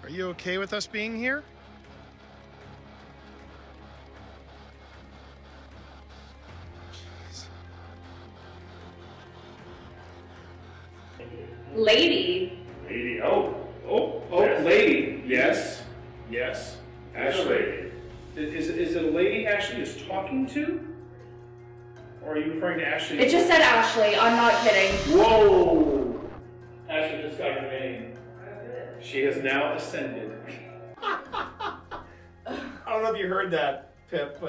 Are you okay with us being here? Lady. Lady, lady. Yes. Ashley. Is it a lady Ashley is talking to? Or are you referring to Ashley? It just said Ashley, I'm not kidding. Whoa! Ashley just got her name. She has now ascended. I don't know if you heard that, Pip,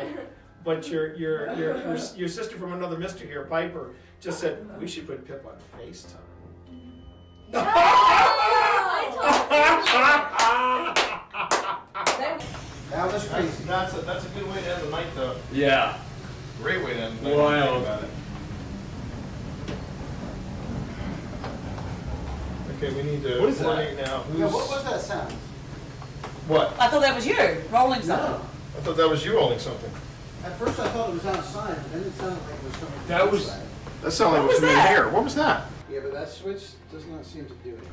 but your sister from another mister here, Piper, just said we should put Pip on FaceTime. That was crazy. That's a good way to end the night, though. Yeah. Great way to end the night. Wild. About it. Okay, we need to. What is that? coordinate now. Yeah, what was that sound? What? I thought that was you rolling something. No. I thought that was you rolling something. At first I thought it was outside, but then it sounded like it was coming from That was- inside. That sounded like it was from in here. What was that? Yeah, but that switch does not seem to do anything.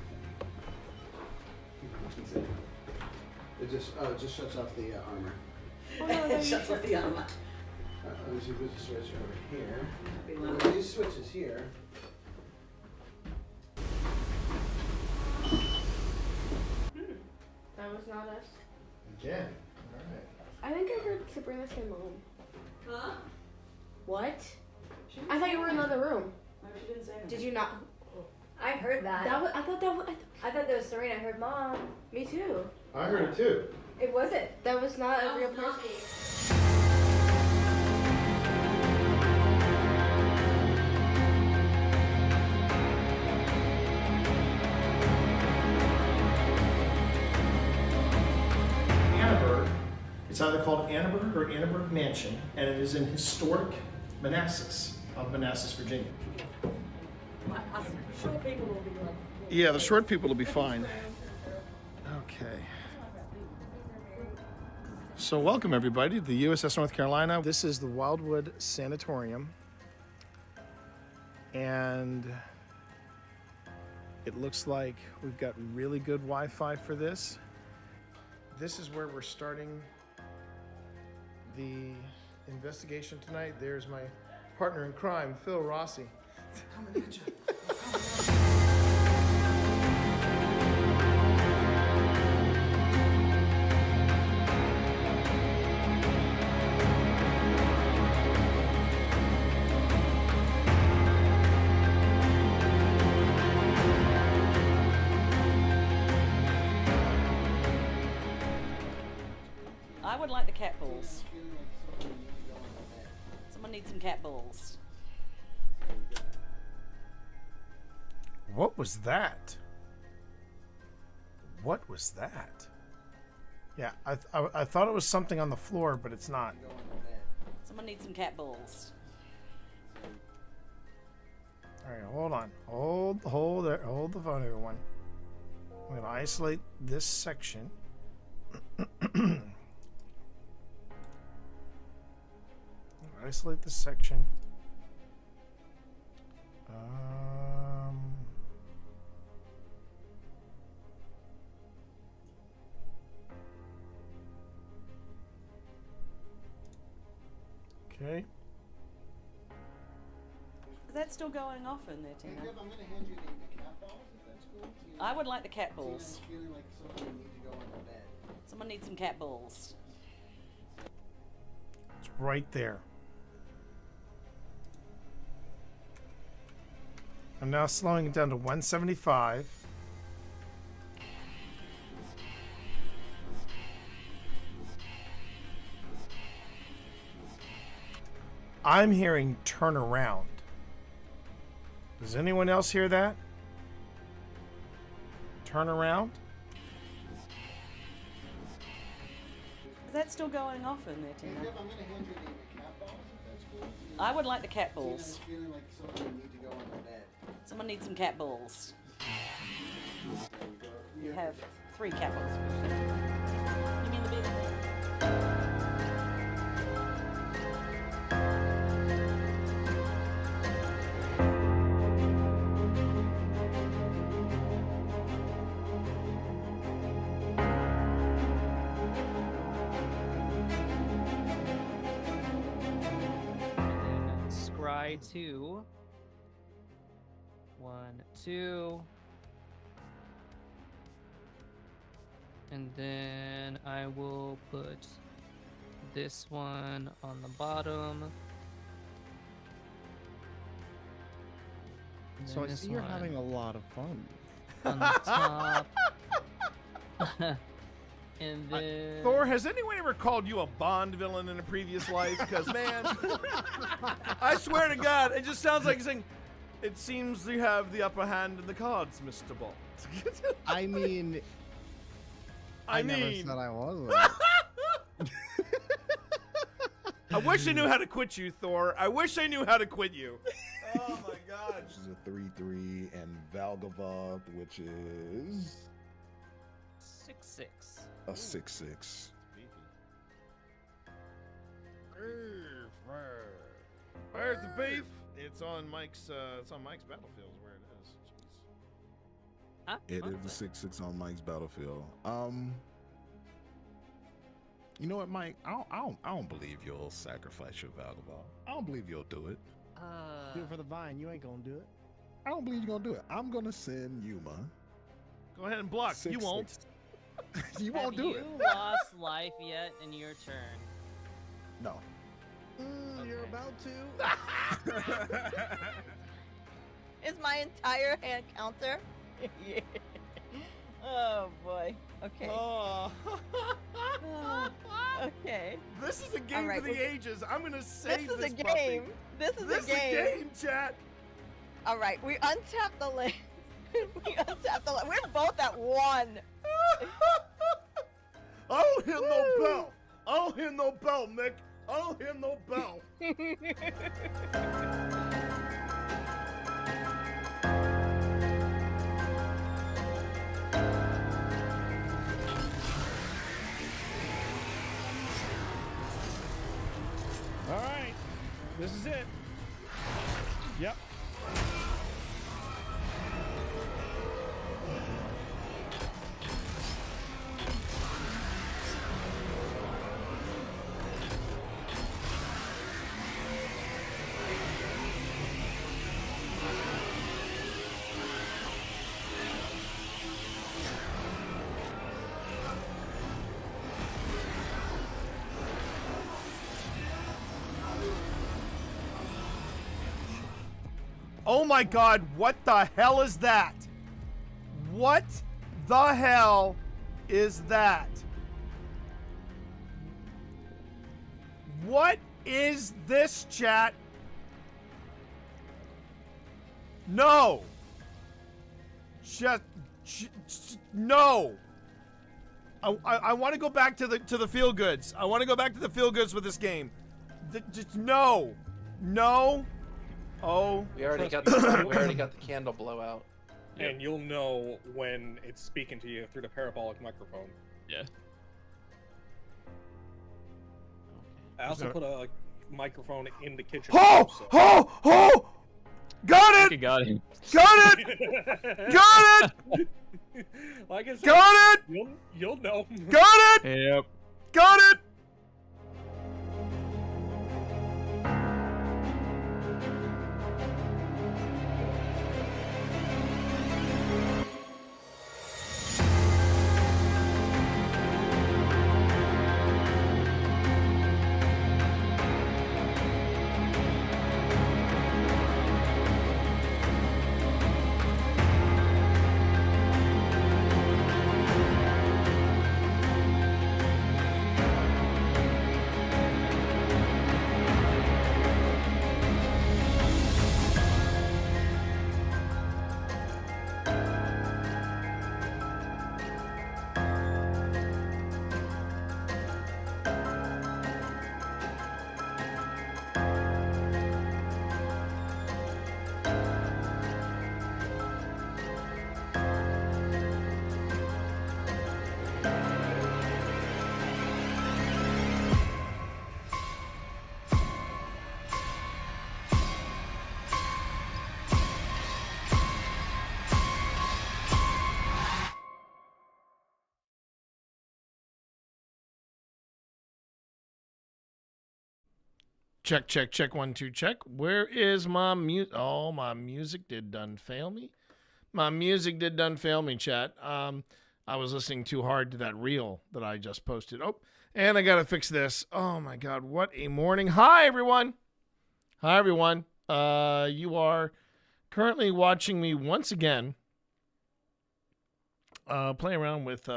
It just shuts off the armor. It shuts off the armor. Let me see if we can switch over here. Be Well, loud. these switches here. That was not us. Again. Alright. I think I heard Sabrina say mom. Huh? What? She didn't I thought say you were in anything. another room. No, she didn't say anything. Did you not? I heard that. That was, I thought that was. I thought that was Serena. I heard mom. Me too. I heard it too. It wasn't. That was not a real person. Annenberg. It's either called Annenberg or Annenberg Mansion, and it is in historic Manassas, of Manassas, Virginia. Us short people will be like. Yeah, the short people will be fine. Okay. So welcome everybody to the USS North Carolina. This is the Wildwood Sanatorium. And it looks like we've got really good Wi-Fi for this. This is where we're starting the investigation tonight. There's my partner in crime, Phil Rossi. Coming at you. I would like the cat balls. Someone needs some cat balls. What was that? What was that? Yeah, I thought it was something on the floor, but it's not. Someone needs some cat balls. All right, hold on. Hold the phone, everyone. I'm gonna isolate this section. Isolate this section. Okay. Is that still going off in there, Tina? Hey, Kev, I'm going to hand you the cat balls, if that's cool. I would like the cat balls. Tina's feeling like something need to go on the bed. Someone needs some cat balls. It's right there. I'm now slowing it down to 175. I'm hearing turn around. Does anyone else hear that? Turn around? Is that still going off in there, Hey, Tina? Kev, I'm going to hand you the cat balls, if that's cool. I would like the cat Tina's balls. feeling like something need to go on the bed. Someone needs some cat balls. You have 3 cat balls. You mean the big by 2. 1, 2. And then I will put this one on the bottom. And So then I this see you're one having a lot of fun. on the top. And then Thor, has anyone ever called you a Bond villain in a previous life? Because, man, I swear to God, it just sounds like saying, it seems you have the upper hand in the cards, Mr. Bond. I mean, I never said I wasn't. I wish I knew how to quit you, Thor. I wish I knew how to quit you. Oh, my God. Which is a 3/3, and Valgavoth, which is 6/6. a 6/6. Where's the beef? It's on Mike's battlefield is where it is. Jeez. Huh? It is a 6/6 on Mike's battlefield. You know what, Mike? I don't believe you'll sacrifice your Valgavoth. I don't believe you'll do it. Do it for the vine. You ain't gonna do it. I don't believe you're gonna do it. I'm gonna send Yuma. Go ahead and block. You won't. 6/6. You won't do it. Have you lost life yet in your turn? No. You're about to. Is my entire hand counter? Yeah. Oh boy. Okay. Oh. Okay. This is a game All right, for the ages. I'm gonna save This is a puppy. game. This is This a game. is a game, chat. All right, we untap the land. We untap the land. We're both at 1. I don't hear no bell. I don't hear no bell, Nick. I don't hear no bell. All right. This is it. Yep. Oh my God, what the hell is that? What the hell is that? What is this, chat? No. Just no. I want to go back to the feel goods. I want to go back to the feel goods with this game. Just no. No. Oh, we already got the candle blowout. And you'll know when it's speaking to you through the parabolic microphone. Yeah. I also put a microphone in the kitchen. Oh! Got it! Got him. Got it! Got it! Like I said, got it! You'll know. Got it! Yep. Got it! Check, check, check. 1, 2, check. Where is my music? Oh, my music did done fail me. My music did done fail me, chat. I was listening too hard to that reel that I just posted. Oh, and I got to fix this. Oh, my God. What a morning. Hi, everyone. Hi, everyone. You are currently watching me once again play around with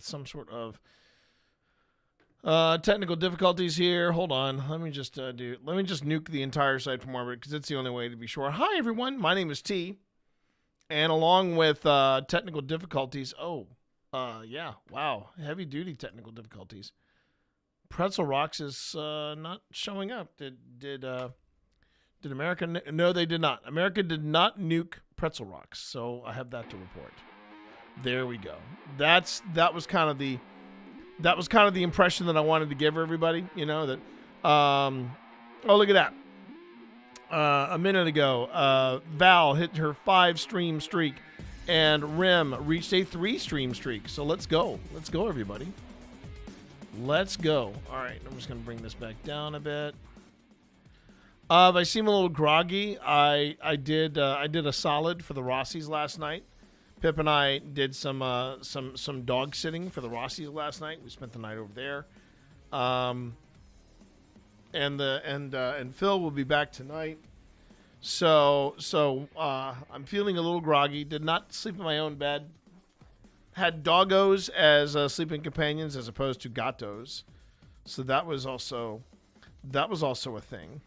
some sort of technical difficulties here. Hold on. Let me just nuke the entire site for more of it because it's the only way to be sure. Hi, everyone. My name is T. And along with technical difficulties, yeah, wow, heavy duty technical difficulties. Pretzel Rocks is not showing up. Did America? No, they did not. America did not nuke Pretzel Rocks, so I have that to report. There we go. That was kind of the impression that I wanted to give everybody. You know that. Oh, look at that. A minute ago, Val hit her 5-stream streak, and Rim reached a 3-stream streak. So let's go. Let's go, everybody. Let's go. All right, I'm just going to bring this back down a bit. If I seem a little groggy, I did a solid for the Rossies last night. Pip and I did some dog sitting for the Rossies last night. We spent the night over there. And Phil will be back tonight. So I'm feeling a little groggy. Did not sleep in my own bed. Had doggos as sleeping companions as opposed to gatos. So that was also a thing.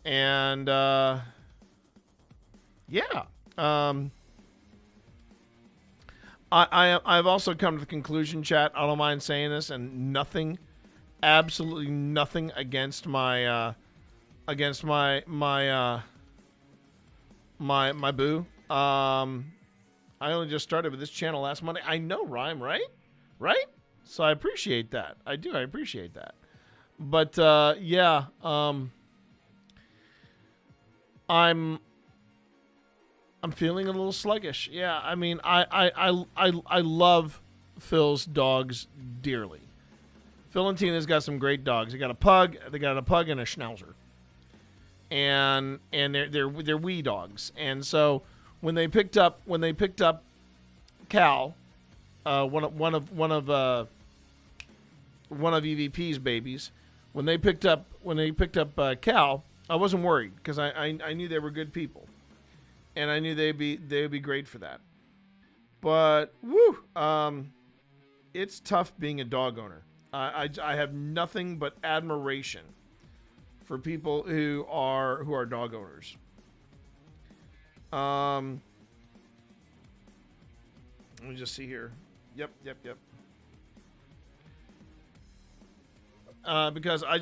And yeah. I've also come to the conclusion, chat, I don't mind saying this, and nothing, absolutely nothing against my boo. I only just started with this channel last Monday. I know, Rhyme, right? Right? So I appreciate that. I appreciate that. But yeah, I'm feeling a little sluggish. Yeah, I mean, I love Phil's dogs dearly. Phil and Tina's got some great dogs. They got a pug and a schnauzer, and they're wee dogs. And so when they picked up Cal, one of EVP's babies, when they picked up Cal, I wasn't worried because I knew they were good people. And I knew they'd be great for that. But woo, it's tough being a dog owner. I have nothing but admiration for people who are dog owners. Let me just see here. Yep. Because I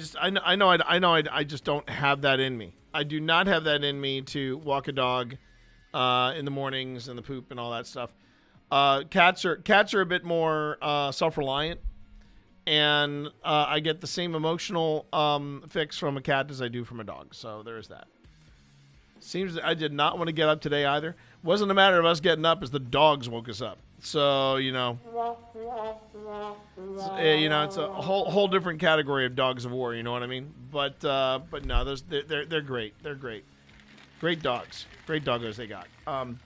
know I just don't have that in me. I do not have that in me to walk a dog in the mornings and the poop and all that stuff. Cats are a bit more self-reliant, and I get the same emotional fix from a cat as I do from a dog. So there's that. Seems that I did not want to get up today either. Wasn't a matter of us getting up, as the dogs woke us up. So it's a whole different category of dogs of war. You know what I mean? But no, they're great. They're great. Great dogs. Great doggos they got. And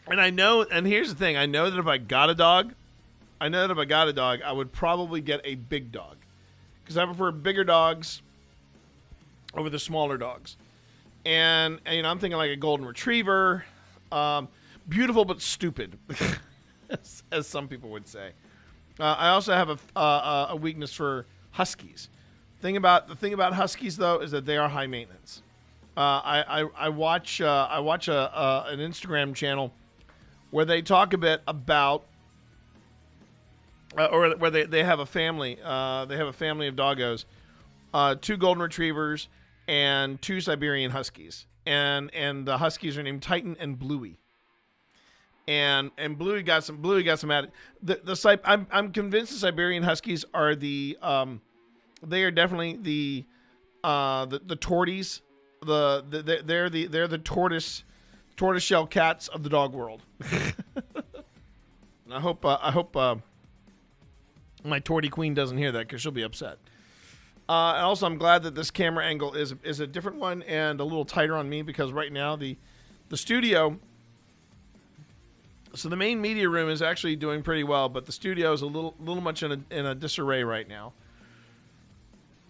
I know, and here's the thing, I know that if I got a dog, I would probably get a big dog. Because I prefer bigger dogs over the smaller dogs. And I'm thinking like a golden retriever. Beautiful but stupid, as some people would say. I also have a weakness for huskies. The thing about huskies, though, is that they are high maintenance. I watch an Instagram channel where they talk a bit about, or where they have a family. They have a family of doggos, 2 golden retrievers and 2 Siberian huskies, and the huskies are named Titan and Bluey. And Bluey got some at it. I'm convinced the Siberian huskies are they are definitely the torties. They're the tortoiseshell cats of the dog world. And I hope my Torty Queen doesn't hear that because she'll be upset. And also, I'm glad that this camera angle is a different one and a little tighter on me because right now the studio. So the main media room is actually doing pretty well, but the studio is a little much in a disarray right now.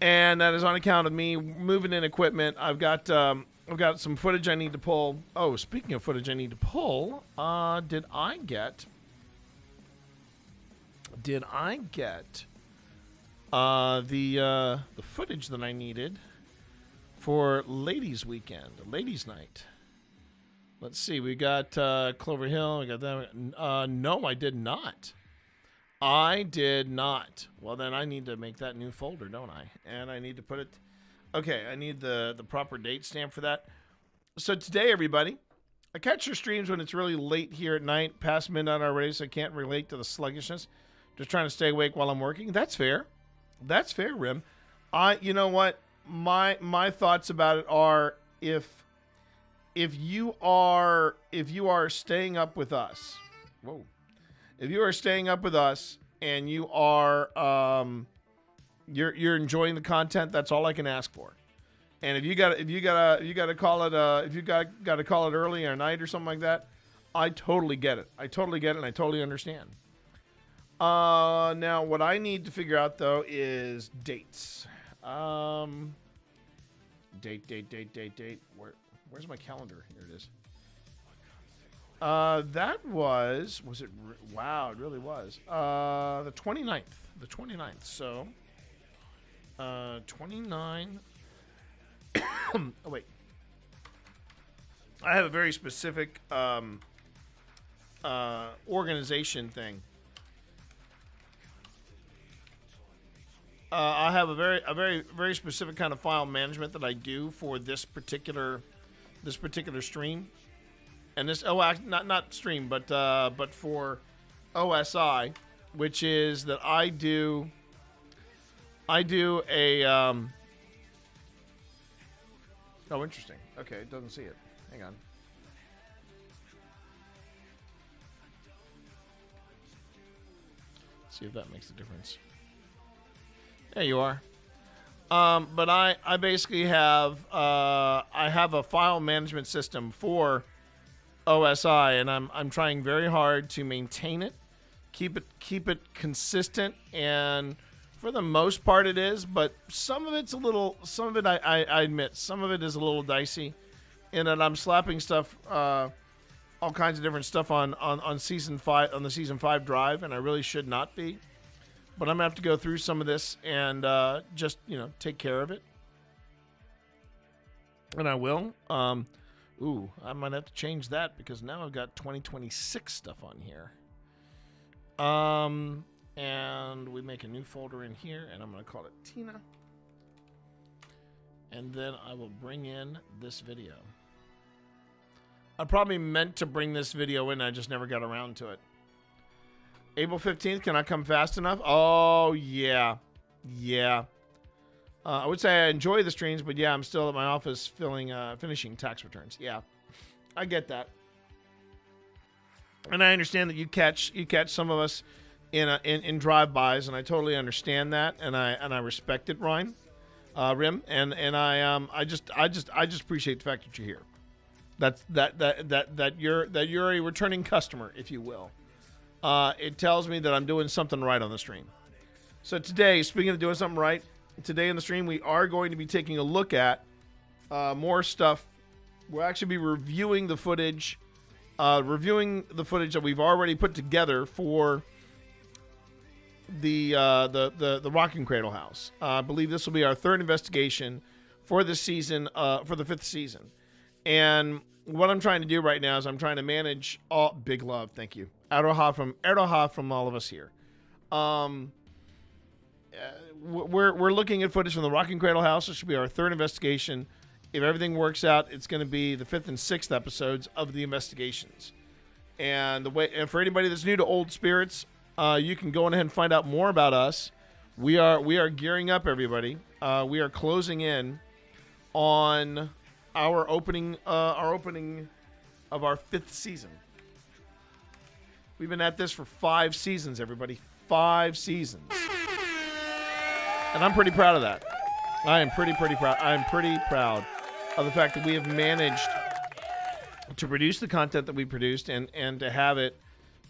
And that is on account of me moving in equipment. I've got some footage I need to pull. Oh, speaking of footage I need to pull, did I get the footage that I needed for ladies' weekend, ladies' night? Let's see. We got Clover Hill. We got that. No, I did not. I did not. Well, then I need to make that new folder, don't I? And I need to put it. Okay, I need the proper date stamp for that. So today, everybody, I catch your streams when it's really late here at night, past midnight already, so I can't relate to the sluggishness. Just trying to stay awake while I'm working. That's fair. That's fair, Rim. You know what? My thoughts about it are if you are staying up with us, whoa. If you are staying up with us and you are you're enjoying the content, that's all I can ask for. And if you got to call it early or night or something like that, I totally get it. I totally get it and I totally understand. Now what I need to figure out though is dates. Date. Where's my calendar? Here it is. That was it? Wow, it really was. The 29th. The 29th. So, 29. Oh, wait. I have a very specific organization thing. I have a very specific kind of file management that I do for this particular stream, and this not stream, but for OSI, which is that I do a oh, interesting. Okay, it doesn't see it. Hang on. Let's see if that makes a difference. There you are. But I basically have I have a file management system for OSI, and I'm trying very hard to maintain it, keep it consistent, and for the most part it is. But some of it I admit some of it is a little dicey, in that I'm slapping stuff, all kinds of different stuff on season 5 on the season 5 drive, and I really should not be. But I'm going to have to go through some of this and just, take care of it. And I will. I might have to change that because now I've got 2026 stuff on here. And we make a new folder in here, and I'm going to call it Tina. And then I will bring in this video. I probably meant to bring this video in. I just never got around to it. April 15th, can I come fast enough? Oh, yeah. Yeah. I would say I enjoy the streams, but yeah, I'm still at my office finishing tax returns. Yeah, I get that. And I understand that you catch some of us in drive-bys, and I totally understand that, and I respect it, Rim. And I just appreciate the fact that you're here. That you're a returning customer, if you will. It tells me that I'm doing something right on the stream. So today, speaking of doing something right, today in the stream we are going to be taking a look at more stuff. We'll actually be reviewing the footage that we've already put together for the Rockin' Cradle house. I believe this will be our third investigation for this season, for the 5th season. And what I'm trying to do right now is I'm trying to manage all big love. Thank you. Erdoha from all of us here. We're looking at footage from the Rockin' Cradle house. This should be our third investigation. If everything works out, it's going to be the 5th and 6th episodes of the investigations. And for anybody that's new to Old Spirits, you can go ahead and find out more about us. We are gearing up, everybody. We are closing in on our opening of our 5th season. We've been at this for 5 seasons, everybody. 5 seasons. And I'm pretty proud of that. I am pretty proud. I am pretty proud of the fact that we have managed to produce the content that we produced and to have it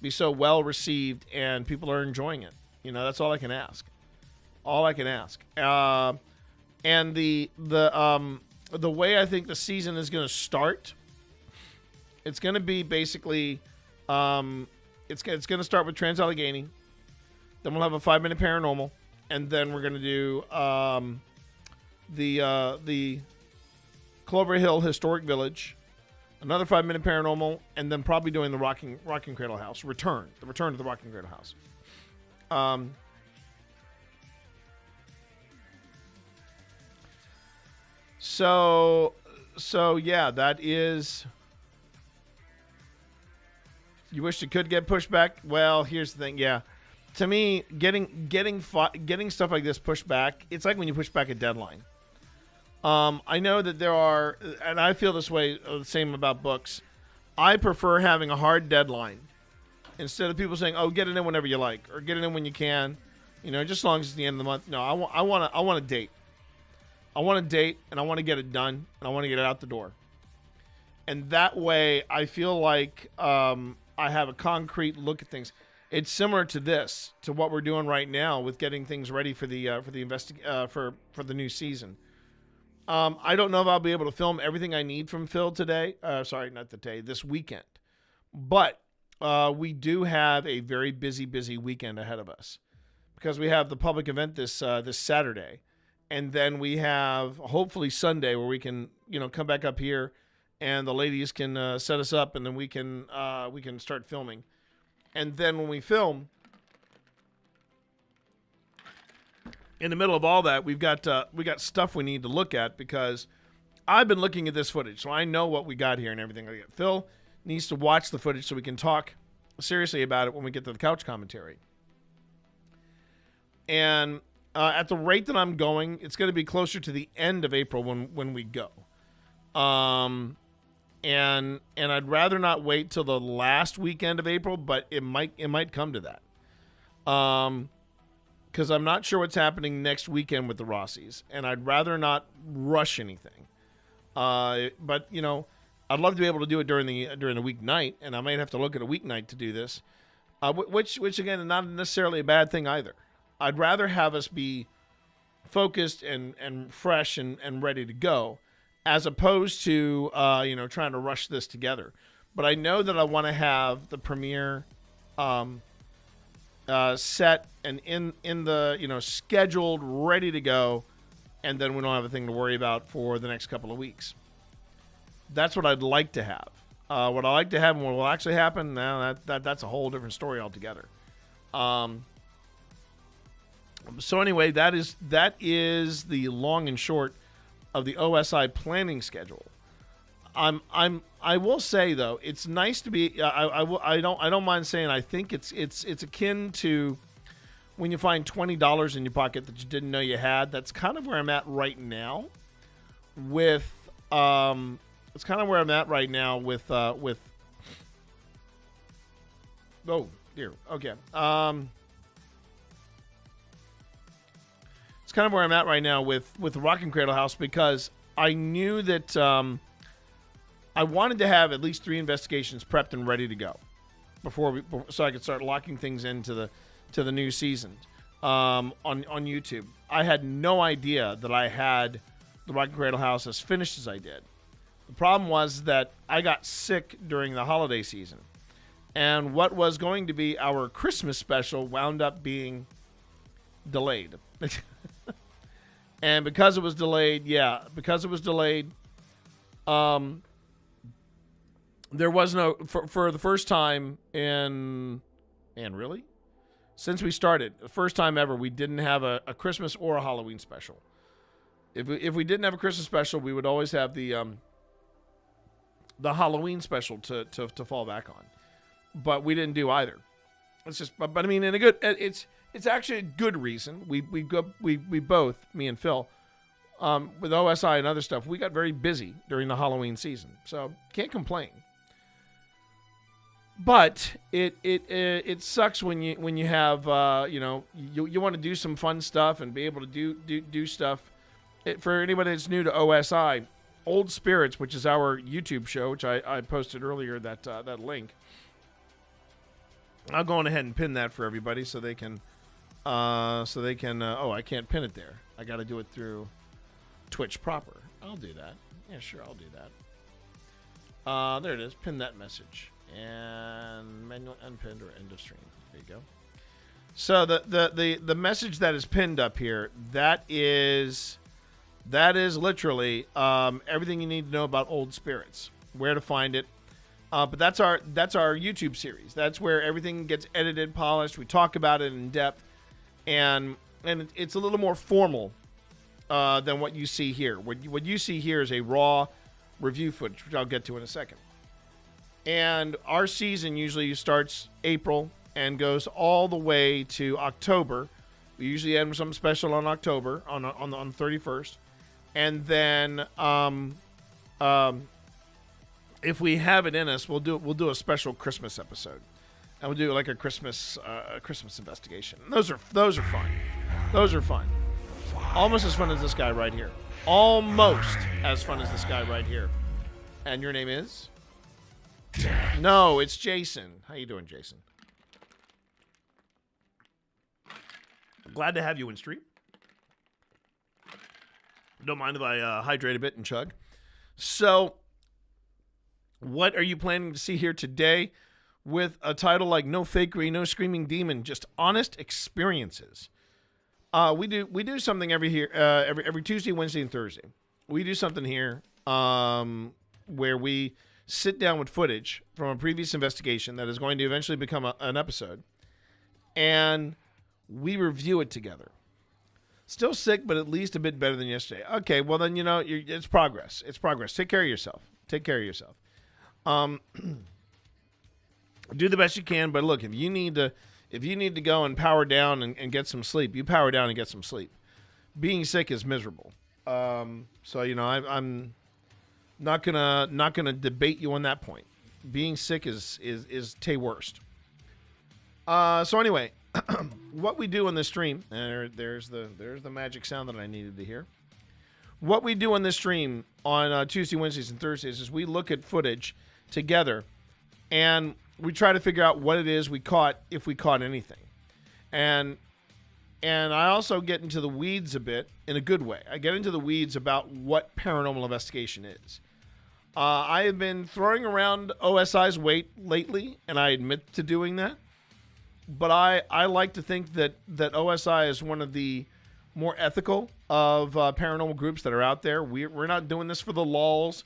be so well received and people are enjoying it. You know, that's all I can ask. All I can ask. And the way I think the season is going to start, it's going to be basically, it's going to start with Trans-Allegheny. Then we'll have a 5-minute paranormal, and then we're going to do the Clover Hill Historic Village, another 5-minute paranormal, and then probably doing the Rocking Cradle House. The return to the Rocking Cradle House. So yeah, that is. You wish it could get pushed back? Well, here's the thing. Yeah, to me, getting stuff like this pushed back, it's like when you push back a deadline. I know that there are, and I feel this way, the same about books. I prefer having a hard deadline instead of people saying, "Oh, get it in whenever you like," or "Get it in when you can," you know, just as long as it's the end of the month. No, I want a date. I want a date, and I want to get it done, and I want to get it out the door. And that way, I feel like I have a concrete look at things. It's similar to this, to what we're doing right now with getting things ready for the for the new season. I don't know if I'll be able to film everything I need from Phil today. Sorry, not today. This weekend, but we do have a very busy weekend ahead of us because we have the public event this Saturday. And then we have hopefully Sunday where we can, you know, come back up here, and the ladies can set us up, and then we can start filming. And then when we film, in the middle of all that, we got stuff we need to look at because I've been looking at this footage, so I know what we got here and everything like that. Phil needs to watch the footage so we can talk seriously about it when we get to the couch commentary. And at the rate that I'm going, it's going to be closer to the end of April when we go. And I'd rather not wait till the last weekend of April, but it might come to that. Because I'm not sure what's happening next weekend with the Rossies, and I'd rather not rush anything. But you know, I'd love to be able to do it during the weeknight, and I might have to look at a weeknight to do this, which again is not necessarily a bad thing either. I'd rather have us be focused and fresh and ready to go, as opposed to trying to rush this together. But I know that I want to have the premiere set and in the scheduled, ready to go, and then we don't have a thing to worry about for the next couple of weeks. That's what I'd like to have. What I like to have and what will actually happen, now that's a whole different story altogether. So anyway, that is the long and short of the OSI planning schedule. I will say though, it's nice to be. I don't mind saying. I think it's akin to when you find $20 in your pocket that you didn't know you had. That's kind of where I'm at right now. With it's kind of where I'm at right now with. Oh dear. Okay. It's kind of where I'm at right now with the Rocking Cradle House, because I knew that I wanted to have at least 3 investigations prepped and ready to go so I could start locking things into the new season on YouTube. I had no idea that I had the Rocking Cradle House as finished as I did. The problem was that I got sick during the holiday season, and what was going to be our Christmas special wound up being delayed. And because it was delayed, there was no, for the first time since we started, the first time ever, we didn't have a Christmas or a Halloween special. If we didn't have a Christmas special, we would always have the Halloween special to fall back on. But we didn't do either. It's just, but I mean, in a good, it's actually a good reason. We both, me and Phil, with OSI and other stuff, we got very busy during the Halloween season. So can't complain. But it sucks when you have you want to do some fun stuff and be able to do stuff. For anybody that's new to OSI, Old Spirits, which is our YouTube show, which I posted earlier, that link. I'll go on ahead and pin that for everybody so they can oh, I can't pin it there. I got to do it through Twitch proper. I'll do that. Yeah, sure, I'll do that. There it is. Pin that message. And manual unpinned or end of stream. There you go. So the message that is pinned up here, that is literally everything you need to know about Old Spirits, where to find it. But that's our YouTube series. That's where everything gets edited, polished. We talk about it in depth, and it's a little more formal than what you see here. What you see here is a raw review footage, which I'll get to in a second. And our season usually starts April and goes all the way to October. We usually end with something special on October on the 31st, and then if we have it in us, we'll do a special Christmas episode, and we'll do like a Christmas investigation. And those are fun. Those are fun. Almost as fun as this guy right here. Almost as fun as this guy right here. And your name is? No, it's Jason. How you doing, Jason? Glad to have you in stream. Don't mind if I hydrate a bit and chug. So, what are you planning to see here today with a title like No Fakery, No Screaming Demon, just honest experiences? We do something every Tuesday, Wednesday, and Thursday. We do something here where we sit down with footage from a previous investigation that is going to eventually become an episode, and we review it together. Still sick, but at least a bit better than yesterday. Okay, well then, it's progress. It's progress. Take care of yourself. Take care of yourself. Do the best you can, but look, if you need to go and power down and get some sleep, you power down and get some sleep. Being sick is miserable. So I'm not gonna debate you on that point. Being sick is tay worst. So anyway, what we do in this stream, and there's the magic sound that I needed to hear. What we do in this stream on Tuesday, Wednesdays, and Thursdays is we look at footage together, and we try to figure out what it is we caught, if we caught anything. And I also get into the weeds a bit in a good way. I get into the weeds about what paranormal investigation is. I have been throwing around OSI's weight lately, and I admit to doing that. But I like to think that OSI is one of the more ethical of paranormal groups that are out there. We're not doing this for the lulz.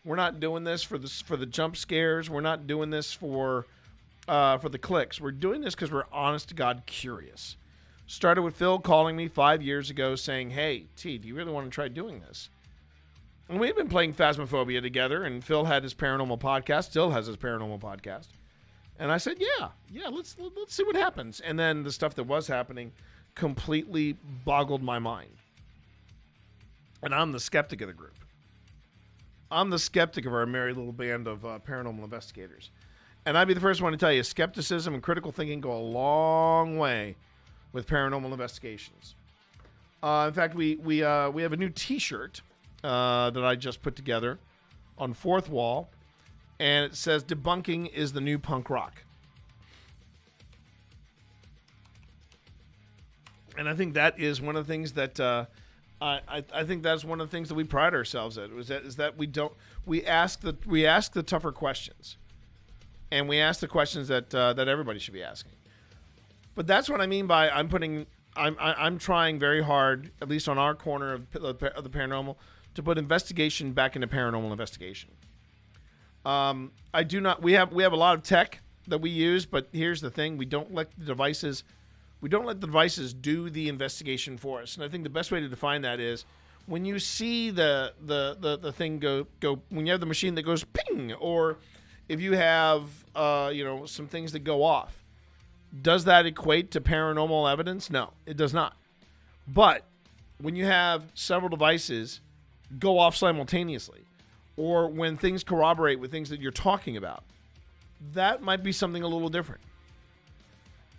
We're not doing this for the jump scares. We're not doing this for the clicks. We're doing this because we're honest to God curious. Started with Phil calling me 5 years ago saying, "Hey, T, do you really want to try doing this?" And we've been playing Phasmophobia together, and Phil had his paranormal podcast, still has his paranormal podcast. And I said, yeah, let's see what happens. And then the stuff that was happening completely boggled my mind. And I'm the skeptic of the group. I'm the skeptic of our merry little band of paranormal investigators. And I'd be the first one to tell you, skepticism and critical thinking go a long way with paranormal investigations. In fact, we have a new T-shirt that I just put together on Fourth Wall, and it says, "Debunking is the new punk rock." And I think that is one of the things that I think that's one of the things that we pride ourselves at is that we ask the tougher questions, and we ask the questions that everybody should be asking. But that's what I mean by I'm trying very hard, at least on our corner of the paranormal, to put investigation back into paranormal investigation. I do not. We have a lot of tech that we use, but here's the thing: we don't let the devices do the investigation for us. And I think the best way to define that is when you see the thing go when you have the machine that goes ping, or if you have some things that go off. Does that equate to paranormal evidence? No, it does not. But when you have several devices go off simultaneously, or when things corroborate with things that you're talking about, that might be something a little different.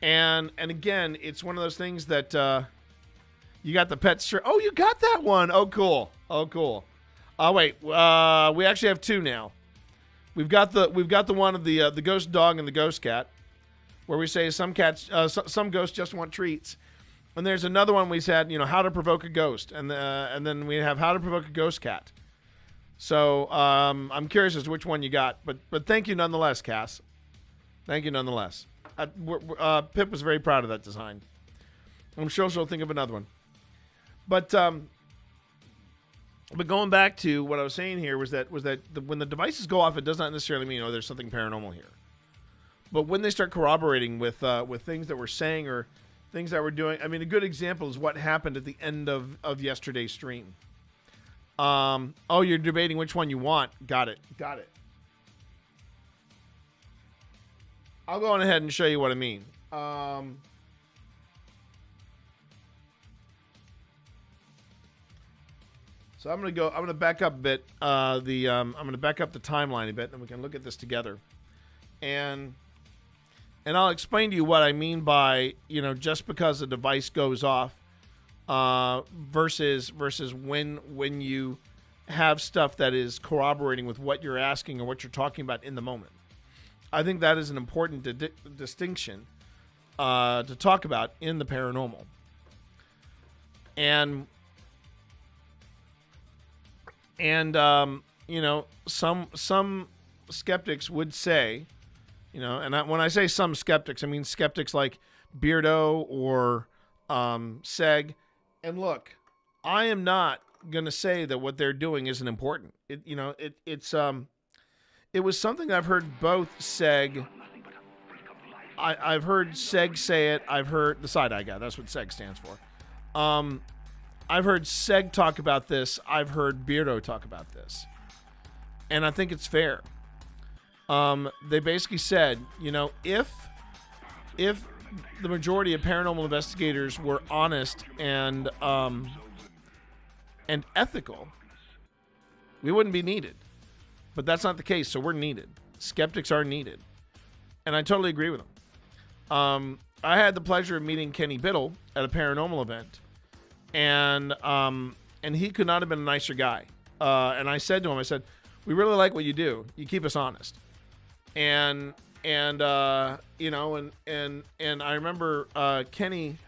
And again, it's one of those things that you got the pet shirt. Oh, you got that one. Oh, cool. Oh, cool. Wait. We actually have two now. We've got the one of the ghost dog and the ghost cat, where we say some some ghosts just want treats, and there's another one we said, how to provoke a ghost, and then we have how to provoke a ghost cat. So I'm curious as to which one you got, but thank you nonetheless, Cass. Thank you nonetheless. Pip was very proud of that design. I'm sure she'll think of another one. But going back to what I was saying here was that when the devices go off, it does not necessarily mean there's something paranormal here. But when they start corroborating with things that we're saying or things that we're doing, I mean, a good example is what happened at the end of yesterday's stream. Oh, you're debating which one you want. Got it. I'll go on ahead and show you what I mean. So I'm gonna back up a bit. I'm gonna back up the timeline a bit, and we can look at this together. And I'll explain to you what I mean by, just because a device goes off, versus when you have stuff that is corroborating with what you're asking or what you're talking about in the moment. I think that is an important distinction to talk about in the paranormal. And some skeptics would say, when I say some skeptics, I mean skeptics like Beardo or Seg. And look, I am not going to say that what they're doing isn't important. It was something I've heard both Seg. I've heard Seg say it. I've heard the side-eye guy. That's what Seg stands for. I've heard Seg talk about this. I've heard Beardo talk about this. And I think it's fair. They basically said, if the majority of paranormal investigators were honest and ethical, we wouldn't be needed. But that's not the case, so we're needed. Skeptics are needed. And I totally agree with them. I had the pleasure of meeting Kenny Biddle at a paranormal event. And he could not have been a nicer guy. And I said to him, we really like what you do. You keep us honest. And I remember Kenny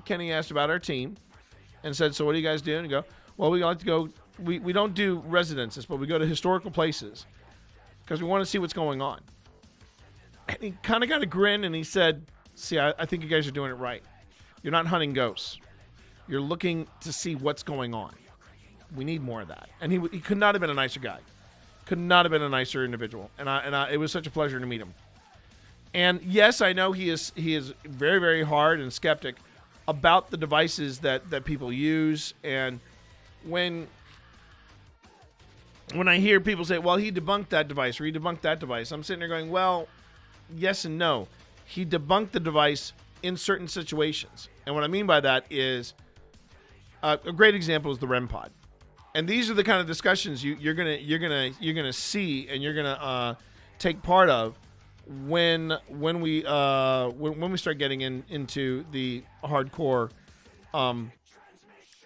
asked about our team and said, so what do you guys do? And he go, well, we like to go, we don't do residences, but we go to historical places because we want to see what's going on. And he kind of got a grin and he said, see, I think you guys are doing it right. You're not hunting ghosts. You're looking to see what's going on. We need more of that. And he could not have been a nicer guy. Could not have been a nicer individual. And it was such a pleasure to meet him. And yes, I know he is very, very hard and skeptic about the devices that people use. And when I hear people say, well, he debunked that device or he debunked that device, I'm sitting there going, well, yes and no. He debunked the device in certain situations. And what I mean by that is a great example is the REM pod. And these are the kind of discussions you're gonna see and you're gonna take part of when we start getting into the hardcore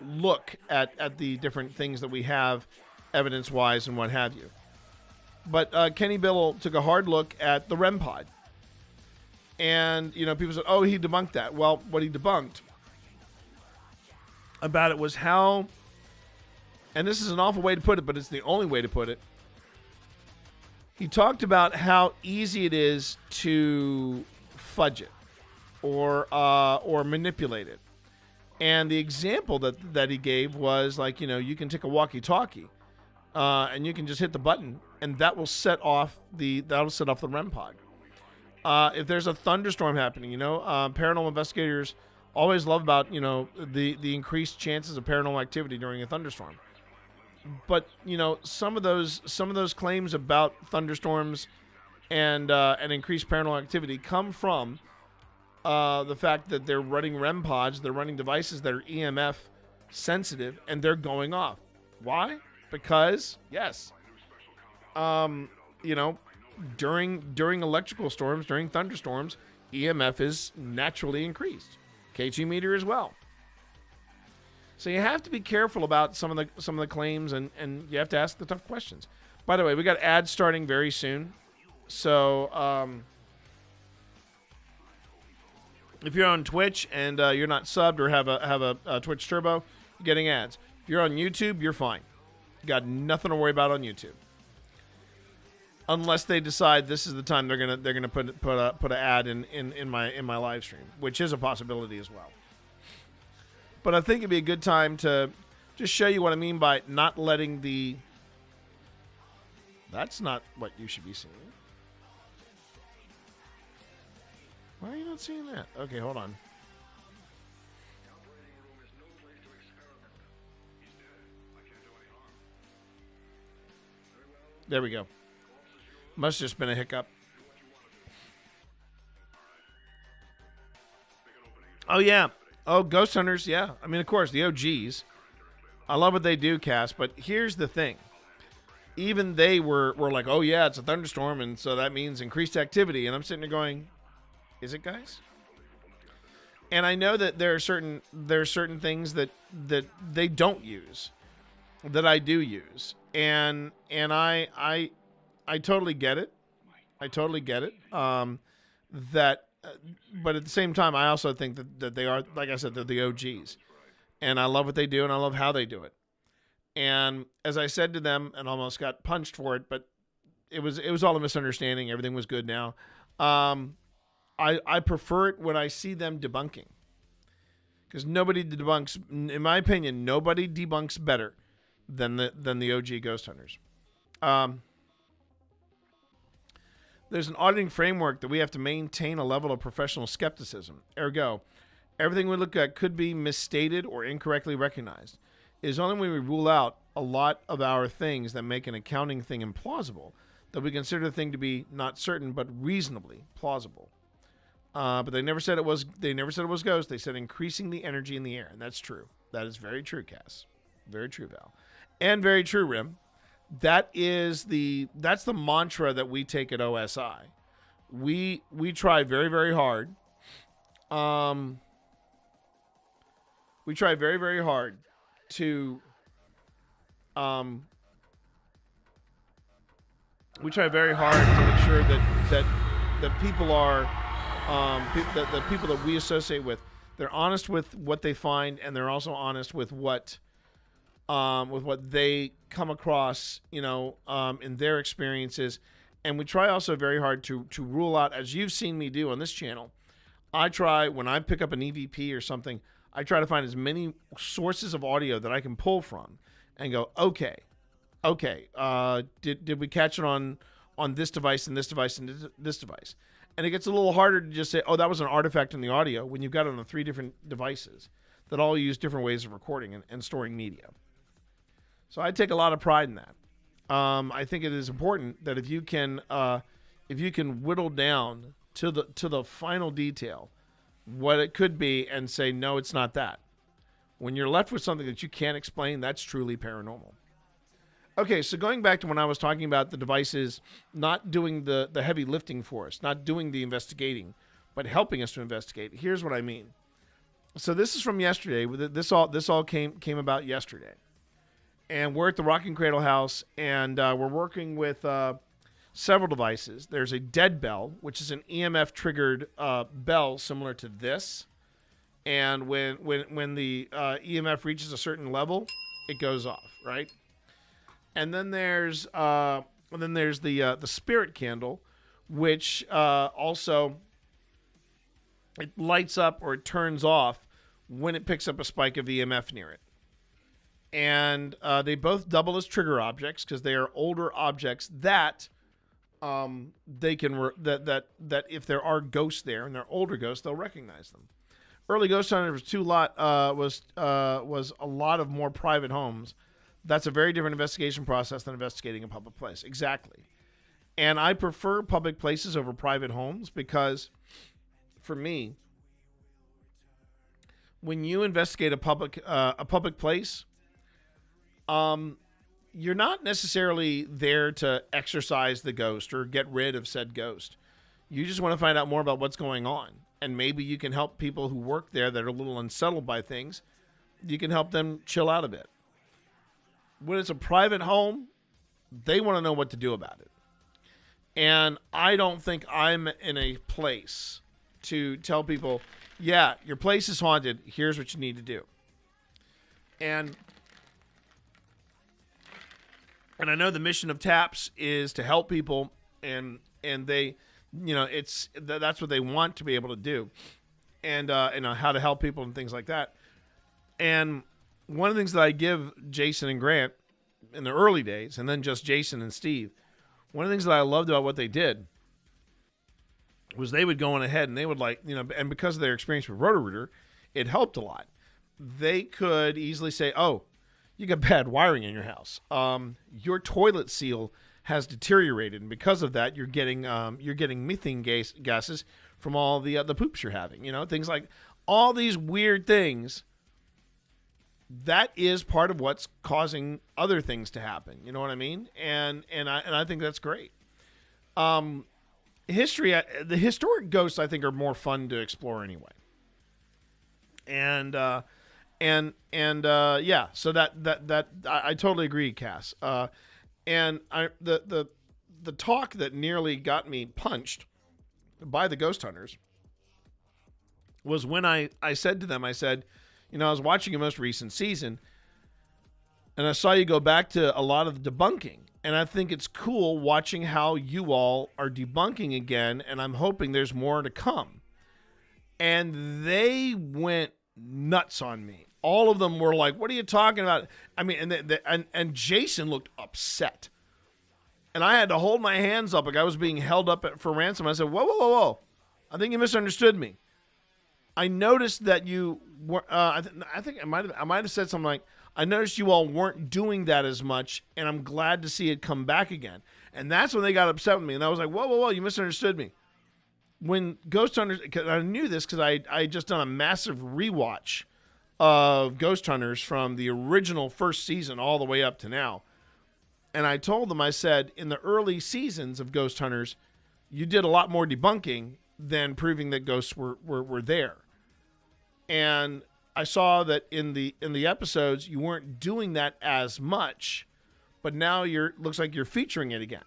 look at the different things that we have evidence wise and what have you. But Kenny Biddle took a hard look at the REM pod. And people said, oh, he debunked that. Well, what he debunked about it was how, and this is an awful way to put it, but it's the only way to put it. He talked about how easy it is to fudge it or manipulate it. And the example that he gave was like, you can take a walkie-talkie and you can just hit the button and that will set off the REM pod. If there's a thunderstorm happening, paranormal investigators always love about, the increased chances of paranormal activity during a thunderstorm. But, some of those claims about thunderstorms and increased paranormal activity come from the fact that they're running REM pods, they're running devices that are EMF sensitive, and they're going off. Why? Because, yes, during electrical storms, during thunderstorms, EMF is naturally increased. KG meter as well. So you have to be careful about some of the claims, and you have to ask the tough questions. By the way, we got ads starting very soon. So if you're on Twitch and you're not subbed or have a Twitch Turbo, you're getting ads. If you're on YouTube, you're fine. You got nothing to worry about on YouTube. Unless they decide this is the time they're gonna put an ad in my live stream, which is a possibility as well. But I think it'd be a good time to just show you what I mean by not letting the. That's not what you should be seeing. Why are you not seeing that? Okay, hold on. There we go. Must have just been a hiccup. Oh, yeah. Oh, Ghost Hunters, yeah. I mean, of course, the OGs. I love what they do, Cass, but here's the thing. Even they were like, oh, yeah, it's a thunderstorm, and so that means increased activity. And I'm sitting there going, is it, guys? And I know that there are certain things that they don't use that I do use. And I totally get it. I totally get it. But at the same time, I also think that they are, like I said, they're the OGs. And I love what they do, and I love how they do it. And as I said to them, and almost got punched for it, but it was all a misunderstanding. Everything was good now. I prefer it when I see them debunking. Because nobody debunks, in my opinion, nobody debunks better than the OG Ghost Hunters. There's an auditing framework that we have to maintain a level of professional skepticism. Ergo, everything we look at could be misstated or incorrectly recognized. It is only when we rule out a lot of our things that make an accounting thing implausible that we consider the thing to be not certain but reasonably plausible. But they never said it was. They never said it was ghost. They said increasing the energy in the air, and that's true. That is very true, Cass. Very true, Val, and very true, Rim. That's the mantra that we take at OSI. We try very, very hard. We try very, very hard to make sure that people are the people that we associate with, they're honest with what they find, and they're also honest with what they come across, in their experiences. And we try also very hard to rule out, as you've seen me do on this channel. I try, when I pick up an EVP or something, I try to find as many sources of audio that I can pull from and go, okay, did we catch it on this device and this device and this device? And it gets a little harder to just say, oh, that was an artifact in the audio when you've got it on 3 different devices that all use different ways of recording and storing media. So I take a lot of pride in that. I think it is important that if you can whittle down to the final detail what it could be and say, no, it's not that. When you're left with something that you can't explain, that's truly paranormal. Okay, so going back to when I was talking about the devices not doing the heavy lifting for us, not doing the investigating, but helping us to investigate, here's what I mean. So this is from yesterday. This all came about yesterday. And we're at the Rocking Cradle house, and we're working with several devices. There's a dead bell, which is an EMF-triggered bell similar to this. And when the EMF reaches a certain level, it goes off, right? And then there's the spirit candle, which also it lights up or it turns off when it picks up a spike of EMF near it. And they both double as trigger objects because they are older objects that they can that if there are ghosts there and they're older ghosts, they'll recognize them. Early Ghost Hunters was a lot of more private homes. That's a very different investigation process than investigating a public place. Exactly. And I prefer public places over private homes because, for me, when you investigate a public place, you're not necessarily there to exorcise the ghost or get rid of said ghost. You just want to find out more about what's going on. And maybe you can help people who work there that are a little unsettled by things. You can help them chill out a bit. When it's a private home, they want to know what to do about it. And I don't think I'm in a place to tell people, yeah, your place is haunted. Here's what you need to do. And I know the mission of TAPS is to help people, and they, that's what they want to be able to do, and how to help people and things like that. And one of the things that I give Jason and Grant in the early days, and then just Jason and Steve, one of the things that I loved about what they did was they would go on ahead and they would and because of their experience with Roto-Rooter, it helped a lot. They could easily say, oh, you got bad wiring in your house. Your toilet seal has deteriorated, and because of that, you're getting methane gases from all the poops you're having. Things like all these weird things. That is part of what's causing other things to happen. You know what I mean? And I think that's great. The historic ghosts, I think, are more fun to explore anyway. Yeah. So that I totally agree, Cass. And the talk that nearly got me punched by the ghost hunters was when I said to them, I said, I was watching your most recent season, and I saw you go back to a lot of the debunking. And I think it's cool watching how you all are debunking again, and I'm hoping there's more to come. And they went nuts on me. All of them were like, what are you talking about? I mean, and Jason looked upset. And I had to hold my hands up like I was being held up for ransom. I said, whoa. I think you misunderstood me. I noticed that you were, I think I might have said something like, I noticed you all weren't doing that as much, and I'm glad to see it come back again. And that's when they got upset with me. And I was like, whoa, you misunderstood me. When Ghost Hunters, cause I knew this because I just done a massive rewatch of Ghost Hunters from the original first season all the way up to now. And I told them, I said, in the early seasons of Ghost Hunters, you did a lot more debunking than proving that ghosts were there. And I saw that in the episodes you weren't doing that as much, but now looks like you're featuring it again.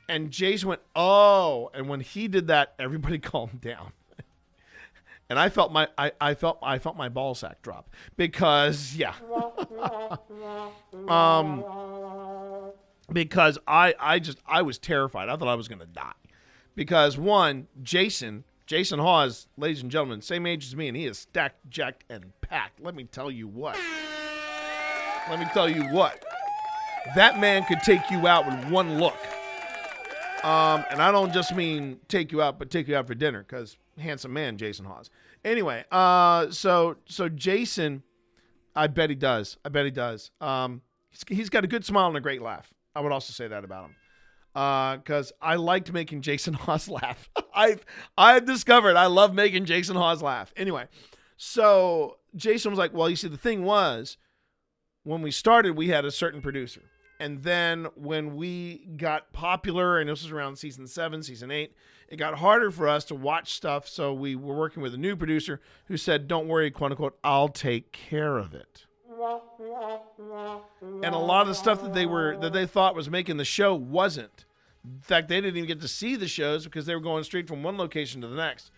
And Jason went, oh, and when he did that, everybody calmed down. And I felt my ball sack drop because because I was terrified. I thought I was going to die because one, Jason Hawes, ladies and gentlemen, same age as me, and he is stacked, jacked, and packed. Let me tell you what. That man could take you out with one look. And I don't just mean take you out, but take you out for dinner, because handsome man, Jason Hawes. Anyway, so Jason, I bet he does. He's got a good smile and a great laugh. I would also say that about him. Because I liked making Jason Hawes laugh. I've discovered I love making Jason Hawes laugh. Anyway, so Jason was like, well, you see, the thing was, when we started, we had a certain producer. And then when we got popular, and this was around season 7, season 8, it got harder for us to watch stuff. So we were working with a new producer who said, don't worry, quote unquote, I'll take care of it. And a lot of the stuff that they thought was making the show wasn't. In fact, they didn't even get to see the shows because they were going straight from one location to the next.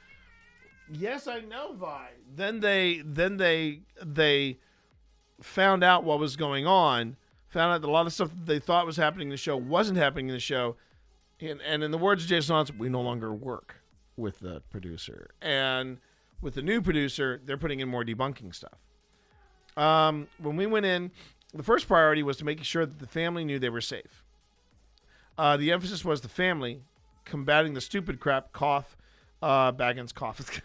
Yes, I know, Vi. Then they found out what was going on, found out that a lot of stuff that they thought was happening in the show wasn't happening in the show. And in the words of Jason Hawes, we no longer work with the producer. And with the new producer, they're putting in more debunking stuff. When we went in, the first priority was to make sure that the family knew they were safe. The emphasis was the family combating the stupid crap, Baggins cough.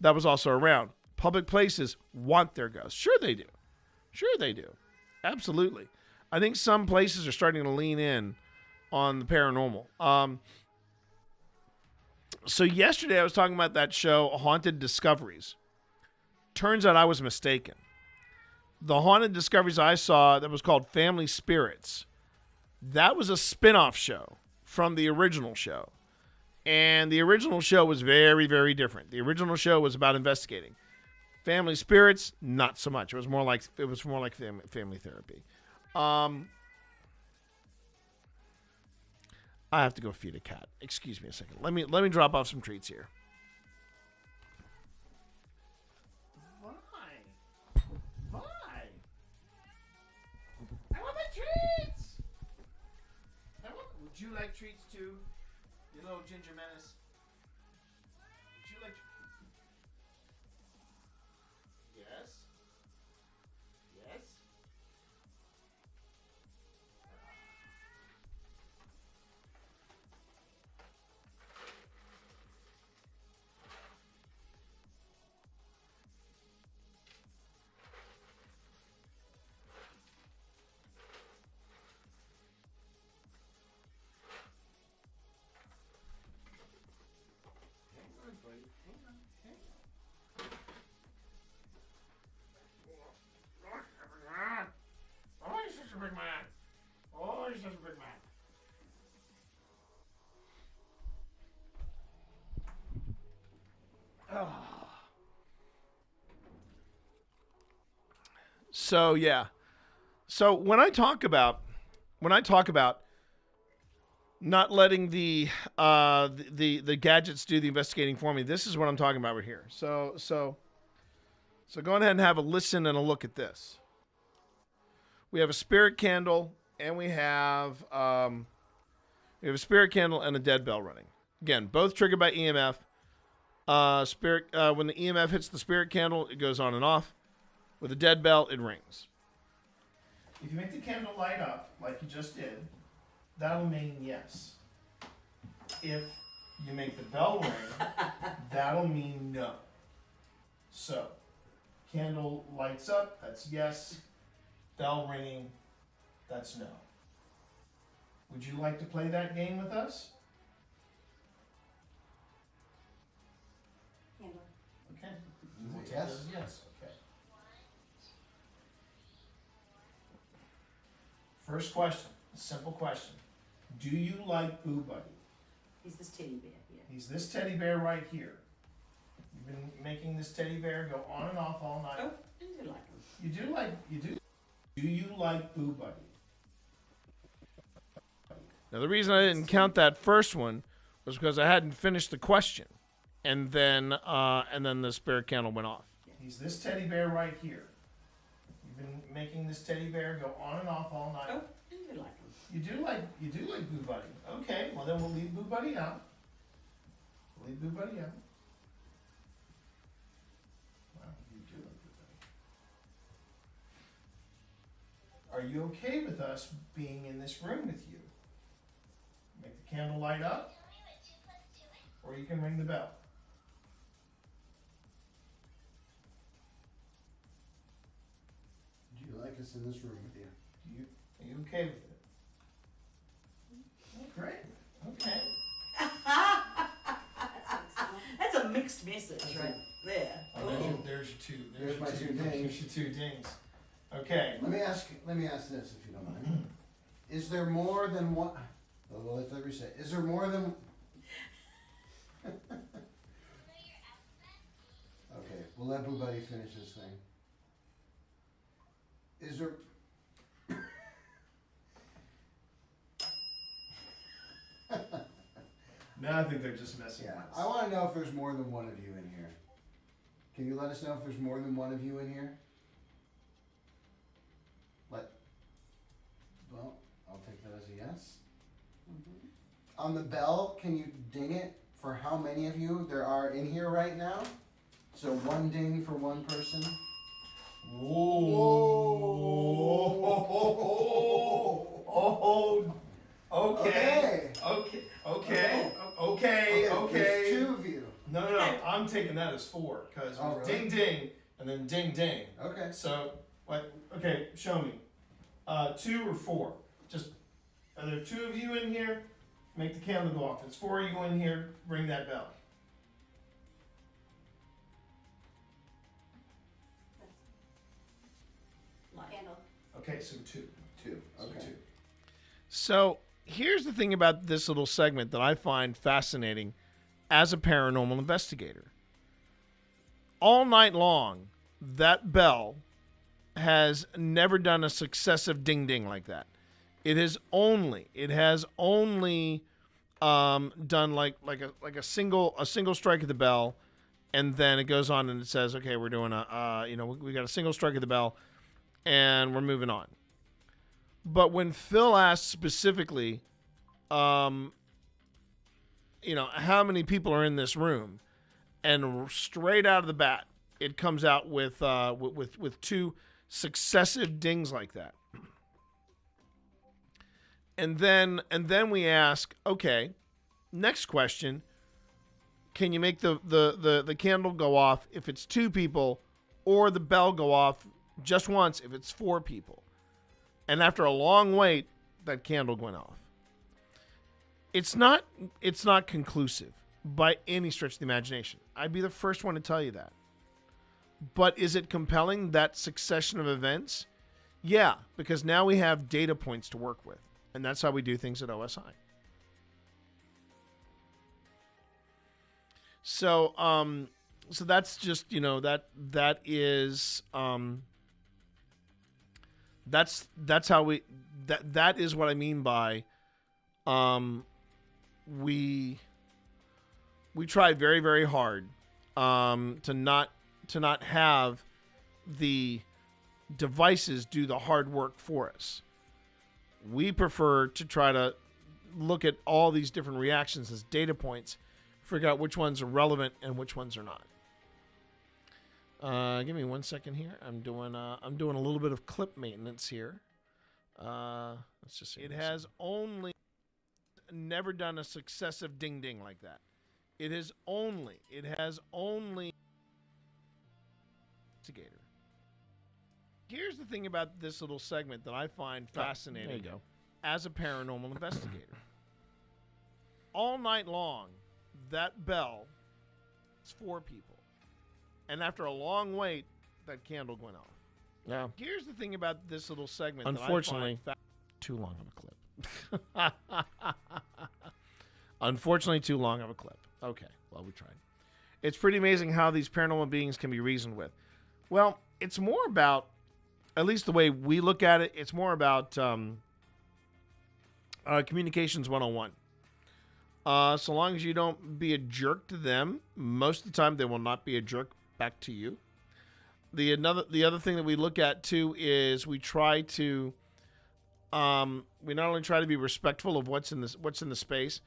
That was also around. Public places want their ghosts. Sure they do. Absolutely. I think some places are starting to lean in on the paranormal. So yesterday I was talking about that show, Haunted Discoveries. Turns out I was mistaken. the Haunted Discoveries I saw that was called Family Spirits, that was a spin-off show from the original show. And the original show was very, very different. The original show was about investigating. Family Spirits, not so much. It was more like family therapy. I have to go feed a cat. Excuse me a second. Let me drop off some treats here. Why? I want my treats. Would you like treats too, you little ginger menace? Would you like? Yes. Yes. Oh, you're such a big man. Oh, you're such a big man. Oh. So yeah. So when I talk about not letting the gadgets do the investigating for me, this is what I'm talking about right here. So go ahead and have a listen and a look at this. We have a spirit candle, and we have a spirit candle and a dead bell running. Again, both triggered by EMF. When the EMF hits the spirit candle, it goes on and off. With a dead bell, it rings. If you make the candle light up, like you just did, that'll mean yes. If you make the bell ring, that'll mean no. So, candle lights up, that's yes. Bell ringing, that's no. Would you like to play that game with us? Okay. Yes? Yes, okay. First question, a simple question. Do you like Boo Buddy? He's this teddy bear, yeah. He's this teddy bear right here. You've been making this teddy bear go on and off all night. Oh, I do like him. You do. Do you like Boo Buddy? Now the reason I didn't count that first one was because I hadn't finished the question, and then the spirit candle went off. He's this teddy bear right here. You've been making this teddy bear go on and off all night. Oh, I do like him. You do like Boo Buddy. Okay, well then we'll leave Boo Buddy out. Wow, you do like Boo Buddy. Are you okay with us being in this room with you? Make the candle light up, or you can ring the bell. Do you like us in this room with you? Are you okay with it? Oh, great. Okay. That's a mixed message right there. Oh, there's your two. There's my two dings. There's your two dings. Okay. Let me ask this, if you don't mind. Is there more than one? Well, let's let me say. Is there more than? Okay, we'll let Boo Buddy finish this thing. Is there? No, I think they're just messing with us. I want to know if there's more than one of you in here. Can you let us know if there's more than one of you in here? Well, I'll take that as a yes. Mm-hmm. On the bell, can you ding it for how many of you there are in here right now? So one ding for one person. Whoa. Oh. Okay. Okay. There's two of you. No. I'm taking that as four because really? ding ding and then ding ding. Okay. So what? Okay, show me. 2 or 4. Just are there 2 of you in here? Make the candle go off. If it's 4 of you in here, ring that bell. Okay, so two. Two. Okay. So here's the thing about this little segment that I find fascinating as a paranormal investigator. All night long, that bell has never done a successive ding ding like that. It has only done like a single strike of the bell, and then it goes on and it says, okay, we're doing we got a single strike of the bell, and we're moving on. But when Phil asked specifically, how many people are in this room, and straight out of the bat, it comes out with two successive dings like that. And then we ask, okay, next question, can you make the candle go off if it's two people, or the bell go off just once if it's four people? And after a long wait, that candle went off. It's not conclusive by any stretch of the imagination. I'd be the first one to tell you that. But is it compelling, that succession of events? Yeah, because now we have data points to work with. And that's how we do things at OSI. So that's just, that is, that's how that is what I mean by, we try very, very hard, to not have the devices do the hard work for us. We prefer to try to look at all these different reactions as data points, figure out which ones are relevant and which ones are not. Give me 1 second here. I'm doing a little bit of clip maintenance here. Let's just see. It has only never done a successive ding ding like that. It has only investigator. Here's the thing about this little segment that I find fascinating. There you go. As a paranormal investigator. All night long, that bell is four people. And after a long wait, that candle went off. Now, here's the thing about this little segment. Unfortunately, too long of a clip. Unfortunately, too long of a clip. Okay, well, we tried. It's pretty amazing how these paranormal beings can be reasoned with. Well, it's more about, at least the way we look at it, it's more about communications 101. So long as you don't be a jerk to them, most of the time they will not be a jerk back to you. The other thing that we look at too is we try to we not only try to be respectful of what's in the space,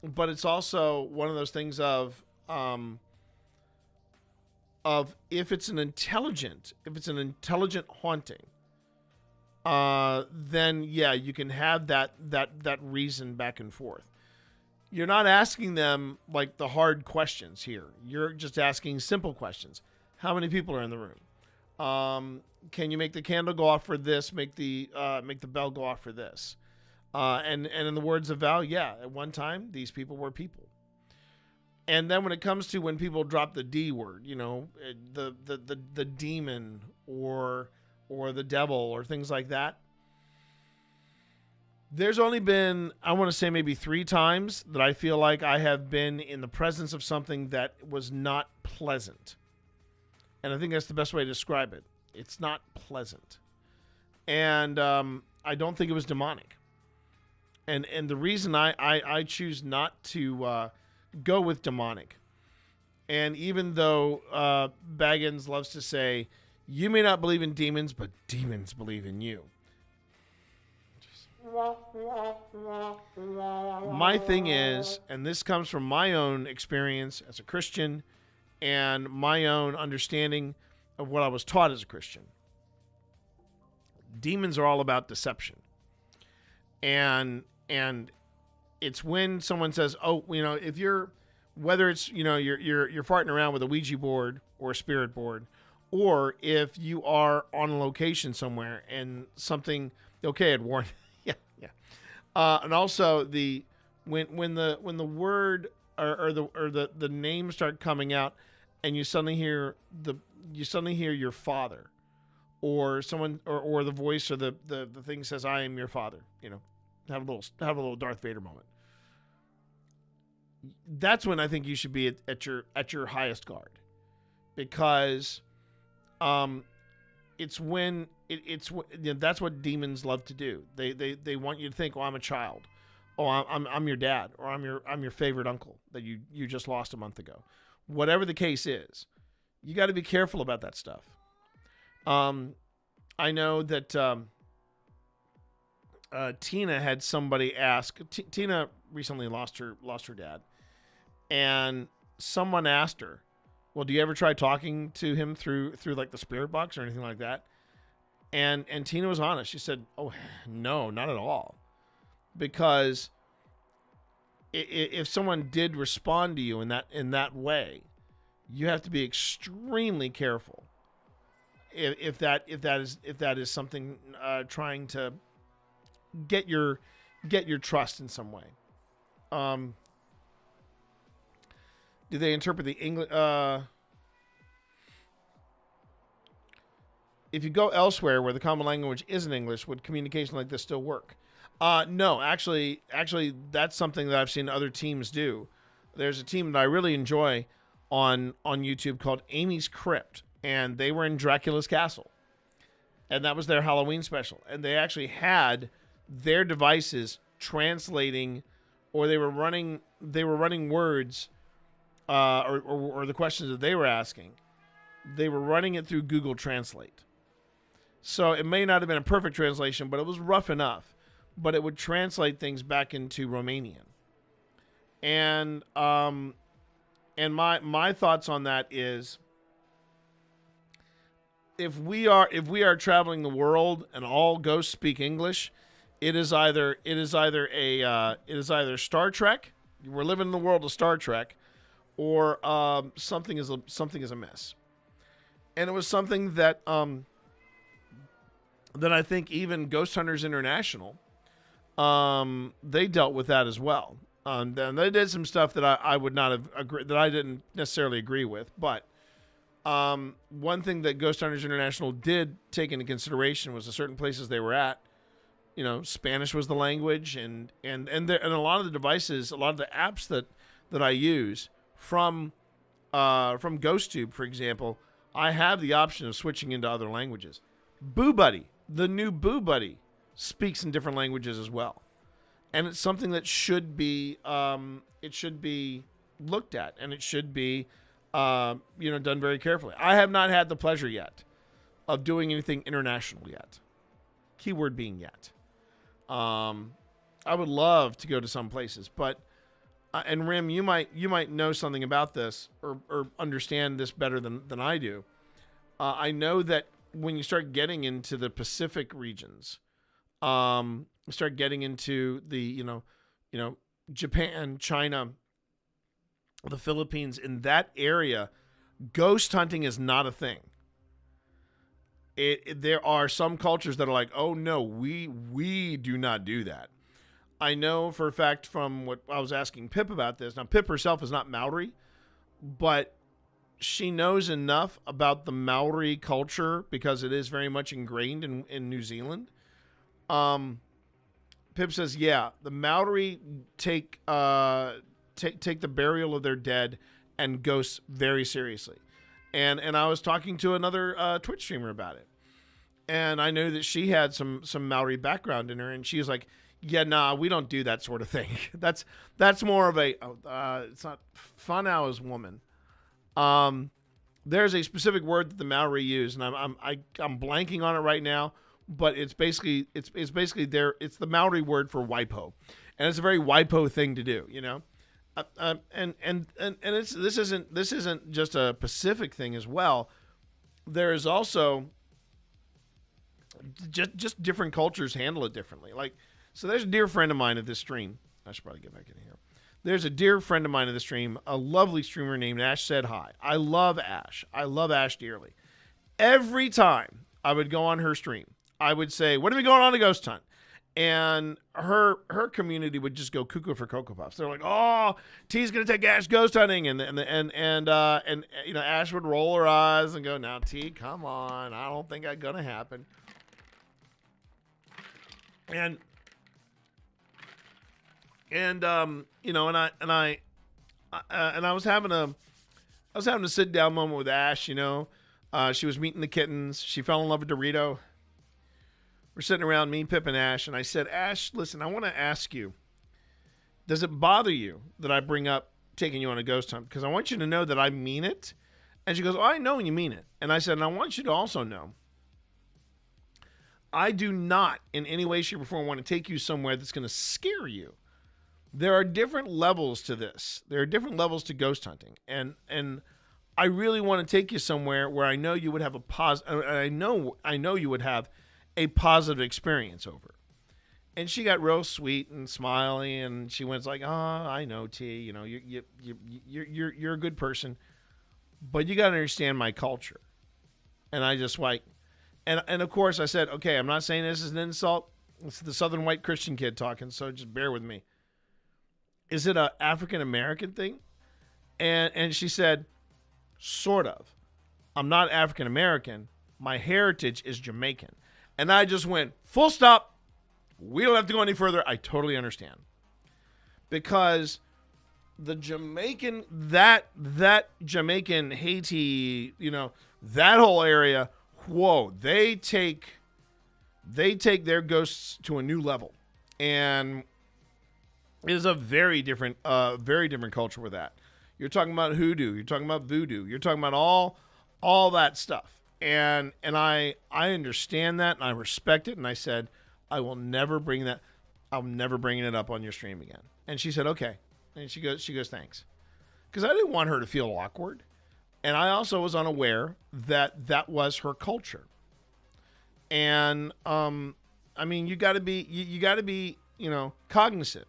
but it's also one of those things of if it's an intelligent haunting, then yeah, you can have that reason back and forth. You're not asking them like the hard questions here. You're just asking simple questions. How many people are in the room? Can you make the candle go off for this? Make the bell go off for this? And in the words of Val, yeah, at one time these people were people. And then when it comes to when people drop the D word, the demon or the devil or things like that, there's only been, I want to say maybe 3 times that I feel like I have been in the presence of something that was not pleasant. And I think that's the best way to describe it. It's not pleasant. And I don't think it was demonic. And the reason I choose not to go with demonic, and even though Baggins loves to say, you may not believe in demons, but demons believe in you. My thing is, and this comes from my own experience as a Christian and my own understanding of what I was taught as a Christian. Demons are all about deception. And it's when someone says, oh, if you're, whether it's, you're farting around with a Ouija board or a spirit board, or if you are on a location somewhere and something, okay, I'd warn yeah. And also when the word or the names start coming out, and you suddenly hear your father, or someone or the voice or the thing says, "I am your father," have a little Darth Vader moment. That's when I think you should be at your highest guard, because it's when that's what demons love to do. They want you to think, "Oh, I'm a child. Oh, I'm your dad, or I'm your favorite uncle that you just lost a month ago." Whatever the case is, you got to be careful about that stuff. I know that Tina had somebody ask. Tina recently lost her dad, and someone asked her, "Well, do you ever try talking to him through like the spirit box or anything like that?" And Tina was honest. She said, "Oh, no, not at all," because if someone did respond to you in that way, you have to be extremely careful. If that is something trying to get your trust in some way. Do they interpret the English? If you go elsewhere where the common language isn't English, would communication like this still work? No, actually, that's something that I've seen other teams do. There's a team that I really enjoy on YouTube called Amy's Crypt, and they were in Dracula's Castle, and that was their Halloween special. And they actually had their devices translating, or they were running words, or the questions that they were asking. They were running it through Google Translate. So it may not have been a perfect translation, but it was rough enough. But it would translate things back into Romanian. And my thoughts on that is, if we are traveling the world and all ghosts speak English, it is either Star Trek. We're living in the world of Star Trek, or something is a mess. And it was something that that I think even Ghost Hunters International, they dealt with that as well. And they did some stuff that I would not have agreed, that I didn't necessarily agree with. But one thing that Ghost Hunters International did take into consideration was the certain places they were at. Spanish was the language, and a lot of the devices, a lot of the apps that I use from GhostTube, for example, I have the option of switching into other languages. Boo Buddy, the new Boo Buddy, speaks in different languages as well, and it's something that should be looked at, and it should be done very carefully. I have not had the pleasure yet of doing anything international yet. Keyword being yet. I would love to go to some places, but and Rim, you might know something about this or understand this better than I do. I know that when you start getting into the Pacific regions, start getting into the Japan, China, the Philippines, in that area, ghost hunting is not a thing. There are some cultures that are like, "Oh no, we do not do that." I know for a fact from what I was asking Pip about this. Now, Pip herself is not Maori, but she knows enough about the Maori culture because it is very much ingrained in New Zealand. Pip says, yeah, the Maori take the burial of their dead and ghosts very seriously. And I was talking to another Twitch streamer about it. And I know that she had some Maori background in her, and she was like, "Yeah, nah, we don't do that sort of thing. That's more of a it's not whanau is woman." There's a specific word that the Maori use, and I'm blanking on it right now, but it's basically it's the Maori word for waipo, and it's a very waipo thing to do, and this isn't just a Pacific thing as well. There is also just different cultures handle it differently. Like, so there's a dear friend of mine at this stream. I should probably get back in here. There's a dear friend of mine at the stream, a lovely streamer named Ash Said Hi. I love Ash. I love Ash dearly. Every time I would go on her stream, I would say, "When are we going on a ghost hunt?" And her community would just go cuckoo for Cocoa Puffs. They're like, "Oh, T's gonna take Ash ghost hunting," and you know, Ash would roll her eyes and go, "Now T, come on, I don't think that's gonna happen." And you know, and I was having a sit down moment with Ash. You know, she was meeting the kittens. She fell in love with Dorito. We're sitting around, me, Pip, and Ash, and I said, "Ash, listen, I want to ask you, does it bother you that I bring up taking you on a ghost hunt? Because I want you to know that I mean it." And she goes, "Oh, I know you mean it." And I said, "And I want you to also know, I do not in any way, shape, or form want to take you somewhere that's going to scare you. There are different levels to this. There are different levels to ghost hunting. And I really want to take you somewhere where I know you would have a I know you would have a positive experience over." And she got real sweet and smiley, and she went like, "Oh, I know, T. You know, you're a good person, but you got to understand my culture." And I just like, and of course I said, "Okay, I'm not saying this is an insult. It's the Southern white Christian kid talking, so just bear with me. Is it a African American thing?" And she said, "Sort of. I'm not African American. My heritage is Jamaican." And I just went, full stop. We don't have to go any further. I totally understand. Because the Jamaican, that Jamaican, Haiti, you know, that whole area, whoa, they take their ghosts to a new level. And it is a very different culture with that. You're talking about hoodoo. You're talking about voodoo. You're talking about all that stuff. And I understand that, and I respect it. And I said, I will never bring that. I'm never bringing it up on your stream again. And she said, okay. And she goes, thanks. Because I didn't want her to feel awkward. And I also was unaware that that was her culture. And, I mean, you got to be, you know, cognizant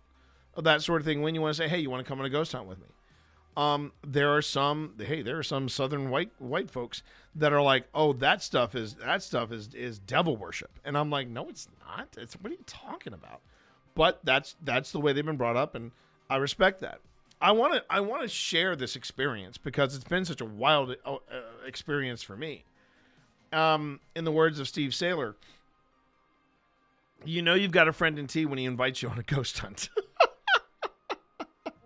of that sort of thing when you want to say, hey, you want to come on a ghost hunt with me? There are some Southern white folks that are like, oh, that stuff is devil worship. And I'm like, no, it's not. What are you talking about? But that's the way they've been brought up, and I respect that. I want to share this experience because it's been such a wild experience for me. In the words of Steve Saylor, you know you've got a friend in T when he invites you on a ghost hunt.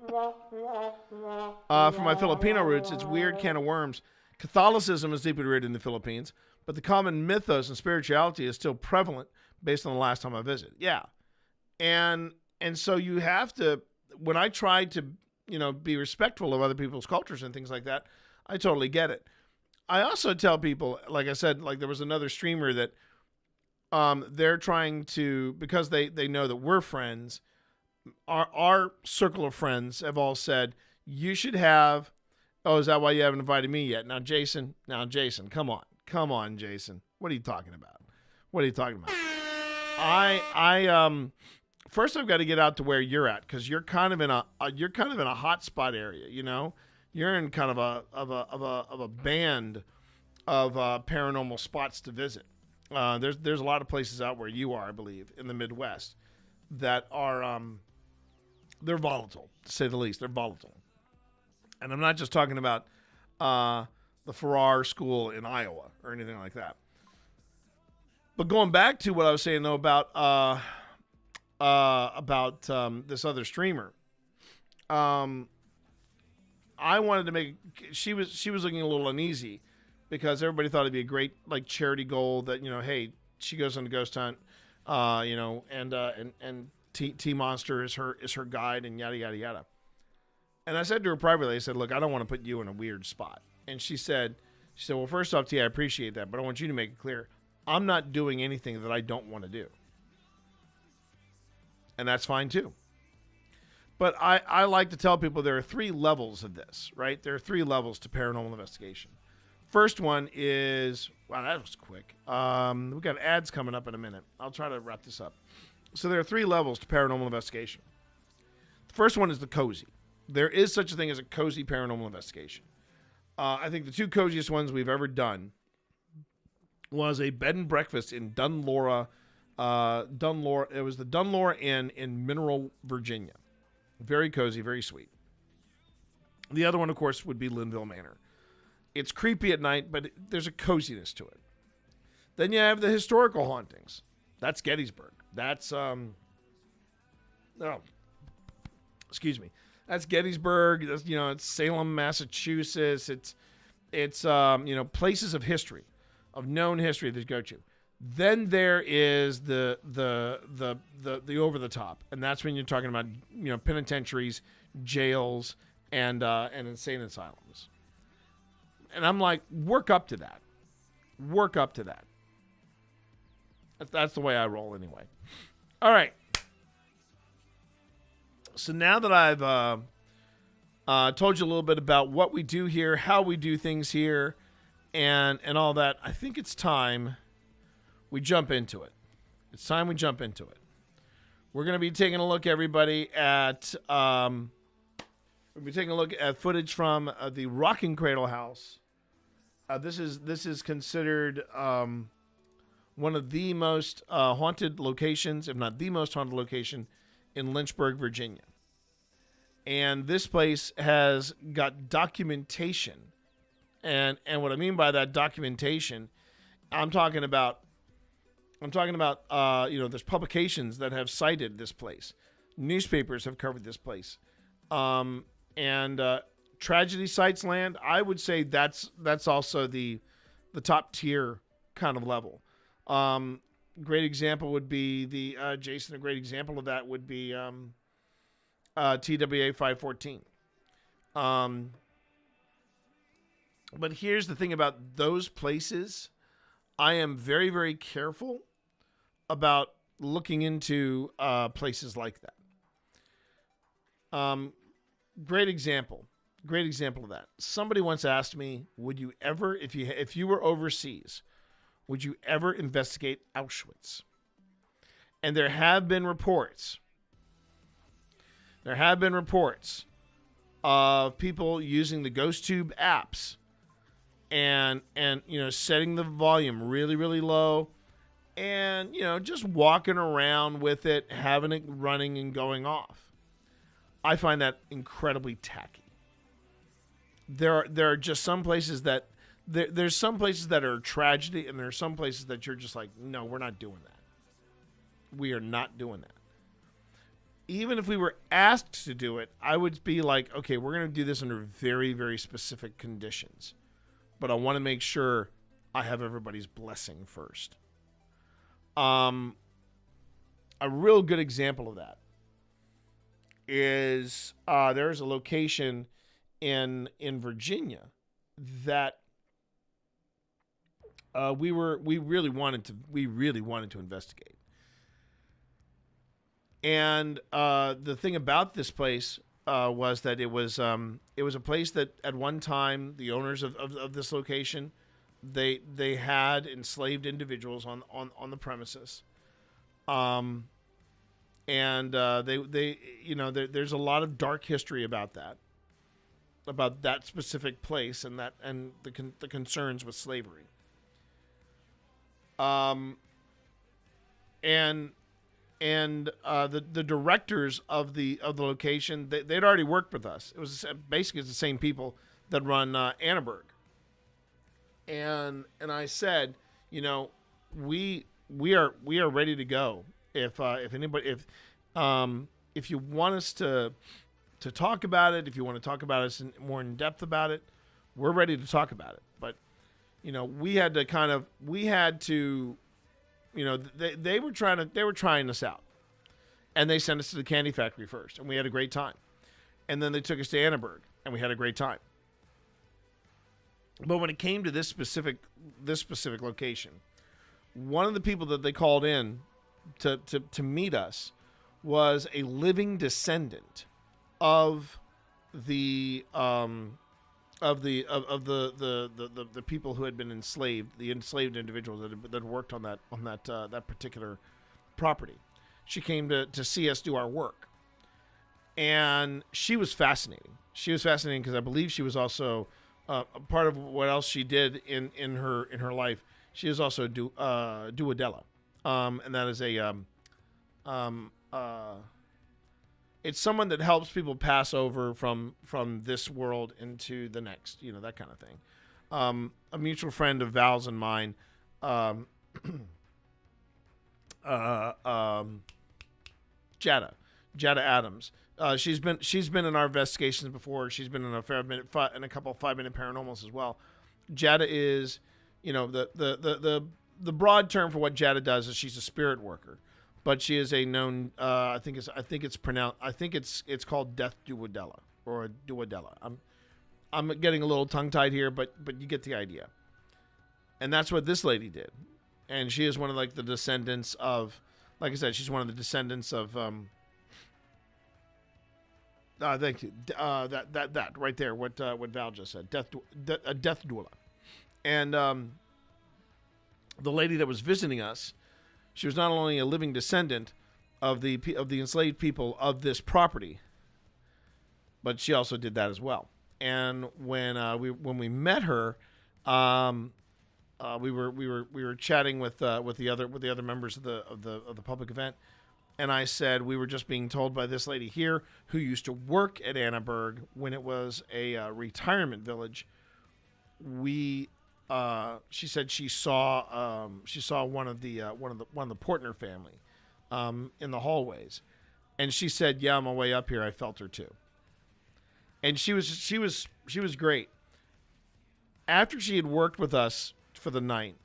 For my Filipino roots, it's weird can of worms. Catholicism is deeply rooted in the Philippines, but the common mythos and spirituality is still prevalent based on the last time I visited. Yeah. And so you have to, when I try to, you know, be respectful of other people's cultures and things like that, I totally get it. I also tell people, like I said, like there was another streamer that they're trying to, because they know that we're friends, our circle of friends have all said, you should have, oh, is that why you haven't invited me yet? Now, Jason, come on, Jason. What are you talking about? First I've got to get out to where you're at, because you're kind of in a hot spot area, you know? You're in kind of a band of paranormal spots to visit. There's a lot of places out where you are, I believe, in the Midwest that are they're volatile, to say the least. They're volatile. And I'm not just talking about the Farrar School in Iowa or anything like that. But going back to what I was saying, though, about this other streamer, I wanted to make. She was looking a little uneasy because everybody thought it'd be a great like charity goal that, you know, hey, she goes on a ghost hunt, you know, and T Monster is her guide and yada yada yada. And I said to her privately, I said, look, I don't want to put you in a weird spot. And she said, well, first off, T, I appreciate that, but I want you to make it clear, I'm not doing anything that I don't want to do. And that's fine too. But I like to tell people there are 3 levels of this, right? There are 3 levels to paranormal investigation. First one is, wow, that was quick. We've got ads coming up in a minute. I'll try to wrap this up. So there are 3 levels to paranormal investigation. The first one is the cozy. There is such a thing as a cozy paranormal investigation. I think the 2 coziest ones we've ever done was a bed and breakfast in Dunlora, Dunlore. It was the Dunlore Inn in Mineral, Virginia. Very cozy, very sweet. The other one, of course, would be Linville Manor. It's creepy at night, but there's a coziness to it. Then you have the historical hauntings. That's Gettysburg. That's excuse me. That's Gettysburg. That's, it's Salem, Massachusetts. It's places of history, of known history that you go to. Then there is the over the top, and that's when you're talking about penitentiaries, jails, and insane asylums. And I'm like, work up to that. Work up to that. That's the way I roll anyway. All right. So now that I've told you a little bit about what we do here, how we do things here, and all that, I think it's time we jump into it. It's time we jump into it. We're going to be taking a look, everybody, at footage from the Rocking Cradle house. This is considered one of the most haunted locations, if not the most haunted location, in Lynchburg, Virginia. And this place has got documentation. And what I mean by that documentation, I'm talking about there's publications that have cited this place. Newspapers have covered this place. Tragedy Sites Land, I would say that's also the top tier kind of level. Great example would be Jason. A great example of that would be TWA 514. But here's the thing about those places. I am very, very careful about looking into places like that. Great example of that. Somebody once asked me, would you ever, if you were overseas, would you ever investigate Auschwitz? And there have been reports of people using the GhostTube apps and setting the volume really, really low and, just walking around with it, having it running and going off. I find that incredibly tacky. There are just some places that there's some places that are a tragedy, and there are some places that you're just like, no, we're not doing that. We are not doing that. Even if we were asked to do it, I would be like, okay, we're going to do this under very, very specific conditions. But I want to make sure I have everybody's blessing first. A real good example of that is there's a location in Virginia that we really wanted to investigate. And the thing about this place was that it was a place that at one time the owners of this location they had enslaved individuals on the premises. There's a lot of dark history about that specific place and the concerns with slavery. The directors of the location, they'd already worked with us. It was basically the same people that run Annenberg. And I said, we are ready to go. If you want us to talk about it, if you want to talk about us more in depth about it, we're ready to talk about it. But we had to they were trying us out, and they sent us to the Candy Factory first, and we had a great time, and then they took us to Annenberg, and we had a great time. But when it came to this specific location, one of the people that they called in to meet us was a living descendant of the people who had been enslaved, the enslaved individuals that worked on that particular property. She came to see us do our work, and she was fascinating. She was fascinating because I believe she was also a part of what else she did in her life. She is also Duodella. and that is it's someone that helps people pass over from this world into the next, that kind of thing. A mutual friend of Val's and mine, Jada Adams. She's been in our investigations before. She's been in a couple of 5-minute paranormals as well. Jada is, the broad term for what Jada does is she's a spirit worker, but she is a known. I think it's called Death Duodella or Duodella. I'm getting a little tongue tied here, but you get the idea. And that's what this lady did, and she is one of the descendants of, like I said, she's one of the descendants of. Thank you. That right there. What Val just said. Death doula, and the lady that was visiting us, she was not only a living descendant of the enslaved people of this property, but she also did that as well. And when we met her, we were chatting with the other members of the public event. And I said, we were just being told by this lady here who used to work at Annaberg when it was a retirement village. She said she saw one of the Portner family in the hallways, and she said, yeah, on my way up here I felt her too. And she was great. After she had worked with us for the night,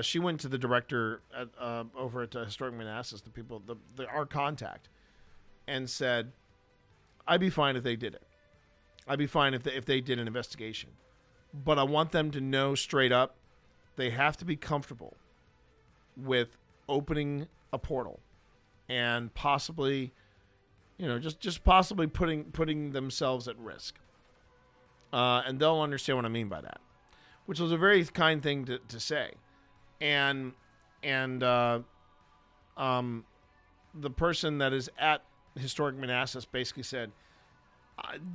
she went to the director over at Historic Manassas, our contact, and said, I'd be fine if they did it. I'd be fine if they did an investigation. But I want them to know straight up, they have to be comfortable with opening a portal and possibly, just possibly putting themselves at risk. And they'll understand what I mean by that, which was a very kind thing to say. And the person that is at Historic Manassas basically said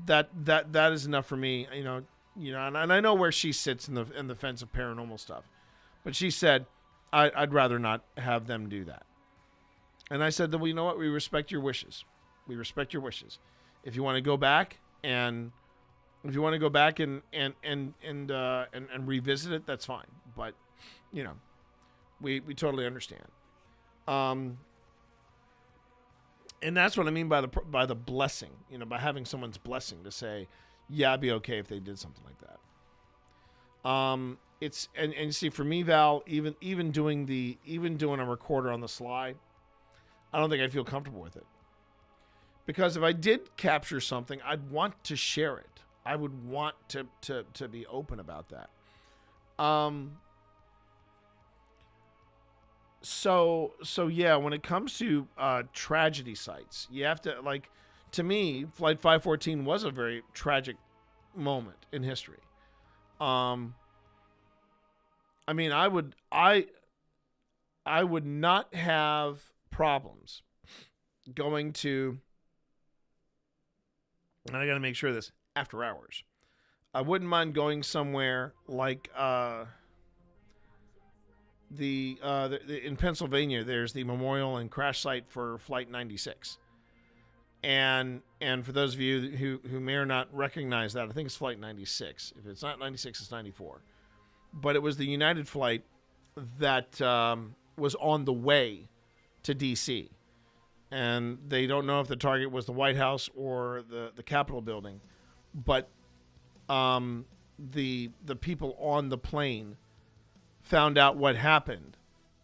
that is enough for me, and I know where she sits in the fence of paranormal stuff, but she said I'd rather not have them do that. And I said, well, you know what? We respect your wishes. We respect your wishes. If you want to go back and revisit it, that's fine. But we totally understand. And that's what I mean by the blessing, by having someone's blessing to say, yeah, I'd be okay if they did something like that. It's and see, for me, Val, even doing a recorder on the slide, I don't think I'd feel comfortable with it. Because if I did capture something, I'd want to share it. I would want to be open about that. So yeah, when it comes to tragedy sites, you have to, to me, Flight 514 was a very tragic moment in history. I mean, I would not have problems going to, and I got to make sure of this, after hours. I wouldn't mind going somewhere like in Pennsylvania. There's the memorial and crash site for Flight 96. And for those of you who may or not recognize that, I think it's Flight 96. If it's not 96, it's 94. But it was the United flight that was on the way to D.C. And they don't know if the target was the White House or the Capitol building. But the people on the plane found out what happened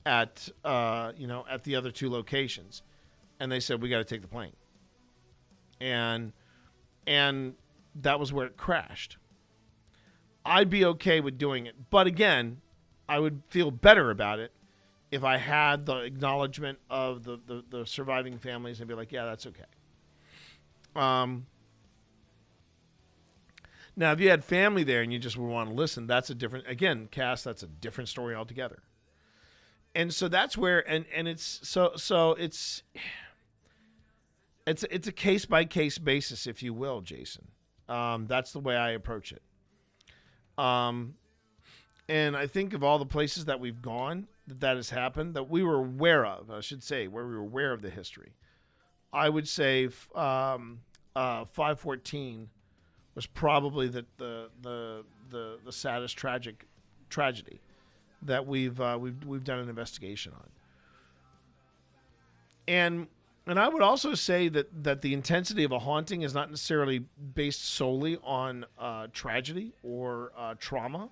at the other two locations, and they said, we got to take the plane. And that was where it crashed. I'd be okay with doing it, but again, I would feel better about it if I had the acknowledgement of the surviving families and be like, yeah, that's okay. Now, if you had family there and you just would want to listen, that's a different, again, Cass, that's a different story altogether. And so that's where, and it's, so it's a case-by-case basis, if you will, Jason. That's the way I approach it. And I think of all the places that we've gone, that has happened that we were aware of. I should say where we were aware of the history. I would say 514 was probably the saddest tragedy that we've done an investigation on. And I would also say that the intensity of a haunting is not necessarily based solely on tragedy or trauma.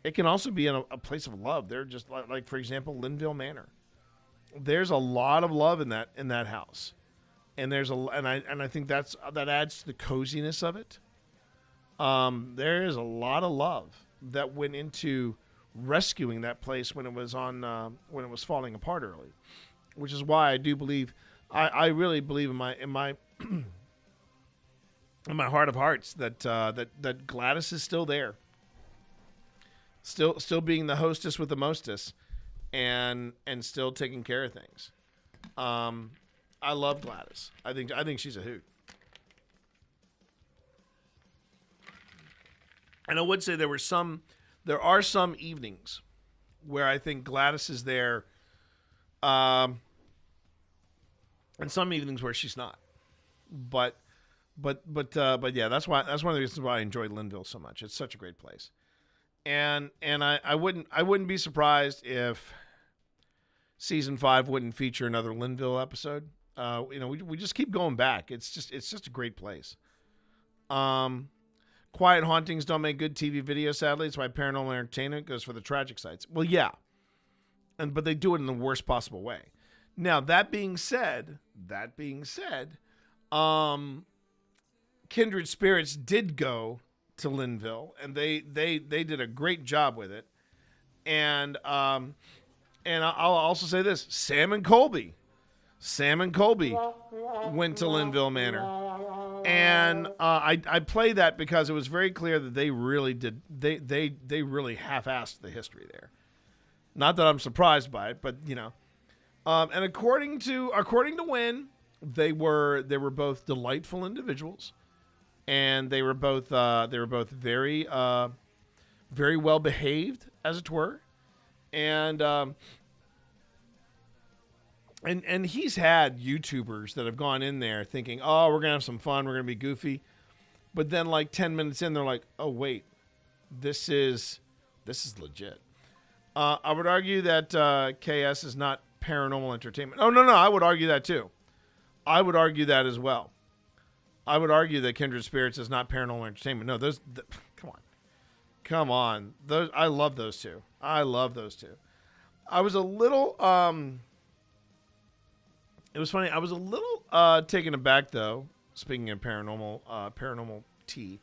It can also be in a place of love. They're just like for example, Linville Manor. There's a lot of love in that house, and I think that adds to the coziness of it. There is a lot of love that went into rescuing that place when it was falling apart early, which is why I do believe. I really believe in my in my heart of hearts that Gladys is still there, still being the hostess with the mostess, and still taking care of things. I love Gladys. I think she's a hoot. And I would say there are some evenings where I think Gladys is there. And some evenings where she's not, but yeah, that's one of the reasons why I enjoyed Linville so much. It's such a great place, and I wouldn't be surprised if season 5 wouldn't feature another Linville episode. We just keep going back. It's just a great place. Quiet hauntings don't make good TV video. Sadly, it's why Paranormal Entertainment goes for the tragic sites. Well, yeah, but they do it in the worst possible way. Now, that being said, Kindred Spirits did go to Linville, and they did a great job with it. And I'll also say this: Sam and Colby went to Linville Manor, and I play that because it was very clear that they really did they really half-assed the history there. Not that I'm surprised by it, but and according to Wynn, they were both delightful individuals, and they were both very very well behaved, as it were, and he's had YouTubers that have gone in there thinking, oh, we're gonna have some fun, we're gonna be goofy, but then like 10 minutes in, they're like, oh wait, this is legit. I would argue that KS is not Paranormal Entertainment. Oh, no, I would argue that too. I would argue that as well. I would argue that Kindred Spirits is not Paranormal Entertainment. No, come on. Those, I love those two. I was a little, it was funny. I was a little taken aback though. Speaking of paranormal tea.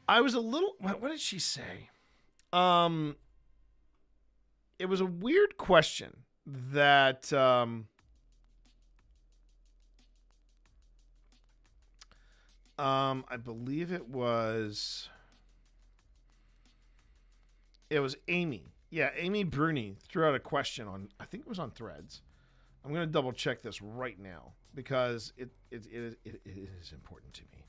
I was a little, what did she say? It was a weird question that I believe it was Amy. Yeah, Amy Bruni threw out a question on, I think it was on Threads. I'm going to double check this right now because it is important to me.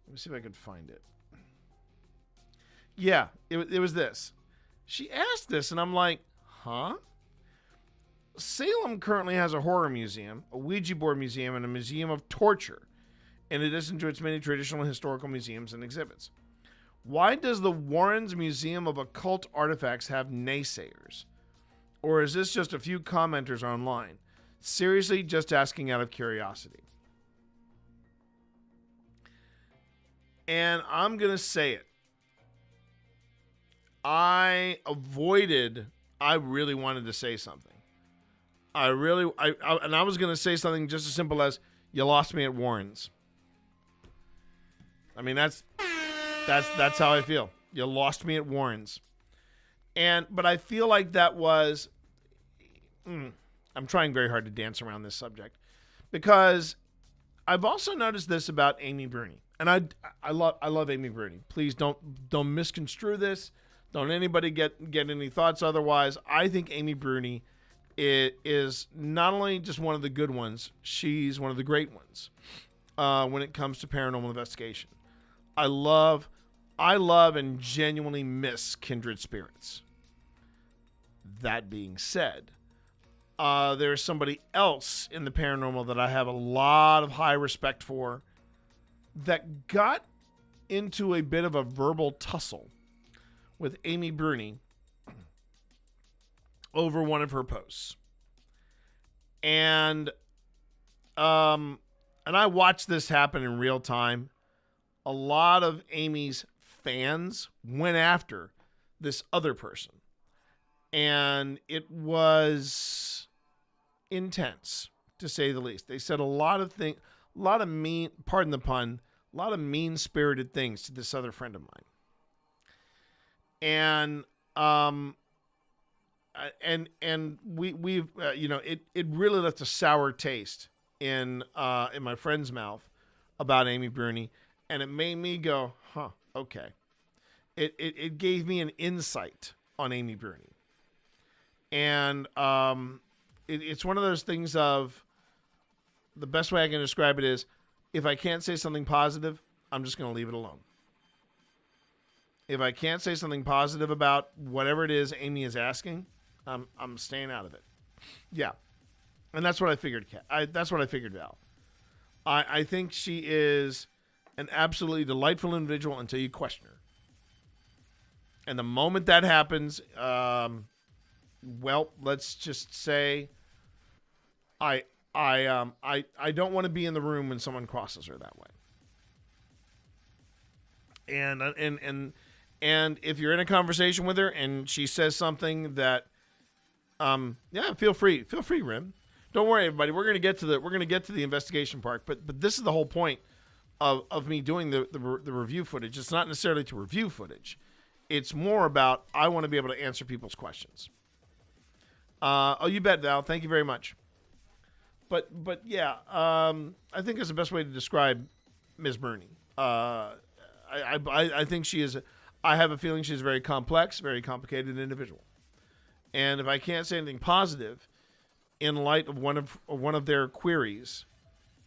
Let me see if I could find it. Yeah, it was this. She asked this, and I'm like, huh? Salem currently has a horror museum, a Ouija board museum, and a museum of torture, in addition to its many traditional historical museums and exhibits. Why does the Warrens Museum of Occult Artifacts have naysayers? Or is this just a few commenters online? Seriously, just asking out of curiosity. And I'm going to say it. I really wanted to say something. I was going to say something just as simple as, you lost me at Warren's. I mean, that's how I feel. You lost me at Warren's. But I feel like that was, I'm trying very hard to dance around this subject, because I've also noticed this about Amy Bruni. And I love Amy Bruni. Please don't misconstrue this. Don't anybody get any thoughts otherwise. I think Amy Bruni is not only just one of the good ones, she's one of the great ones. when it comes to paranormal investigation. I love and genuinely miss kindred spirits. That being said, there's somebody else in the paranormal that I have a lot of high respect for that got into a bit of a verbal tussle with Amy Bruni over one of her posts. And I watched this happen in real time. A lot of Amy's fans went after this other person. And it was intense, to say the least. They said a lot of mean, pardon the pun, a lot of mean-spirited things to this other friend of mine. And we've it really left a sour taste in my friend's mouth about Amy Bruni, and it made me go, okay. It gave me an insight on Amy Bruni. And it's one of those things of, the best way I can describe it is, if I can't say something positive, I'm just going to leave it alone. If I can't say something positive about whatever it is Amy is asking, I'm staying out of it. Yeah. And that's what I figured, that's what I figured, Val. I think she is an absolutely delightful individual until you question her. And the moment that happens, well, let's just say I don't want to be in the room when someone crosses her that way. And if you're in a conversation with her and she says something that, feel free, Rim. Don't worry, everybody. We're gonna get to the investigation part, but this is the whole point of me doing the review footage. It's not necessarily to review footage. It's more about, I want to be able to answer people's questions. You bet, Val. Thank you very much. But yeah, I think that's the best way to describe Ms. Bruni. I think she is. I have a feeling she's a very complex, very complicated individual. And if I can't say anything positive in light of one of their queries,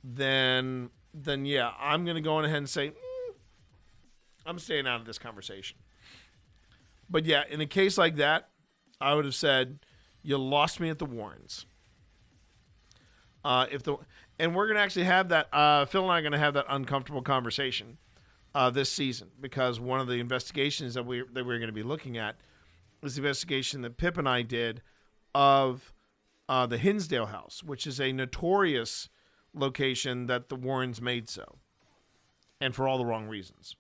then yeah, I'm going to go on ahead and say, I'm staying out of this conversation. But yeah, in a case like that, I would have said, you lost me at the Warrens. And we're going to actually have that, Phil and I are going to have that uncomfortable conversation this season, because one of the investigations that we're going to be looking at is the investigation that Pip and I did of the Hinsdale house, which is a notorious location that the Warrens made so, and for all the wrong reasons.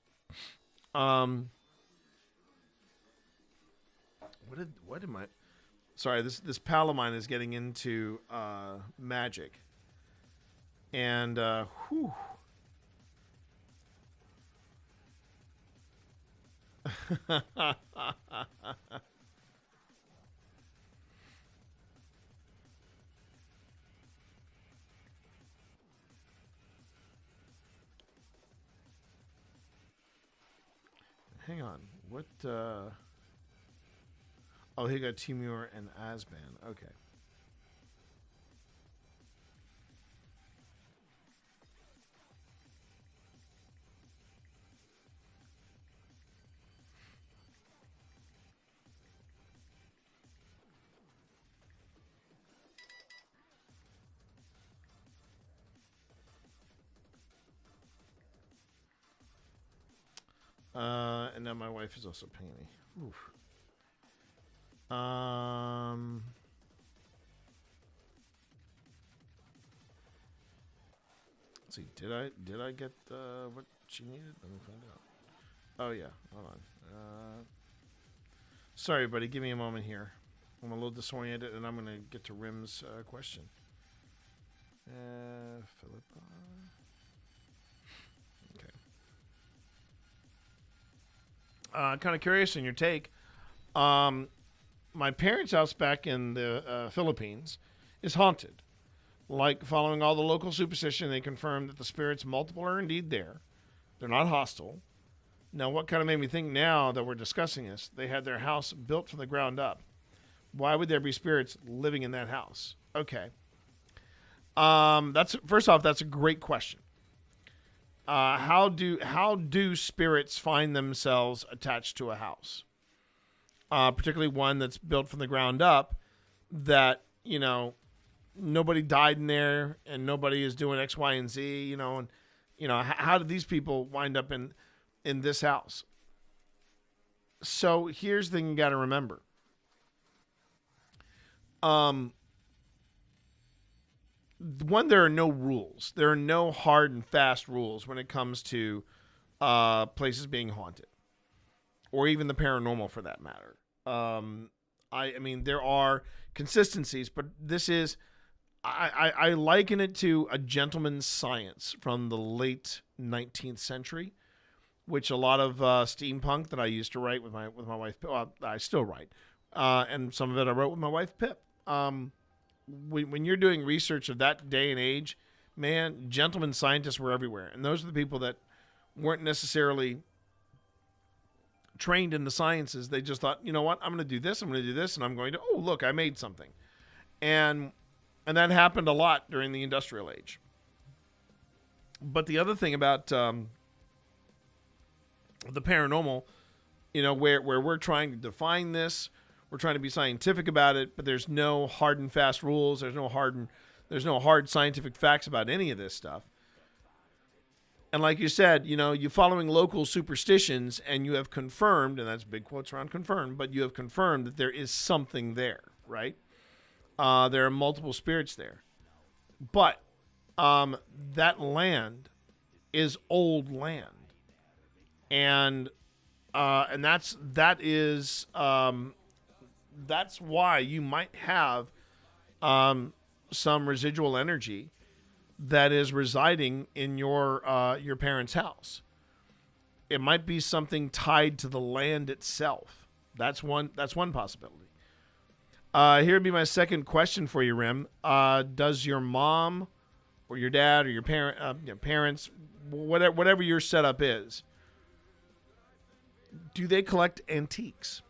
What am I? Sorry, this pal of mine is getting into magic, and whew. Hang on. What? Oh, he got Timur and Asban. Okay. And now my wife is also paying me. Oof. Let's see. Did I get what she needed? Let me find out. Oh yeah. Hold on. Sorry, buddy. Give me a moment here. I'm a little disoriented, and I'm gonna get to Rim's question. Philippa. Kind of curious in your take. My parents' house back in the Philippines is haunted. Like, following all the local superstition, they confirmed that the spirits, multiple, are indeed there. They're not hostile. Now, what kind of made me think now that we're discussing this, they had their house built from the ground up. Why would there be spirits living in that house? Okay. First off, that's a great question. how do spirits find themselves attached to a house? Particularly one that's built from the ground up, that, you know, nobody died in there and nobody is doing X, Y, and Z, you know, and, you know, how did these people wind up in this house? So here's the thing you got to remember. One, there are no rules. There are no hard and fast rules when it comes to places being haunted, or even the paranormal for that matter. I mean, there are consistencies, but this is, I liken it to a gentleman's science from the late 19th century, which a lot of steampunk that I used to write with my wife, I still write, and some of it I wrote with my wife Pip. When you're doing research of that day and age, man, gentlemen scientists were everywhere. And those are the people that weren't necessarily trained in the sciences. They just thought, you know what, I'm going to do this, and I'm going to, oh, look, I made something. And that happened a lot during the industrial age. But the other thing about the paranormal, you know, where we're trying to define this, we're trying to be scientific about it, but there's no hard and fast rules. There's no hard scientific facts about any of this stuff. And like you said, you know, you're following local superstitions, and you have confirmed, and that's big quotes around confirmed, but you have confirmed that there is something there, right? There are multiple spirits there. But that land is old land. And that's why you might have some residual energy that is residing in your parents' house. It might be something tied to the land itself. That's one possibility. Here would be my second question for you, Rim. Does your mom or your dad or your parents, whatever your setup is, do they collect antiques?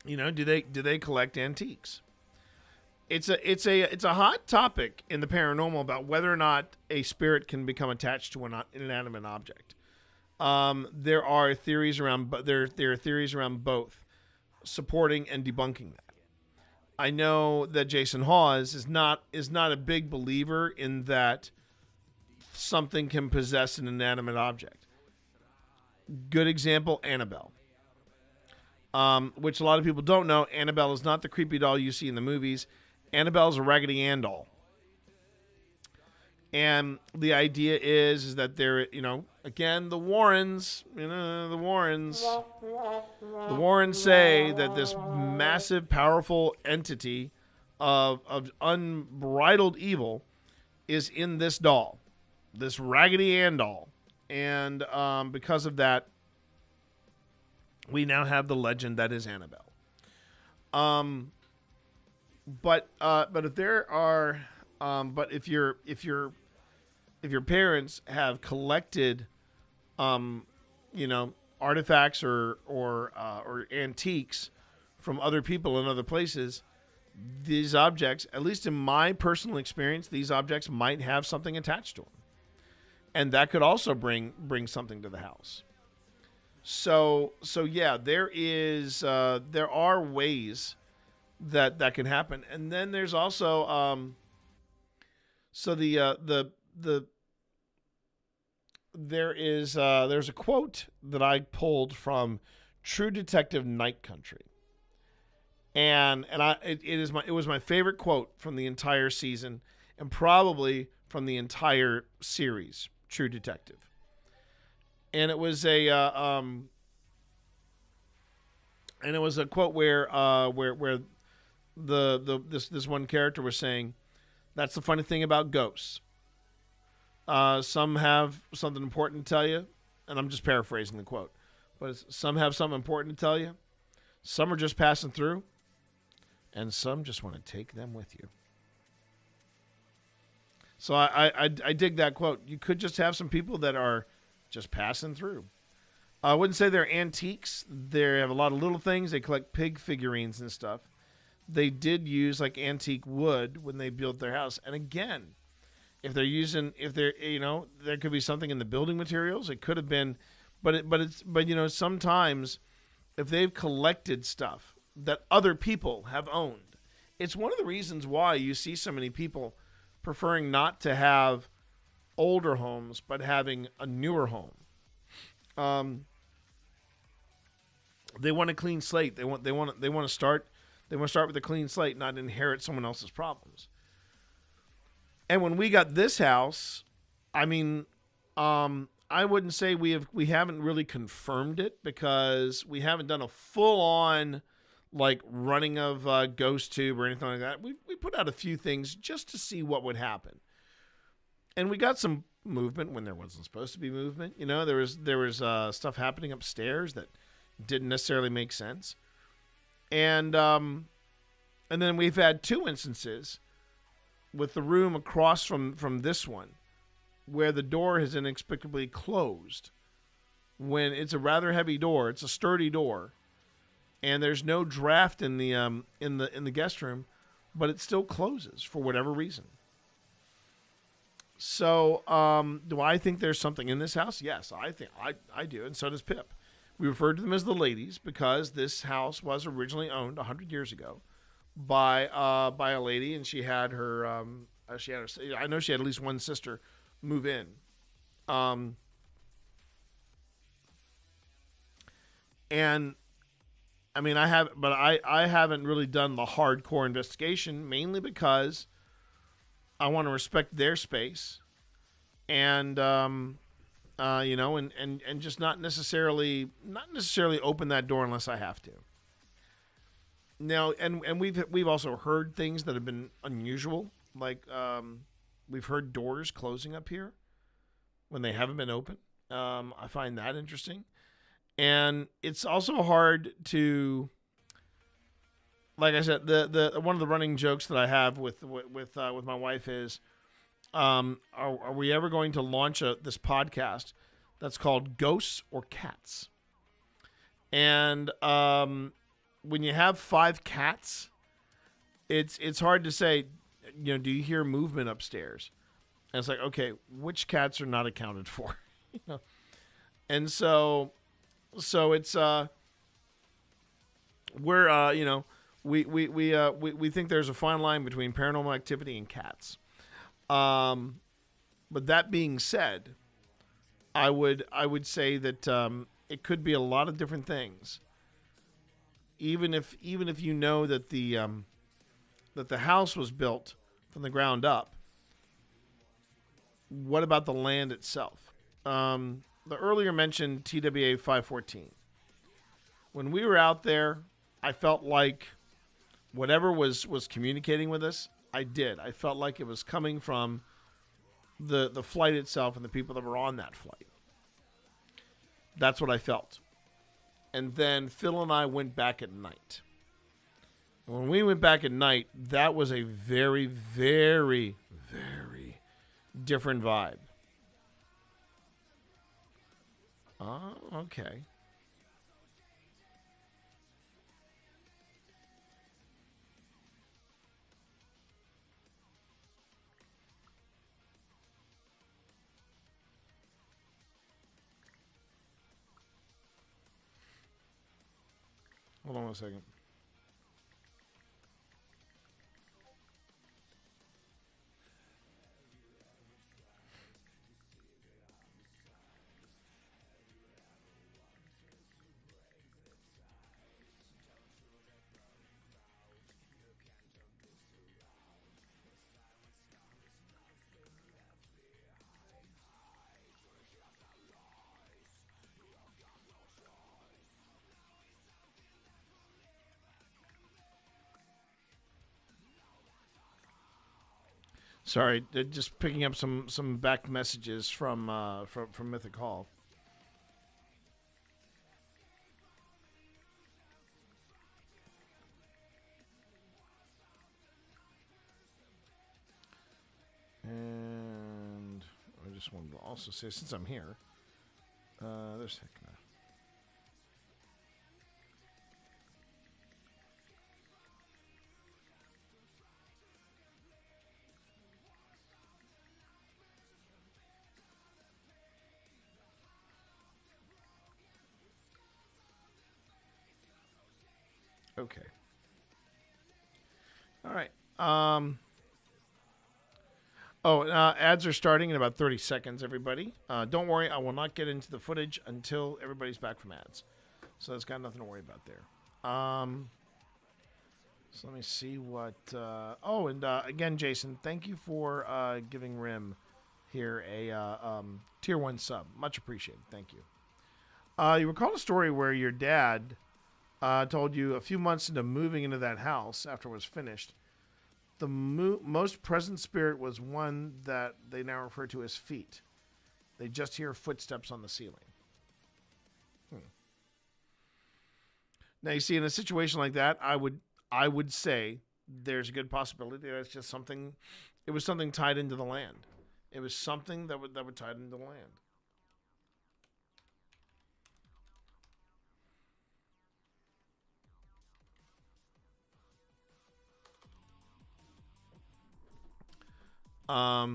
You know, do they collect antiques? It's a hot topic in the paranormal about whether or not a spirit can become attached to an inanimate object. There are theories around, but there are theories around both supporting and debunking that. I know that Jason Hawes is not a big believer in that something can possess an inanimate object. Good example, Annabelle. Which a lot of people don't know. Annabelle is not the creepy doll you see in the movies. Annabelle's a Raggedy Ann doll. And the idea is that they're, you know, again, the Warrens say that this massive, powerful entity of unbridled evil is in this doll, this Raggedy Ann doll. And because of that, we now have the legend that is Annabelle. But if there are, if your parents have collected, you know, artifacts or antiques from other people in other places, these objects, at least in my personal experience, these objects might have something attached to them, and that could also bring something to the house. So yeah, there are ways that can happen. And then there's also there's a quote that I pulled from True Detective Night Country. And it was my favorite quote from the entire season, and probably from the entire series, True Detective. And it was a quote where this one character was saying, "That's the funny thing about ghosts. Some have something important to tell you," and I'm just paraphrasing the quote, but some have something important to tell you. Some are just passing through, and some just want to take them with you. So I dig that quote. You could just have some people that are just passing through. I wouldn't say they're antiques. They have a lot of little things. They collect pig figurines and stuff. They did use like antique wood when they built their house. And again, if they're using, if they're, there could be something in the building materials. It could have been, but sometimes if they've collected stuff that other people have owned, it's one of the reasons why you see so many people preferring not to have older homes, but having a newer home. They want a clean slate. They want to start with a clean slate, not inherit someone else's problems. And when we got this house, I mean, I wouldn't say we haven't really confirmed it, because we haven't done a full on like running of ghost tube or anything like that. We put out a few things just to see what would happen, and we got some movement when there wasn't supposed to be movement. There was stuff happening upstairs that didn't necessarily make sense, and then we've had 2 instances with the room across from this one where the door has inexplicably closed when it's a rather heavy door. It's a sturdy door, and there's no draft in the guest room, but it still closes for whatever reason. So, do I think there's something in this house? Yes, I do, and so does Pip. We referred to them as the ladies because this house was originally owned 100 years ago by a lady, and she had her I know she had at least one sister move in. And I mean, I haven't really done the hardcore investigation, mainly because I want to respect their space, and and just not necessarily open that door unless I have to. Now, and we've also heard things that have been unusual, like we've heard doors closing up here when they haven't been open. I find that interesting. And it's also hard to, like I said, the one of the running jokes that I have with my wife is, are we ever going to launch this podcast that's called Ghosts or Cats? And when you have 5 cats, it's hard to say, do you hear movement upstairs? And it's like, okay, which cats are not accounted for? And so it's we're we think there's a fine line between paranormal activity and cats. But that being said, I would say that it could be a lot of different things. Even if you know that the house was built from the ground up, what about the land itself? The earlier mentioned TWA 514. When we were out there, I felt like whatever was communicating with us, I felt like it was coming from the flight itself and the people that were on that flight. That's what I felt. And then Phil and I went back at night. And when we went back at night, that was a very, very, very different vibe. Oh, okay. Hold on a second. Sorry, just picking up some back messages from Mythic Hall. And I just wanted to also say, since I'm here, there's Hikna. Okay. All right. Ads are starting in about 30 seconds, everybody. Don't worry, I will not get into the footage until everybody's back from ads. So that's got nothing to worry about there. So let me see what... again, Jason, thank you for giving Rim here a Tier 1 sub. Much appreciated. Thank you. You recall a story where your dad told you a few months into moving into that house after it was finished, the most present spirit was one that they now refer to as feet. They just hear footsteps on the ceiling. Now, you see, in a situation like that, I would say there's a good possibility that it's just something. It was something tied into the land. It was something that would tie it into the land. My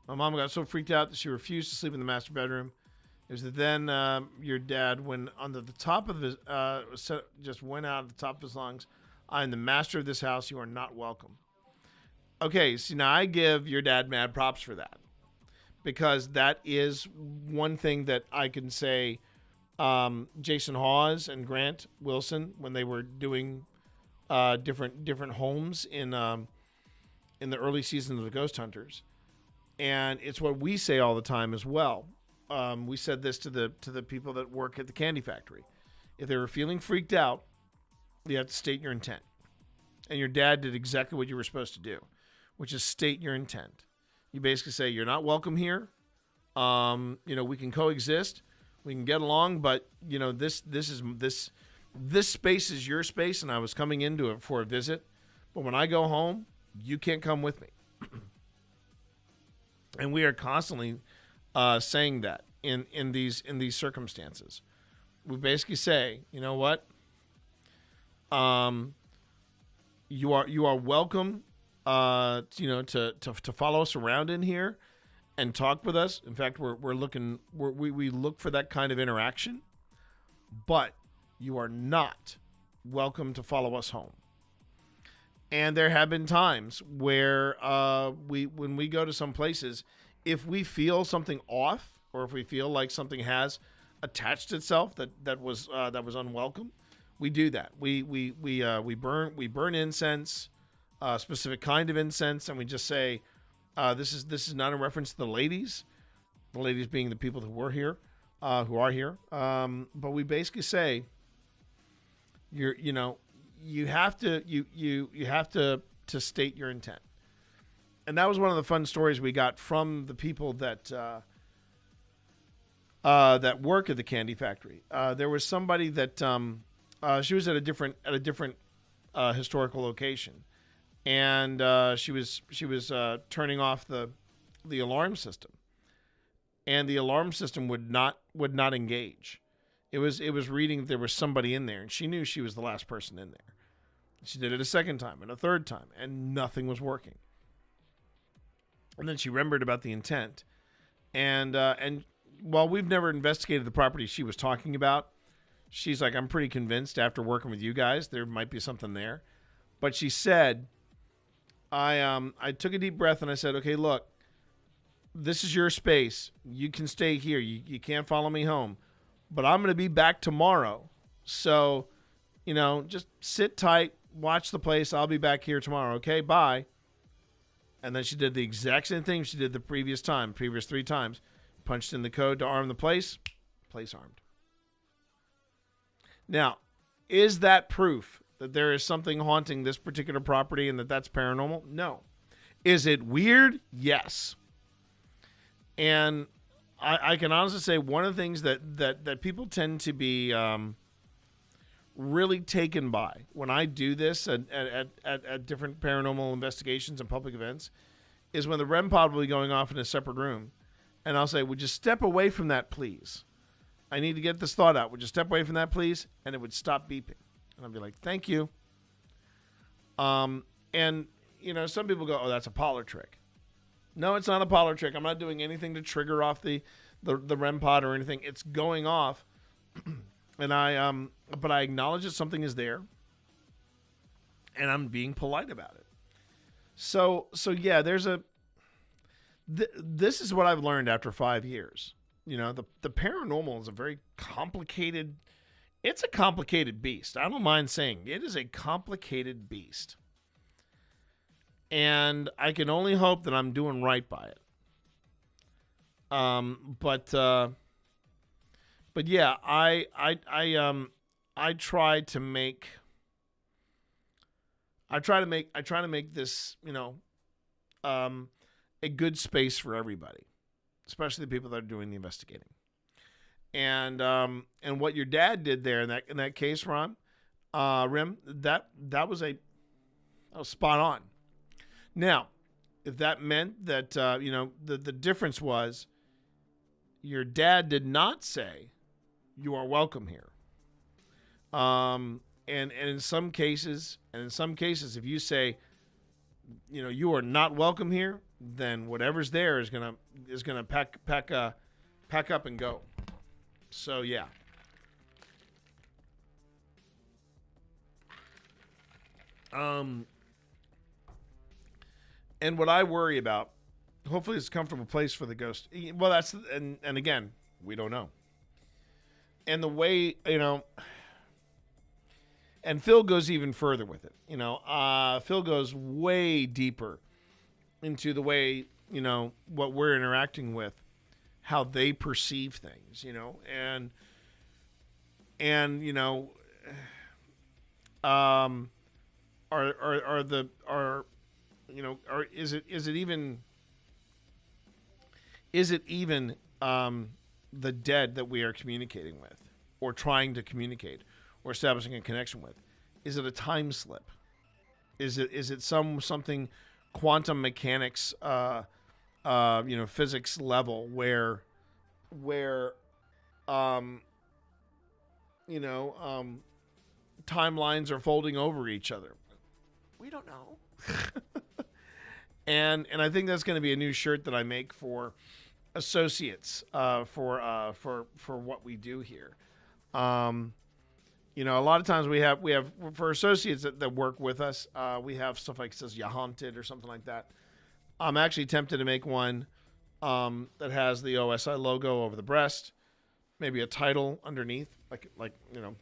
mom got so freaked out that she refused to sleep in the master bedroom. It was then your dad, when under the top of his, just went out at the top of his lungs, "I am the master of this house. You are not welcome." Okay, see, now I give your dad mad props for that, because that is one thing that I can say. Jason Hawes and Grant Wilson, when they were doing different homes in the early season of the Ghost Hunters, and it's what we say all the time as well. We said this to the people that work at the candy factory. If they were feeling freaked out, you have to state your intent. And your dad did exactly what you were supposed to do, which is state your intent. You basically say, you're not welcome here. We can coexist, we can get along, but this space is your space, and I was coming into it for a visit. But when I go home, you can't come with me. And we are constantly saying that in these circumstances. We basically say, you know what? You are welcome to follow us around in here and talk with us. In fact, we look for that kind of interaction, but you are not welcome to follow us home. And there have been times where when we go to some places, if we feel something off, or if we feel like something has attached itself that was unwelcome, we do that. We burn incense, a specific kind of incense, and we just say, this is not in reference to the ladies being the people who are here. But we basically say, you have to state your intent. And that was one of the fun stories we got from the people that work at the candy factory. There was somebody that she was at a different historical location, and she was turning off the alarm system, and the alarm system would not engage. It was reading that there was somebody in there, and she knew she was the last person in there. She did it a second time and a third time, and nothing was working. And then she remembered about the intent, and while we've never investigated the property she was talking about, she's like, I'm pretty convinced after working with you guys there might be something there. But she said, I took a deep breath and I said, okay, look, this is your space. You can stay here. You can't follow me home, but I'm going to be back tomorrow. So, just sit tight, watch the place. I'll be back here tomorrow. Okay, bye. And then she did the exact same thing she did the previous 3 times. Punched in the code to arm the place armed. Now, is that proof that there is something haunting this particular property and that's paranormal? No. Is it weird? Yes. And I can honestly say one of the things that people tend to be really taken by when I do this at different paranormal investigations and public events is when the REM pod will be going off in a separate room. And I'll say, would you step away from that, please? I need to get this thought out. Would you step away from that, please? And it would stop beeping. And I'll be like, thank you. And, some people go, oh, that's a parlor trick. No, it's not a parlor trick. I'm not doing anything to trigger off the REM pod or anything. It's going off and but I acknowledge that something is there, and I'm being polite about it. So yeah, there's this is what I've learned after 5 years. You know, the paranormal is a very complicated. It's a complicated beast. I don't mind saying it is a complicated beast. And I can only hope that I'm doing right by it. But yeah, I try to make this, you know, a good space for everybody, especially the people that are doing the investigating. And what your dad did there in that case, Rim, that was spot on. Now, if that meant that you know, the difference was your dad did not say you are welcome here. And in some cases, if you say, you know, you are not welcome here, then whatever's there is gonna pack up and go. So yeah. And what I worry about, hopefully it's a comfortable place for the ghost. Well, that's, and again, we don't know. And the way, you know, and Phil goes even further with it. You know, Phil goes way deeper into the way, you know, what we're interacting with, how they perceive things, you know, and you know, is it even the dead that we are communicating with, or trying to communicate, or establishing a connection with? Is it a time slip? Is it something quantum mechanics, you know, physics level where you know, timelines are folding over each other? We don't know. and I think that's going to be a new shirt that I make for associates, for what we do here. You know, a lot of times we have for associates that work with us, we have stuff like, says "Ya Haunted" or something like that. I'm actually tempted to make one that has the OSI logo over the breast, maybe a title underneath, like you know,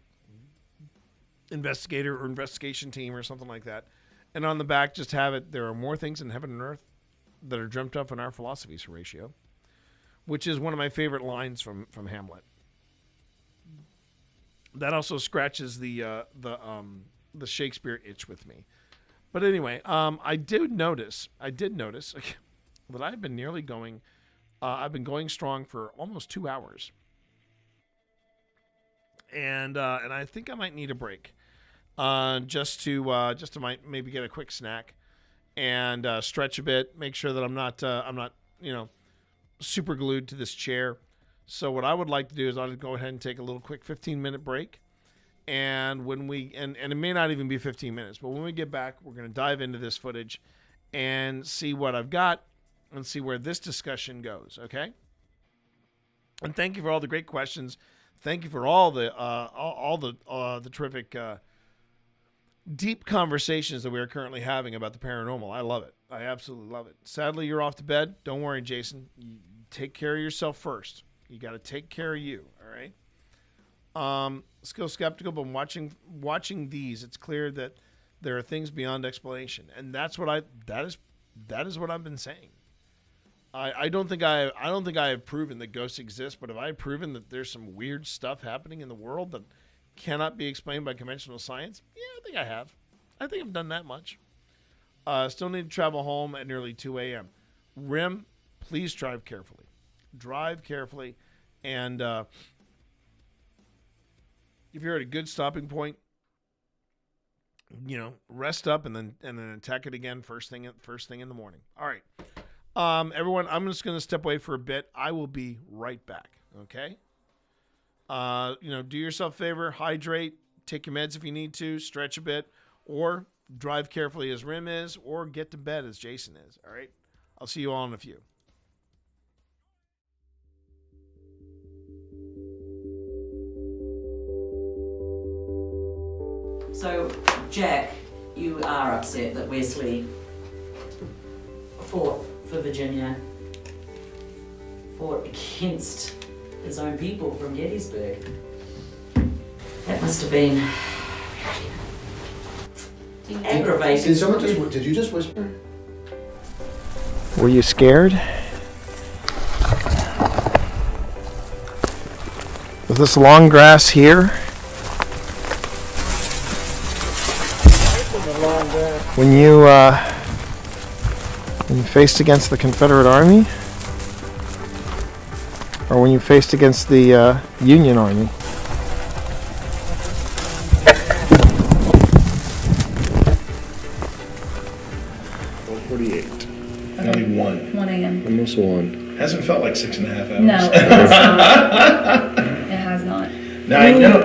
investigator or investigation team or something like that. And on the back, just have it, "There are more things in heaven and earth that are dreamt up in our philosophies, Horatio," which is one of my favorite lines from Hamlet. That also scratches the Shakespeare itch with me. But anyway, I did notice that I've been I've been going strong for almost 2 hours. And I think I might need a break. Just to maybe get a quick snack and stretch a bit, make sure that I'm not you know, super glued to this chair. So what I would like to do is I'll go ahead and take a little quick 15-minute break. And when we and it may not even be 15 minutes, but when we get back, we're going to dive into this footage and see what I've got and see where this discussion goes, okay? And thank you for all the great questions. Thank you for all the terrific deep conversations that we are currently having about the paranormal. I love it. I absolutely love it. Sadly, you're off to bed. Don't worry, Jason. You take care of yourself first. You got to take care of you, all right? Still skeptical, but watching these, it's clear that there are things beyond explanation, and that is what I've been saying. I don't think I have proven that ghosts exist, but have I proven that there's some weird stuff happening in the world that cannot be explained by conventional science? Yeah, I think I have. I think I've done that much. Still need to travel home at nearly 2 a.m. Rim, please drive carefully. Drive carefully, and if you're at a good stopping point, you know, rest up and then attack it again first thing in the morning. All right, everyone, I'm just going to step away for a bit. I will be right back. Okay. You know, do yourself a favor, hydrate, take your meds if you need to, stretch a bit, or drive carefully as Rim is, or get to bed as Jason is. All right. I'll see you all in a few. So, Jack, you are upset that Wesley fought for Virginia, fought against his own people from Gettysburg. That must have been aggravating. Did someone just? Did you just whisper? Were you scared? Was this long grass here? When you faced against the Confederate Army? Or when you faced against the Union Army? Only 1. 1 a.m. Almost 1. Hasn't felt like 6.5 hours. No, it has not. It has not. Now I know.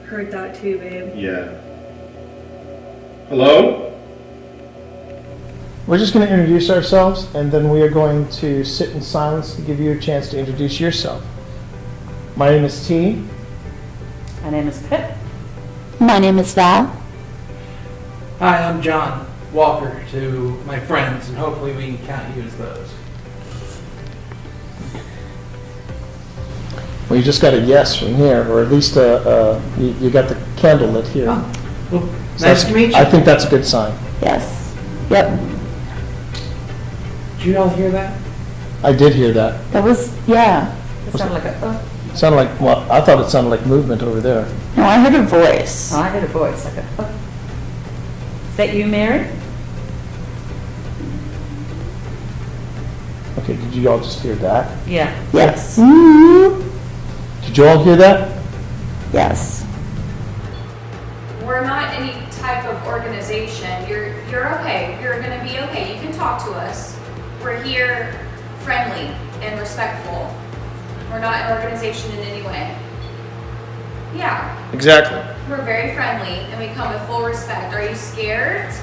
Heard that too, babe. Yeah. Hello? We're just going to introduce ourselves, and then we are going to sit in silence to give you a chance to introduce yourself. My name is T. My name is Pip. My name is Val. Hi, I'm John Walker to my friends, and hopefully we can count you as those. Well, you just got a yes from here, or at least you got the candle lit here. Oh, well, So nice to meet you. I think that's a good sign. Yes. Yep. Did you all hear that? I did hear that. That was, yeah. It sounded like a, It sounded like, well, I thought it sounded like movement over there. No, I heard a voice. I heard a voice like a, Is that you, Mary? Okay, did you all just hear that? Yeah. Yes. Did you all hear that? Yes. We're not any type of organization. You're okay. You're gonna be okay. You can talk to us. We're here friendly and respectful. We're not an organization in any way. Yeah. Exactly. We're very friendly and we come with full respect. Are you scared?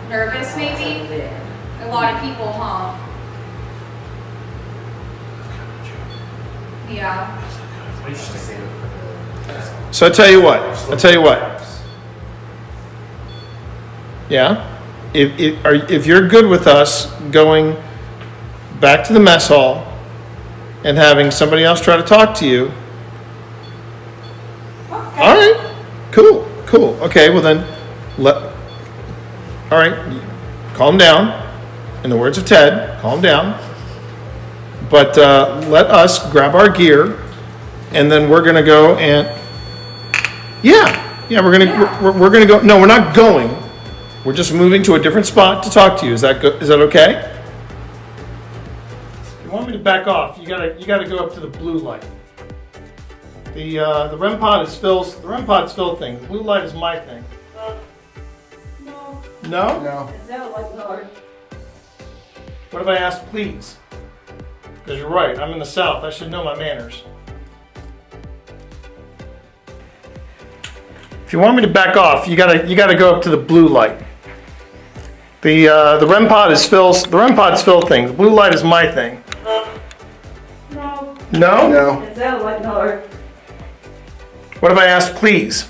Nervous maybe? A lot of people, huh? Yeah. So I tell you what. Yeah? If you're good with us going back to the mess hall and having somebody else try to talk to you, all right, cool. Okay, well then, all right, calm down. In the words of Ted, calm down. But let us grab our gear, and then we're gonna go and we're gonna go. No, we're not going. We're just moving to a different spot to talk to you. Is that good? Is that okay? If you want me to back off, you gotta go up to the blue light. The REM pod is Phil's. The REM pod's Phil thing. The blue light is my thing. No? No. Is that like no? What if I asked please? Because you're right, I'm in the South. I should know my manners. If you want me to back off, you gotta go up to the blue light. The REM pod is Phil's. The REM pod's Phil thing. The blue light is my thing. No. No? No. Is that like no? What if I asked please?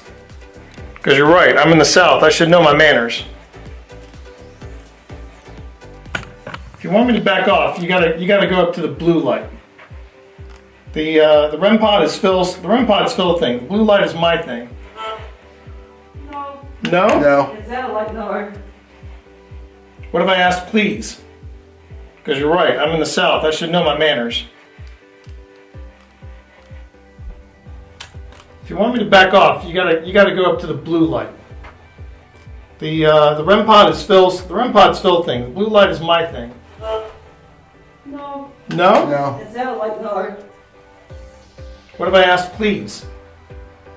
Because you're right, I'm in the South. I should know my manners. If you want me to back off, you gotta go up to the blue light. The REM pod is Phil's. The REM pod's Phil thing. The blue light is my thing. No? No. Is that like no? What if I asked please? Because you're right, I'm in the South. I should know my manners. If you want me to back off, you gotta go up to the blue light. The REM pod is Phil's. The REM pod's Phil thing. The blue light is my thing. No. No? No. Is that like no? What if I asked please?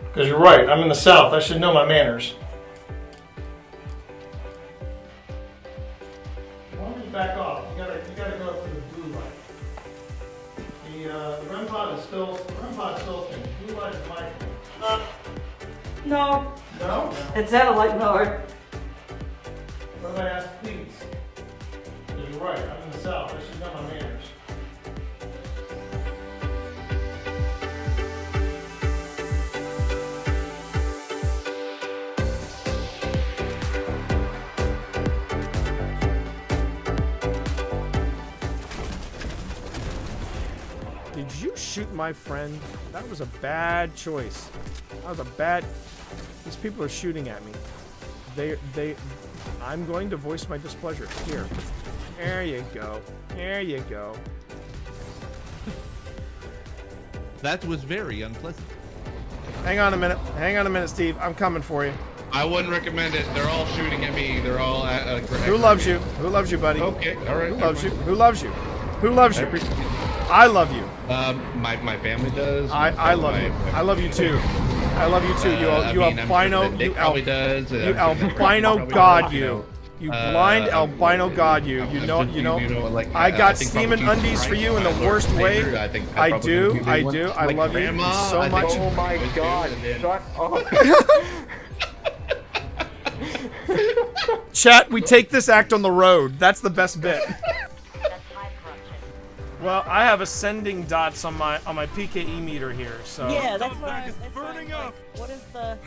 Because you're right, I'm in the South. I should know my manners. If you want me to back off, you gotta go up to the blue light. The REM pod is Phil's. The REM pod's Phil thing. The blue light is my thing. No. No? Is that like no? What if I asked please? Because you're right, I'm in the South. I should know my manners. shoot my friend. That was a bad choice. These people are shooting at me. I'm going to voice my displeasure. Here. There you go. There you go. That was very unpleasant. Hang on a minute, Steve. I'm coming for you. I wouldn't recommend it. They're all shooting at me. They're all at Who loves you? Who loves you, buddy? Okay, all right. Who loves you? Who loves you? Who loves you? I love you. My family does. I love you. I love you too. I love you too. You albino. You albino god. You blind albino god. You know. Like, I got steaming undies for you in the worst way. I do. I love you so much. Oh my god! Shut up. Chat, we take this act on the road. That's the best bit. Well, I have ascending dots on my PKE meter here, so. Yeah, that's what I was burning up. What is the?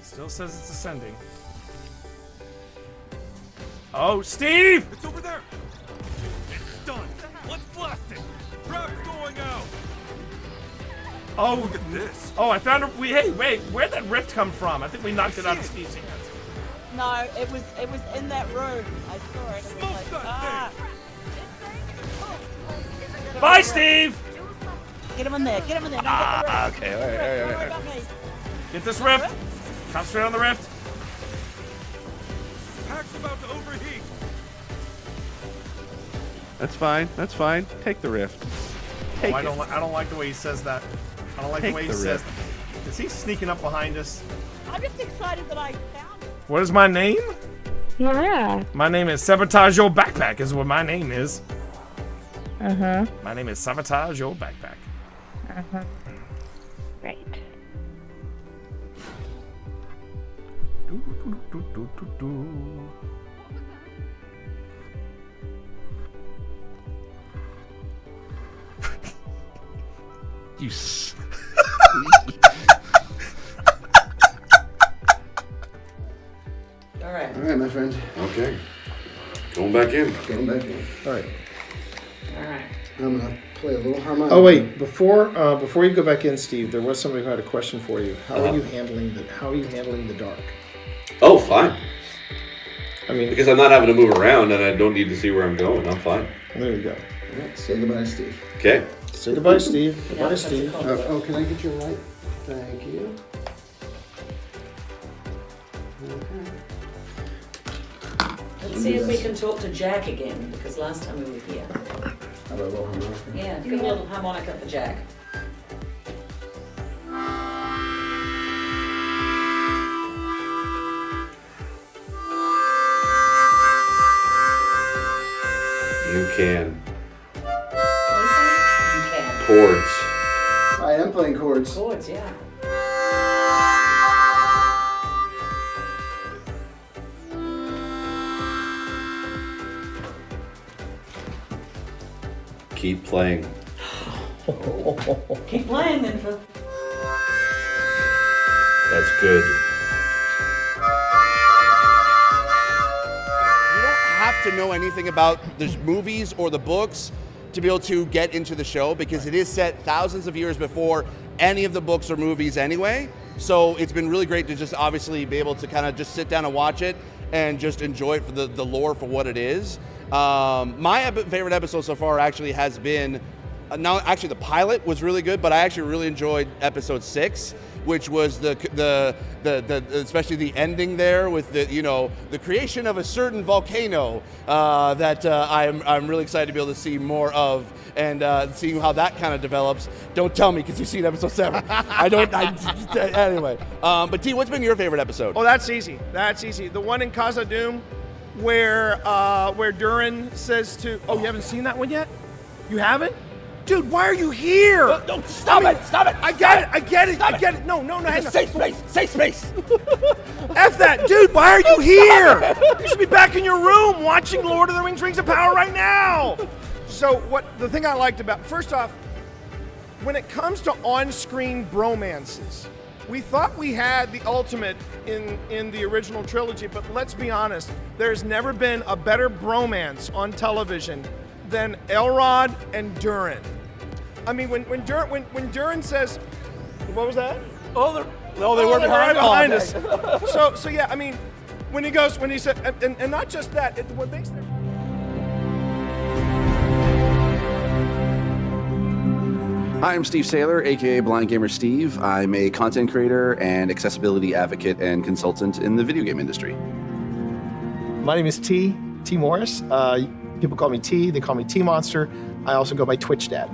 Still says it's ascending. Oh, Steve! It's over there. It's done. Let's blast it. Trap's going out. Oh, look at this. Oh, I found a. Hey, wait, where'd that rift come from? I think we knocked it out of Steve's hands. No, it was in that room. I saw it. It was like, ah. Bye, Steve. Get him in there. Get him in there. Okay. All right. Get this rift. Concentrate on the rift. Pack's about to overheat. That's fine. Take the rift. I don't like the way he says that. I don't like the way he says that. Is he sneaking up behind us? I'm just excited that I found it. What is my name? Yeah. My name is Sabotage Your Backpack is what my name is. Uh-huh. My name is Sabotage Your Backpack. Uh-huh. Right. You All right. All right, my friend. Okay. Going back in. Going back in. All right. All right. I'm gonna play a little harmonica. Oh wait, before you go back in, Steve, there was somebody who had a question for you. How are you handling the dark? Oh, fine. I mean, because I'm not having to move around and I don't need to see where I'm going. I'm fine. There you go. All right, say goodbye, Steve. Okay. Say goodbye, Steve. Goodbye, Steve. Oh, can I get your light? Thank you. Let's see if we can talk to Jack again, because last time we were here. How about a little harmonica? Yeah, give a little harmonica for Jack. You can. You can. Chords. I am playing chords. Chords, yeah. Keep playing. Keep playing then, Phil. That's good. You don't have to know anything about the movies or the books to be able to get into the show, because it is set thousands of years before any of the books or movies anyway. So it's been really great to just obviously be able to kind of just sit down and watch it and just enjoy it for the lore for what it is. My favorite episode so far actually has been, now actually the pilot was really good, but I actually really enjoyed episode 6, which was the especially the ending there with the creation of a certain volcano that I'm really excited to be able to see more of, and seeing how that kind of develops. Don't tell me, because you've seen episode 7. Anyway. But T, what's been your favorite episode? Oh, that's easy. That's easy. The one in Casa Doom where Durin says to... Oh, you haven't seen that one yet? You haven't? Dude, why are you here? No, stop it! I get it. No, hang on. Safe space! F that, dude, why are you here? You should be back in your room watching Lord of the Rings of Power right now. So the thing I liked about, first off, when it comes to on-screen bromances, we thought we had the ultimate in the original trilogy, but let's be honest, there's never been a better bromance on television than Elrod and Durin. I mean, when Durin says, what was that? Oh, they were right behind us. us. So yeah, I mean, when he said, and not just that, what makes them. Hi, I'm Steve Saylor, aka Blind Gamer Steve. I'm a content creator and accessibility advocate and consultant in the video game industry. My name is T Morris. People call me T, they call me T Monster. I also go by Twitch Dad.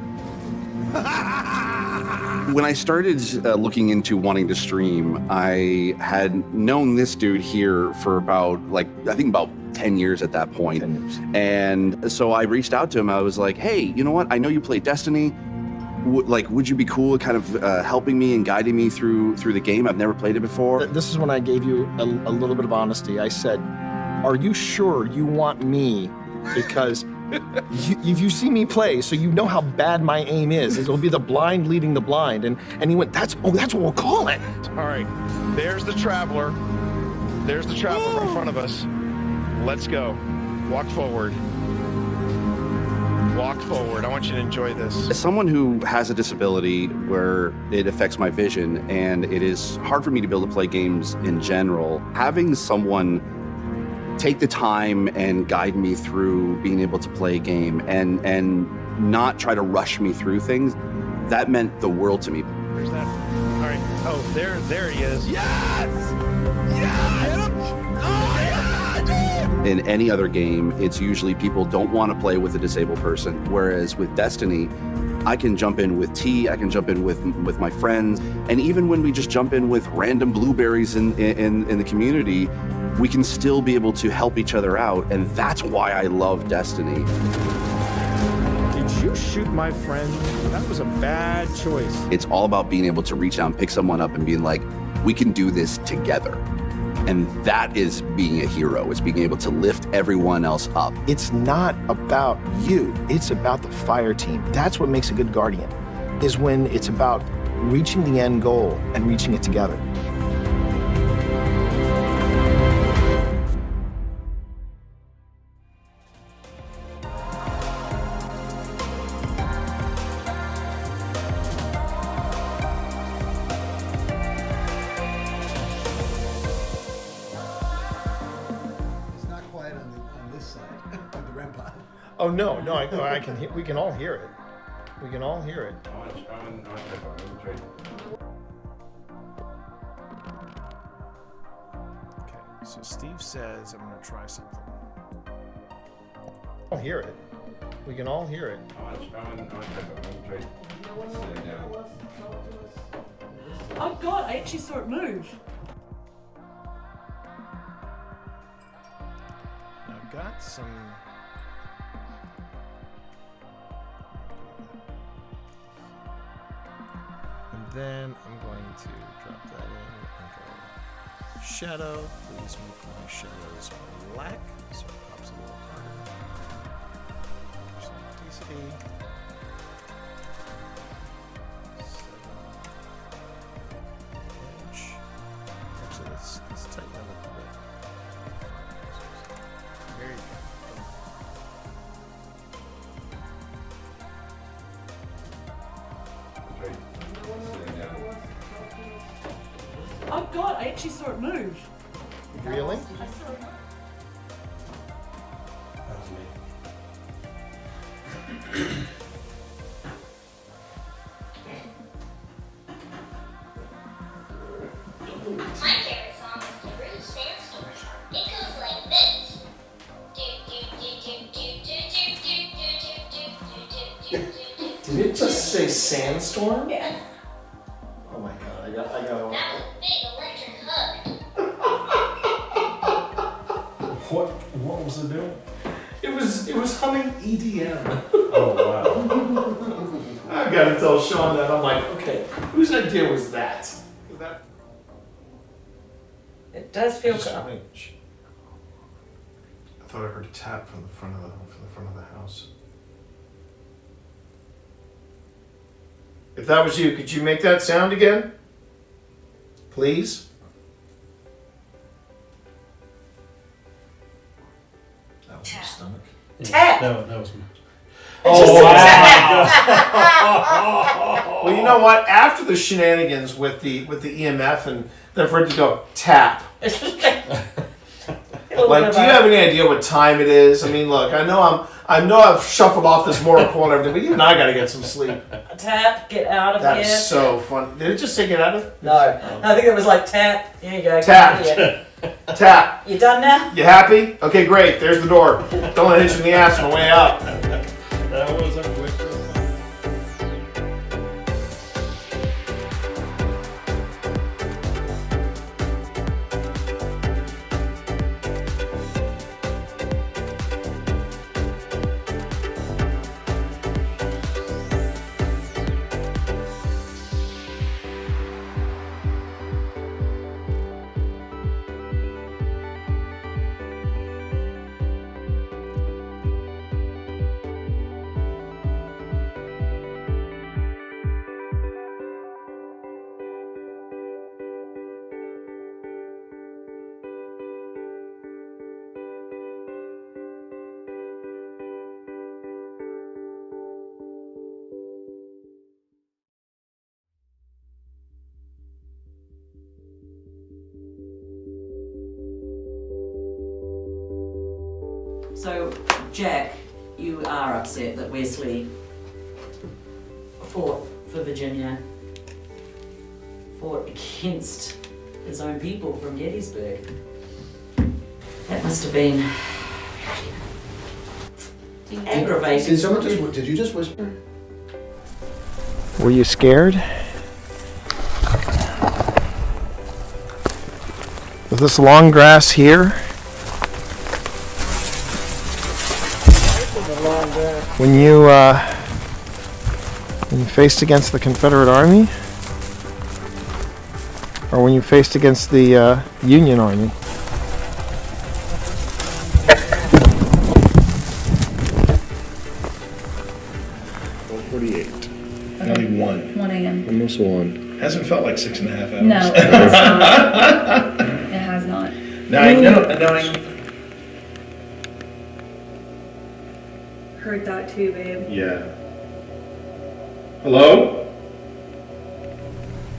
When I started looking into wanting to stream, I had known this dude here for about 10 years at that point. 10 years. And so I reached out to him. I was like, hey, you know what? I know you play Destiny. Would you be cool kind of helping me and guiding me through the game? I've never played it before. This is when I gave you a little bit of honesty. I said, are you sure you want me? Because you see me play, so you know how bad my aim is. It'll be the blind leading the blind. And he went, that's what we'll call it. All right, there's the Traveler. There's the Traveler in front of us. Let's go. Walk forward. Walk forward. I want you to enjoy this. As someone who has a disability where it affects my vision and it is hard for me to be able to play games in general, having someone take the time and guide me through being able to play a game and not try to rush me through things, that meant the world to me. There's that. All right. Oh, there he is. Yes! Yes! Oh, yeah, dude! In any other game, it's usually people don't want to play with a disabled person. Whereas with Destiny, I can jump in with T, I can jump in with my friends, and even when we just jump in with random blueberries in the community, we can still be able to help each other out, and that's why I love Destiny. Did you shoot my friend? That was a bad choice. It's all about being able to reach out and pick someone up and being like, we can do this together. And that is being a hero. It's being able to lift everyone else up. It's not about you. It's about the fire team. That's what makes a good guardian, is when it's about reaching the end goal and reaching it together. Oh no! I can. We can all hear it. We can all hear it. Okay, so Steve says I'm gonna try something. I'll hear it. We can all hear it. Oh God! I actually saw it move. I've got some. Then I'm going to drop that in and go shadow. Please make my shadows black so it pops a little harder. Some density. 7 inch. Actually, let's tighten that up a bit. There you go. Oh God! I actually saw it move. Really? I saw it move. That was me. My favorite song is the Rude Sandstorm. It goes like this. Did it just say sandstorm? Yes. Oh my God! I got. That was a big electric hug. What was it doing? It was humming EDM. Oh wow! I gotta tell Sean that. I'm like, okay, whose idea was that? It does feel cool. Strange. I thought I heard a tap from the front of the house. If that was you, could you make that sound again? Please? That was my stomach. Tap! That was me. Oh, wow. Well, you know what? After the shenanigans with the EMF and then for it to go tap. Like, do you have any idea what time it is? I mean, look, I know I've shuffled off this Mortal Kombat and everything, but even I gotta get some sleep. Tap, get out of here. That's so fun. Did it just say get out of? No, I think it was like tap. Here you go. Tap. Tap. You done now? You happy? Okay, great. There's the door. Don't let it hit you in the ass on the way out. That was a quick. So, Jack, you are upset that Wesley fought for Virginia, fought against his own people from Gettysburg. That must have been aggravating. Did someone just? Did you just whisper? Were you scared? Was this long grass here? When you faced against the Confederate Army? Or when you faced against the Union Army? Only 1. 1 a.m. Almost 1. Hasn't felt like 6.5 hours. No, it has not. It has not. Now I know. Heard that too, babe. Yeah. Hello?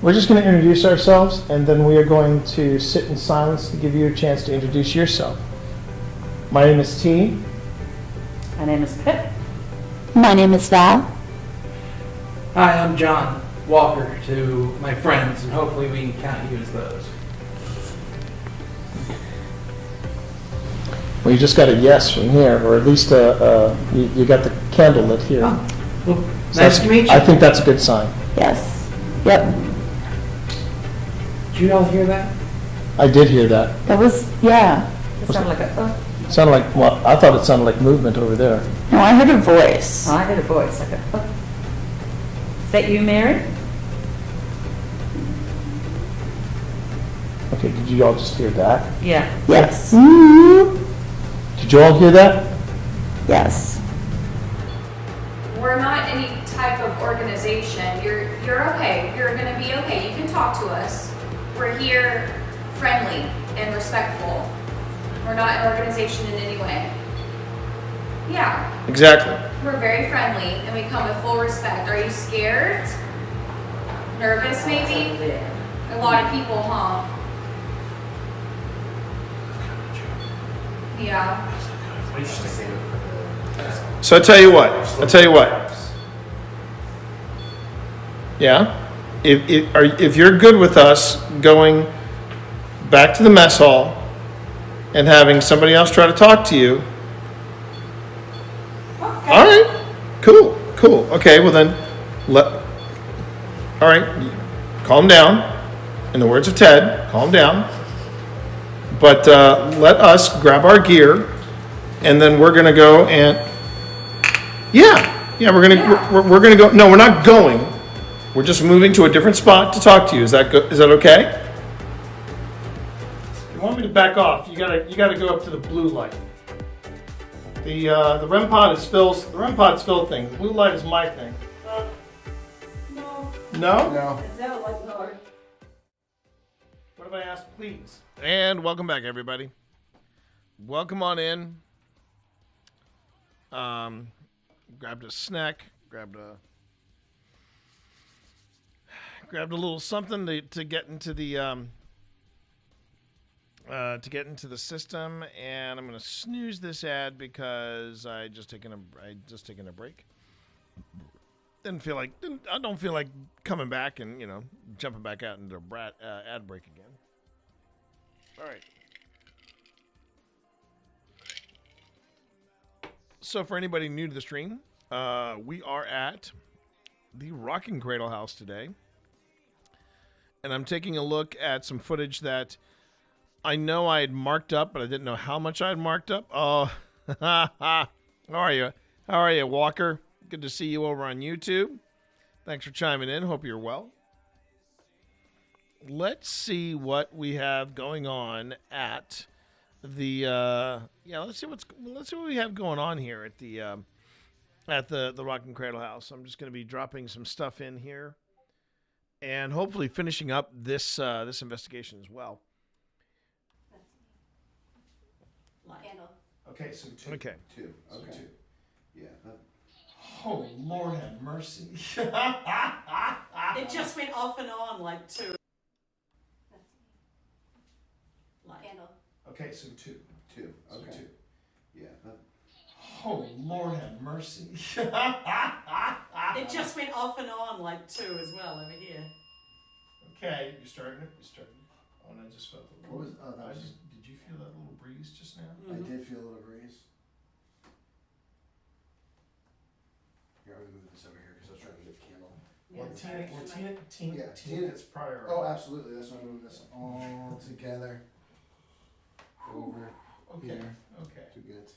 We're just going to introduce ourselves, and then we are going to sit in silence to give you a chance to introduce yourself. My name is T. My name is Pip. My name is Val. Hi, I'm John Walker to my friends, and hopefully we can count you as those. Well, you just got a yes from here, or at least you got the candle lit here. Oh, well, So nice to meet you. I think that's a good sign. Yes. Yep. Did you all hear that? I did hear that. That was, yeah. It sounded like a. Sounded like, well, I thought it sounded like movement over there. No, I heard a voice. I heard a voice like a. Is that you, Mary? Okay, did you all just hear that? Yeah. Yes. Did you all hear that? Yes. We're not any type of organization. You're okay. You're gonna be okay. You can talk to us. We're here friendly and respectful. We're not an organization in any way. Yeah. Exactly. We're very friendly and we come with full respect. Are you scared? Nervous maybe? A lot of people, huh? Yeah. So I tell you what. Yeah? If you're good with us going back to the mess hall and having somebody else try to talk to you. Okay. All right. Cool. Okay, well then, all right, calm down. In the words of Ted, calm down. But let us grab our gear, and then we're gonna go and we're gonna go. No, we're not going. We're just moving to a different spot to talk to you. Is that good? Is that okay? If you want me to back off, you gotta go up to the blue light. The REM pod is Phil's. The REM pod's Phil thing. The blue light is my thing. No. No. What if I ask, please? And welcome back, everybody. Welcome on in. Go grabbed a snack, grabbed a little something to get into the system, and I'm gonna snooze this ad because I just taken a break. I don't feel like coming back and jumping back out into ad break again. All right. So for anybody new to the stream, we are at the Rocking Cradle house today. And I'm taking a look at some footage that I know I had marked up, but I didn't know how much I had marked up. Oh, how are you? How are you, Walker? Good to see you over on YouTube. Thanks for chiming in. Hope you're well. Let's see what we have going on at the let's see what we have going on here at the Rocking Cradle house. I'm just going to be dropping some stuff in here and hopefully finishing up this investigation as well. Candle. Okay, so two. Okay. Two. Okay. So two. Yeah. Oh, Lord have mercy. It just went off and on like two. Candle. Okay, so two. Two. Okay. So two. Yeah. Oh, Lord have mercy. It just went off and on like two as well over here. Okay, you're starting it. Oh, and I just felt a little. What was? Did you feel that little breeze just now? I did feel a little breeze. Here, I'm gonna move this over here because I was trying to get candle. Tina gets prior. Oh, absolutely. That's why I'm moving this all together. Over. Okay. Here. Okay. Too good.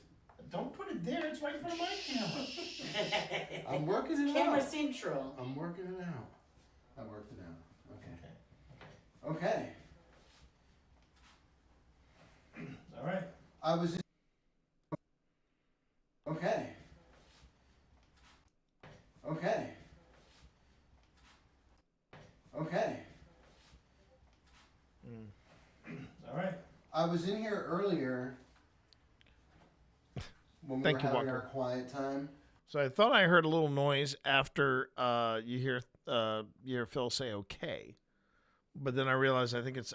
Don't put it there. It's right in front of my camera. I'm working it Camera out. central. I'm working it out. I worked it out. Okay. All right. I was in. Okay. All right. I was in here earlier when we Thank were you, having Walker. our quiet time. So I thought I heard a little noise after you hear Phil say "okay," but then I realized I think it's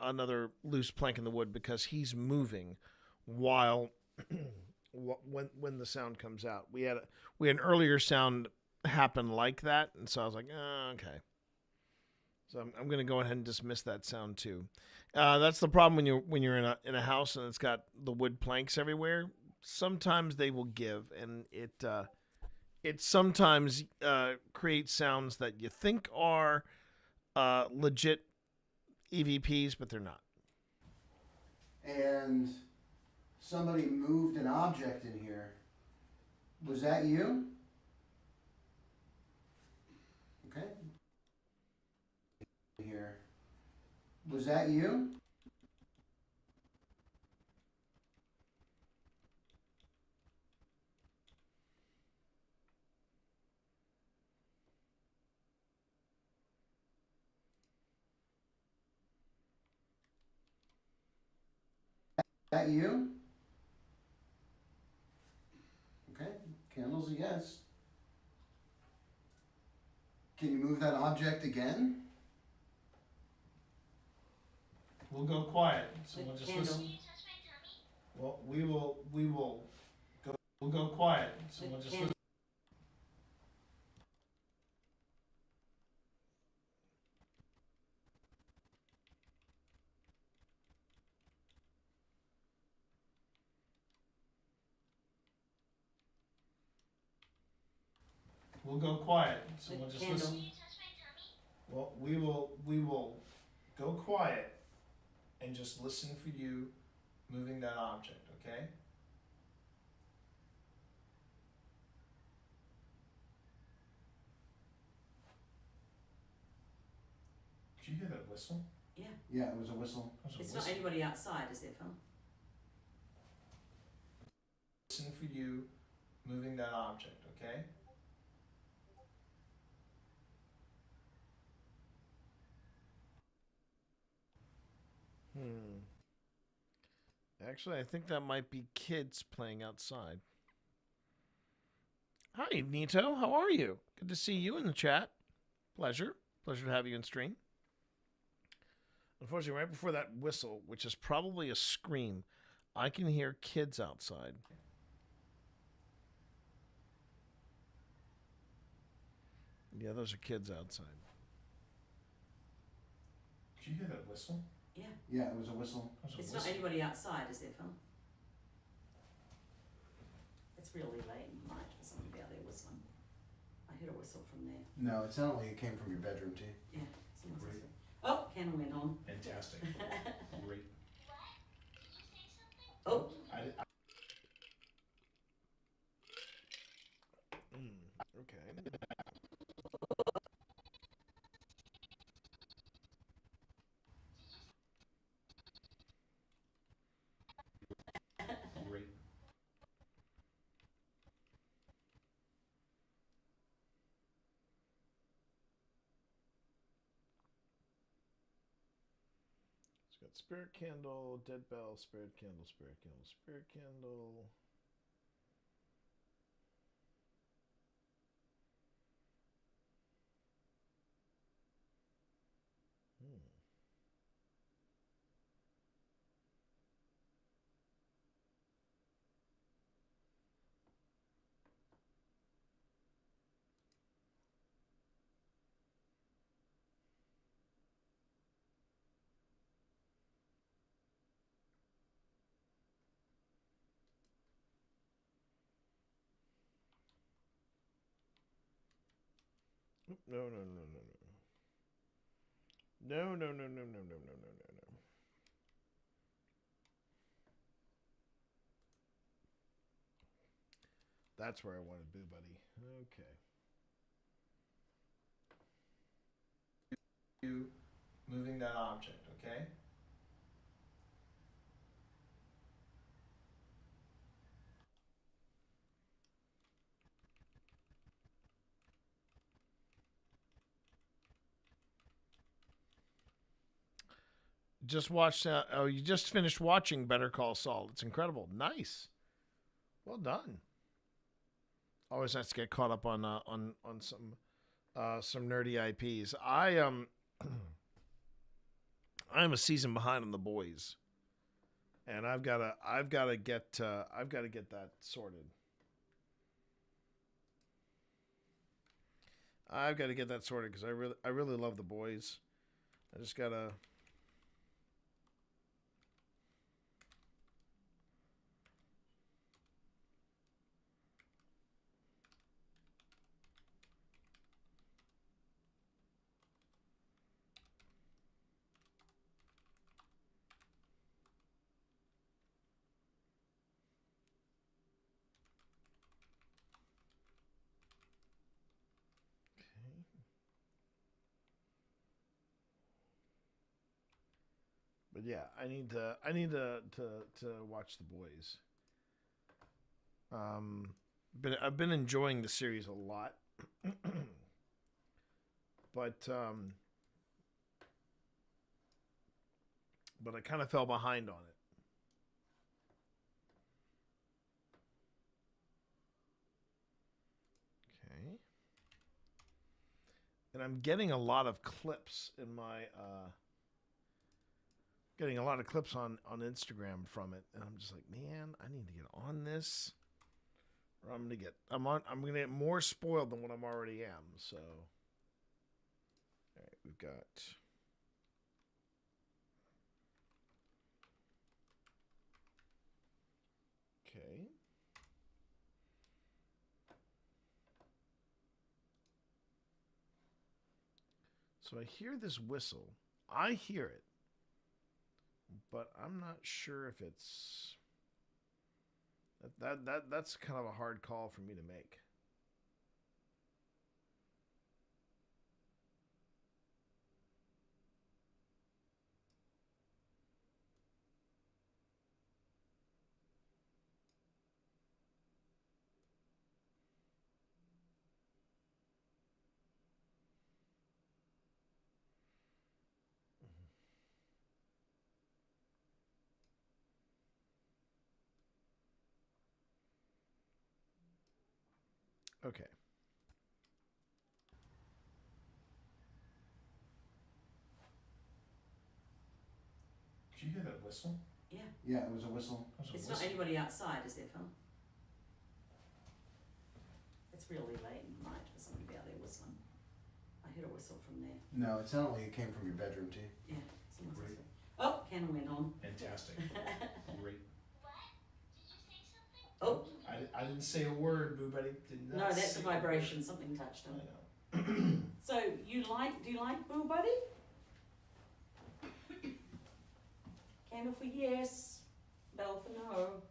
another loose plank in the wood because he's moving while when the sound comes out. We had an earlier sound happen like that, and so I was like, okay. So I'm going to go ahead and dismiss that sound too. That's the problem when you're in a house and it's got the wood planks everywhere. Sometimes they will give, and it sometimes creates sounds that you think are legit EVPs, but they're not. And somebody moved an object in here. Was that you? Okay. Here. Was that you? That you? Okay, candle's a yes. Can you move that object again? We'll go quiet, so we'll just Candle. listen. Well, we'll go quiet, so we'll just Candle. listen. We'll go quiet, so we'll just Candle. listen. Well, we will go quiet and just listen for you moving that object, okay? Did you hear that whistle? Yeah. Yeah, it was a whistle. That was a It's whistle. not anybody outside, is it, Phil? Listen for you moving that object, okay? Actually, I think that might be kids playing outside. Hi, Nito. How are you? Good to see you in the chat. Pleasure. Pleasure to have you in stream. Unfortunately, right before that whistle, which is probably a scream, I can hear kids outside. Yeah, those are kids outside. Did you hear that whistle? Yeah. Yeah, it was a whistle. It's not anybody outside, is there, Phil? It's really late in the night for someone to be out there whistling. I heard a whistle from there. No, it sounded like it came from your bedroom, T. Yeah. someone's whistling. Oh, candle went on. Fantastic. Great. Oh. Okay. Great. It's got spirit candle, dead bell, spirit candle, spirit candle, spirit candle. No, no, no, no, no. No, no, no, no, no, no, no, no, no, no. That's where I want to be, buddy. Okay. You moving that object, okay? Just watched. Oh, you just finished watching Better Call Saul. It's incredible. Nice. Well done. Always nice to get caught up on some nerdy IPs. I'm a season behind on The Boys, and I've got to get that sorted. I've got to get that sorted because I really love The Boys. I just gotta. But yeah, I need to watch The Boys. I've been enjoying the series a lot, but I kind of fell behind on it. Okay, and I'm getting a lot of clips in my. Getting a lot of clips on Instagram from it, and I'm just like, man, I need to get on this, or I'm gonna get more spoiled than what I'm already am. So, all right, we've got. Okay. So I hear this whistle. I hear it. But I'm not sure if it's that's kind of a hard call for me to make. Okay. Did you hear that whistle? Yeah. Yeah, it was a whistle. It's not anybody outside, is there, Phil? It's really late at night for somebody to be out there whistling. I heard a whistle from there. No, it sounded like it came from your bedroom, T. Yeah, someone's whistling. Oh, candle went on. Fantastic. Great. Oh. I didn't say a word, Boo Buddy. Did not No, that's say a vibration. Something touched him. I know. So, do you like Boo Buddy? Candle for yes, bell for no.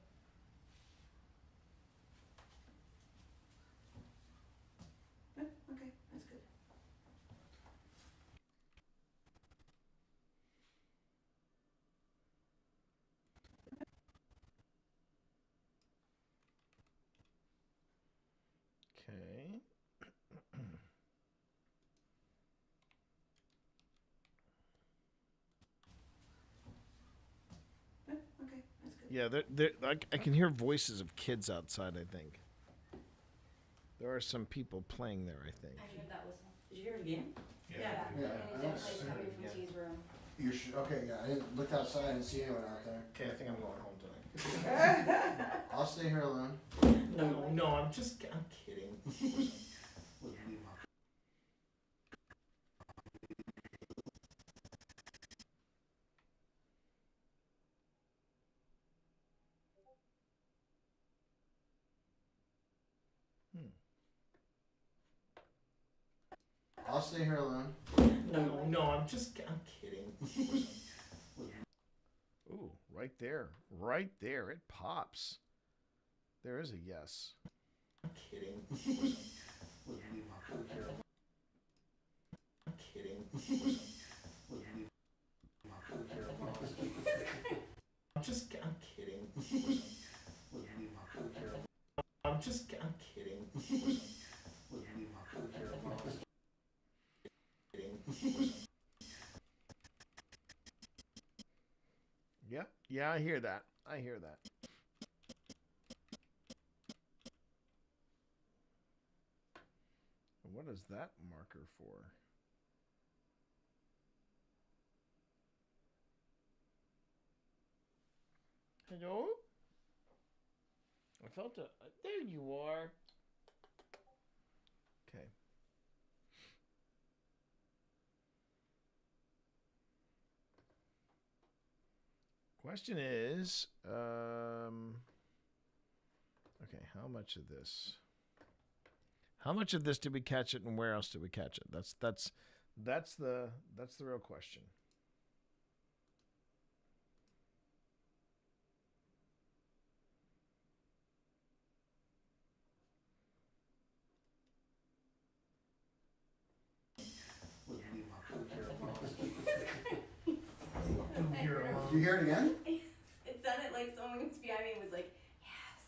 Oh, okay, that's good. Okay. Oh, okay, that's good. Yeah, I can hear voices of kids outside, I think. There are some people playing there, I think. I heard that whistle. Did you hear it again? Yeah, And it definitely is coming from T's room. You're sure? Okay, yeah. I didn't look outside and see anyone out there. Okay, I think I'm going home tonight. I'll stay here alone. No, I'm kidding. I'll stay here alone. No, I'm kidding. Ooh, right there. Right there. It pops. There is a yes. I'm kidding. I'm kidding. I'm kidding. I'm kidding. Yeah, I hear that. I hear that. What is that marker for? Hello? I felt a... There you are. Okay. Question is, okay, how much of this? How much of this did we catch it, and where else did we catch it? That's the real question. Did you hear it again? It sounded like someone who's behind me was like, yes.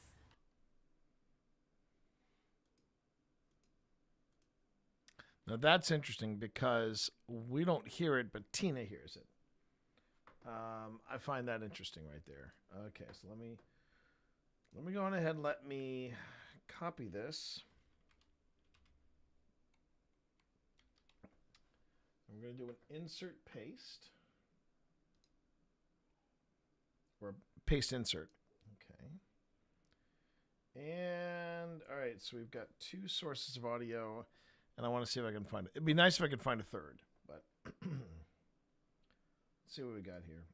Now that's interesting because we don't hear it, but Tina hears it. I find that interesting right there. Okay, so let me go on ahead and let me copy this. I'm going to do an insert paste. Or paste insert. Okay. And all right, so we've got two sources of audio, and I want to see if I can find it. It'd be nice if I could find a third, but let's see what we got here.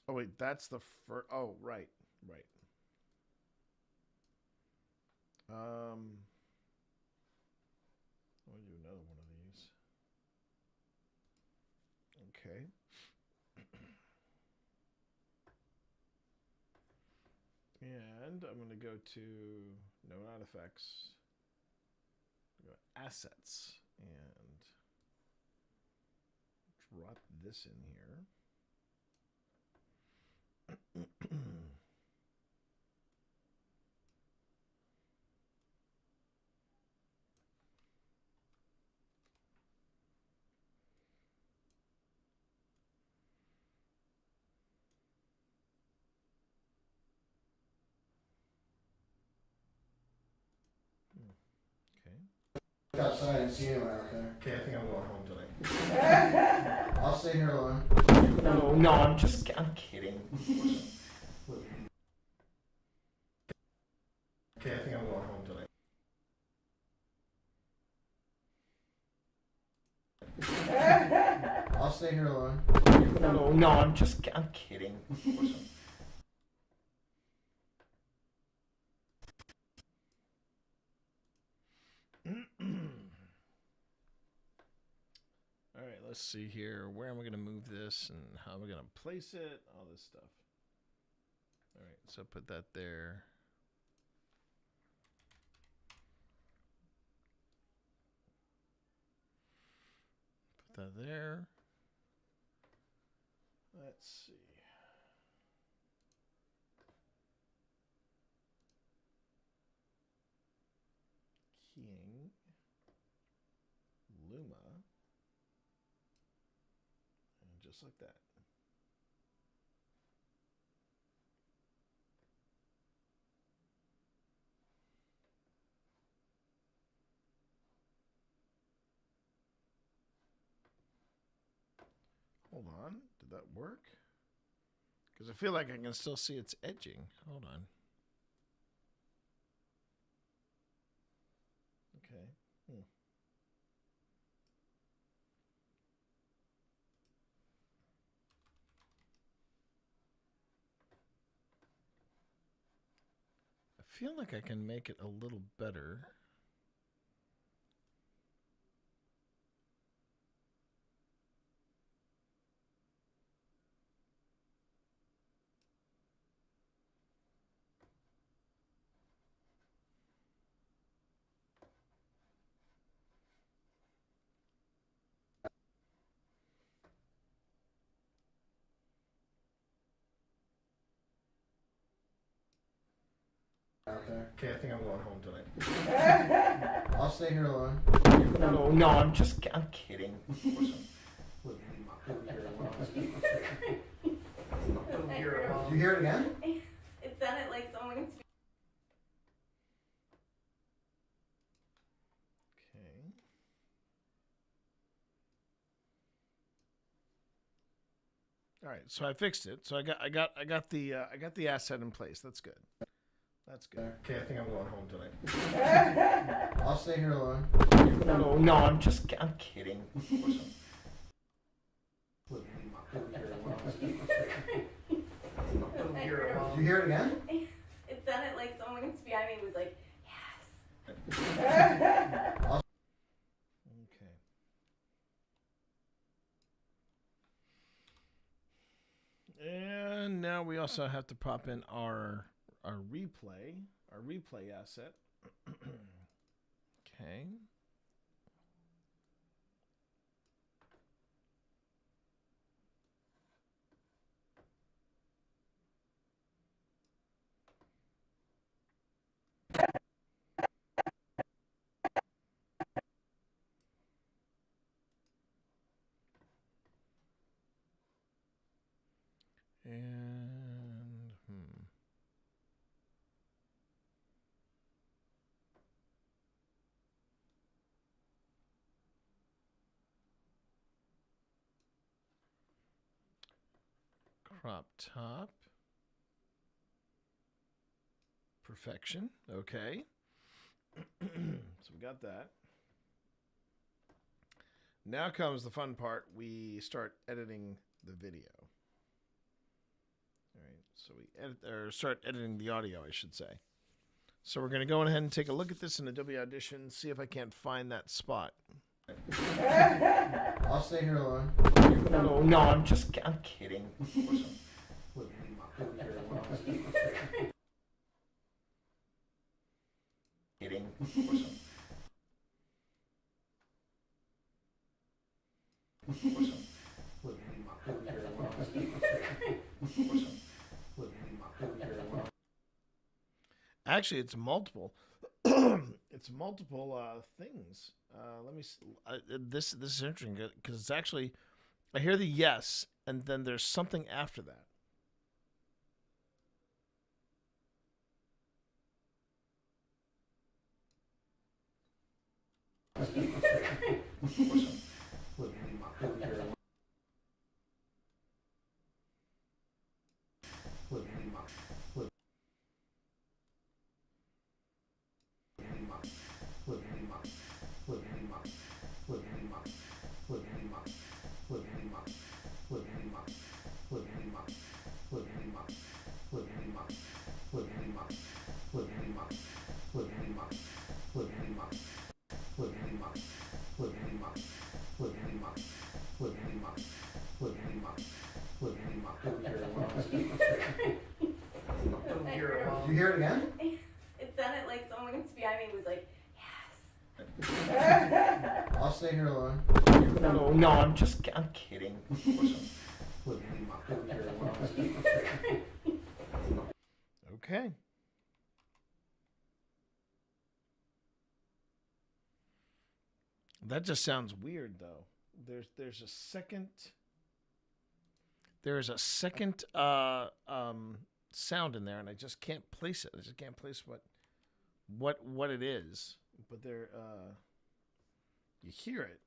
Oh wait, that's the first. Oh right. I'll do another one of these. Okay. And I'm going to go to no, not effects. Go to assets and drop this in here. I didn't see anyone out there. Okay, I think I'm going home tonight. I'll stay here alone. No, I'm kidding. Okay, I think I'm going home tonight. I'll stay here alone. No, I'm kidding. All right, let's see here. Where am I going to move this and how am I going to place it? All this stuff. All right, so put that there. Put that there. Let's see. King. Luma. And just like that. Hold on. Did that work? Because I feel like I can still see its edging. Hold on. Okay. I feel like I can make it a little better. Out there. Okay, I think I'm going home tonight. I'll stay here alone. No, I'm kidding. Did you hear it again? It sounded like someone was. Okay. All right, so I fixed it. So I got the asset in place. That's good. That's good. Okay, I think I'm going home tonight. I'll stay here alone. No, I'm kidding. Did you hear it again? It sounded like someone was behind me was like, yes. Okay. And now we also have to pop in our replay asset. Okay. And crop top. Perfection. Okay. So we got that. Now comes the fun part. We start editing the video. All right. So we start editing the audio, I should say. So we're going to go ahead and take a look at this in Adobe Audition, see if I can't find that spot. I'll stay here alone. No, I'm kidding. Kidding. Actually, it's multiple. It's multiple things. Let me. This is interesting because it's actually. I hear the yes, and then there's something after that. Did you hear it again? It sounded like someone behind me was like, yes. I'll stay here alone. No, I'm kidding. Okay. That just sounds weird, though. There's a second. There is a second sound in there, and I just can't place it. I just can't place what it is. But there, you hear it.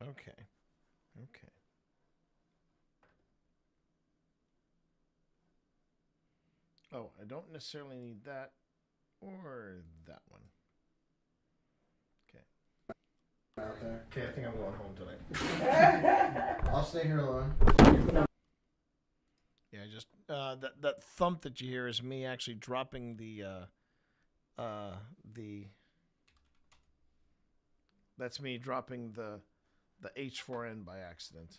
Okay. Okay. Oh, I don't necessarily need that or that one. Okay. Out there. Okay, I think I'm going home tonight. I'll stay here alone. Yeah, just that thump that you hear is me actually dropping that's me dropping the H4N by accident.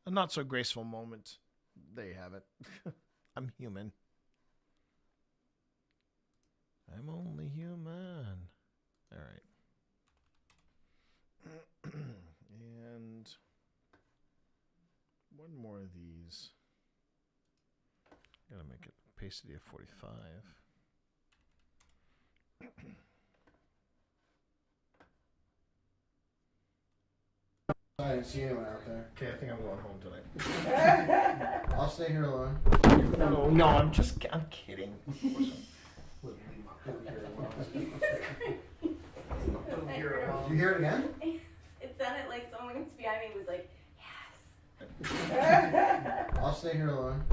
A not so graceful moment. There you have it. I'm human. I'm only human. All right. And one more of these. Gotta make it opacity of 45. I didn't see anyone out there. Okay, I think I'm going home tonight. I'll stay here alone. No, I'm kidding. Did you hear it again? It sounded like someone behind me was like, yes. I'll stay here alone.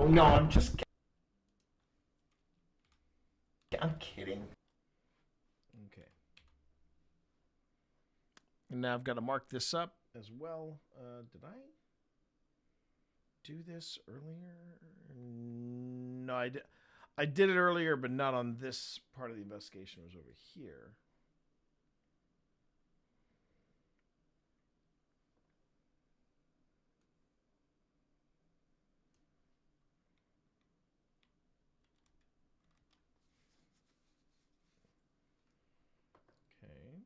No, I'm kidding. Okay. And now I've got to mark this up as well. Did I do this earlier? No, I did it earlier, but not on this part of the investigation. It was over here. Okay.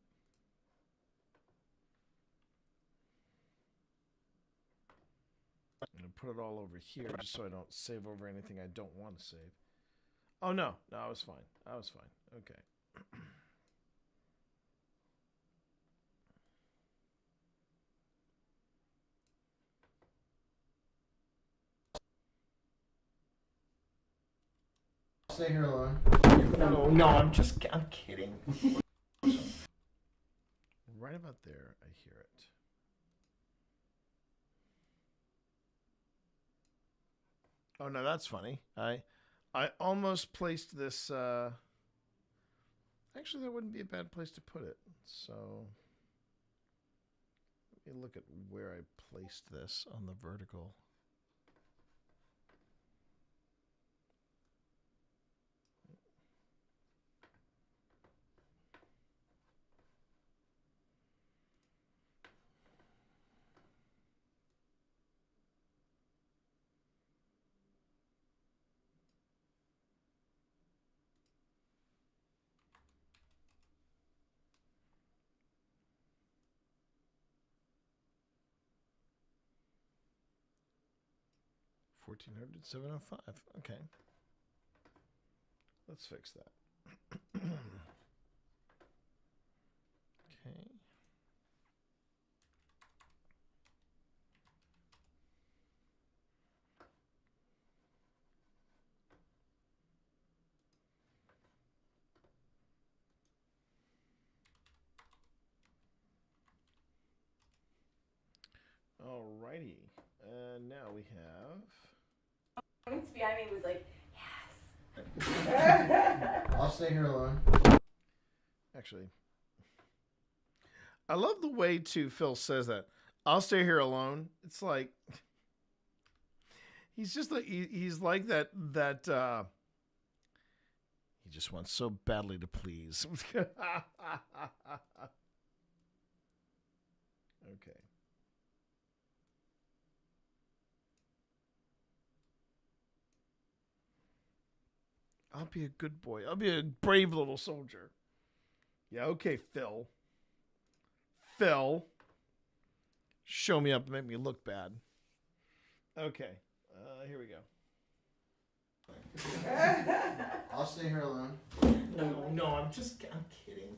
I'm going to put it all over here just so I don't save over anything I don't want to save. Oh, no. No, I was fine. I was fine. Okay. Stay here alone. No, I'm kidding. Right about there, I hear it. Oh, no, that's funny. I almost placed this. Actually, that wouldn't be a bad place to put it. So let me look at where I placed this on the vertical. 1400, 705. Okay. Let's fix that. Okay. Alrighty. And now we have. To be, I mean, was like, I'll stay here alone. Actually, I love the way too Phil says that. I'll stay here alone. It's like he's just like he's like that he just wants so badly to please. Okay. I'll be a good boy. I'll be a brave little soldier. Yeah, okay, Phil. Phil. Show me up and make me look bad. Okay. Here we go. I'll stay here alone. No, I'm kidding.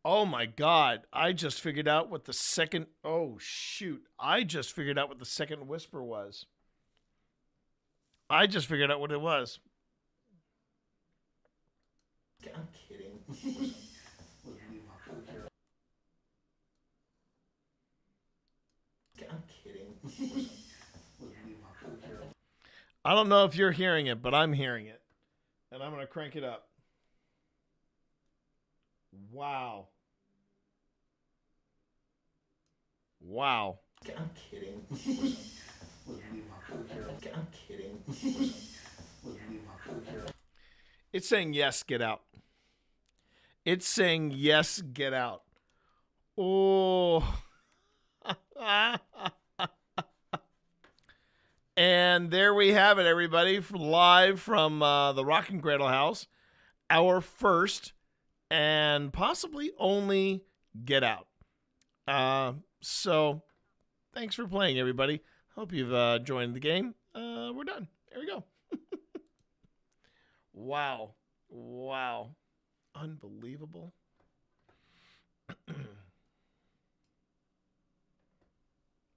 Oh my God. I just figured out what the second. Oh, shoot. I just figured out what the second whisper was. I just figured out what it was. I'm kidding. I'm kidding. I don't know if you're hearing it, but I'm hearing it. And I'm going to crank it up. Wow. Wow. I'm kidding. I'm kidding. It's saying yes, get out. It's saying yes, get out. Oh. And there we have it, everybody, live from the Rock and Cradle house. Our first and possibly only Get Out. So, thanks for playing, everybody. Hope you've joined the game. We're done. There we go. Wow. Wow. Unbelievable.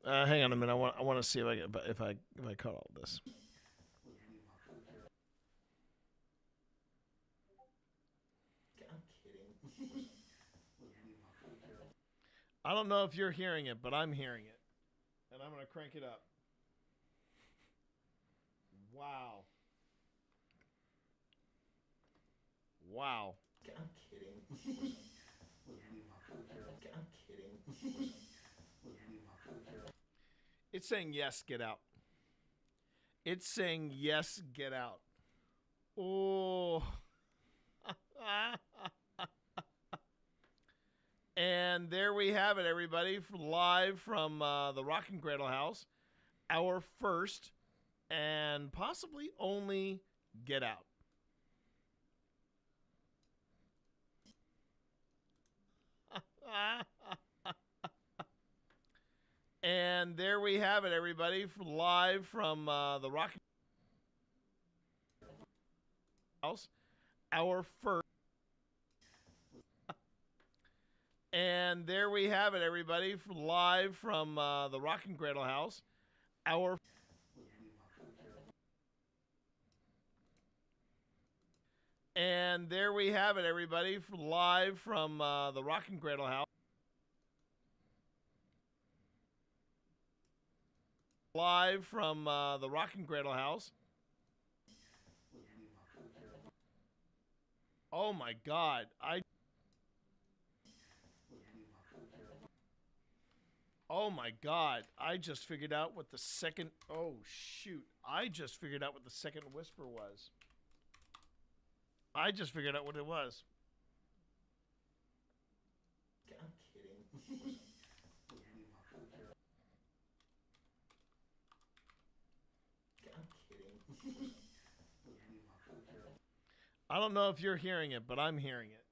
Hang on a minute. I want to see if I caught all this. I'm kidding. I don't know if you're hearing it, but I'm hearing it. And I'm going to crank it up. Wow. Wow. I'm kidding. I'm kidding. It's saying yes, get out. It's saying yes, get out. Oh. And there we have it, everybody, live from the Rock and Cradle house. Our first and possibly only Get Out. And there we have it, everybody, live from the Rock house. Our first. And there we have it, everybody, live from the Rock and Cradle house. Our. And there we have it, everybody, live from the Rock and Cradle house. Live from the Rock and Cradle house. Oh my God. Oh my God. I just figured out what the second. Oh shoot. I just figured out what the second whisper was. I just figured out what it was. I'm kidding. I'm kidding. I don't know if you're hearing it, but I'm hearing it.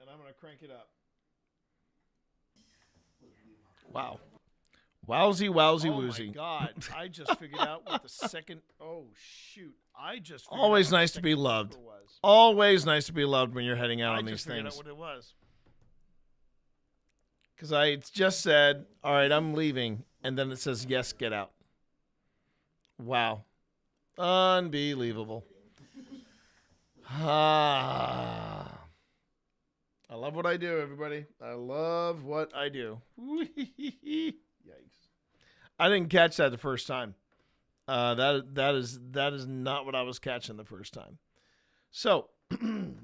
and I'm gonna crank it up. Wow. Wowzy, wowzy, woozy. Oh my God! I just figured out what the second. Oh shoot! I just. Always nice to be loved. Always nice to be loved when you're heading out on these things. I just figured out what it was. Because I just said, "All right, I'm leaving," and then it says, "Yes, get out." Wow, unbelievable. I love what I do, everybody. I love what I do. Yikes! I didn't catch that the first time. That is not what I was catching the first time. So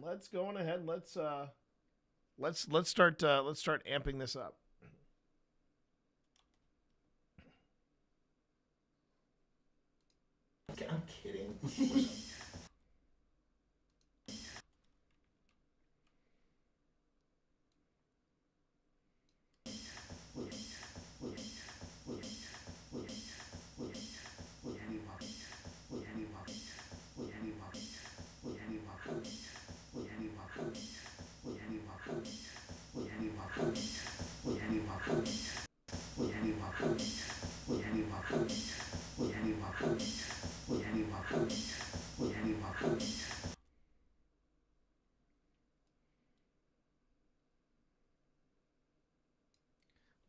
let's go on ahead. Let's start amping this up. I'm kidding.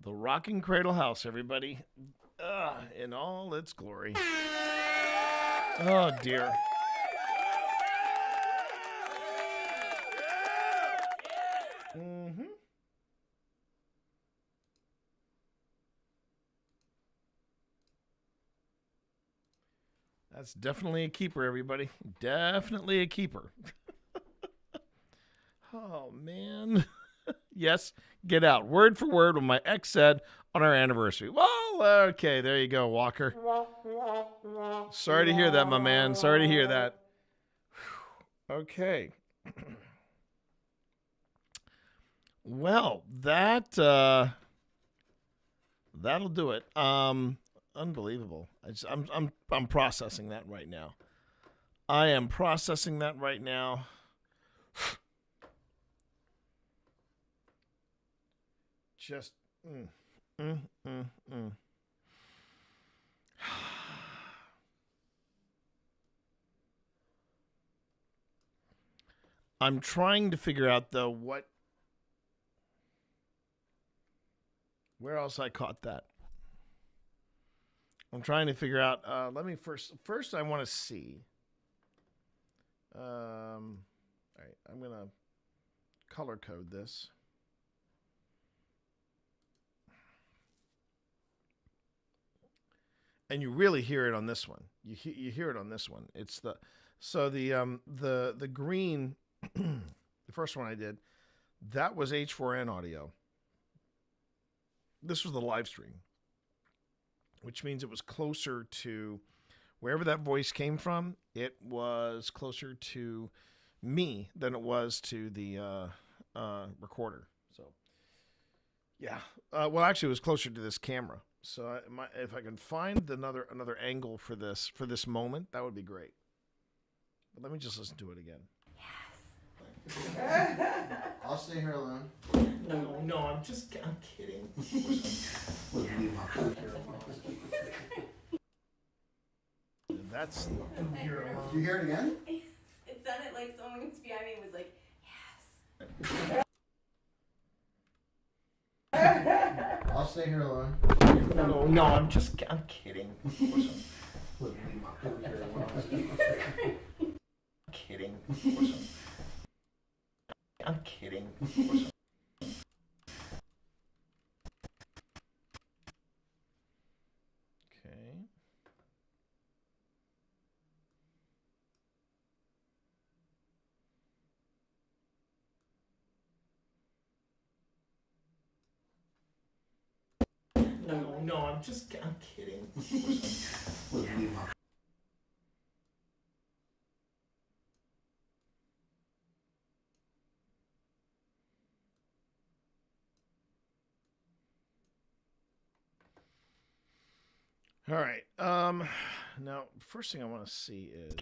The Rocking Cradle House, everybody, in all its glory. Oh, dear. Mm-hmm. That's definitely a keeper, everybody. Definitely a keeper. Oh, man. Yes, get out. Word for word what my ex said on our anniversary. Well, okay, there you go, Walker. Sorry to hear that, my man. Sorry to hear that. Okay. Well, that'll do it. Unbelievable. I'm processing that right now. I am processing that right now. Just I'm trying to figure out though where else I caught that. I'm trying to figure out. Let me first I want to see. All right, I'm gonna color code this. And you really hear it on this one. You hear it on this one. It's the green, the first one I did, that was H4n audio. This was the live stream, which means it was closer to wherever that voice came from. It was closer to me than it was to the recorder. So, yeah. Well, actually, it was closer to this camera. So if I can find another angle for this moment, that would be great. But let me just listen to it again. Yes. I'll stay here alone. No, I'm kidding. That's You hear it again? It sounded like someone behind me was like, yes. I'll stay here alone. No, I'm kidding. Kidding. I'm kidding. Okay. No, I'm kidding. All right. Now, first thing I want to see is.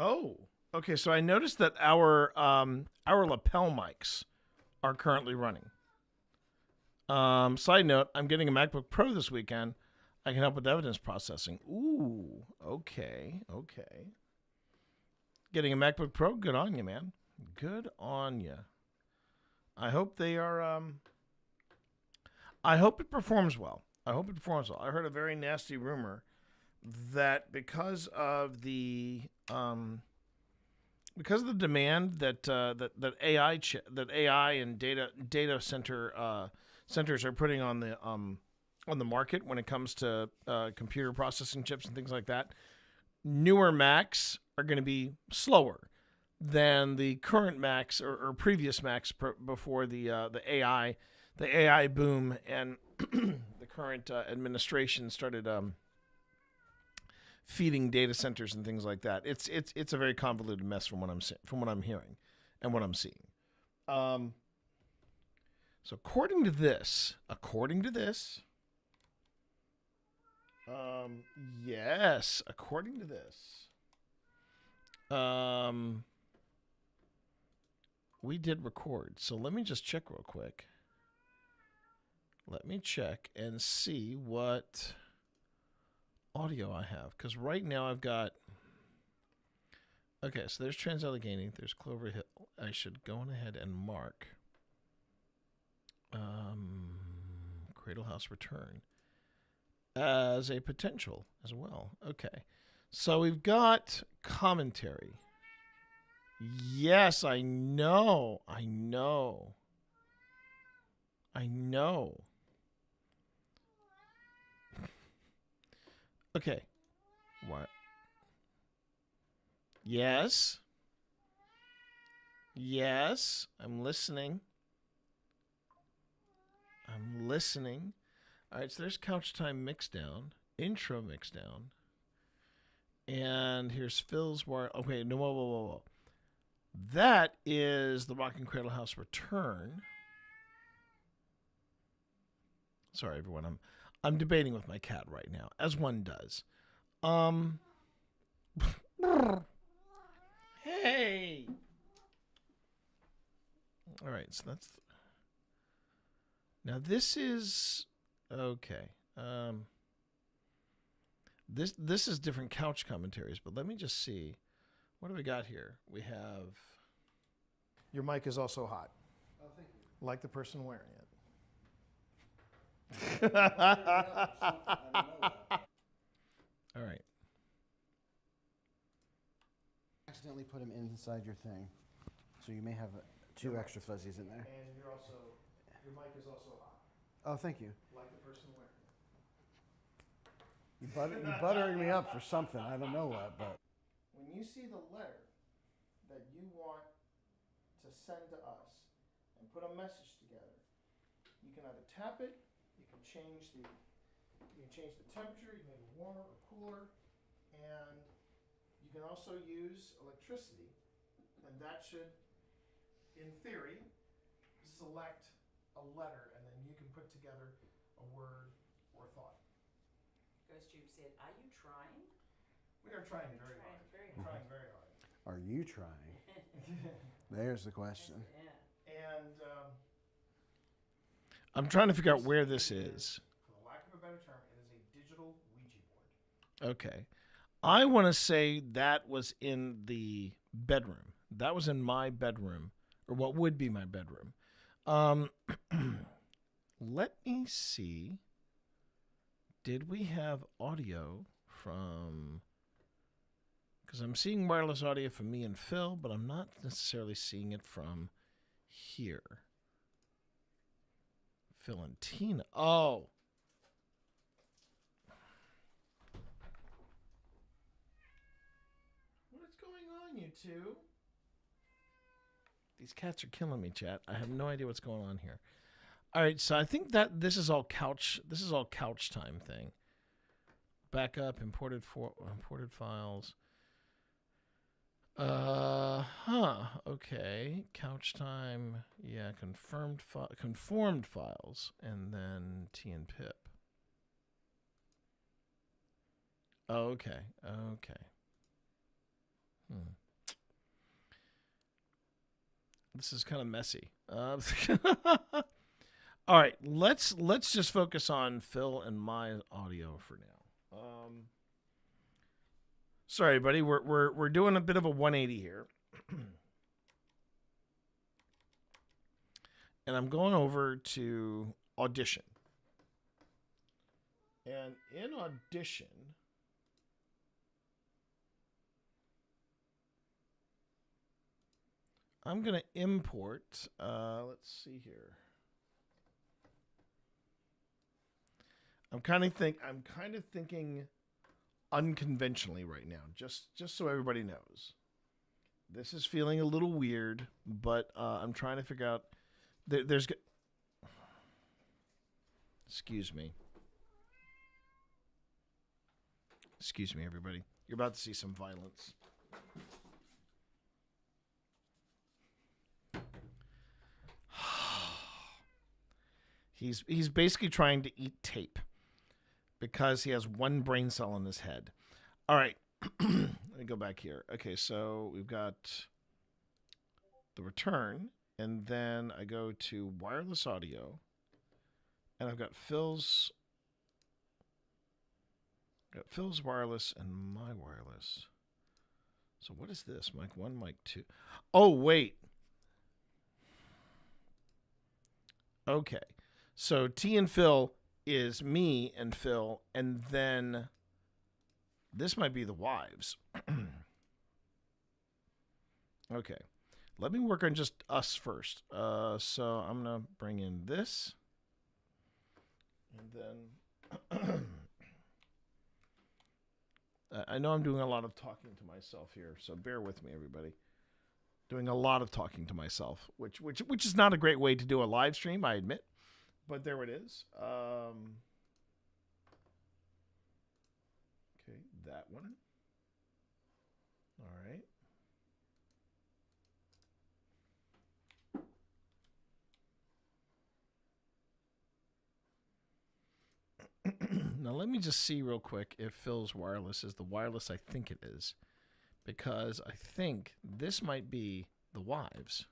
Oh, okay. So I noticed that our lapel mics are currently running. Side note: I'm getting a MacBook Pro this weekend. I can help with evidence processing. Ooh, okay. Getting a MacBook Pro, good on you, man. Good on you. I hope they are. I hope it performs well. I heard a very nasty rumor that because of the demand that AI and data centers are putting on the market when it comes to computer processing chips and things like that, newer Macs are going to be slower than the current Macs or previous Macs before the AI boom and the current administration started feeding data centers and things like that. It's a very convoluted mess from what I'm hearing and what I'm seeing. So according to this, yes, according to this, we did record. So let me just check real quick. Let me check and see what audio I have, because right now I've got. Okay, so there's Trans-Allegheny, there's Clover Hill. I should go on ahead and mark Cradle House Return as a potential as well. Okay, so we've got commentary. Yes, I know. Okay. What? Yes. I'm listening. All right, so there's Couch Time Mixdown, intro Mixdown. And here's Phil's War. Okay, no, whoa. That is the Rockin' Cradle House Return. Sorry, everyone. I'm debating with my cat right now, as one does. Hey. All right, so that's. Now this is okay. This is different couch commentaries, but let me just see. What do we got here? We have. Your mic is also hot. Oh, thank you. Like the person wearing it. All right. Accidentally put them inside your thing, so you may have two extra fuzzies in there. And your mic is also hot. Oh, thank you. Like the person wearing it. You're buttering me up for something. I don't know what, but. When you see the letter that you want to send to us and put a message together, you can either tap it, you can change the temperature, you can make it warmer or cooler, and you can also use electricity, and that should, in theory, select a letter, and then you can put together a word or thought. Ghost Tube said, "Are you trying?" We are trying very hard. Trying very hard. Are you trying? There's the question. And I'm trying to figure out where this is. For the lack of a better term, it is a digital Ouija board. Okay. I want to say that was in the bedroom. That was in my bedroom, or what would be my bedroom. Let me see. Did we have audio from... Because I'm seeing wireless audio from me and Phil, but I'm not necessarily seeing it from here. Phil and Tina. Oh. What's going on, you two? These cats are killing me, chat. I have no idea what's going on here. All right, so I think that this is all couch time thing. Backup, imported files. Okay. Couch time. Yeah, conformed files, and then T and pip. Okay. This is kind of messy. All right, let's just focus on Phil and my audio for now. Sorry, buddy. We're doing a bit of a 180 here. And I'm going over to Audition. And in Audition, I'm going to import, let's see here. I'm kind of thinking unconventionally right now, just so everybody knows. This is feeling a little weird, but I'm trying to figure out. Excuse me. Excuse me, everybody. You're about to see some violence. He's basically trying to eat tape because he has one brain cell in his head. All right. Let me go back here. Okay, so we've got the return, and then I go to wireless audio, and I've got Phil's wireless and my wireless. So what is this? Mic 1, mic 2. Oh, wait. Okay. So T and Phil is me and Phil, and then this might be the wives. Okay. Let me work on just us first. So I'm going to bring in this. And then I know I'm doing a lot of talking to myself here, so bear with me, everybody. Doing a lot of talking to myself, which is not a great way to do a live stream, I admit. But there it is. Okay, that one. All right. Now let me just see real quick if Phil's wireless is the wireless I think it is, because I think this might be the wives.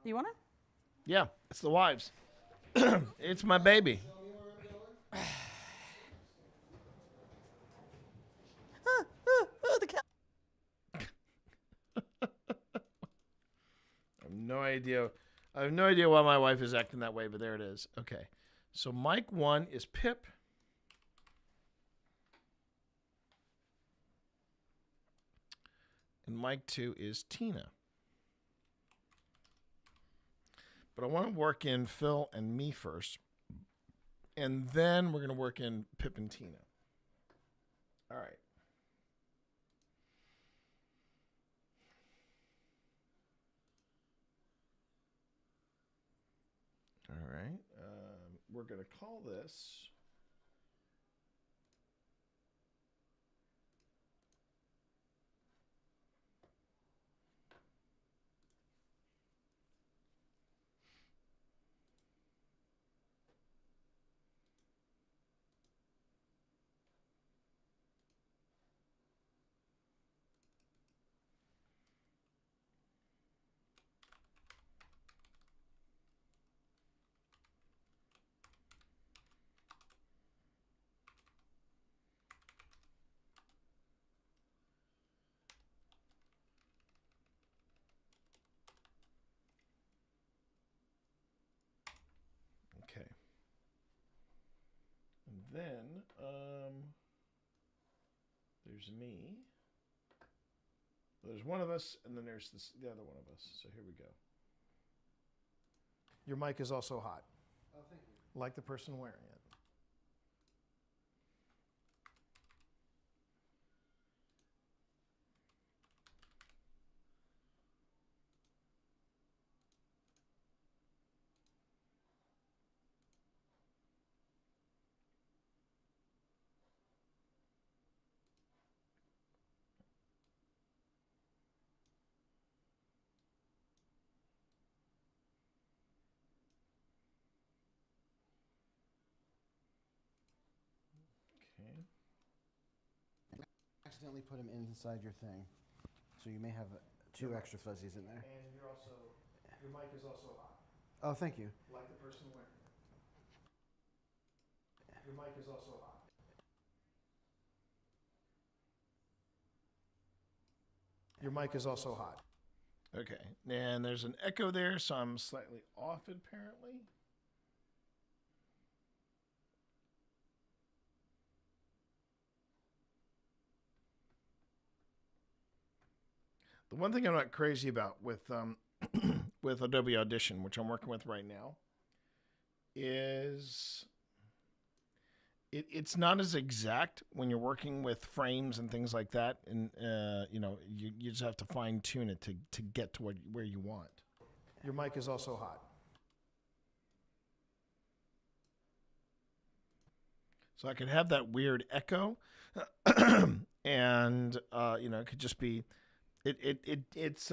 You want it? Yeah, it's the wives. It's my baby. The cat. I have no idea why my wife is acting that way, but there it is. Okay. So mic 1 is Pip. And mic 2 is Tina. But I want to work in Phil and me first. And then we're going to work in Pip and Tina. All right. All right. We're going to call this. Okay. And then there's me. There's one of us, and then there's the other one of us. So here we go. Your mic is also hot. Oh, thank you. Like the person wearing it. accidentally put them inside your thing. So you may have 2 extra fuzzies in there. And your mic is also hot. Oh, thank you. Like the person wearing it. Your mic is also hot. Your mic is also hot. Okay, and there's an echo there, so I'm slightly off apparently. The one thing I'm not crazy about with with Adobe Audition, which I'm working with right now, is it's not as exact when you're working with frames and things like that, and you just have to fine tune it to get to where you want. Your mic is also hot. So I could have that weird echo, and it could just be, it's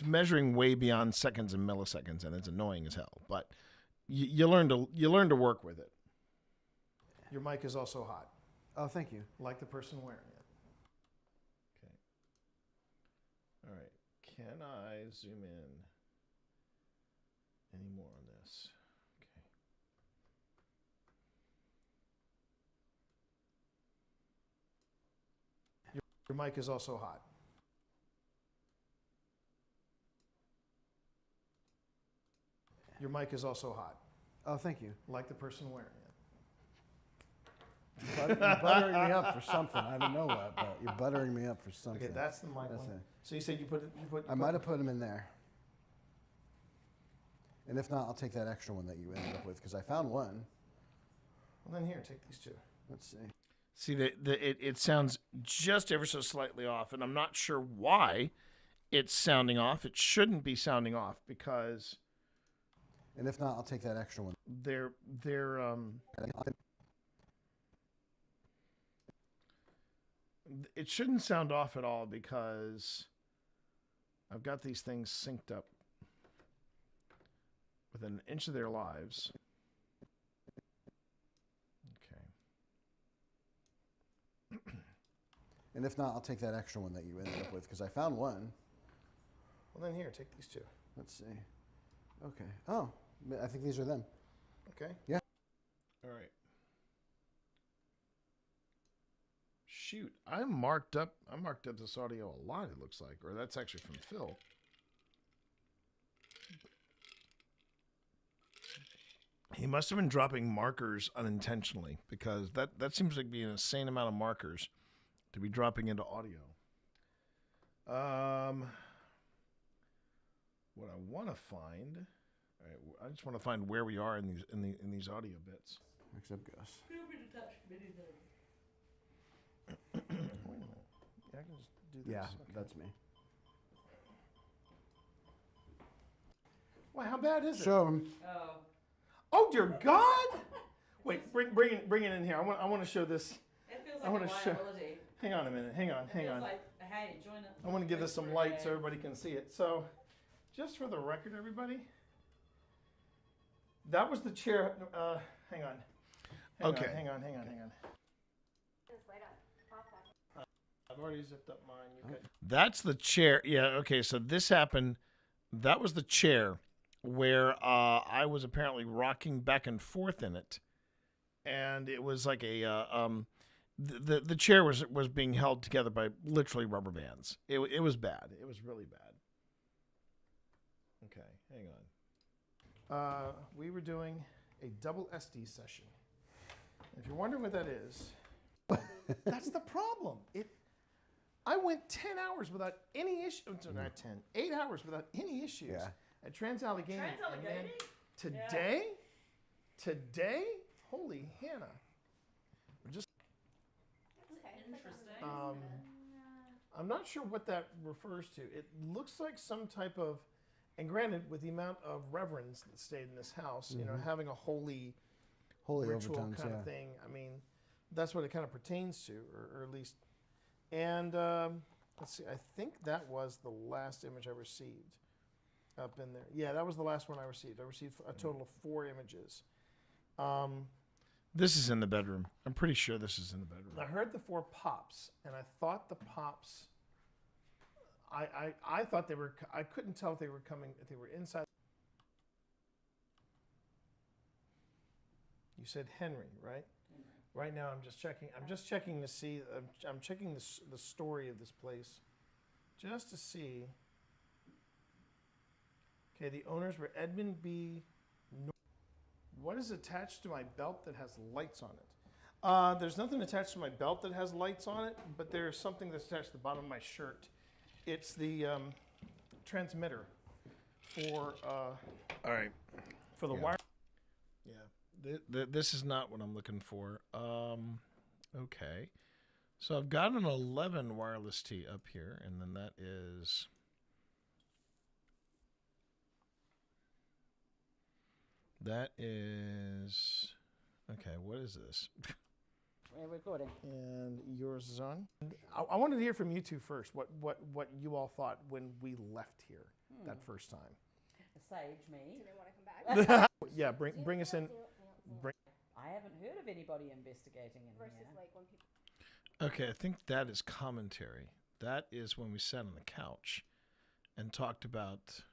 measuring way beyond seconds and milliseconds, and it's annoying as hell. But you learn to work with it. Your mic is also hot. Oh, thank you. Like the person wearing it. Okay. All right. Can I zoom in any more on this? Okay. Your mic is also hot. Your mic is also hot. Oh, thank you. Like the person wearing it. You're buttering me up for something. I don't know what, but you're buttering me up for something. Okay, that's the mic one. It. So you said you put. I might have put them in there. And if not, I'll take that extra one that you ended up with because I found one. Well, then here, take these 2. Let's see. See, it sounds just ever so slightly off, and I'm not sure why it's sounding off. It shouldn't be sounding off because. And if not, I'll take that extra one. It shouldn't sound off at all because I've got these things synced up within an inch of their lives. Okay. And if not, I'll take that extra one that you ended up with because I found one. Well, then here, take these 2. Let's see. Okay. Oh, I think these are them. Okay. Yeah. All right. Shoot, I marked up this audio a lot, it looks like, or that's actually from Phil. He must have been dropping markers unintentionally because that seems like being an insane amount of markers to be dropping into audio. What I want to find, all right, I just want to find where we are in these audio bits. Except Gus. Wait a minute. Yeah, I can just do this. Yeah, Okay. that's me. Why? How bad is it? Show him. Oh. Oh dear God! Wait, bring it in here. I want to show this. It feels I like want a to show. liability. Hang on a minute. Hang on. It feels like, hey, join up. I want to give this some light so everybody can see it. So, just for the record, everybody, that was the chair. Hang on. Hang on. I've already zipped up mine. You That's the chair. Yeah. Okay. So this happened. That was the chair where I was apparently rocking back and forth in it, and it was like a the chair was being held together by literally rubber bands. It was bad. It was really bad. Okay, hang on. We were doing a double SD session. If you're wondering what that is, that's the problem. I went 10 hours without any issue. Not 10, 8 hours without any issues at Trans-Allegheny. Trans-Allegheny? And then today, holy Hannah. Just interesting. I'm not sure what that refers to. It looks like some type of, and granted, with the amount of reverence that stayed in this house, you know, having a holy ritual overtones, kind of thing. I mean, that's what it kind of pertains to, or at least. And let's see, I think that was the last image I received up in there. Yeah, that was the last one I received. I received a total of 4 images. This is in the bedroom. I'm pretty sure this is in the bedroom. I heard the 4 pops, and I thought the pops. I thought they were. I couldn't tell if they were coming. If they were inside. You said Henry, right? Right now, I'm just checking. I'm just checking to see. I'm checking the story of this place, just to see. Okay, the owners were Edmund B. What is attached to my belt that has lights on it? There's nothing attached to my belt that has lights on it, but there's something that's attached to the bottom of my shirt. It's the transmitter for. All right. For the wire. Yeah. This is not what I'm looking for. Okay. So I've got an 11 wireless T up here, and then that is. That is. Okay, what is this? We're recording. And yours is on. I wanted to hear from you two first. What you all thought when we left here that first time. Sage me. Do they want to come back? Yeah, bring us in. I haven't heard of anybody investigating in Versus here. like when people. Okay, I think that is commentary. That is when we sat on the couch and talked about.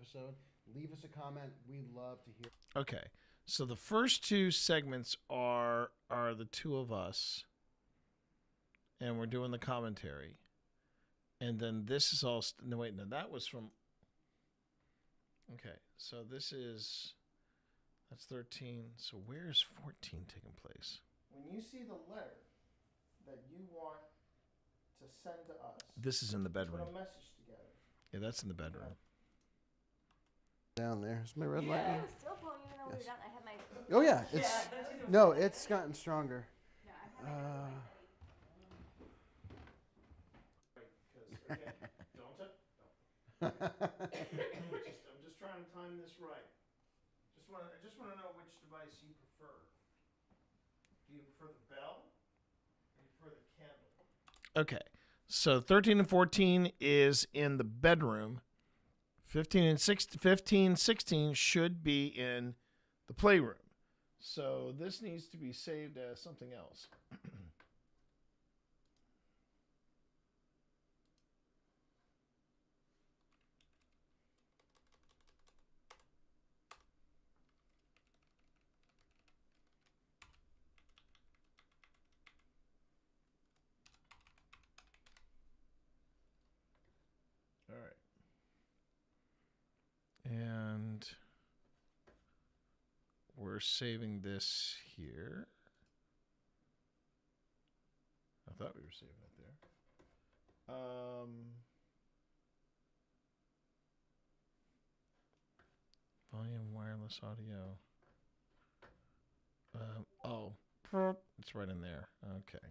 Episode. Leave us a comment. We love to hear. Okay, so the first 2 segments are the 2 of us, and we're doing the commentary, and then this is all. No, wait, no, that was from. Okay, so this is. That's 13. So where's 14 taking place? When you see the letter that you want to send to us, this is in the bedroom. Put a message together. Yeah, that's in the bedroom. Down there. Is my red Yeah, light? I was still pulling even though we were done. I had my. Oh yeah, it's no, it's gotten stronger. Yeah, I had my. I'm just trying to time this right. I just want to know which device you prefer. Do you prefer the bell or do you prefer the candle? Okay, so 13 and 14 is in the bedroom. 15, 16 should be in the playroom. So this needs to be saved as something else. All right. And we're saving this here. I thought we were saving it there. Volume wireless audio. Oh, it's right in there. Okay.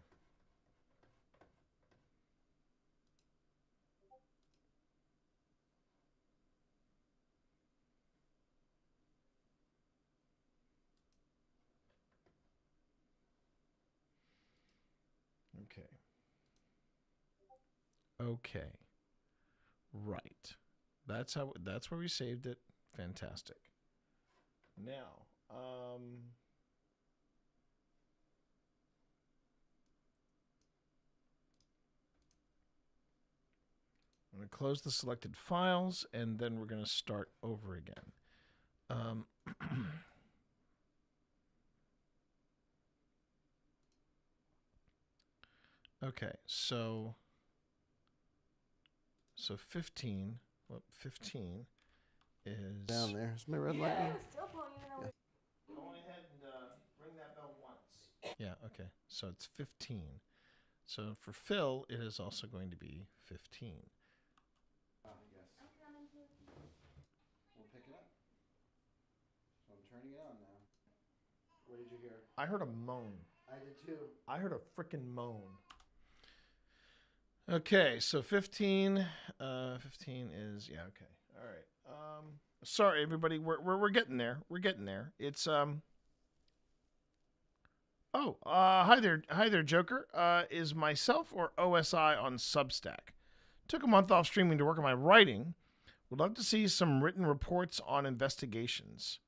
Okay. Right. That's where we saved it. Fantastic. Now, I'm going to close the selected files, and then we're going to start over again. Okay, so 15. Well, 15 is down there. Is my red Yeah, light? I was still pulling even though. Go ahead and ring that bell once. Yeah, okay. So it's 15. So for Phil, it is also going to be 15. Yes. We'll pick it up. So I'm turning it on now. What did you hear? I heard a moan. I did too. I heard a frickin' moan. Okay, so 15 is, yeah, okay. All right. Sorry everybody, we're getting there. We're getting there. It's hi there Joker. Is myself or OSI on Substack. Took a month off streaming to work on my writing. Would love to see some written reports on investigations.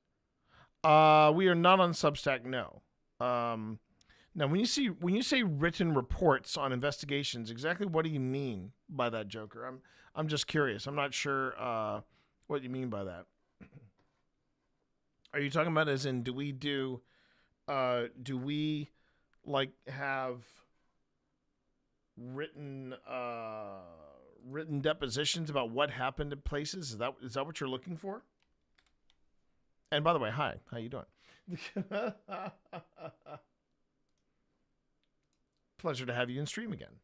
We are not on Substack. No. Now, when you say written reports on investigations, exactly what do you mean by that, Joker? I'm just curious. I'm not sure what you mean by that. Are you talking about as in do we like have written depositions about what happened at places? Is that what you're looking for? And by the way, hi, how you doing? Pleasure to have you in stream again.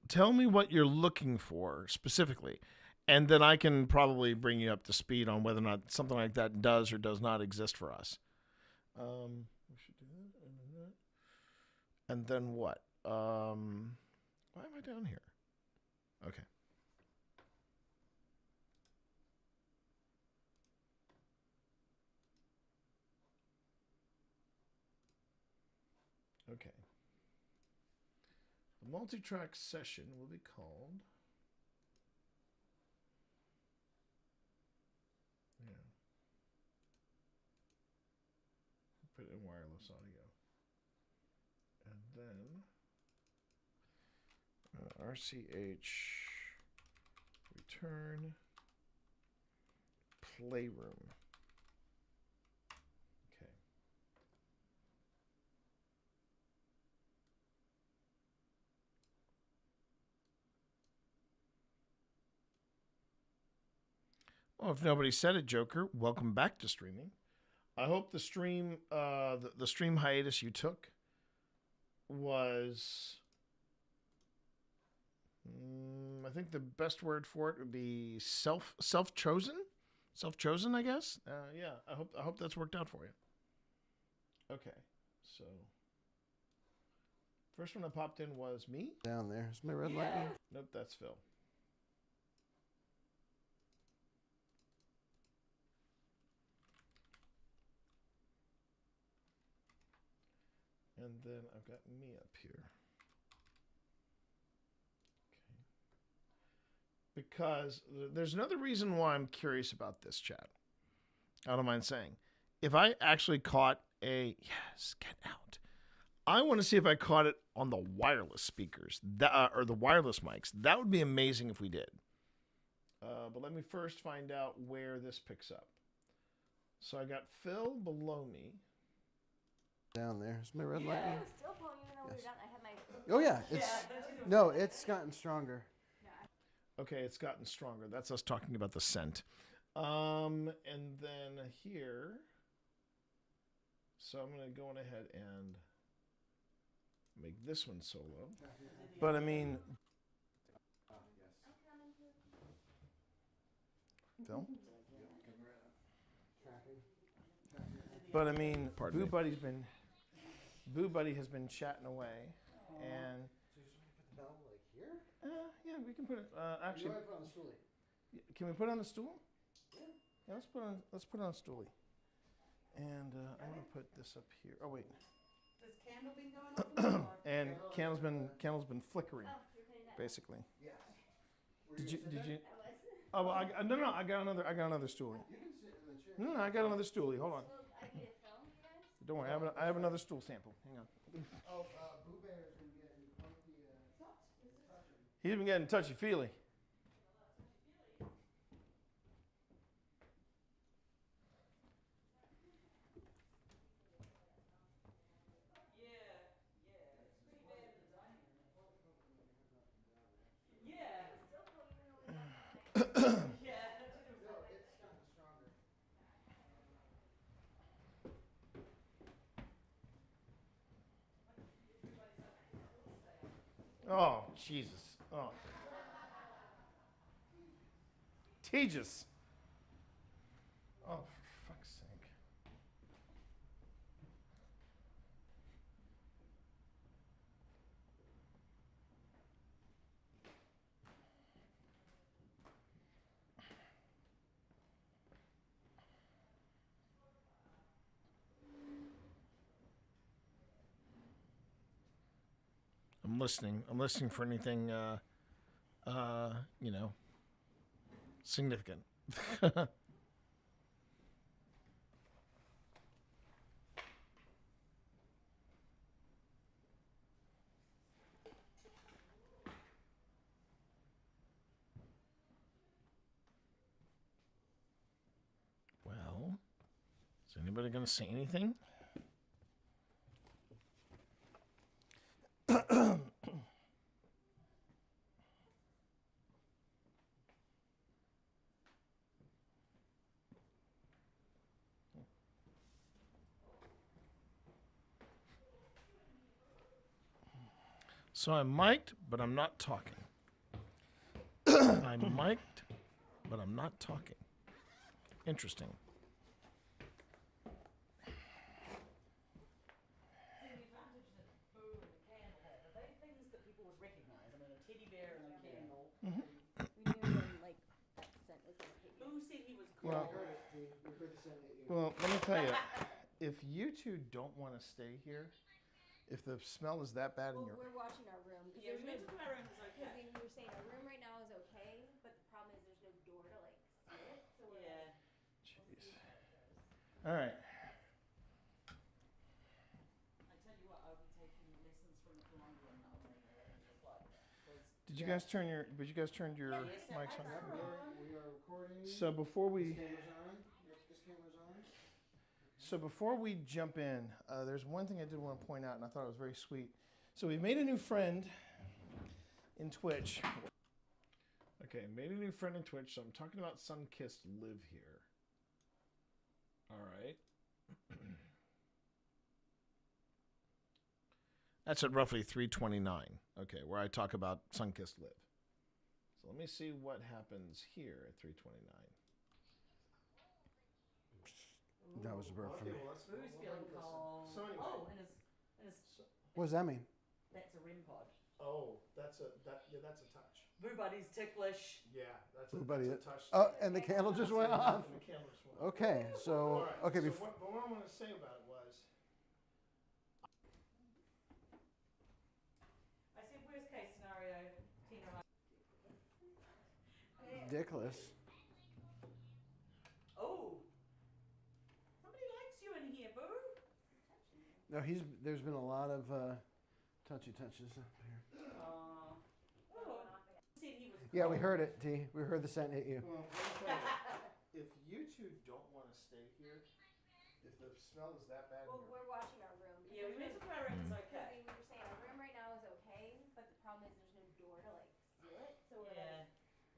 Tell me what you're looking for specifically, and then I can probably bring you up to speed on whether or not something like that does or does not exist for us. We should do that. And then what? Why am I down here? Okay. Okay. The multi-track session will be called. Yeah. Put it in wireless audio. And then RCH return playroom. Okay. Well, if nobody said it, Joker, welcome back to streaming. I hope the stream, the stream hiatus you took was, I think the best word for it would be self-chosen, I guess. Yeah, I hope that's worked out for you. Okay, so first one that popped in was me. Down there. Is my red light on? Nope, that's Phil. And then I've got me up here. Okay. Because there's another reason why I'm curious about this, chat. I don't mind saying. If I actually caught yes, get out. I want to see if I caught it on the wireless speakers, or the wireless mics. That would be amazing if we did. But let me first find out where this picks up. So I got Phil below me. Down there. Is my red light on? Still pulling even though we're done. I had my. Oh yeah, it's gotten stronger. Okay, it's gotten stronger. That's us talking about the scent. And then here, so I'm gonna go on ahead and make this one solo. But I mean, Phil. But I mean, Boo Buddy has been chatting away, and So you just want to put the bell like here? yeah, we can put it. Actually, You want to put it on the stoolie? can we put it on the stool? Yeah, let's put it on a stoolie. And I'm gonna put this up here. Oh wait. Does candle been going on? And candle's been flickering, basically. Yes. Did you? Oh well, no, I got another stoolie. You can sit in the chair. No, I got another stoolie. Hold on. Don't worry, I have another stool sample. Hang on. Oh, Boo Bear's been getting funky. He's been getting touchy-feely. Oh, Jesus. Oh. Tejas. Oh, for fuck's sake. I'm listening. I'm listening for anything, significant. Is anybody going to say anything? So I'm mic'd, but I'm not talking. I'm mic'd, but I'm not talking. Interesting. Mm-hmm. Who said he was Well, well, let me tell you, if you two don't want to stay here, if the smell is that bad in your... We're watching our room. Yeah, we went to our room. It's okay. Because we were saying our room right now is okay, but the problem is there's no door to like see it. So we're Yeah. Jeez. All right. I tell you what, I'll be taking lessons from the Colombian now. Just like that. Did you guys turn your mics on? We are recording. So before we... This camera's on. This camera's on. So before we jump in, there's one thing I did want to point out, and I thought it was very sweet. So we made a new friend in Twitch. Okay, made a new friend in Twitch. So I'm talking about Sunkissed Live here. All right. That's at roughly 3:29. Okay, where I talk about Sunkissed Live. So let me see what happens here at 3:29. That was a burp for me. Who's feeling cold? So anyway. Oh, and his What does that mean? that's a REM pod. Oh, that's a touch. Boo Buddy's ticklish. Yeah, that's Everybody, a touch. oh, and the candle just went off. And the camera just went off. Okay, so All right, okay. so what I want to say about it was, I said worst case scenario, Tina. Dickless. Oh, somebody likes you in here, Boo. No, there's been a lot of touchy touches up here. Oh. Said he was Yeah, we heard it, T. We heard the scent hit you. well, let me tell you, if you two don't want to stay here, if the smell is that bad, Well, we're watching our room. Yeah, we went to our room. It's Because okay. we were saying our room right now is okay, but the problem is there's no door to like seal it. So we're Yeah. like,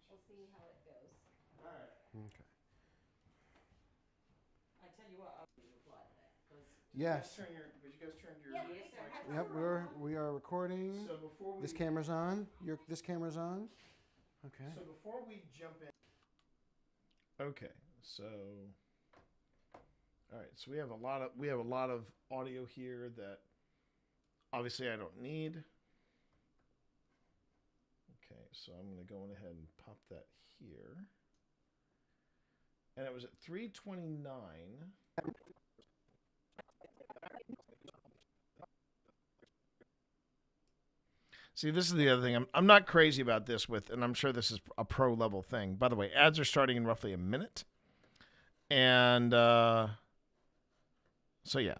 we'll see how it goes. all right. Okay. I tell you what, I'll reply to that. Yes. Did you guys turn your Yeah, mics on? Yep, we are recording. So before we This camera's on. This camera's on. Okay. So before we jump in. Okay, so all right, so we have a lot of audio here that obviously I don't need. Okay, so I'm going to go ahead and pop that here. And it was at 3:29. See, this is the other thing. I'm not crazy about this and I'm sure this is a pro level thing. By the way, ads are starting in roughly a minute. And so yeah.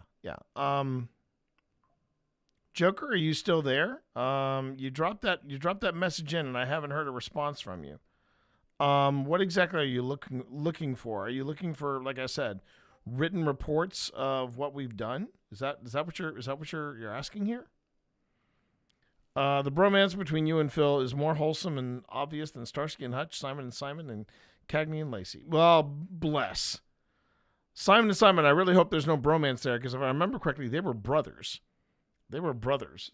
Joker, are you still there? You dropped that message in and I haven't heard a response from you. What exactly are you looking for? Are you looking for, like I said, written reports of what we've done? Is that what you're asking here? The bromance between you and Phil is more wholesome and obvious than Starsky and Hutch, Simon and Simon, and Cagney and Lacey. Well, bless. Simon and Simon, I really hope there's no bromance there, because if I remember correctly, they were brothers.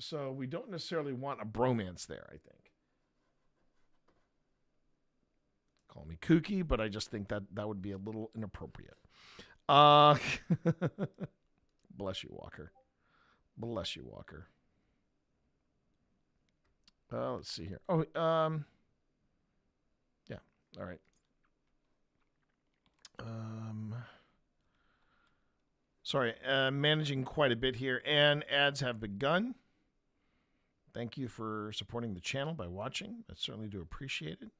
So we don't necessarily want a bromance there, I think. Call me kooky, but I just think that would be a little inappropriate. Bless you, Walker. Bless you, Walker. Let's see here. Oh, yeah. All right. Sorry, managing quite a bit here, and ads have begun. Thank you for supporting the channel by watching. I certainly do appreciate it.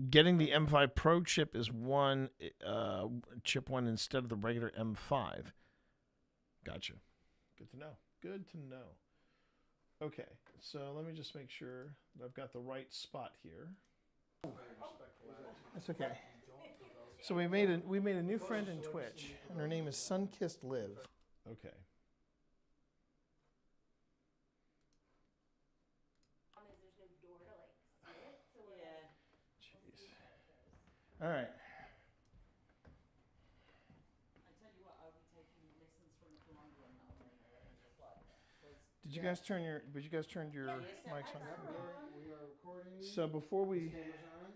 Getting the M5 Pro chip is chip one instead of the regular M5. Gotcha. Good to know. Good to know. Okay, so let me just make sure that I've got the right spot here. That's okay. So we made a new friend in Twitch, and her name is Sunkissed Liv. Okay. There's no door to like sit, so Yeah. Jeez. All right. I tell you what, I'll be taking lessons from Columbia now on the flight. Did you guys turn your mics on? We are recording. So before we This camera's on.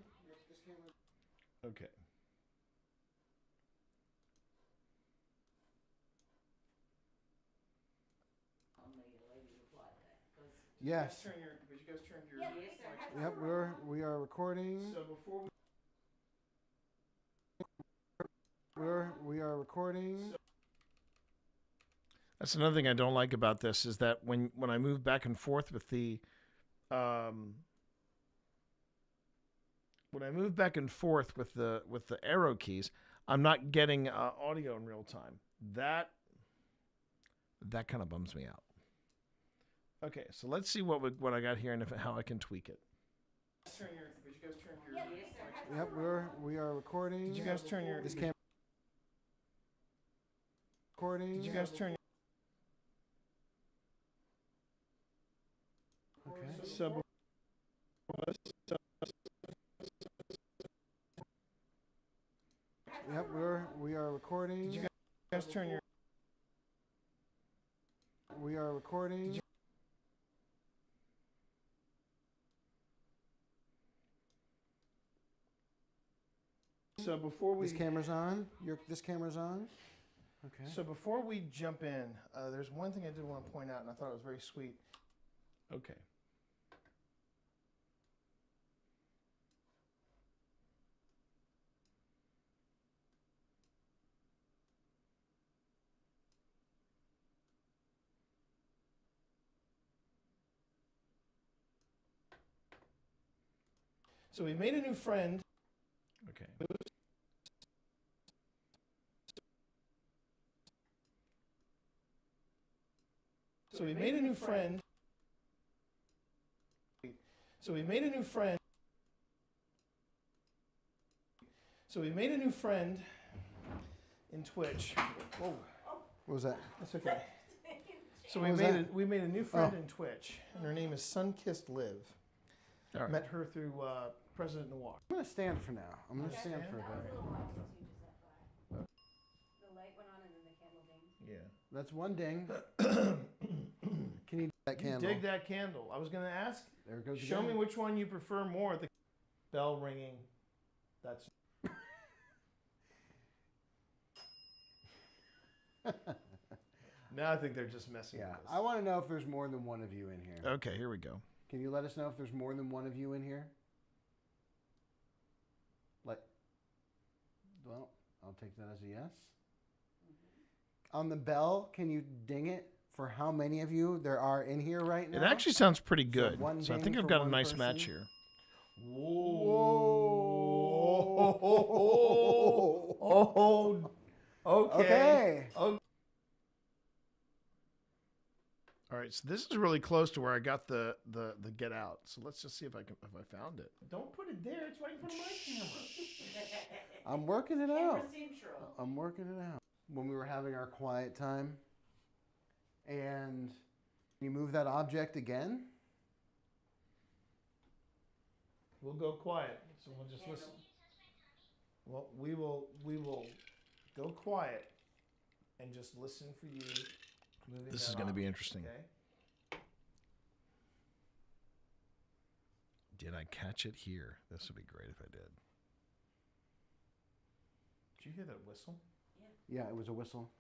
This camera. Okay. On the lady who flight there. Yes. Did you guys turn your Yes, sir. Yep, we are recording. So before we are recording. That's another thing I don't like about this is that when I move back and forth with the arrow keys, I'm not getting audio in real time. That kind of bums me out. Okay, so let's see what I got here and how I can tweak it. Did you guys turn your Yep, we are recording. Did you guys turn your this camera? Recording. Did you guys turn? Okay. So Yep, we are recording. Did you guys turn your? We are recording. So before we This camera's on. This camera's on. Okay. So before we jump in, there's one thing I did want to point out, and I thought it was very sweet. Okay. So we made a new friend. Okay. So we made a new friend. So we made a new friend. So we made a new friend in Twitch. Whoa. What was that? That's okay. So What was that? we made a new friend in Twitch, and her name is Sunkissed Liv. All right. Met her through President Noir. I'm gonna stand for now. I'm gonna stand for a That was a bit. little while since you just went by. The light went on and then the candle dinged. Yeah. That's one ding. Can you dig that candle? Dig that candle. I was going to ask. There it goes Show again. me which one you prefer more. The bell ringing. That's. Now I think they're just messing Yeah, with us. I want to know if there's more than one of you in here. Okay, here we go. Can you let us know if there's more than one of you in here? Well, I'll take that as a yes. On the bell, can you ding it for how many of you there are in here right now? It actually sounds pretty So good. one So I ding think I've for got a one nice person. match here. Whoa. Okay. Okay. All right, so this is really close to where I got the get out. So let's just see if I found it. Don't put it there. It's right in front of my camera. I'm working it out. Central. I'm working it out. When we were having our quiet time, and you move that object again. We'll go quiet, so we'll just listen. Well, we will go quiet and just listen for you. This is going to be interesting. Okay. Did I catch it here? This would be great if I did. Did you hear that whistle? Yeah, it was a whistle.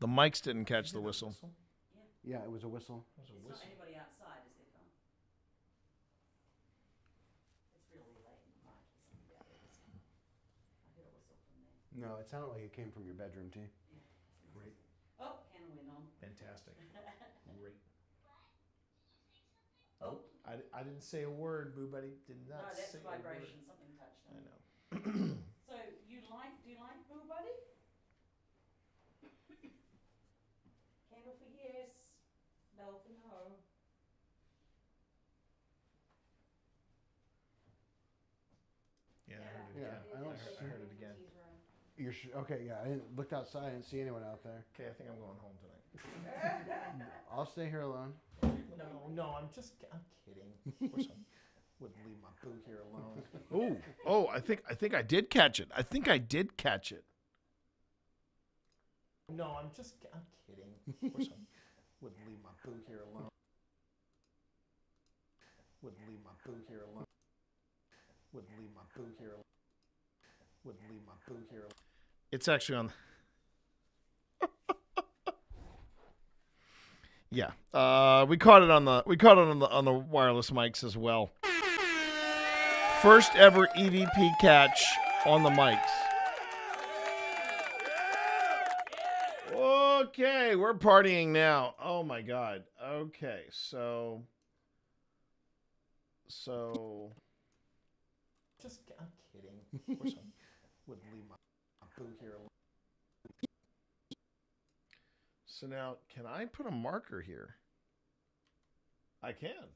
The mics didn't catch the whistle. Yeah, it was a whistle. It's not anybody outside, is it, Phil? It's really late in the night. It's something about it, isn't it? I heard a whistle from there. No, it sounded like it came from your bedroom, T. Great. Oh, candle went on. Fantastic. Great. Oh, I didn't say a word, Boo Buddy. Did not No, that's say vibration. a word. Something touched on. I know. So do you like Boo Buddy? Candle for yes, bell for no. Yeah, I heard it Yeah, again. I don't I heard it again. You're okay, yeah. I looked outside. I didn't see anyone out there. Okay, I think I'm going home tonight. I'll stay here alone. No, I'm kidding. Of course I wouldn't leave my boo here alone. Oh, I think I did catch it. I think I did catch it. No, I'm kidding. Of course I wouldn't leave my boo here alone. Wouldn't leave my boo here alone. Wouldn't leave my boo here alone. Wouldn't leave my boo here alone. It's actually on. Yeah, we caught it on the wireless mics as well. First ever EVP catch on the mics. Okay, we're partying now. Oh my God. Okay, so I'm kidding. Of course I wouldn't leave my boo here alone. So now, can I put a marker here? I can.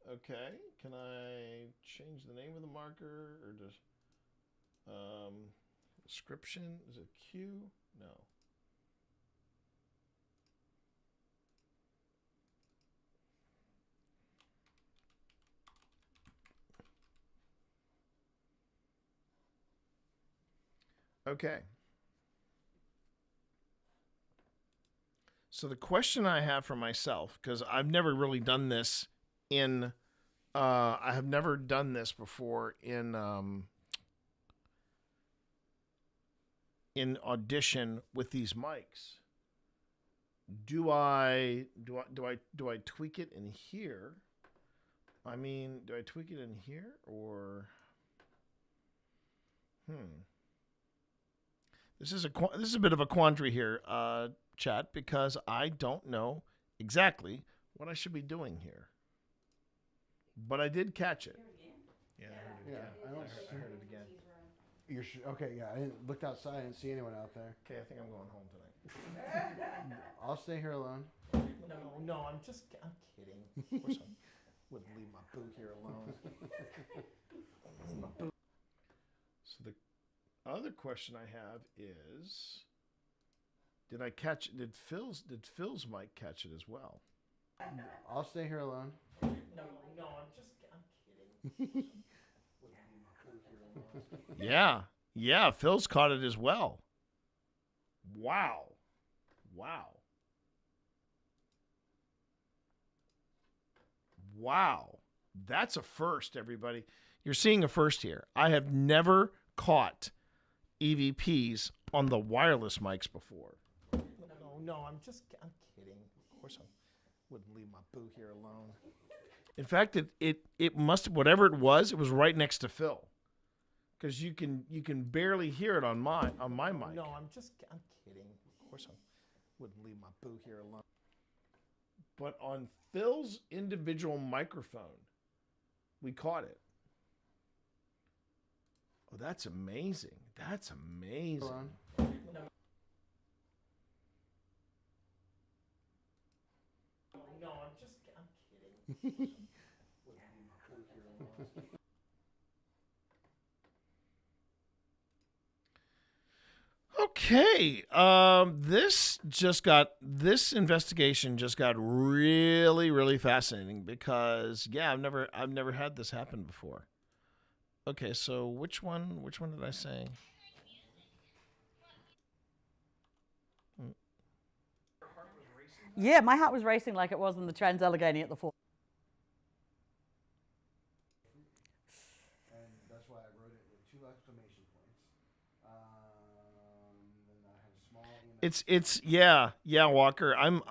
Okay. Can I change the name of the marker or just description? Is it Q? No. Okay. So the question I have for myself, because I've never really done this I have never done this before in audition with these mics. Do I tweak it in here? I mean, do I tweak it in here or? This is a bit of a quandary here, chat, because I don't know exactly what I should be doing here. But I did catch it. Yeah, I heard it again. I heard it again. You're okay, yeah. I looked outside. I didn't see anyone out there. Okay, I think I'm going home tonight. I'll stay here alone. No, I'm kidding. Of course I wouldn't leave my boo here alone. So the other question I have is, did Phil's mic catch it as well? I'll stay here alone. No, I'm kidding. Yeah, Phil's caught it as well. Wow. That's a first, everybody. You're seeing a first here. I have never caught EVPs on the wireless mics before. No, I'm kidding. Of course I wouldn't leave my boo here alone. In fact, it must, whatever it was right next to Phil, because you can barely hear it on my mic. No, I'm kidding. Of course I wouldn't leave my boo here alone. But on Phil's individual microphone, we caught it. Oh, that's amazing. That's amazing. No, I'm kidding. Okay, this investigation just got really, really fascinating because I've never had this happen before. Okay, so which one did I say? Yeah, my heart was racing like it was in the Trans-Allegheny at the fall. And that's why I wrote it with 2 exclamation points. Then I had a small. It's Walker. I'm.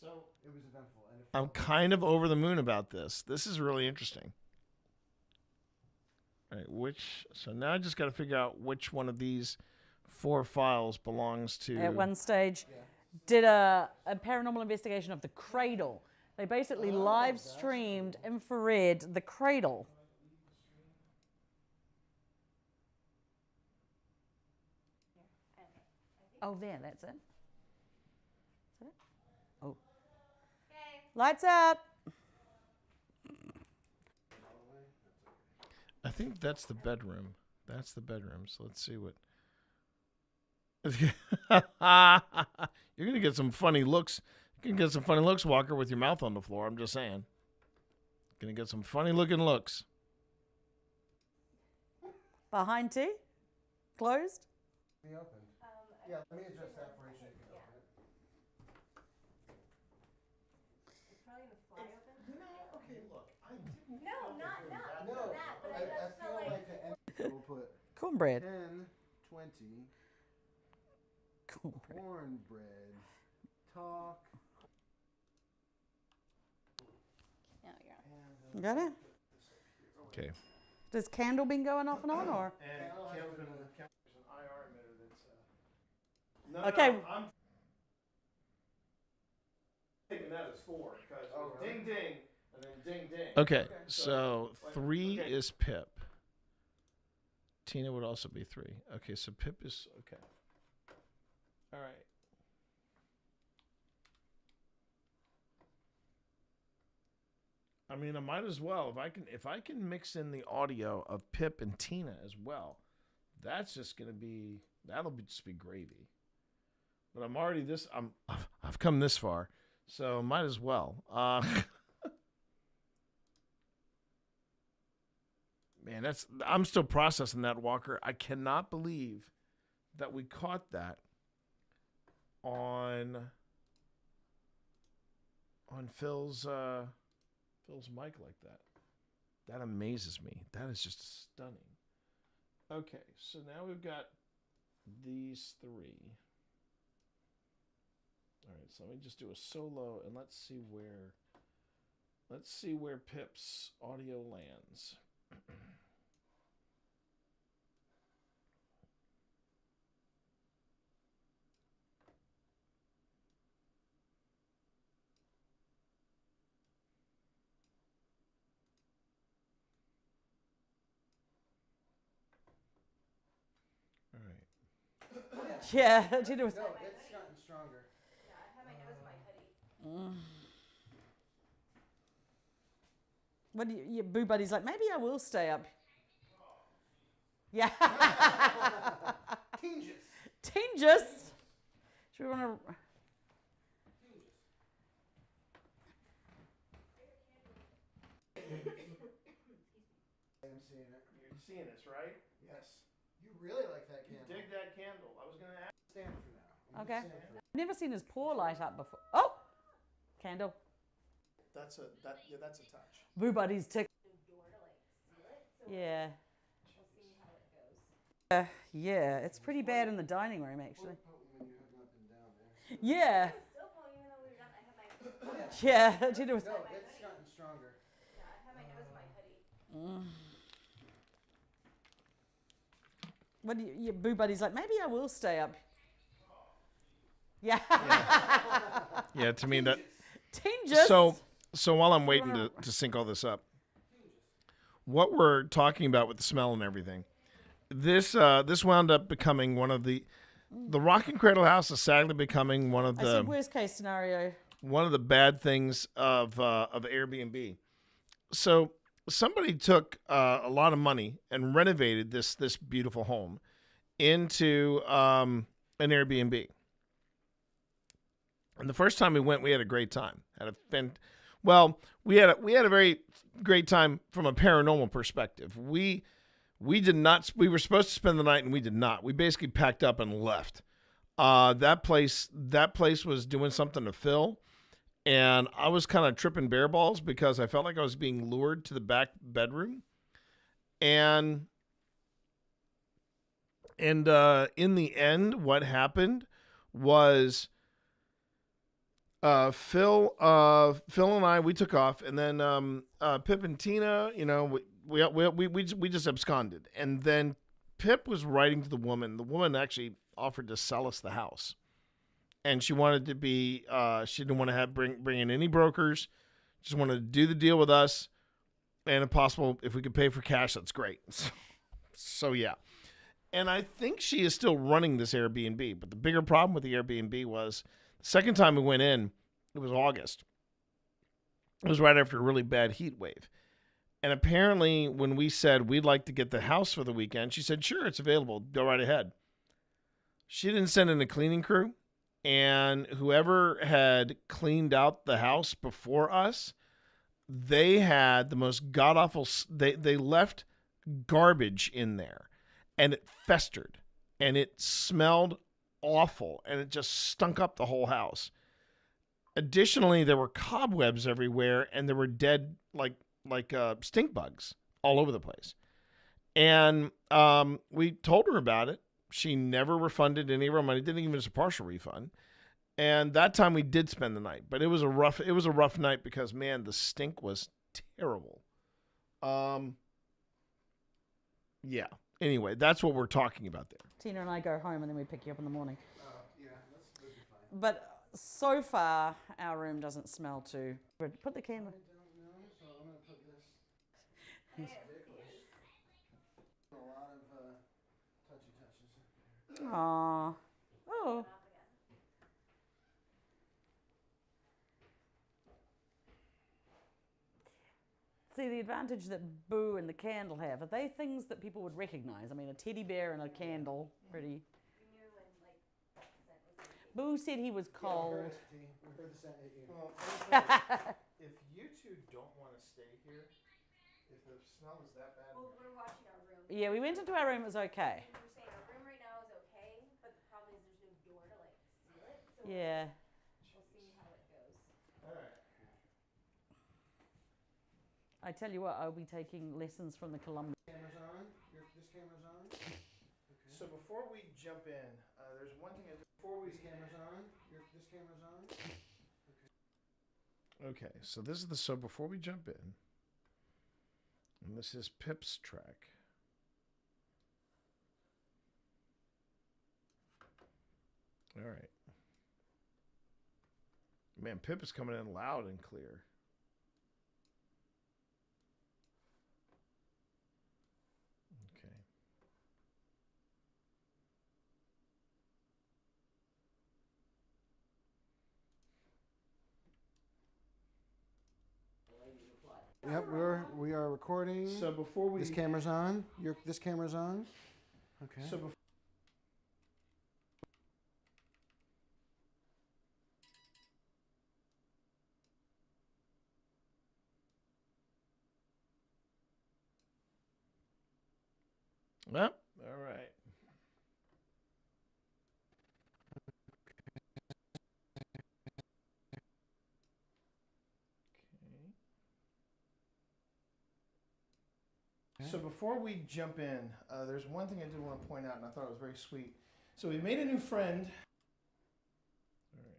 So it was eventful. And I'm kind of over the moon about this. This is really interesting. All right, so now I just got to figure out which one of these 4 files belongs to. At one stage, did a paranormal investigation of the Cradle. They basically live streamed infrared the Cradle. Oh, there, that's it. Is that it? Oh. Lights out. I think that's the bedroom. That's the bedroom. So let's see what. You're gonna get some funny looks. You can get some funny looks, Walker, with your mouth on the floor. I'm just saying. Gonna get some funny looking looks. Behind T? Closed? Be open. Yeah, let me adjust that for you so you can open it. It's probably gonna fly open. No, okay, look. I didn't. No, not No, that, but I that's feel not like the end. We'll put Cornbread. 10, 20. Cornbread. Cornbread. Talk. You got it? Okay. Does candle been going off and on, or? And Calvin, there's an IR emitter that's. Okay. I'm taking that as 4 because ding ding and then ding ding. Okay, so 3 is Pip. Tina would also be 3. Okay, so Pip is okay. All right. I mean, I might as well if I can mix in the audio of Pip and Tina as well. That's just gonna be just be gravy. But I've come this far, so might as well. Man, I'm still processing that, Walker. I cannot believe that we caught that on Phil's mic like that. That amazes me. That is just stunning. Okay, so now we've got these 3. All right, so let me just do a solo and let's see where Pip's audio lands. Yeah, Tina was. No, it's gotten stronger. Yeah, I have my nose in my hoodie. What do your boo buddy's like? Maybe I will stay up. Yeah. Tingus. Should we want to? I'm seeing it. You're seeing this, right? Yes. You really like that candle. Dig that candle. I was gonna ask. Stand for now. Okay. I've never seen his paw light up before. Oh, candle. That's a touch. Boo buddy's tick. Yeah. We'll see how it goes. Yeah, it's pretty bad in the dining room actually. Yeah. Still pulling even though we were done. I have my. Yeah, Tina was. No, it's gotten stronger. Yeah, I have my nose in my hoodie. What do your boo buddy's like? Maybe I will stay up. Yeah. Yeah, to me that. Tingus. So while I'm waiting to sync all this up, what we're talking about with the smell and everything, this wound up becoming one of the Rock and Cradle House is sadly becoming one of I the said worst case scenario. One of the bad things of Airbnb. So somebody took a lot of money and renovated this beautiful home into an Airbnb. And the first time we went, we had a great time. We had a very great time from a paranormal perspective. We did not. We were supposed to spend the night, and we did not. We basically packed up and left. That place was doing something to Phil, and I was kind of tripping bear balls because I felt like I was being lured to the back bedroom, and in the end, what happened was. Phil and I, we took off, and then Pip and Tina, we just absconded, and then Pip was writing to the woman. The woman actually offered to sell us the house, and she wanted to be, she didn't want to bring in any brokers, just wanted to do the deal with us, and if possible, if we could pay for cash, that's great. So yeah, And I think she is still running this Airbnb. But the bigger problem with the Airbnb was the second time we went in, it was August. It was right after a really bad heat wave. And apparently when we said we'd like to get the house for the weekend, she said, sure, it's available. Go right ahead. She didn't send in a cleaning crew. And whoever had cleaned out the house before us, they had the most god-awful... They left garbage in there. And it festered. And it smelled awful. And it just stunk up the whole house. Additionally, there were cobwebs everywhere. And there were dead, like stink bugs all over the place. And we told her about it. She never refunded any of our money. Didn't even give us a partial refund. And that time we did spend the night, but it was a rough night because, man, the stink was terrible. Yeah. Anyway, that's what we're talking about there. Tina and I go home and then we pick you up in the morning. But so far, our room doesn't smell too. Put the camera. So I'm gonna put this. A lot of touchy touches. Aww. Oh. See, the advantage that Boo and the candle have, are they things that people would recognize? I mean, a teddy bear and a candle, pretty. Boo said he was cold. We heard the scent hit you. Well, if you two don't want to stay here, if the smell is that bad. Well, we're watching our room. Yeah, we went into our room, it was okay. We're saying our room right now is okay, but the problem is there's no door to like seal it. So Yeah. we'll see how it goes. All right. I tell you what, I'll be taking lessons from the Columbia. Camera's on. This camera's on. Okay. So before we jump in, there's one thing I do before we. This camera's on. This camera's on. Okay, so this is so before we jump in, and this is Pip's track. All right. Man, Pip is coming in loud and clear. Okay. Yep, we are recording. So before we. This camera's on. This camera's on. Okay. So before. Well, all right. So before we jump in, there's one thing I did want to point out, and I thought it was very sweet. So we made a new friend. All right.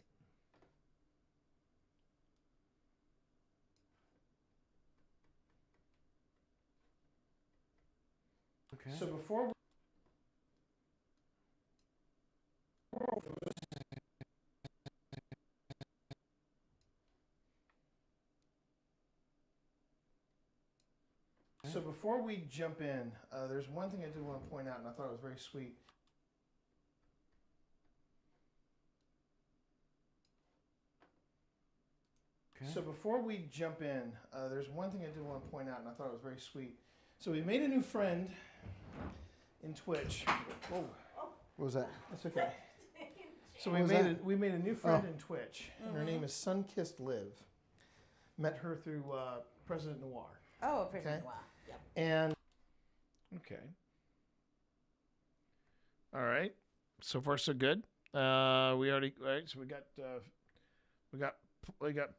Okay. So before. So before we jump in, there's one thing I did want to point out, and I thought it was very sweet. Okay. So before we jump in, there's one thing I did want to point out, and I thought it was very sweet. So we made a new friend in Twitch. Whoa. What was that? That's okay. So What was we made a new friend Oh. in Twitch. And her name is Sunkissed Liv. Met her through President Noir. Oh, President Noir. Yep. And okay. All right. So far so good. We already all right, so we got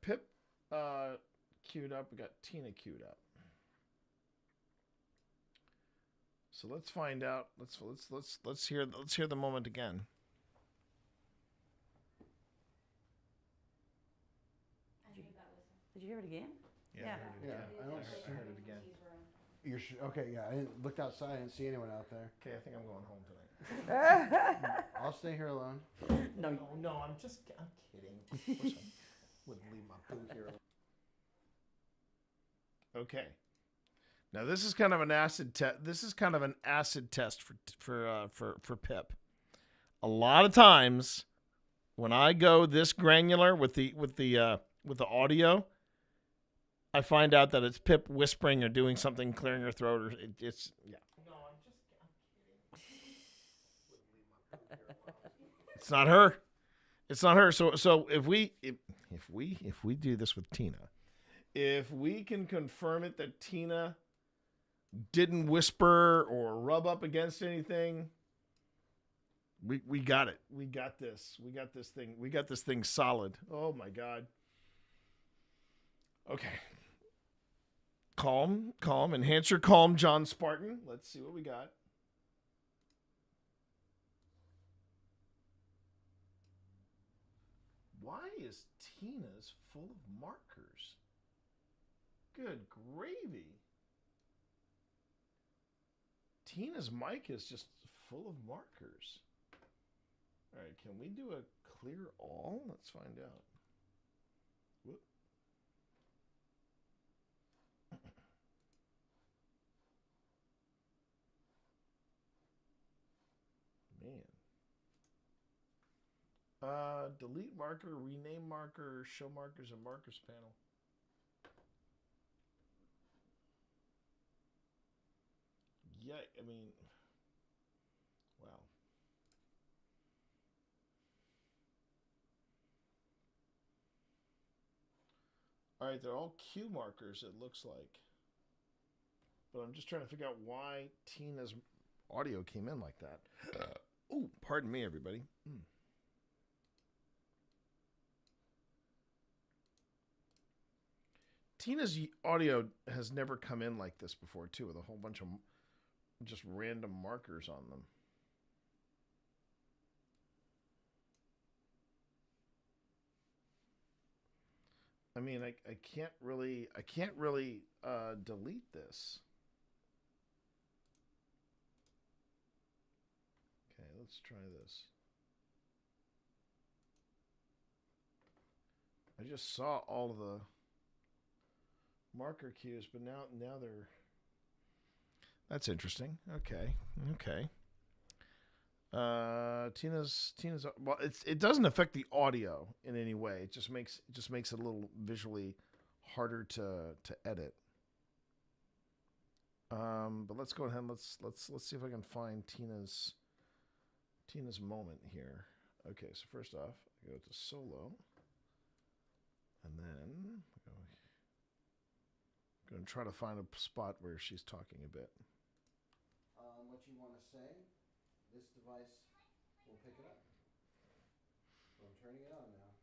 Pip queued up, we got Tina queued up. So let's find out. Let's hear the moment again. Did you hear it again? Yeah. I heard it again. I heard it again. You're okay? Yeah, I looked outside. I didn't see anyone out there. Okay, I think I'm going home tonight. I'll stay here alone. No, I'm kidding. Of course I wouldn't leave my boo here. Okay. Now this is kind of an acid test. This is kind of an acid test for Pip. A lot of times, when I go this granular with the audio, I find out that it's Pip whispering or doing something, clearing her throat, or it's yeah. No, I'm kidding. It's not her. It's not her. So if we do this with Tina, if we can confirm it that Tina didn't whisper or rub up against anything, we got it. We got this. We got this thing. We got this thing solid. Oh my God. Okay. Calm. Enhance your calm, John Spartan. Let's see what we got. Why is Tina's full of markers? Good gravy. Tina's mic is just full of markers. All right, can we do a clear all? Let's find out. Whoop. Man. Delete marker, rename marker, show markers and markers panel. Yeah, I mean, wow. All right, they're all cue markers, it looks like. But I'm just trying to figure out why Tina's audio came in like that. Oh, pardon me, everybody. Tina's audio has never come in like this before, too, with a whole bunch of just random markers on them. I mean, I can't really delete this. Okay, let's try this. I just saw all of the marker cues, but now they're. That's interesting. Okay. Tina's well, it doesn't affect the audio in any way. It just makes it a little visually harder to edit. But let's go ahead and let's see if I can find Tina's moment here. Okay, so first off, I go to solo, and then I'm going to try to find a spot where she's talking a bit. What you want to say, this device will pick it up. So I'm turning it on now.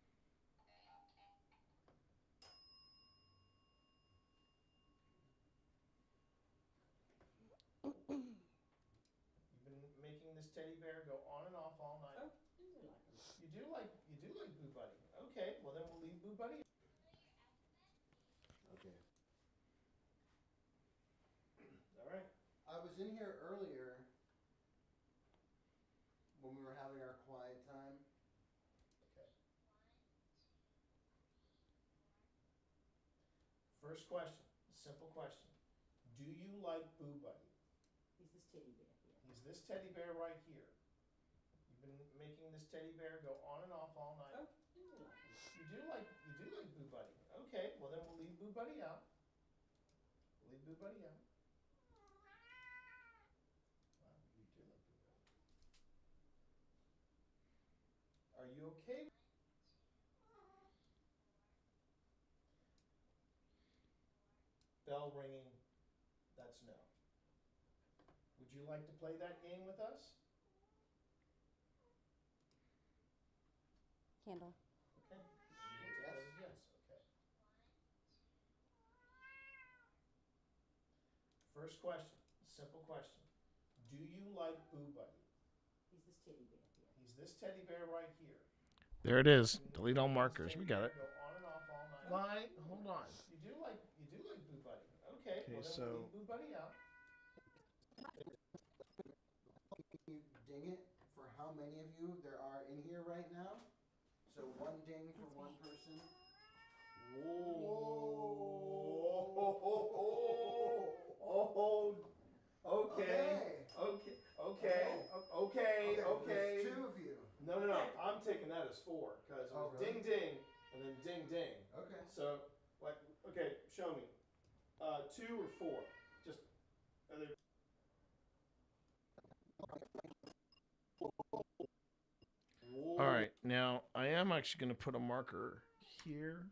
You've been making this teddy bear go on and off all night. Oh, you like him. You do like Boo Buddy. Okay, well then we'll leave Boo Buddy. Okay. All right. I was in here earlier when we were having our quiet time. Okay. First question, simple question. Do you like Boo Buddy? He's this teddy bear here. He's this teddy bear right here. You've been making this teddy bear go on and off all night. Oh, you like him. You do like Boo Buddy. Okay, well then we'll leave Boo Buddy out. We'll leave Boo Buddy out. Wow, you do like Boo Buddy. Are you okay? Bell ringing. That's no. Would you like to play that game with us? Candle. Okay. Yes. Yes. Okay. First question, simple question. Do you like Boo Buddy? He's this teddy bear here. He's this teddy bear right here. There it is. Delete all markers. We got it. Go on and off all night. Why? Hold on. You do like Boo Buddy. Okay, well then so we'll leave Boo Buddy out. You ding it for how many of you there are in here right now. So one ding for one person. Whoa. ding ding, and then ding ding. Okay. So, like, okay, show me. 2 or 4? Just. All right, now I am actually going to put a marker here,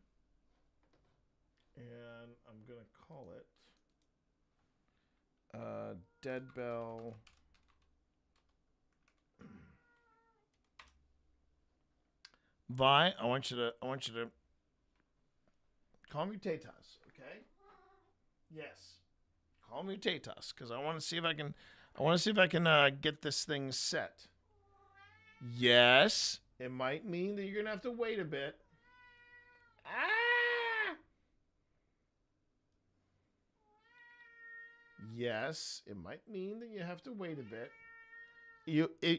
and I'm going to call it Dead Bell. Vi, I want you to call me Tatas, okay? Yes, call me Tatas, because I want to see if I can get this thing set. Yes, it might mean that you're gonna have to wait a bit. Ah! Yes, it might mean that you have to wait a bit.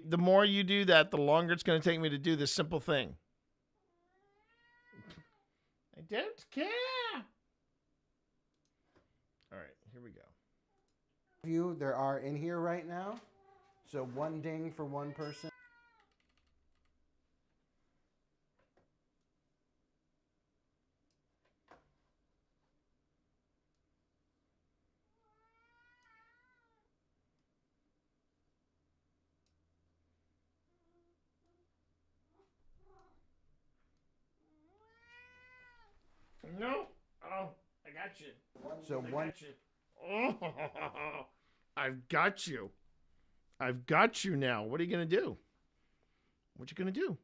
The more you do that, the longer it's going to take me to do this simple thing. I don't care. All right, here we go. You there are in here right now, so 1 ding for 1 person. No. Oh, I got you. So I one. got you. Oh, I've got you. I've got you now. What are you going to do? What you going to do?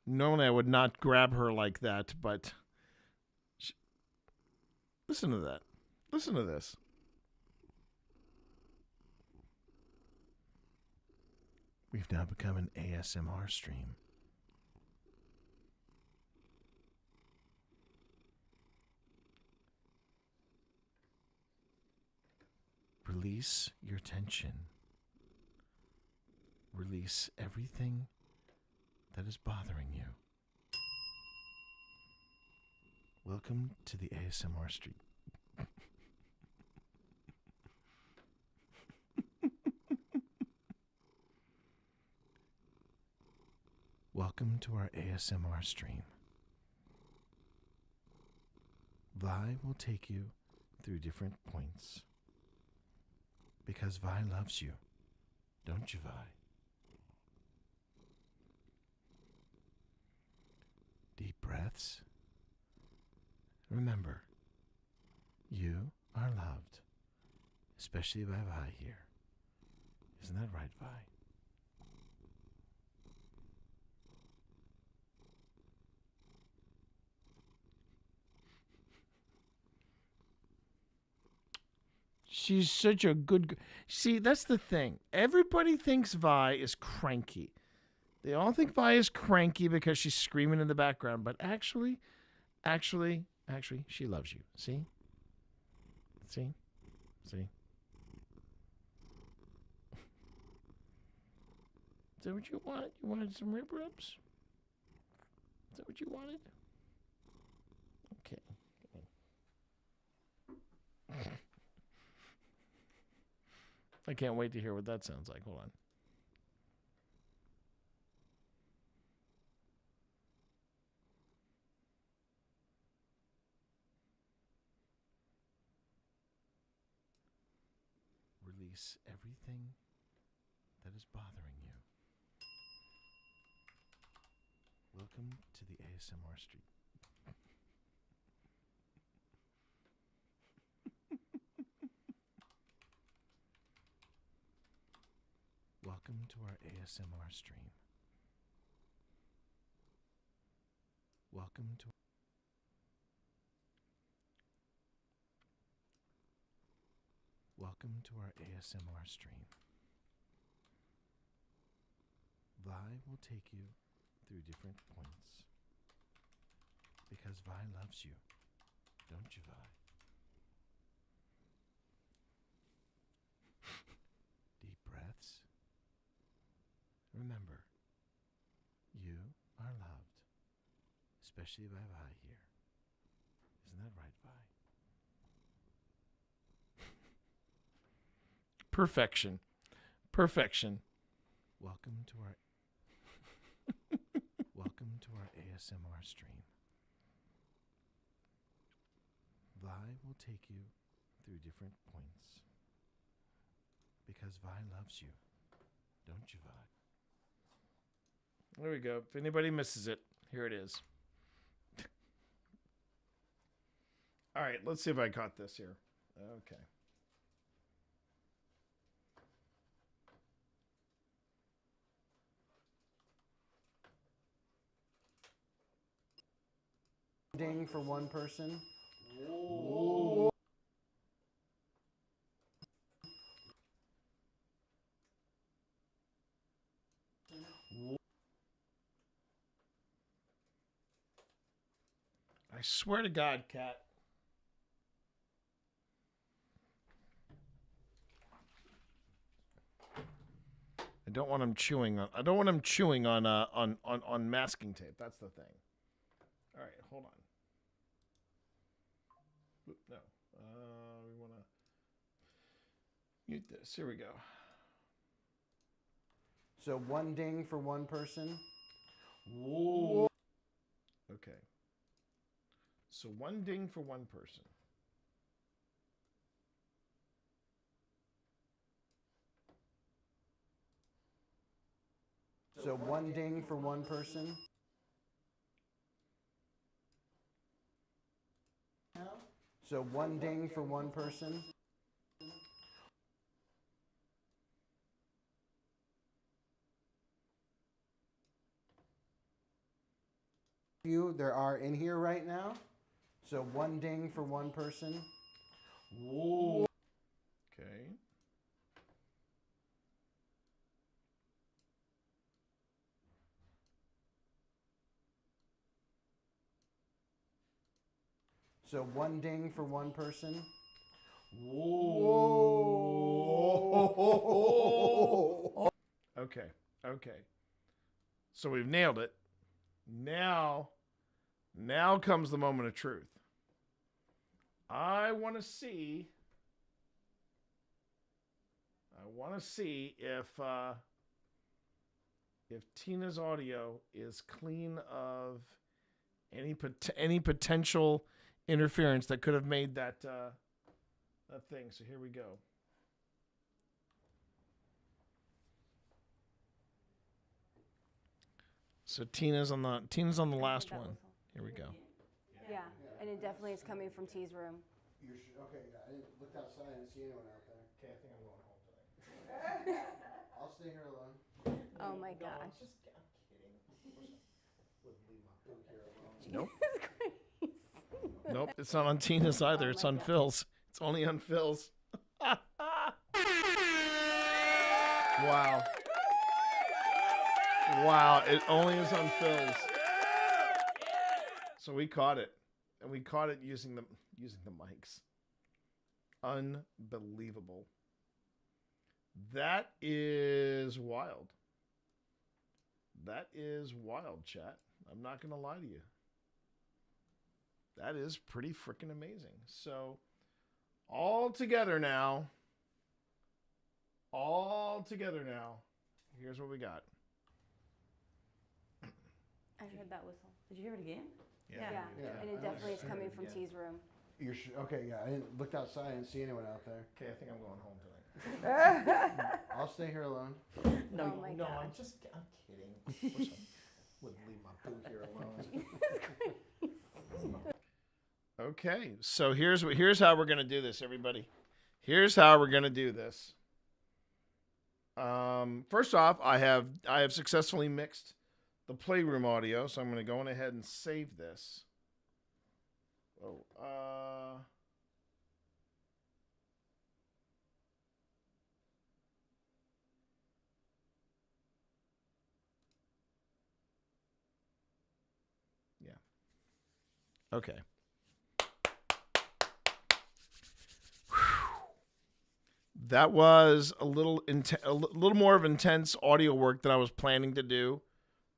Normally I would not grab her like that, but listen to that. Listen to this. We've now become an ASMR stream. Release your tension. Release everything that is bothering you. Welcome to the ASMR stream. Welcome to our ASMR stream. Vi will take you through different points. Because Vi loves you. Don't you, Vi? Deep breaths. Remember, you are loved. Especially by Vi here. Isn't that right, Vi? She's such a good... See, that's the thing. Everybody thinks Vi is cranky. They all think Vi is cranky because she's screaming in the background. But actually, she loves you. See? See? See? Is that what you want? You wanted some rib rubs? Is that what you wanted? Okay. I can't wait to hear what that sounds like. Hold on. Release everything that is bothering you. Welcome to the ASMR street. Welcome to our ASMR stream. Welcome to our ASMR stream. Vi will take you through different points. Because Vi loves you. Don't you, Vi? Deep breaths. Remember, you are loved. Especially by Vi here. Isn't that right, Vi? Perfection. Perfection. Welcome to our ASMR stream. Vi will take you through different points. Because Vi loves you. Don't you, Vi? There we go. If anybody misses it, here it is. All right, let's see if I caught this here. Okay. Ding for one person. Whoa. I swear to God, Cat. I don't want him chewing on. I don't want him chewing on masking tape. That's the thing. All right, hold on. Oop, no, we want to mute this. Here we go. So one ding for one person. Whoa. Okay. So one ding for one person. So one ding for one person. So one ding for one person. You there are in here right now. So one ding for one person. Whoa. Okay. So one ding for one person. Whoa. Okay. Okay. So we've nailed it. Now comes the moment of truth. I want to see if Tina's audio is clean of any potential interference that could have made that thing. So here we go. So Tina's on the last one. Here we go. Yeah, and it definitely is coming from T's room. Okay, I didn't look outside. I didn't see anyone out there. Okay, I think I'm going home tonight. I'll stay here alone. Oh my gosh. I'm kidding. Wouldn't leave my boo here alone. Nope. Nope, it's not on Tina's either. It's on Phil's. It's only on Phil's. Wow. Wow, it only is on Phil's. So we caught it. And we caught it using the mics. Unbelievable. That is wild. That is wild, chat. I'm not going to lie to you. That is pretty freaking amazing. So, all together now, here's what we got. I heard that whistle. Did you hear it again? Yeah. And it definitely is coming from T's room. You're okay, yeah. I didn't look outside. I didn't see anyone out there. Okay, I think I'm going home tonight. I'll stay here alone. No, Oh my gosh. I'm kidding. Of course I wouldn't leave my boo here alone. Okay, so here's how we're gonna do this, everybody. Here's how we're gonna do this. First off, I have successfully mixed the playroom audio, so I'm gonna go on ahead and save this. Oh, yeah. Okay. That was a little more of intense audio work than I was planning to do,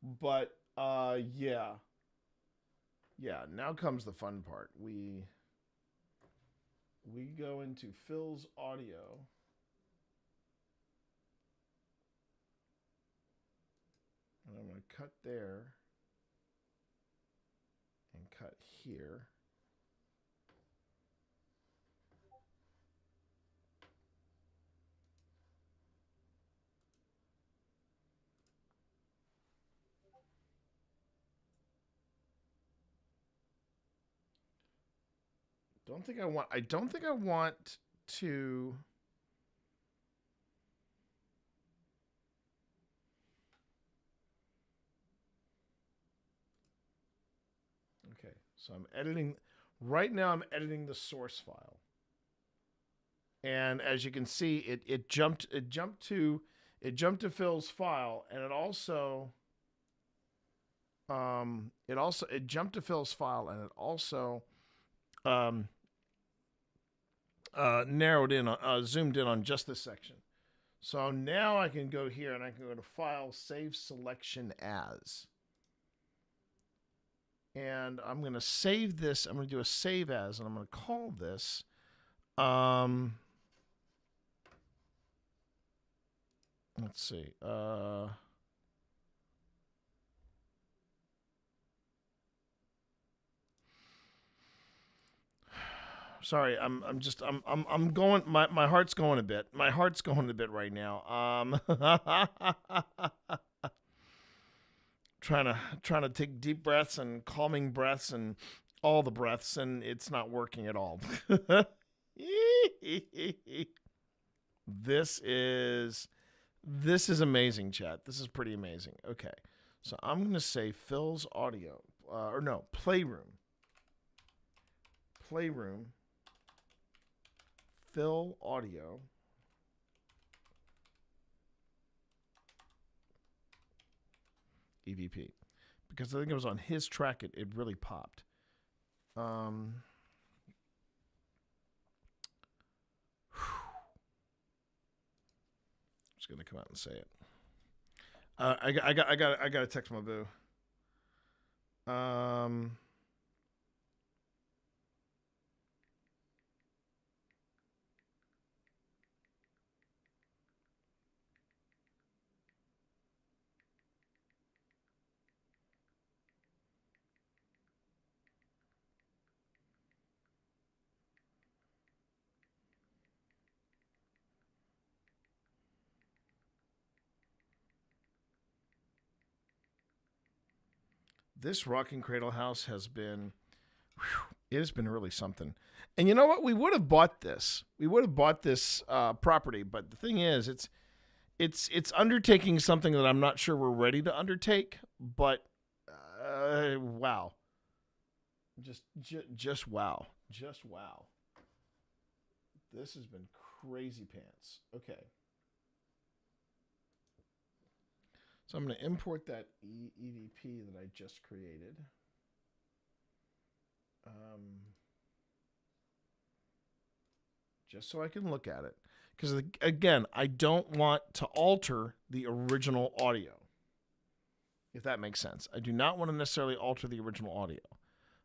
but yeah. Now comes the fun part. We go into Phil's audio. And I'm going to cut there. cut here. I don't think I want to. Okay, so I'm editing. Right now I'm editing the source file. And as you can see, it jumped to Phil's file, and it jumped to Phil's file, and it also narrowed in, zoomed in on just this section. So now I can go here and I can go to File, Save Selection As. And I'm going to save this. I'm going to do a Save As, and I'm going to call this. Let's see. Sorry, I'm going. My heart's going a bit. My heart's going a bit right now. Trying to take deep breaths and calming breaths and all the breaths, and it's not working at all. This is amazing, chat. This is pretty amazing. Okay, so I'm gonna say Phil's audio, or no, Playroom. Phil audio. EVP, because I think it was on his track. It really popped. Just gonna come out and say it. I got to text my boo. This rocking Cradle house has been, it has been really something. And you know what? We would have bought this. We would have bought this property, but the thing is, it's undertaking something that I'm not sure we're ready to undertake. But wow, just wow, just wow. This has been crazy pants. Okay. So I'm going to import that EVP that I just created. Just so I can look at it. Because, again, I don't want to alter the original audio. If that makes sense. I do not want to necessarily alter the original audio.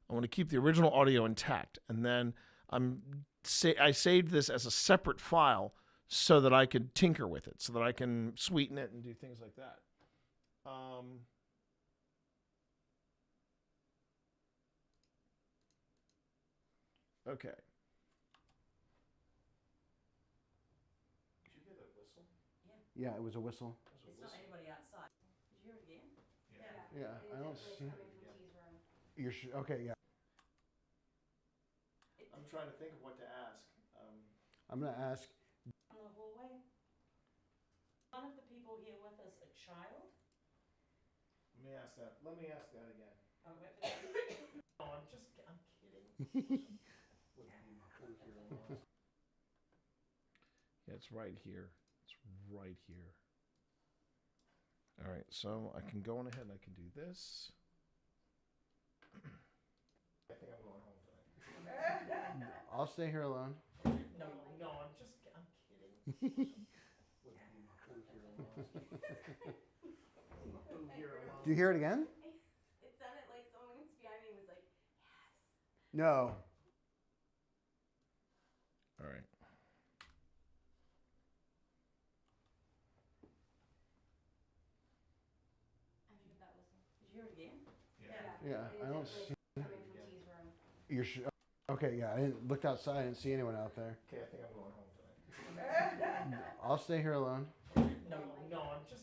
I want to keep the original audio intact. And then I saved this as a separate file so that I could tinker with it. So that I can sweeten it and do things like that. Okay. Did you hear that whistle? Yeah, it was a whistle. It's not anybody outside. Did you hear it again? Yeah, I don't see. Coming from T's room. You're okay? Yeah. I'm trying to think of what to ask. I'm gonna ask. On the hallway. One of the people here with us a child? Let me ask that again. Oh, wait. Oh, I'm kidding. Yeah, it's right here. It's right here. All right, so I can go on ahead and I can do this. I think I'm going home tonight. I'll stay here alone. No, I'm kidding. Do you hear it again? It sounded like someone behind me was like, yes. No. All right. Did you hear it again? Yeah, I don't see. Coming from T's Okay, yeah. I didn't looked outside. I didn't see anyone out there. Okay, I think I'm going home tonight. I'll stay here alone. No, I'm kidding.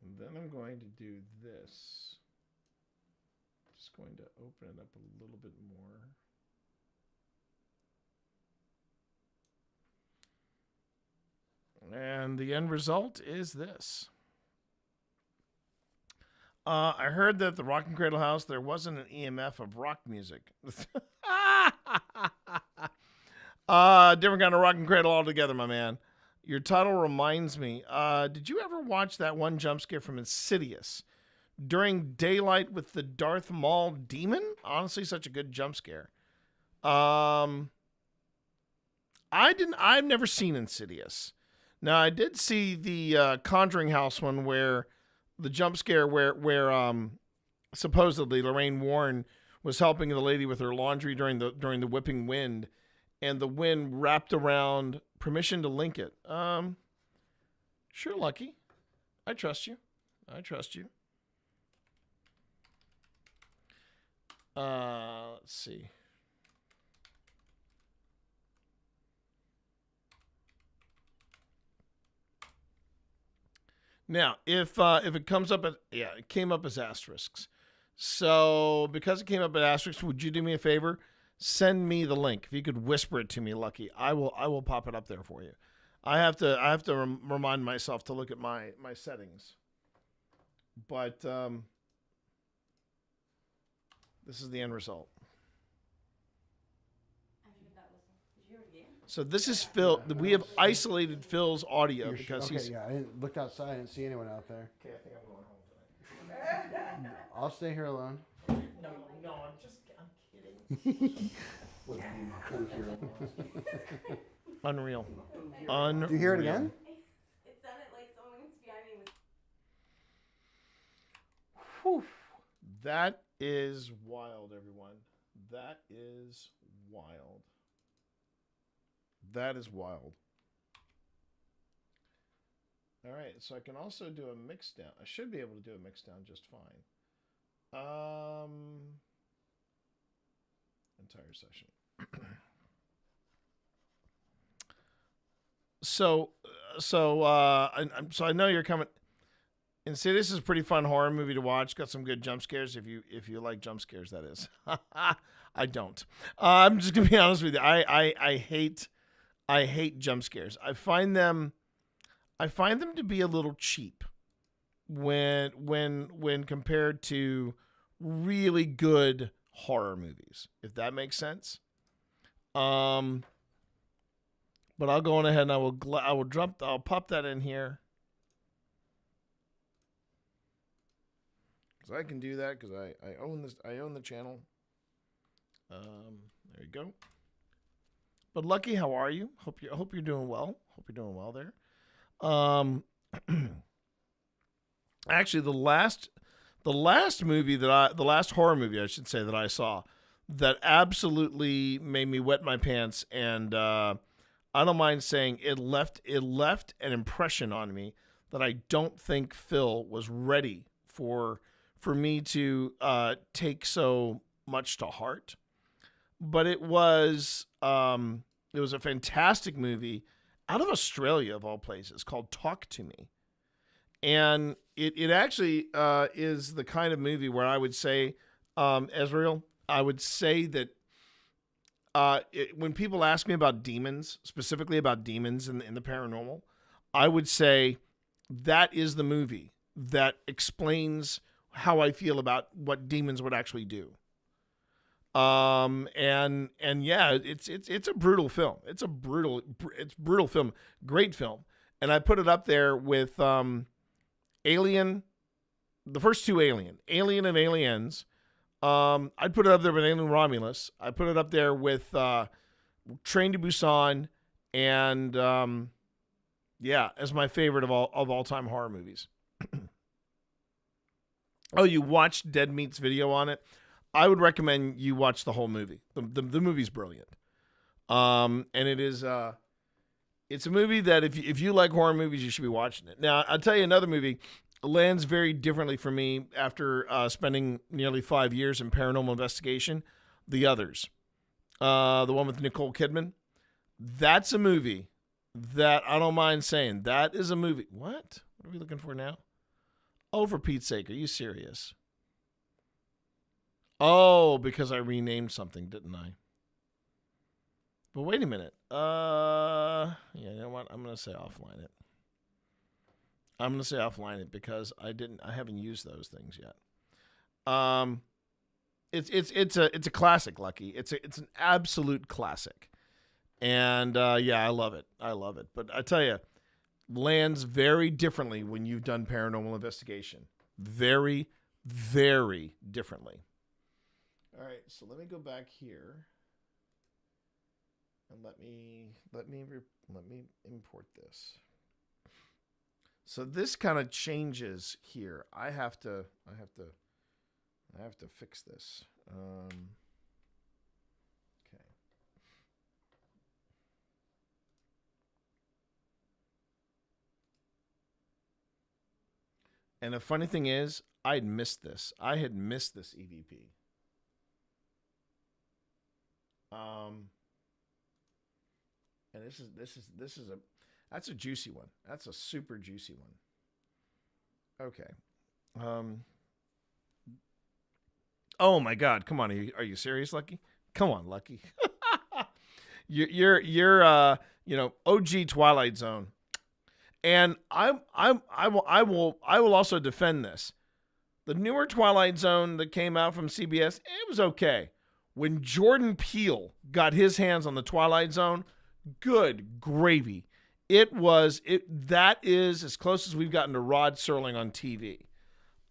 And then I'm going to do this. Just going to open it up a little bit more. And the end result is this. I heard that at the Rock and Cradle house, there wasn't an EMF of rock music. Different kind of Rock and Cradle altogether, my man. Your title reminds me. Did you ever watch that one jump scare from Insidious? During daylight with the Darth Maul demon? Honestly, such a good jump scare. I've never seen Insidious. Now, I did see the Conjuring House one where the jump scare where supposedly Lorraine Warren was helping the lady with her laundry during the whipping wind, and the wind wrapped around. Permission to link it. Sure, Lucky. I trust you. Let's see. Now, if it comes up it came up as asterisks. So because it came up as asterisks, would you do me a favor? Send me the link. If you could whisper it to me, Lucky, I will pop it up there for you. I have to remind myself to look at my settings. But this is the end result. So this is Phil. We have isolated Phil's audio because he's. Yeah, I didn't looked outside. I didn't see anyone out there. Okay, I think I'm going home tonight. I'll stay here alone. No, I'm kidding. Unreal. Do you hear it again? It sounded like someone was behind me. Whew. That is wild, everyone. That is wild. That is wild. All right, so I can also do a mix down. I should be able to do a mix down just fine. Entire session. So I know you're coming. And see, this is a pretty fun horror movie to watch. Got some good jump scares. If you like jump scares, that is. I don't. I'm just gonna be honest with you. I hate jump scares. I find them to be a little cheap when compared to really good horror movies, if that makes sense. But I'll go on ahead and I'll pop that in here. Because I can do that because I own this. I own the channel. There you go. But Lucky, how are you? Hope you're doing well. Hope you're doing well there. Actually, the last horror movie I should say that I saw that absolutely made me wet my pants, and I don't mind saying it left an impression on me that I don't think Phil was ready for me to take so much to heart. But it was a fantastic movie out of Australia, of all places, called Talk to Me. And it actually is the kind of movie where I would say, Ezreal, I would say that when people ask me about demons, specifically about demons in the paranormal, I would say that is the movie that explains how I feel about what demons would actually do. And yeah, it's a brutal film. It's brutal film. Great film. and I put it up there with Alien, the first two Alien and Aliens. I'd put it up there with Alien Romulus. I put it up there with Train to Busan, and as my favorite of all time horror movies. Oh, you watched Dead Meat's video on it? I would recommend you watch the whole movie. The movie's brilliant. And it is it's a movie that if you like horror movies, you should be watching it. Now, I'll tell you another movie lands very differently for me after spending nearly 5 years in paranormal investigation. The Others. The one with Nicole Kidman. That's a movie that I don't mind saying. That is a movie. What? What are we looking for now? Oh, for Pete's sake, are you serious? Oh, because I renamed something, didn't I? But wait a minute. Yeah, you know what? I'm gonna say offline it. Because I haven't used those things yet. It's a classic, Lucky. It's an absolute classic. And I love it. But I tell you, lands very differently when you've done paranormal investigation. Very, very differently. All right, so let me go back here and let me import this. So this kind of changes here. I have to fix this. Okay. And the funny thing is, I had missed this. EVP. And that's a juicy one. That's a super juicy one. Okay. Oh my God! Come on, are you serious, Lucky? Come on, Lucky. you're OG Twilight Zone, and I will also defend this. The newer Twilight Zone that came out from CBS, it was okay. When Jordan Peele got his hands on the Twilight Zone, good gravy. That is as close as we've gotten to Rod Serling on TV.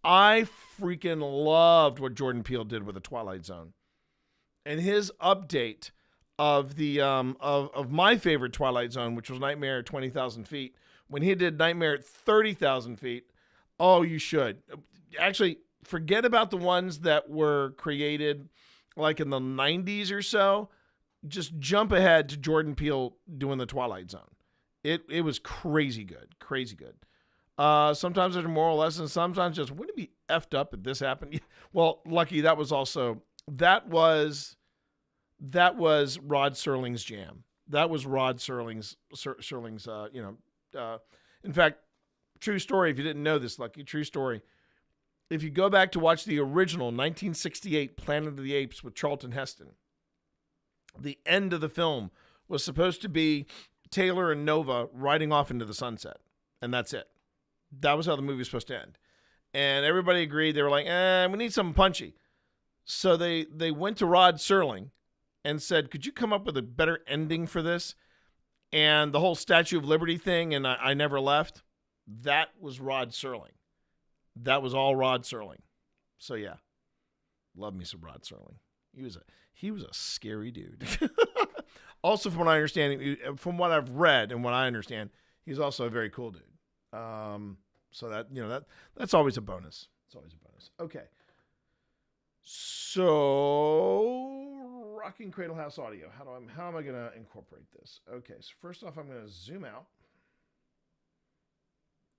I freaking loved what Jordan Peele did with the Twilight Zone. And his update of the of my favorite Twilight Zone, which was Nightmare at 20,000 feet, when he did Nightmare at 30,000 feet, oh, you should. Actually, forget about the ones that were created like in the 90s or so. Just jump ahead to Jordan Peele doing the Twilight Zone. It was crazy good. Sometimes there's a moral lesson. Sometimes just, wouldn't it be effed up if this happened? Well, Lucky, that was Rod Serling's jam. That was Rod Serling's in fact, true story, if you didn't know this, Lucky, true story. If you go back to watch the original 1968 Planet of the Apes with Charlton Heston, the end of the film was supposed to be Taylor and Nova riding off into the sunset. And that's it. That was how the movie was supposed to end. And everybody agreed. They were like, we need something punchy. So they went to Rod Serling and said, could you come up with a better ending for this? And the whole Statue of Liberty thing, and I Never Left, that was Rod Serling. That was all Rod Serling. So yeah, love me some Rod Serling. He was a scary dude. Also, from what I understand, from what I've read and what I understand, he's also a very cool dude. So that's always a bonus. It's always a bonus. Okay. So, Rocking Cradle House audio. How am I going to incorporate this? Okay. So first off, I'm going to zoom out.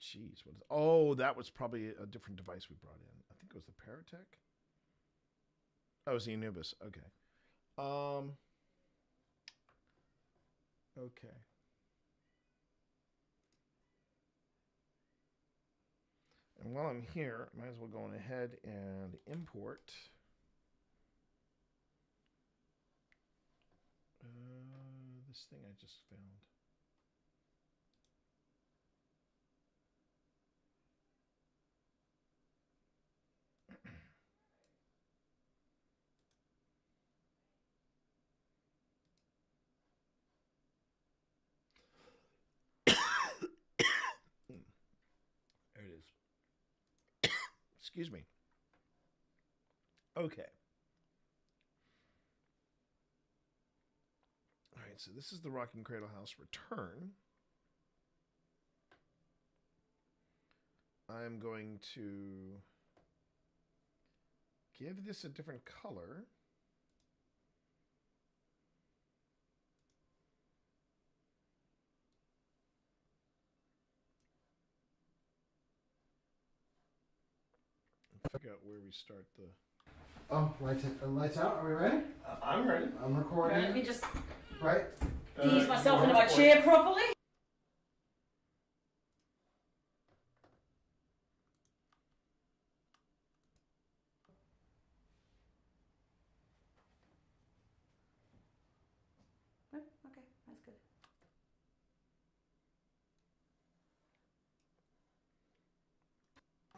Jeez, that was probably a different device we brought in. I think it was the Paratech. Oh, it was the Anubis. Okay. Okay. And while I'm here, I might as well go on ahead and import this thing I just found. Excuse me. Okay. All right, so this is the Rocking Cradle House return. I'm going to give this a different color. Figure out where we start the... Oh, lights out. Are we ready? I'm ready. I'm recording. Let me just Right? ease myself into my chair properly. Oh, okay, that's good.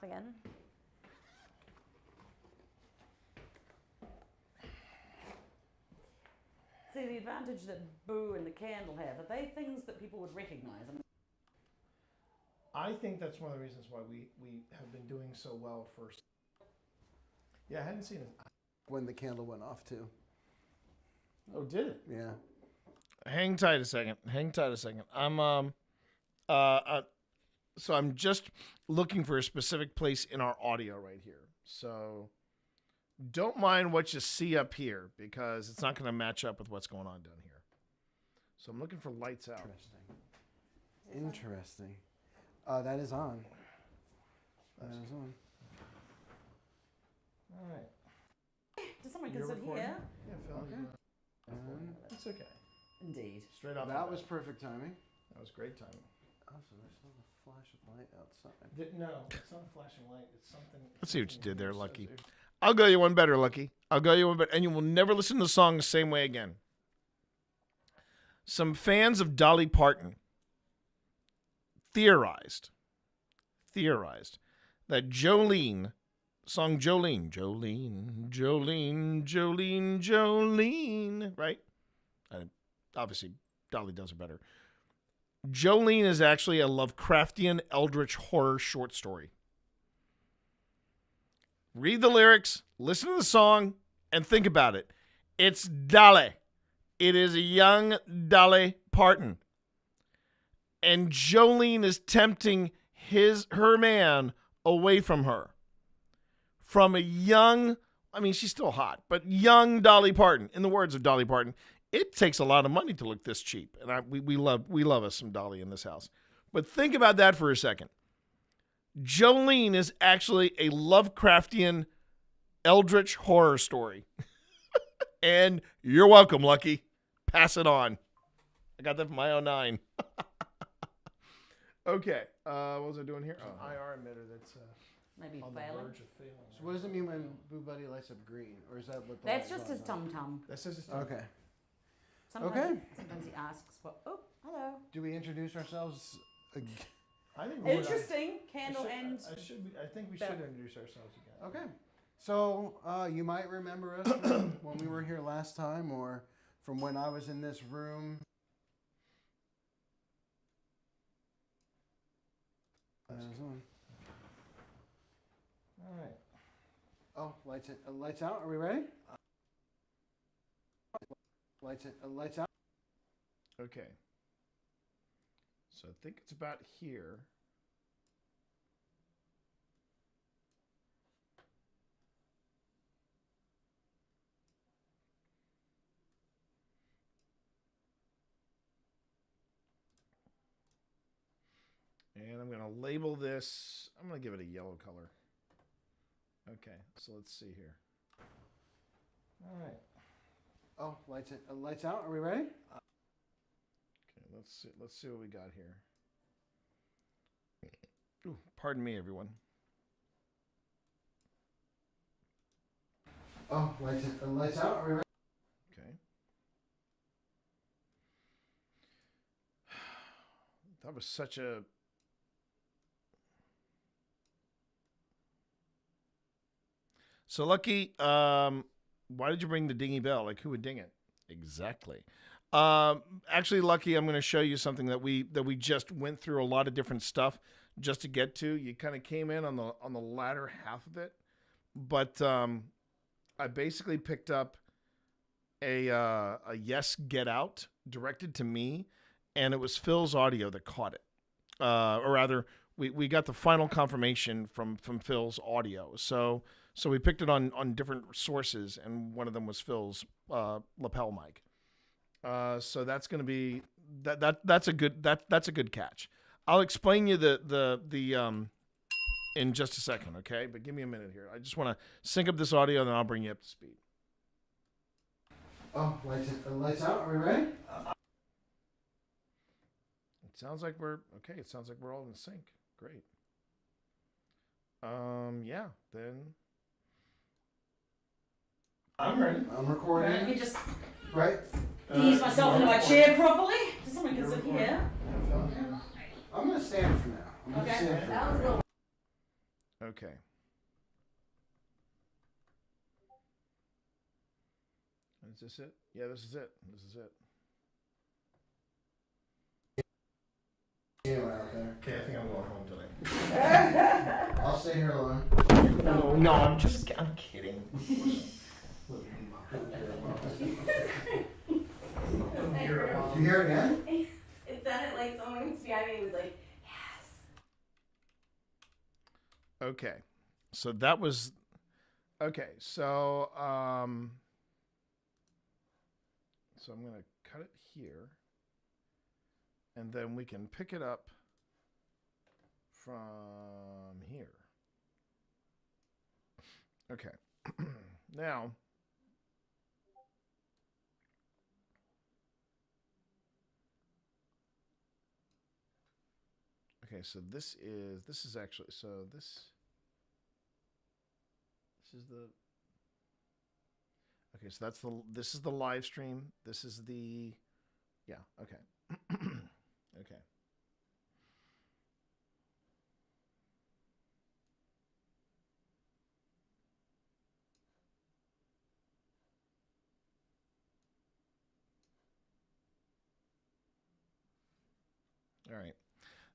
Again. See, the advantage that Boo and the candle have, are they things that people would recognize? I mean, I think that's one of the reasons why we have been doing so well first. Yeah, I hadn't seen it. When the candle went off too. Oh, did it? Yeah. Hang tight a second. So I'm just looking for a specific place in our audio right here. So don't mind what you see up here because it's not going to match up with what's going on down here. So I'm looking for lights out. Interesting. That is on. That is on. All right. does someone You're consider recording? here? Yeah, Phil. Okay. It's okay. Indeed. Straight off. That was perfect timing. That was great timing. Oh, so there's still a flash of light outside. No, it's not a flashing light. It's something. Let's see what you did there, Lucky. I'll go you one better, Lucky. I'll go you one better. And you will never listen to the song the same way again. Some fans of Dolly Parton theorized that Jolene, song Jolene, right? Obviously, Dolly does it better. Jolene is actually a Lovecraftian eldritch horror short story. Read the lyrics, listen to the song, and think about it. It's Dolly. It is a young Dolly Parton. And Jolene is tempting her man away from her. From a young, I mean, she's still hot, but young Dolly Parton. In the words of Dolly Parton, it takes a lot of money to look this cheap. And we love us some Dolly in this house. But think about that for a second. Jolene is actually a Lovecraftian eldritch horror story. And you're welcome, Lucky. Pass it on. I got that from my 09. Okay. What was I doing here? Oh, IR emitter that's maybe on the failing. verge of failing. So what does it mean when Boo Buddy lights up green? Or is that what the That's light just is his on? tum-tum. That's just his tum-tum. Okay. Sometimes he asks for, oh, hello. Do we introduce ourselves again? I think Interesting. Candle and... I think we should introduce ourselves again. Okay. So you might remember us from when we were here last time or from when I was in this room. All right. Oh, lights out. Are we ready? Lights out. Okay. So I think it's about here. And I'm going to label this, I'm going to give it a yellow color. Okay, so let's see here. All right. Oh, lights out. Are we ready? Okay, let's see what we got here. Ooh, pardon me, everyone. Oh, lights out. Are we ready? Okay. That was such a... So, Lucky, why did you bring the dingy bell? Like, who would ding it? Exactly. Actually, Lucky, I'm going to show you something that we just went through a lot of different stuff just to get to. You kind of came in on the latter half of it, but I basically picked up a Yes Get Out directed to me, and it was Phil's audio that caught it, or rather, we got the final confirmation from Phil's audio. So we picked it on different sources, and one of them was Phil's lapel mic. So that's going to be that's a good catch. I'll explain you the in just a second, okay? But give me a minute here. I just want to sync up this audio, and then I'll bring you up to speed. Oh, lights out. Are we ready? It sounds like we're okay. It sounds like we're all in sync. Great. Yeah. Then I'm ready. I'm recording. Let me just Right. ease myself into my chair properly. Just someone can sit here. I'm gonna stand for now. I'm gonna stand for now. okay. Is this it? Yeah, this is it. This is it. Out there. Okay, I think I'm going home today. I'll stay here alone. No, I'm kidding. You hear it again? It sounded like someone was behind me was like, yes. Okay. So that was okay. So I'm gonna cut it here, and then we can pick it up from here. Okay. Now, okay, so this is actually, so this is the, okay, so this is the live stream. This is the, yeah, okay. Okay. All right.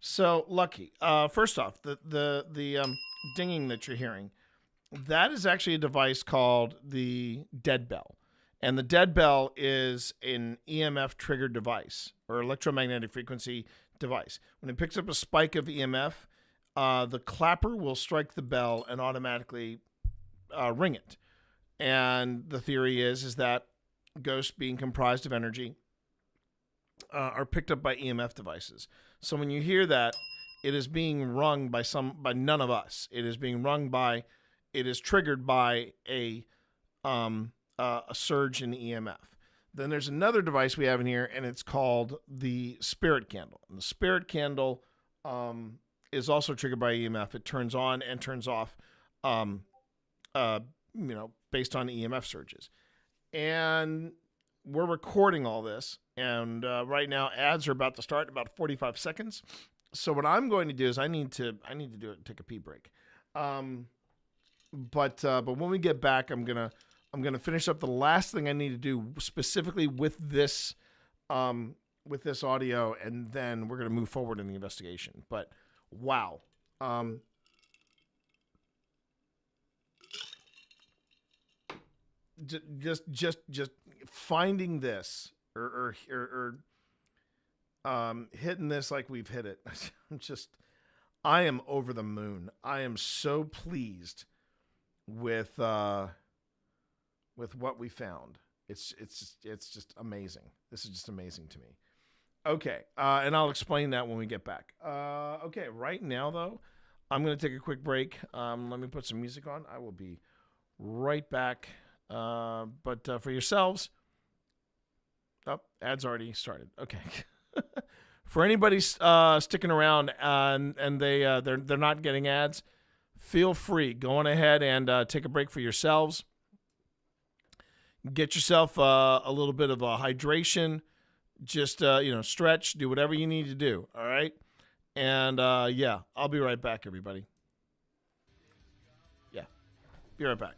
So, Lucky, first off, the dinging that you're hearing, that is actually a device called the dead bell. And the dead bell is an EMF triggered device or electromagnetic frequency device. When it picks up a spike of EMF, the clapper will strike the bell and automatically ring it. And the theory is that ghosts, being comprised of energy, are picked up by EMF devices. So when you hear that, it is being rung by none of us. It is being rung by, it is triggered by a surge in EMF. Then there's another device we have in here, and it's called the spirit candle. And the spirit candle is also triggered by EMF. It turns on and turns off, based on EMF surges. And we're recording all this, and right now ads are about to start in about 45 seconds. So what I'm going to do is I need to do it, take a pee break. But when we get back, I'm gonna finish up the last thing I need to do specifically with this audio, and then we're gonna move forward in the investigation. But wow. Just finding this or hitting this like we've hit it. I am over the moon. I am so pleased with what we found. It's just amazing. This is just amazing to me. Okay, and I'll explain that when we get back. Okay, right now though, I'm gonna take a quick break. Let me put some music on. I will be right back. But for yourselves, ads already started. Okay. For anybody sticking around and they're not getting ads, feel free. Go on ahead and take a break for yourselves. Get yourself a little bit of a hydration. Just stretch, do whatever you need to do. All right. And yeah, I'll be right back, everybody. Yeah, be right back.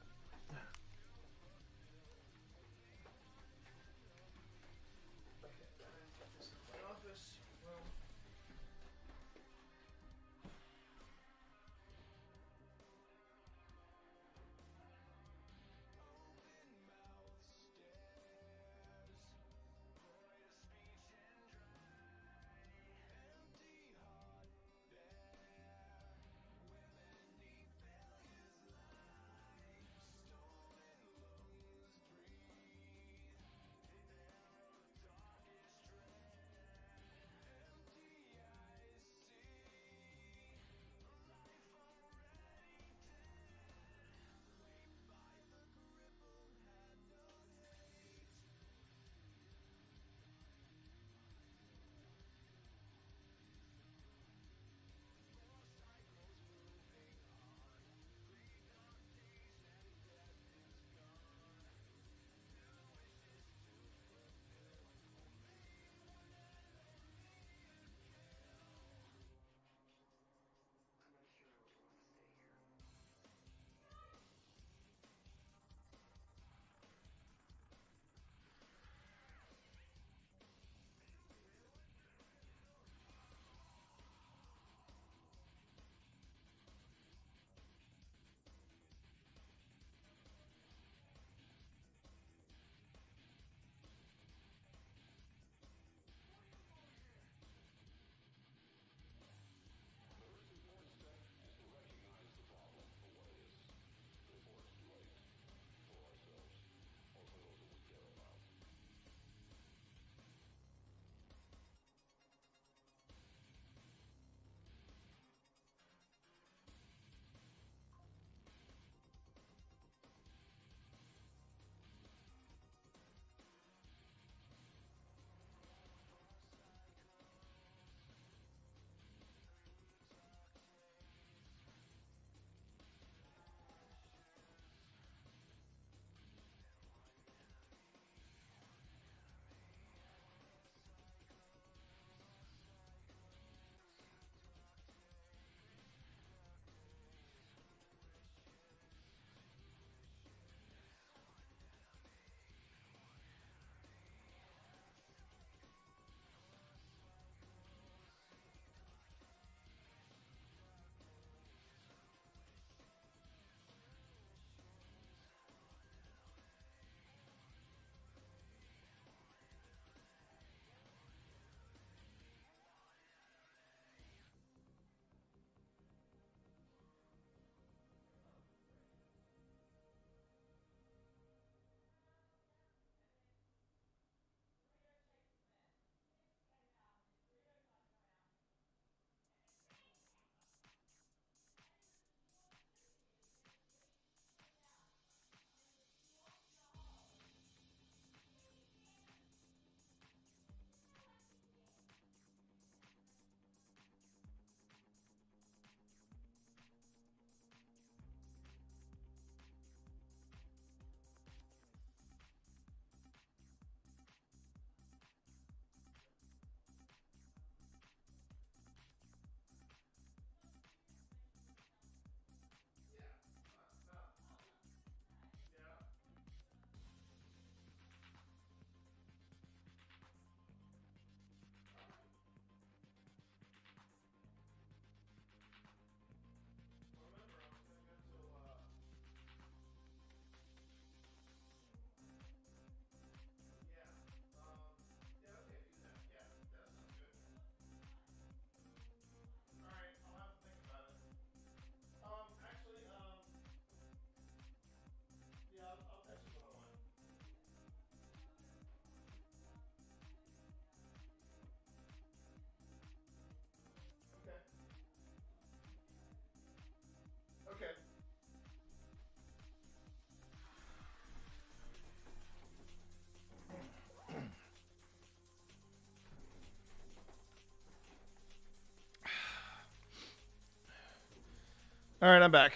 All right, I'm back.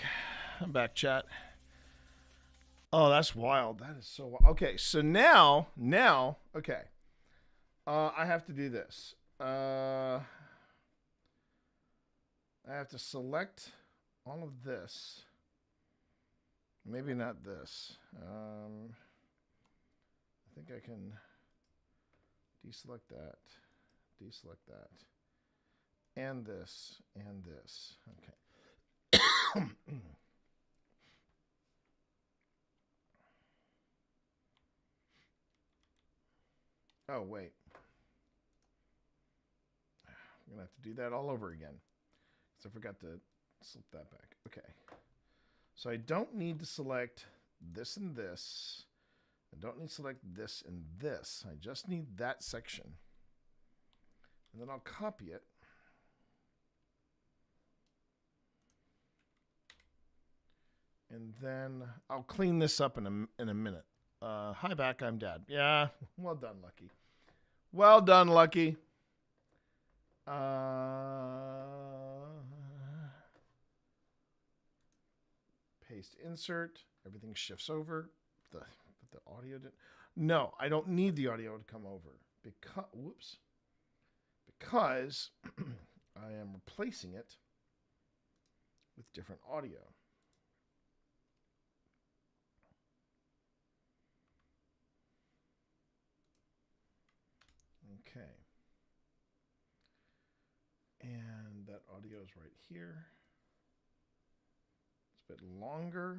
I'm back, chat. Oh, that's wild. That is so wild. Okay, so now, okay. I have to do this. I have to select all of this. Maybe not this. I think I can deselect that, and this, and this. Okay. Oh, wait. I'm going to have to do that all over again. So I forgot to slip that back. Okay. So I don't need to select this and this. I don't need to select this and this. I just need that section. And then I'll copy it. And then I'll clean this up in a minute. Hi, back. I'm Dad. Yeah. Well done, Lucky. Well done, Lucky. Paste insert. Everything shifts over. But the audio didn't. No, I don't need the audio to come over because I am replacing it with different audio. Okay. And that audio is right here. It's a bit longer.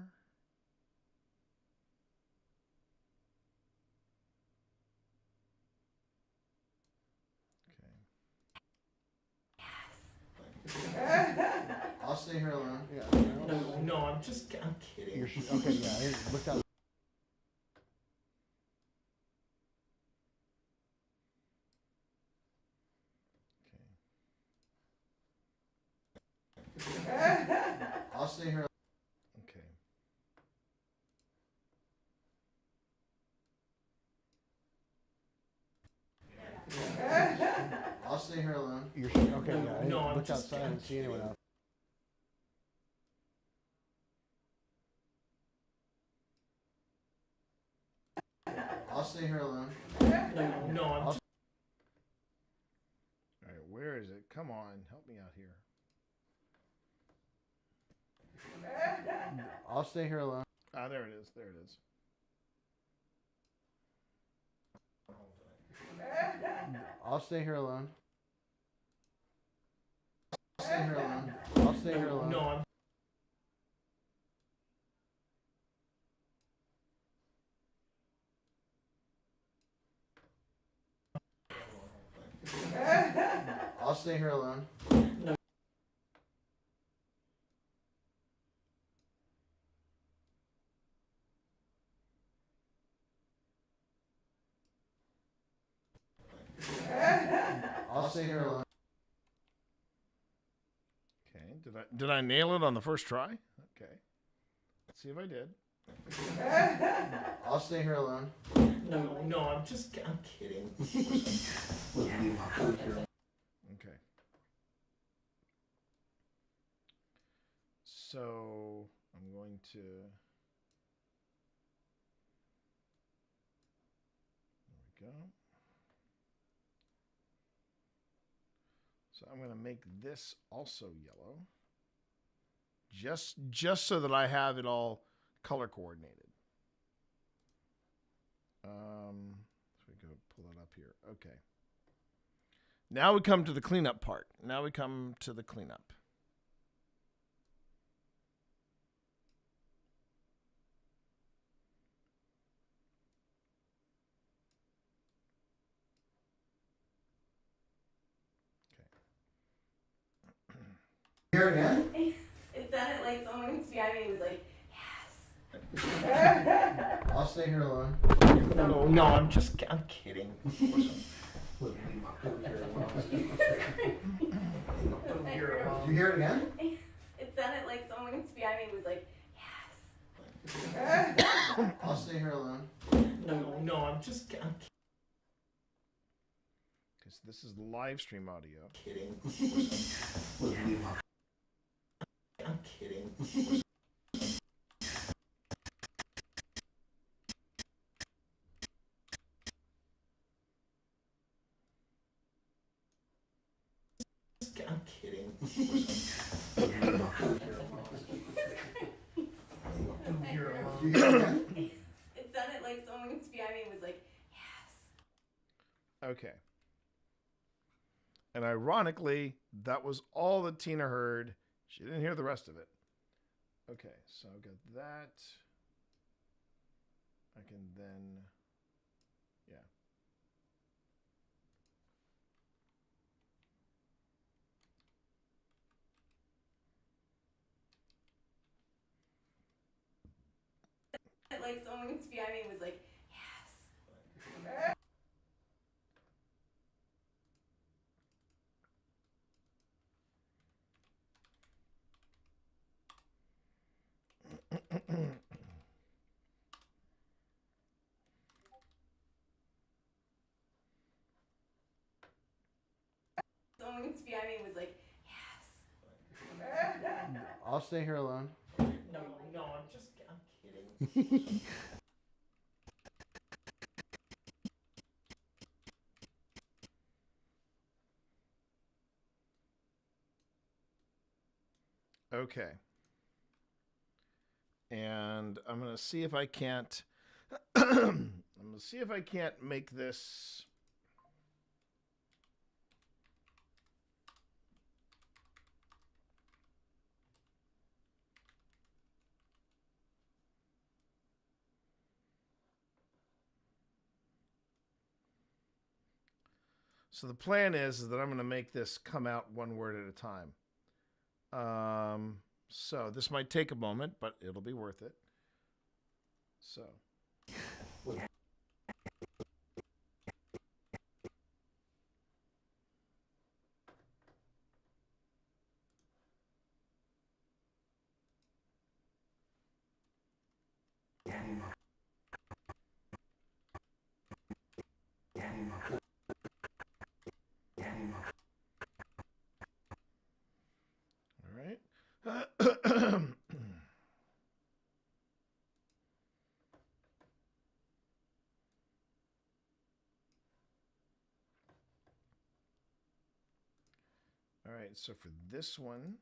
I'll stay here alone. Yeah. No, I'm kidding. Okay, yeah. Look out. I'll stay here. Okay. I'll stay here alone. Okay, yeah. No, Look outside and see anyone else. I'll stay here alone. No, I'm all right, where is it? Come on, help me out here. I'll stay here alone. Ah, there it is. There it is. I'll stay here alone. I'll stay here alone. I'll stay here alone. No, I'm I'll stay here alone. I'll stay here alone. okay. Did I nail it on the first try? Okay. Let's see if I did. I'll stay here alone. No, I'm kidding. Okay. So I'm going to. There we go. So I'm going to make this also yellow. Just so that I have it all color coordinated. So we go pull it up here. Okay. Now we come to the cleanup part. Hear it again? It sounded like someone behind me was like, yes. I'll stay here alone. No, I'm kidding. Did you hear it again? It sounded like someone behind me was like, yes. I'll stay here alone. No, I'm kidding. Because this is live stream audio. Kidding. I'm kidding. I'm kidding. You're alone. It sounded like someone behind me was like, yes. Okay. And ironically, that was all that Tina heard. She didn't hear the rest of it. Okay, so I've got that. I can then, yeah. Like someone behind me was like, yes. Someone behind me was like, yes. I'll stay here alone. No, I'm kidding. Okay. And I'm going to see if I can't I'm going to see if I can't make this So the plan is that I'm going to make this come out one word at a time. So this might take a moment, but it'll be worth it. So. All right. All right, so for this one,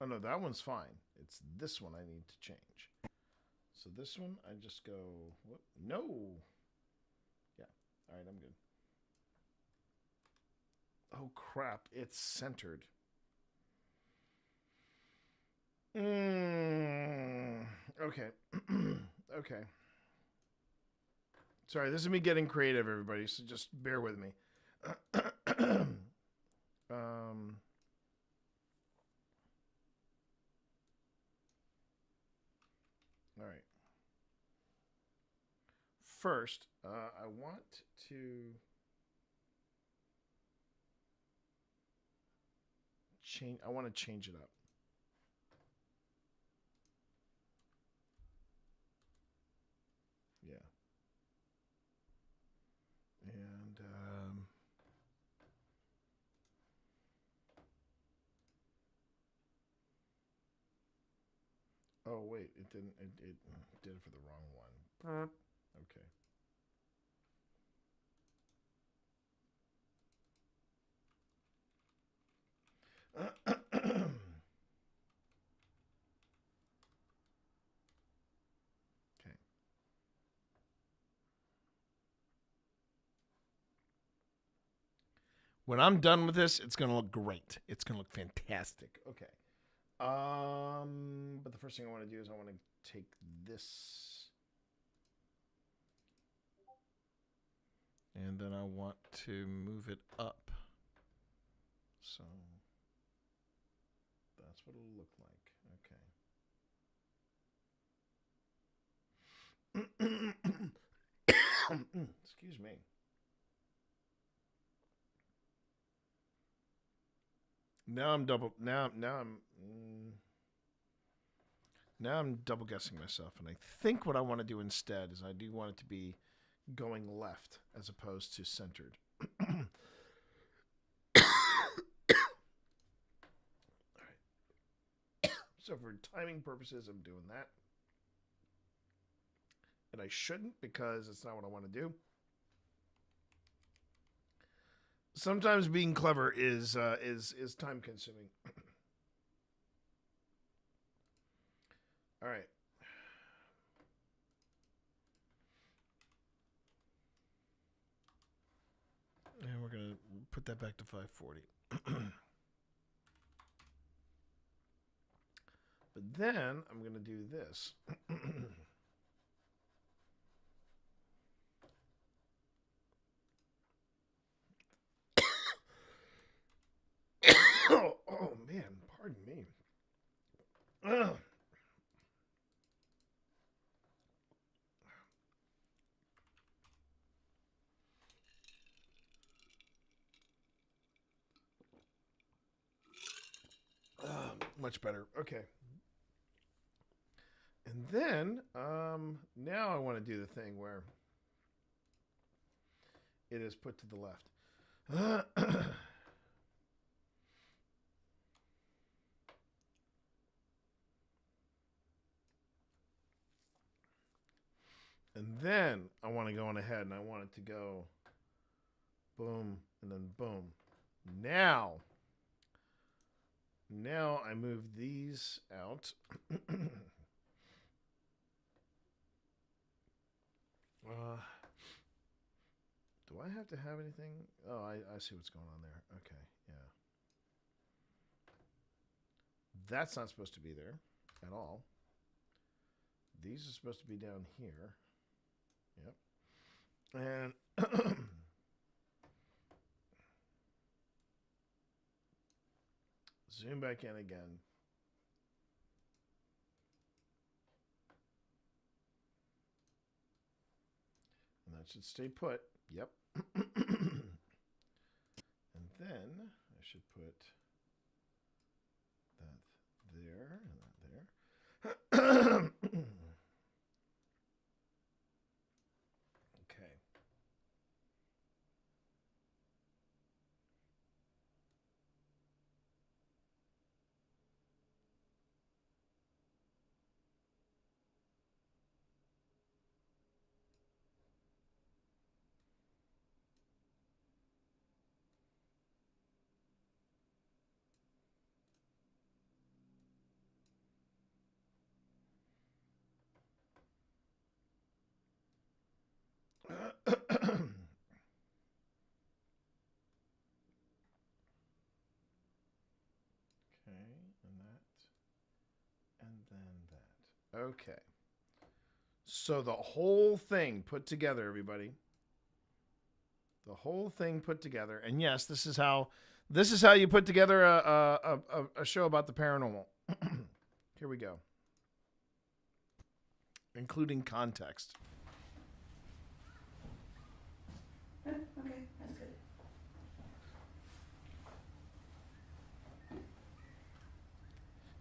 oh no, that one's fine. It's this one I need to change. So this one, I just go, whoop, no. Yeah, all right, I'm good. Oh crap, it's centered. Okay. Okay. Sorry, this is me getting creative, everybody, so just bear with me. All right. First, I want to change. I want to change it up. Yeah. And oh wait, it didn't. It did it for the wrong one. Okay. Okay. When I'm done with this, it's gonna look great. It's gonna look fantastic. Okay. But the first thing I want to do is I want to take this, and then I want to move it up. So that's what it'll look like. Okay. Excuse me. Now I'm double. Now I'm. Now I'm double guessing myself, and I think what I want to do instead is I do want it to be going left as opposed to centered. All right. So for timing purposes, I'm doing that. And I shouldn't because it's not what I want to do. Sometimes being clever is time consuming. All right. And we're going to put that back to 540. But then I'm going to do this. Oh, man, pardon me. Ugh. Much better. Okay. And then, now I want to do the thing where it is put to the left. And then I want to go on ahead and I want it to go boom and then boom. Now I move these out. Do I have to have anything? Oh, I see what's going on there. Okay, yeah. That's not supposed to be there at all. These are supposed to be down here. Yep. And zoom back in again. And that should stay put. Yep. And then I should put that there and that there. Okay. Okay. So the whole thing put together, everybody. The whole thing put together. And yes, this is how you put together a show about the paranormal. Here we go. Including context. Okay, that's good.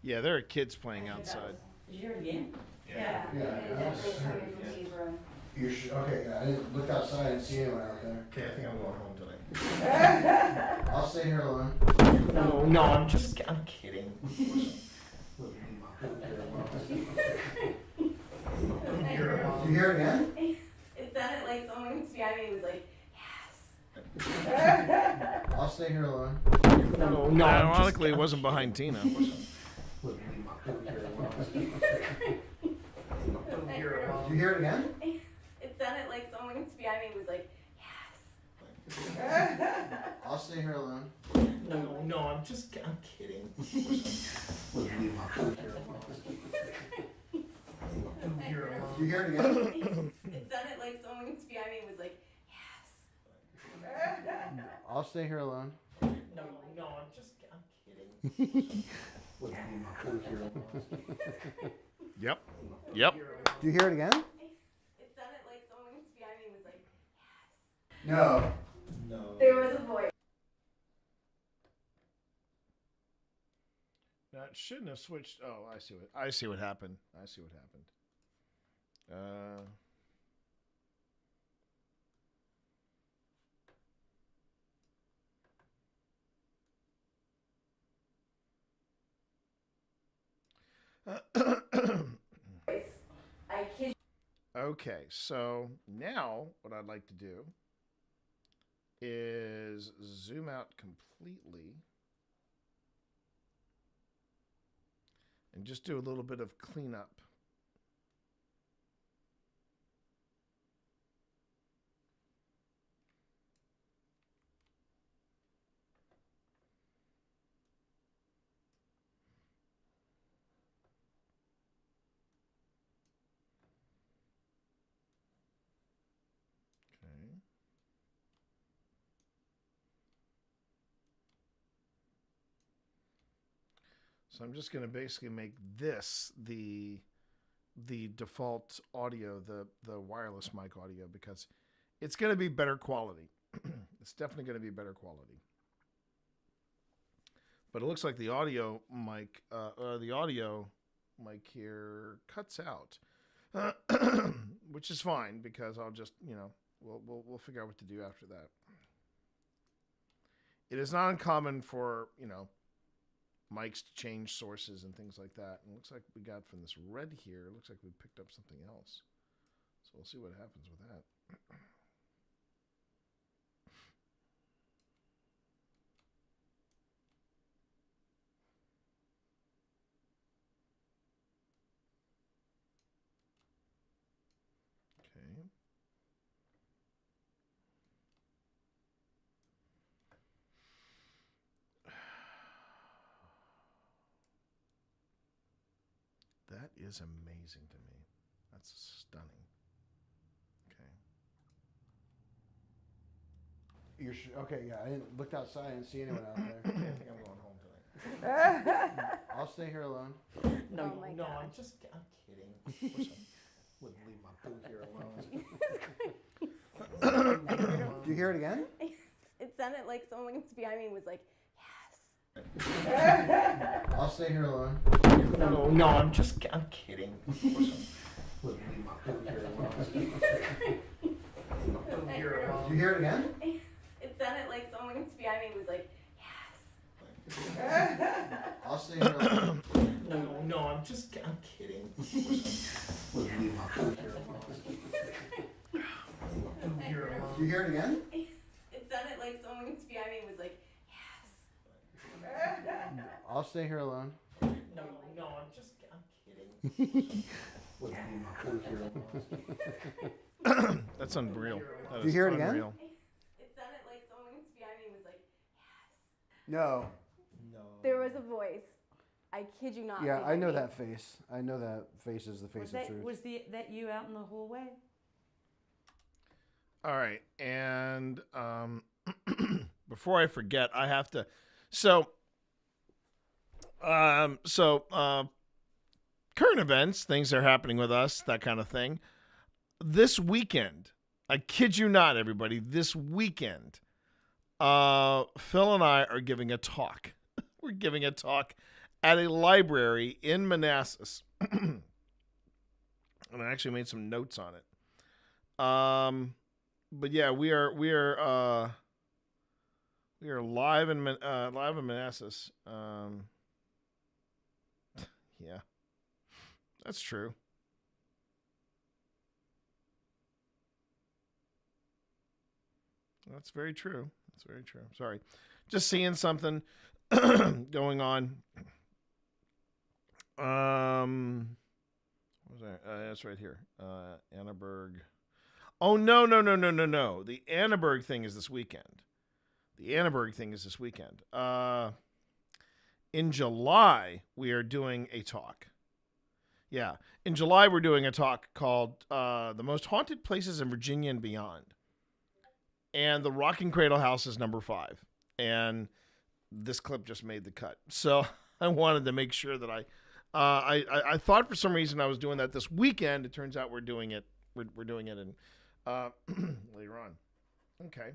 Yeah, there are kids playing outside. Did you hear it again? Yeah. And it definitely is coming from T's room. You should, okay, I didn't look outside and see anyone out there. Okay, I think I'm going home tonight. I'll stay here alone. No, I'm kidding. You hear it again? It sounded like someone was behind me was like, yes. I'll stay here alone. No, ironically, it wasn't behind Tina. Did you hear it again? It sounded like someone was behind me was like, yes. I'll stay here alone. No, I'm kidding. You hear it again? It sounded like someone was behind me was like, yes. I'll stay here alone. No, I'm kidding. Yep. Do you hear it again? It sounded like someone was behind me was like, yes. No. There was a voice. Now it shouldn't have switched. Oh, I see what happened. Okay, so now what I'd like to do is zoom out completely and just do a little bit of cleanup. Okay. So I'm just going to basically make this the default audio, the wireless mic audio, because it's going to be better quality. It's definitely going to be better quality. But it looks like the audio mic here cuts out, which is fine because I'll just, we'll figure out what to do after that. It is not uncommon for, mics to change sources and things like that. And it looks like we got from this red here, it looks like we picked up something else. So we'll see what happens with that. Okay. That is amazing to me. That's stunning. Okay. Okay, yeah. I didn't look outside and see anyone out there. I think I'm going home tonight. I'll stay here alone. No, I'm kidding. Of course I wouldn't leave my boo here alone. Do you hear it again? It sounded like someone behind me was like, I'll stay here alone. No, I'm kidding. Of course I wouldn't leave my boo here alone. Do you hear it again? It sounded like someone behind me was like, I'll stay here alone. No, I'm kidding. Of course I wouldn't leave my boo here alone. Do you hear it again? It sounded like someone behind me was like, I'll stay here alone. No, I'm kidding. Wouldn't leave my boo here alone. That's unreal. That Do you hear it again? unreal. It sounded like someone behind me was like, No. there was a voice. I kid you not. Yeah, I know behind me. that face. I know that face is the face of truth. Was that you out in the hallway? All right, and before I forget, I have to. So current events, things that are happening with us, that kind of thing. This weekend, I kid you not, everybody. This weekend, Phil and I are giving a talk. We're giving a talk at a library in Manassas, and I actually made some notes on it. But yeah, we are live in Manassas. Yeah, that's true. That's very true. That's very true. Sorry, just seeing something going on. What was that? That's right here. Annaberg. Oh, no. The Annaberg thing is this weekend. In July, we are doing a talk. Yeah. In July, we're doing a talk called The Most Haunted Places in Virginia and Beyond. And the Rocking Cradle House is number 5. And this clip just made the cut. So I wanted to make sure that I thought for some reason I was doing that this weekend. It turns out we're doing it. We're doing it in later on. Okay.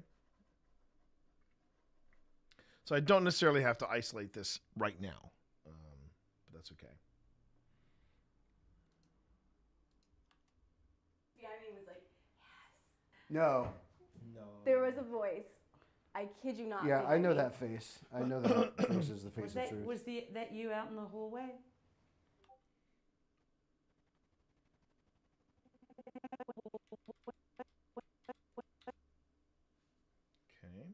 So I don't necessarily have to isolate this right now. that's okay. Yeah, I mean, was like, No. there was a voice. I kid you not. Yeah, I know behind me. that face. I know that face is the face of truth. Was that you out in the hallway? Okay.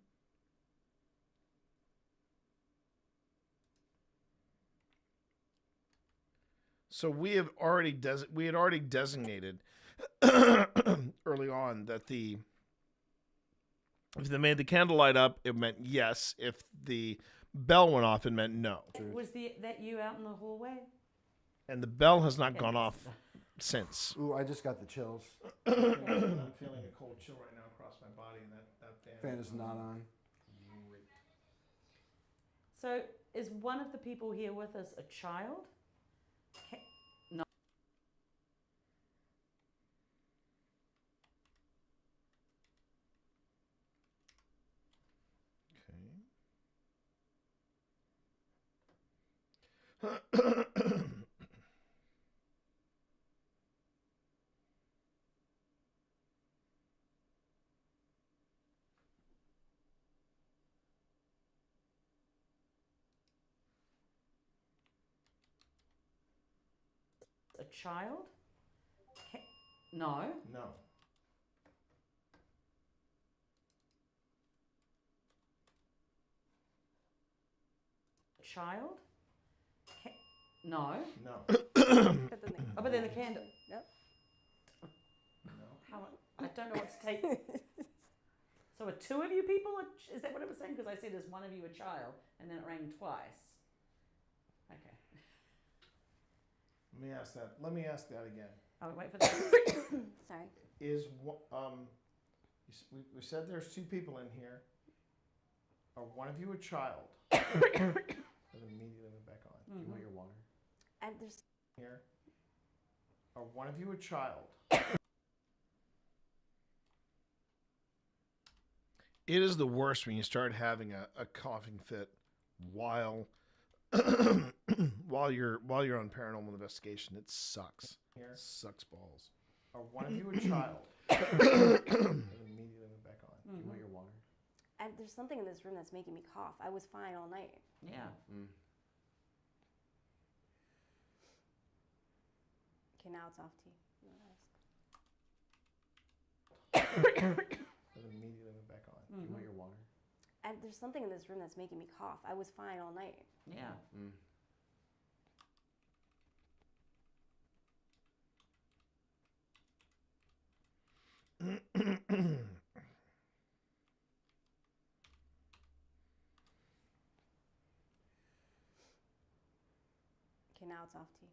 So we had already designated early on that if they made the candle light up, it meant yes. If the bell went off, it meant no. Was that you out in the hallway? And the bell has not gone off since. Ooh, I just got the chills. I'm feeling a cold chill right now across my body, and that Fan is not on. So is one of the people here with us a child? No. Okay. A child? No. No. Child? No. No. Oh, but then the candle. Yep. How, I don't know what to take. So are two of you people? Is that what it was saying? Because I said, is one of you a child? And then it rang twice. Okay. Let me ask that again. Oh, wait for that. Sorry. We said there's two people in here. Are one of you a child? It immediately went back on. Mm-hmm. You want your water? And there's Here. Are one of you a child? It is the worst when you start having a coughing fit while while you're on paranormal investigation. It sucks. Here. Sucks balls. Are one of you a child? It immediately went back on. You want your water? and there's something in this room that's making me cough. I was fine all night. Yeah. Okay, now it's off T. It immediately went back on. You want your water? And there's something in this room that's making me cough. I was fine all night. Yeah. Okay, now it's off T.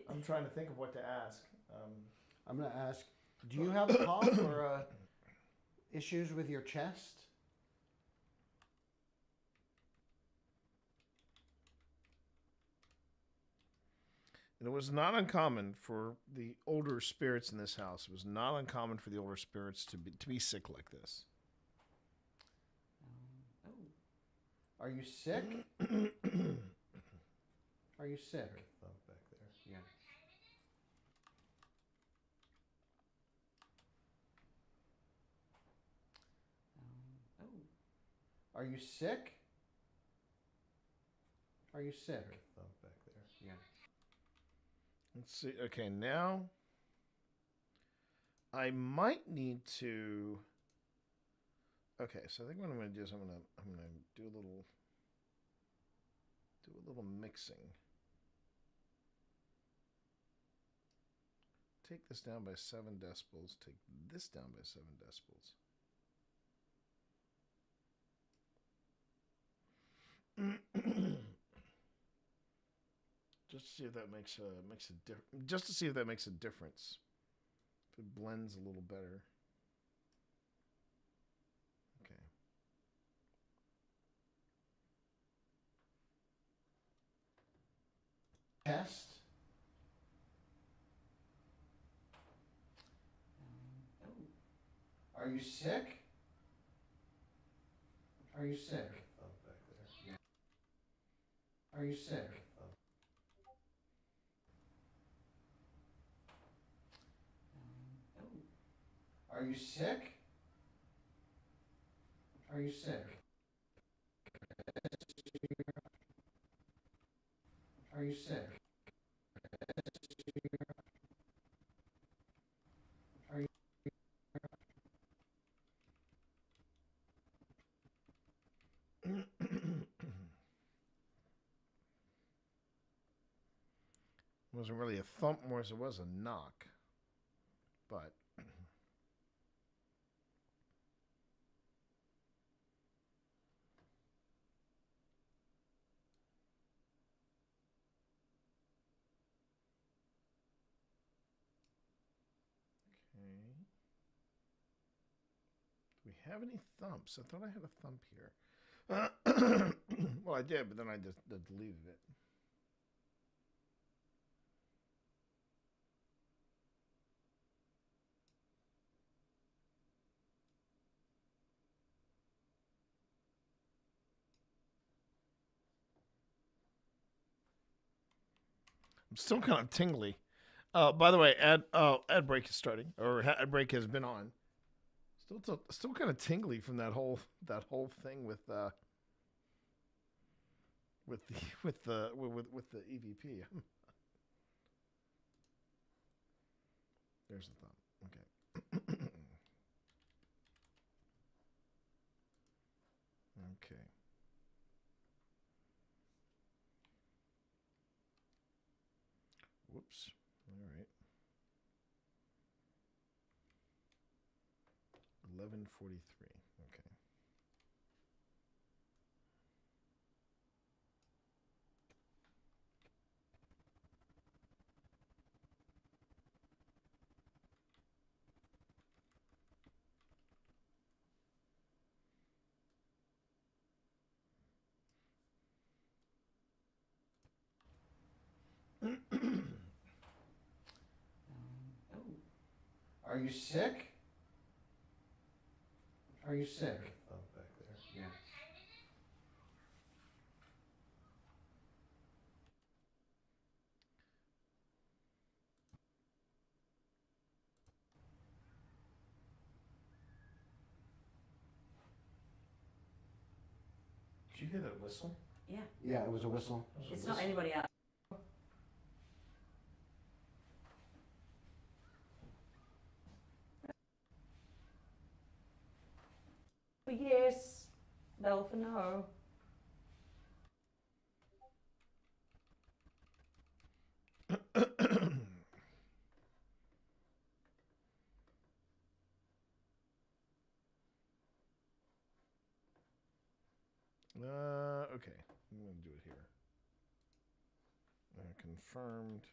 I'm trying to think of what to ask. I'm going to ask, do you have a cough or issues with your chest? And it was not uncommon for the older spirits in this house. It was not uncommon for the older spirits to be sick like this. Are you sick? Are you sick? Back there. Yeah. Are you sick? Are you sick? Back there. Yeah. Let's see. Okay, now I might need to. Okay, so I think what I'm going to do is I'm going to do a little mixing. Take this down by 7 decibels. Take this down by 7 decibels. Just to see if that makes a just to see if that makes a difference. If it blends a little better. Okay. Chest? Are you sick? Are you sick? Back there. Are you sick? Are you sick? Are you sick? Are you sick? Are you Wasn't really a thump more as it was a knock. But okay. Do we have any thumps? I thought I had a thump here. Well, I did, but then I just deleted it. I'm still kind of tingly. By the way, ad break is starting, or ad break has been on. Still kind of tingly from that whole thing with the EVP. There's the thumb. Okay. Okay. Whoops. All right. 11:43. Okay. Are you sick? Are you sick? Oh, back there. Yeah. Did you hear that whistle? Yeah. Yeah, it was a whistle. It's not anybody else. For yes, no for no. Okay. I'm going to do it here. Confirmed.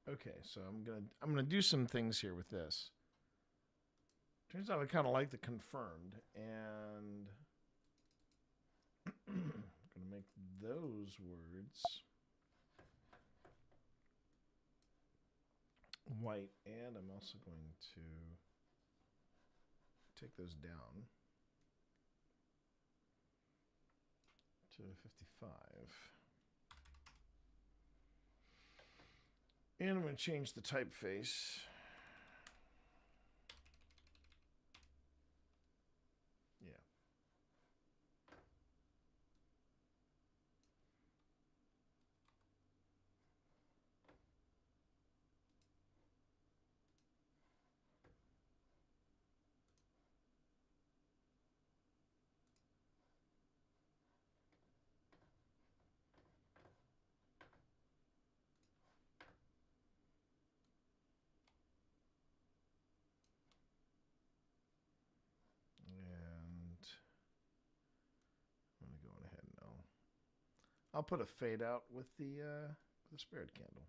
Okay, so I'm gonna do some things here with this. Turns out I kind of like the confirmed, and I'm gonna make those words white, and I'm also going to take those down to 55. And I'm going to change the typeface. Yeah. And I'm going to go ahead and I'll put a fade out with the spirit candle.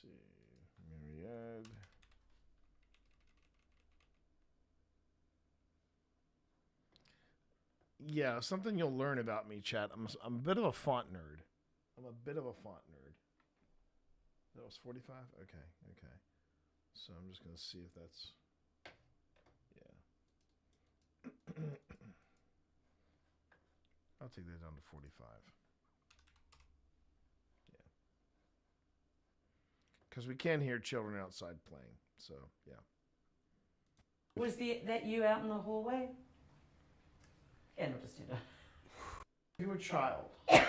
see. Myriad. Yeah, something you'll learn about me, chat. I'm a bit of a font nerd. I'm a bit of a font nerd. That was 45? Okay. So I'm just going to see if that's... Yeah. I'll take that down to 45. Yeah. Because we can hear children outside playing. So, yeah. Was that you out in the hallway? Yeah, no, just You were a child. And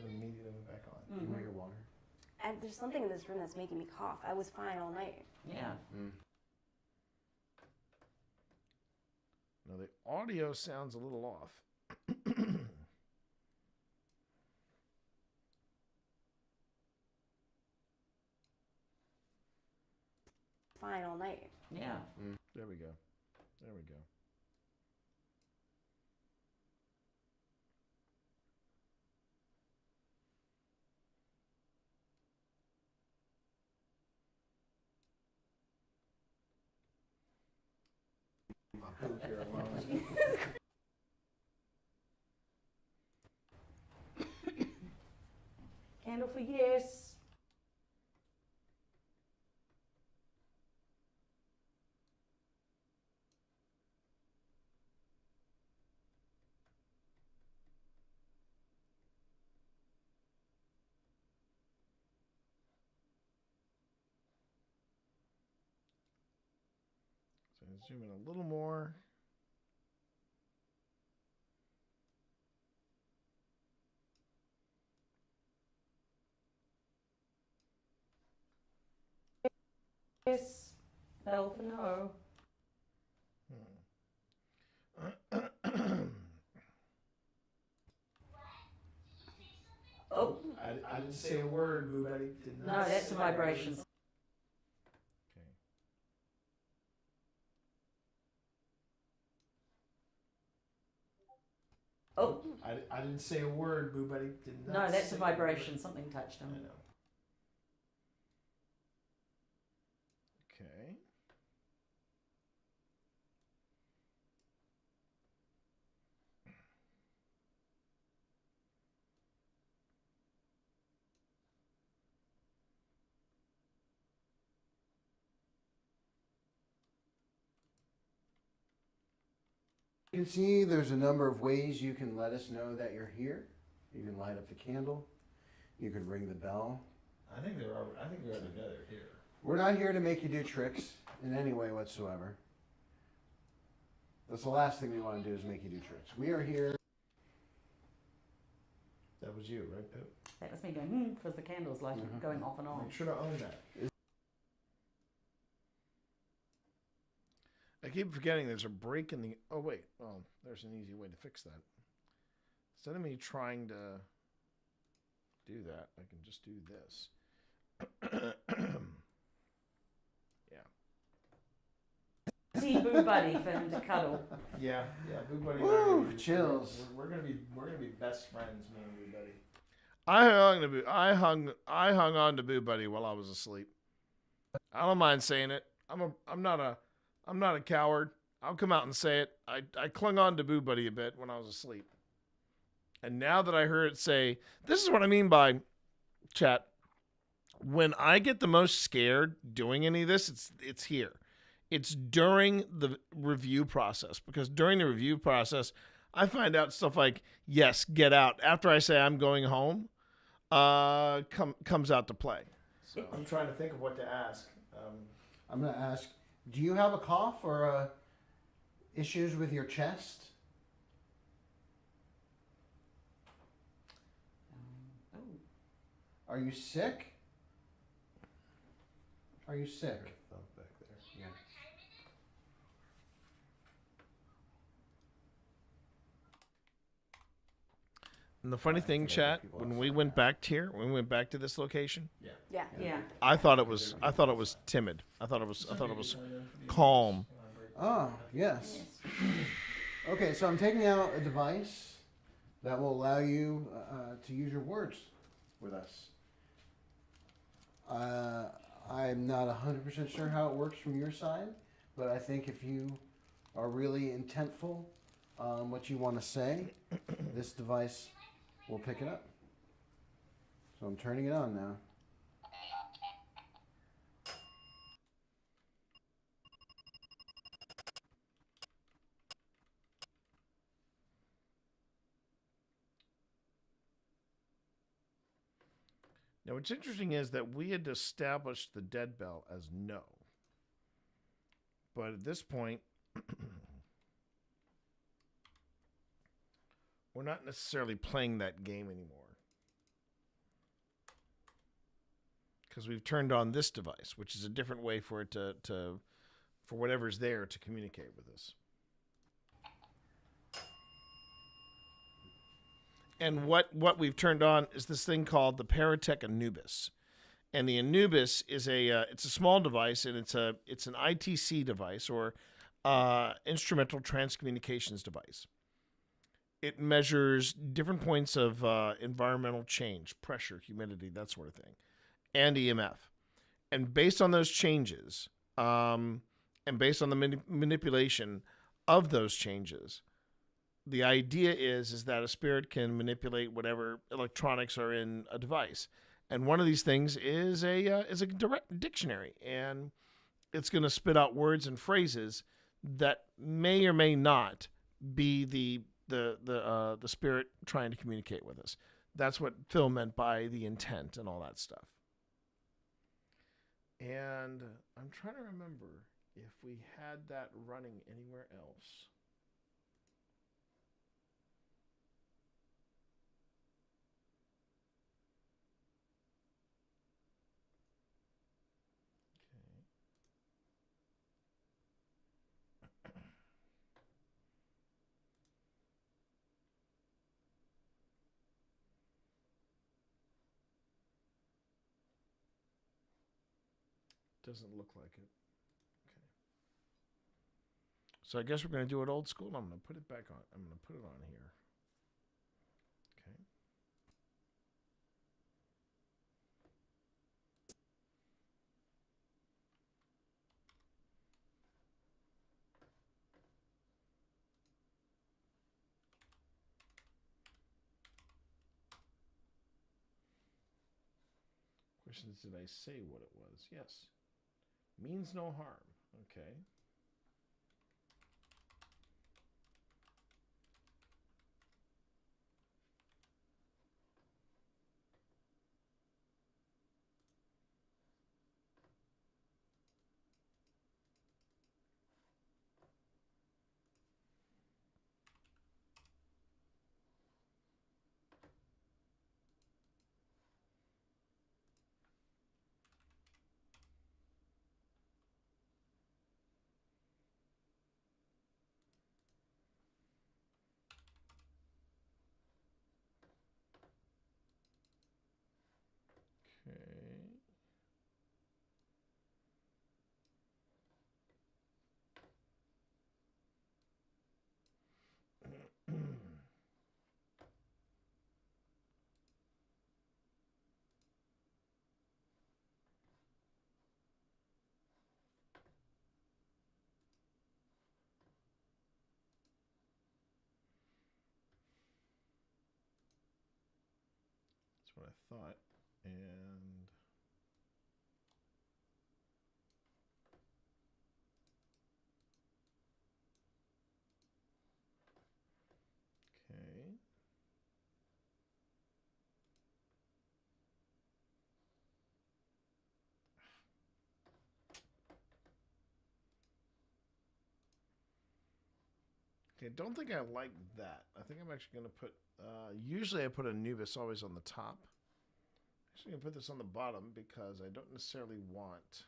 immediately back on. Mm-hmm. You want your water? And there's something in this room that's making me cough. I was fine all night. Yeah. Now the audio sounds a little off. Fine all night. Yeah. There we go. There we go. Candle for yes. So zoom in a little more. Yes. Bell for no. Oh. I didn't say a word, Boo Buddy. Did not No, that's say the vibrations. Okay. Oh. I didn't say a word, Boo Buddy. Did not No, that's say a vibration. Something touched him. I know. Okay. You can see there's a number of ways you can let us know that you're here. You can light up the candle. You can ring the bell. I think they're together here. We're not here to make you do tricks in any way whatsoever. That's the last thing we want to do is make you do tricks. We are here. That was you, right, Pip? That was me going, because the candle's like going off and on. Make sure to own that. I keep forgetting there's a break in the... Oh, wait. Well, there's an easy way to fix that. Instead of me trying to do that, I can just do this. Yeah. See Boo Buddy for him to cuddle. Yeah, Boo Buddy. Woo, chills. We're gonna be best friends, me and Boo Buddy. I hung on to Boo Buddy while I was asleep. I don't mind saying it. I'm not a coward. I'll come out and say it. I clung on to Boo Buddy a bit when I was asleep. And now that I heard it say, this is what I mean by chat. When I get the most scared doing any of this, it's here. It's during the review process, because during the review process, I find out stuff like, yes, get out. After I say I'm going home, comes out to play. So I'm trying to think of what to ask. I'm going to ask, do you have a cough or issues with your chest? Are you sick? Are you sick? Back there. Yeah. And the funny thing, chat, when we went back to this location, Yeah. I thought it was timid. I thought it was calm. Oh, yes. Okay, so I'm taking out a device that will allow you to use your words with us. I'm not 100% sure how it works from your side, but I think if you are really intentful on what you want to say, this device will pick it up. So I'm turning it on now. Now, what's interesting is that we had established the dead bell as no. But at this point, we're not necessarily playing that game anymore. Because we've turned on this device, which is a different way for it for whatever's there to communicate with us. And what we've turned on is this thing called the Paratech Anubis. And the Anubis is it's a small device, and it's an ITC device, or instrumental transcommunications device. It measures different points of environmental change, pressure, humidity, that sort of thing, and EMF. And based on those changes, and based on the manipulation of those changes, the idea is that a spirit can manipulate whatever electronics are in a device. And one of these things is a direct dictionary, and it's going to spit out words and phrases that may or may not be the spirit trying to communicate with us. That's what Phil meant by the intent and all that stuff. And I'm trying to remember if we had that running anywhere else. Doesn't look like it. Okay. So I guess we're going to do it old school. I'm going to put it back on. I'm going to put it on here. Okay. Question is, did I say what it was? Yes. Means no harm. Okay. Okay. That's what I thought. And okay. Okay, don't think I like that. I think I'm actually going to put, usually I put Anubis always on the top. Actually, I'm going to put this on the bottom because I don't necessarily want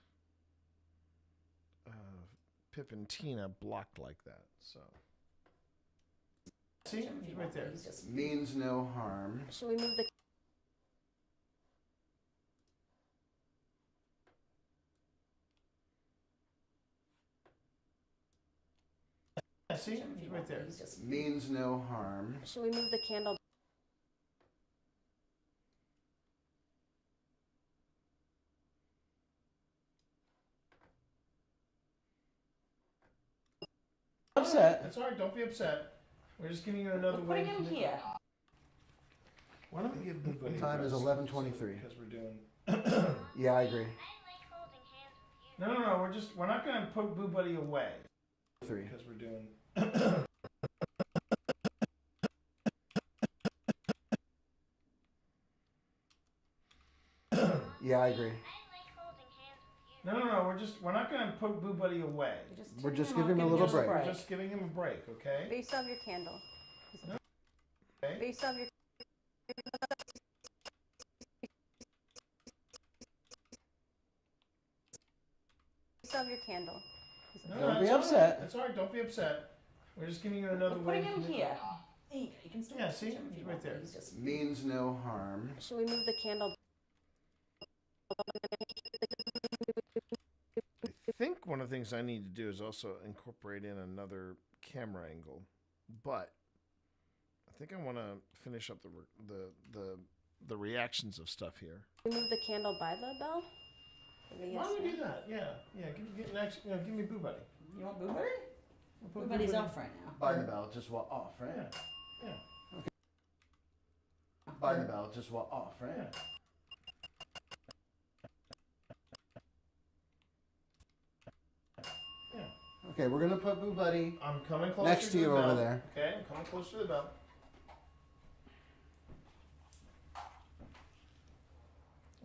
Pip and Tina blocked like that. So, see, he's right there. Means no harm. Should we move the... Yeah, see, he's right there. Means no harm. Should we move the candle? upset. That's all right. Don't be upset. We're just giving you another way. Putting him here. Why don't we give Boo Buddy? The time is 11:23. Because we're doing. Yeah, I agree. No. We're not gonna put Boo Buddy away. 3. Because we're doing. Yeah, I agree. No. We're not gonna put Boo Buddy away. We're just giving him a little break. We're just giving him a break, okay? Based off your candle. Okay. Based off your. Based off your candle. Don't be upset. That's all right. Don't be upset. We're just giving you another We're way. putting him here. You can still Yeah, see? He's right there. Means no harm. Should we move the candle? I think one of the things I need to do is also incorporate in another camera angle, but I think I want to finish up the reactions of stuff here. Should we move the candle by the bell? Why don't we do that? Yeah. Give me Boo Buddy. You want Boo Buddy? We'll put Boo Buddy's off right now. By the bell, just off, right? Yeah. Okay. By the bell, just off, right? Yeah. Okay, we're gonna put Boo Buddy. I'm coming closer next to you the over bell. there. Okay, I'm coming closer to the bell.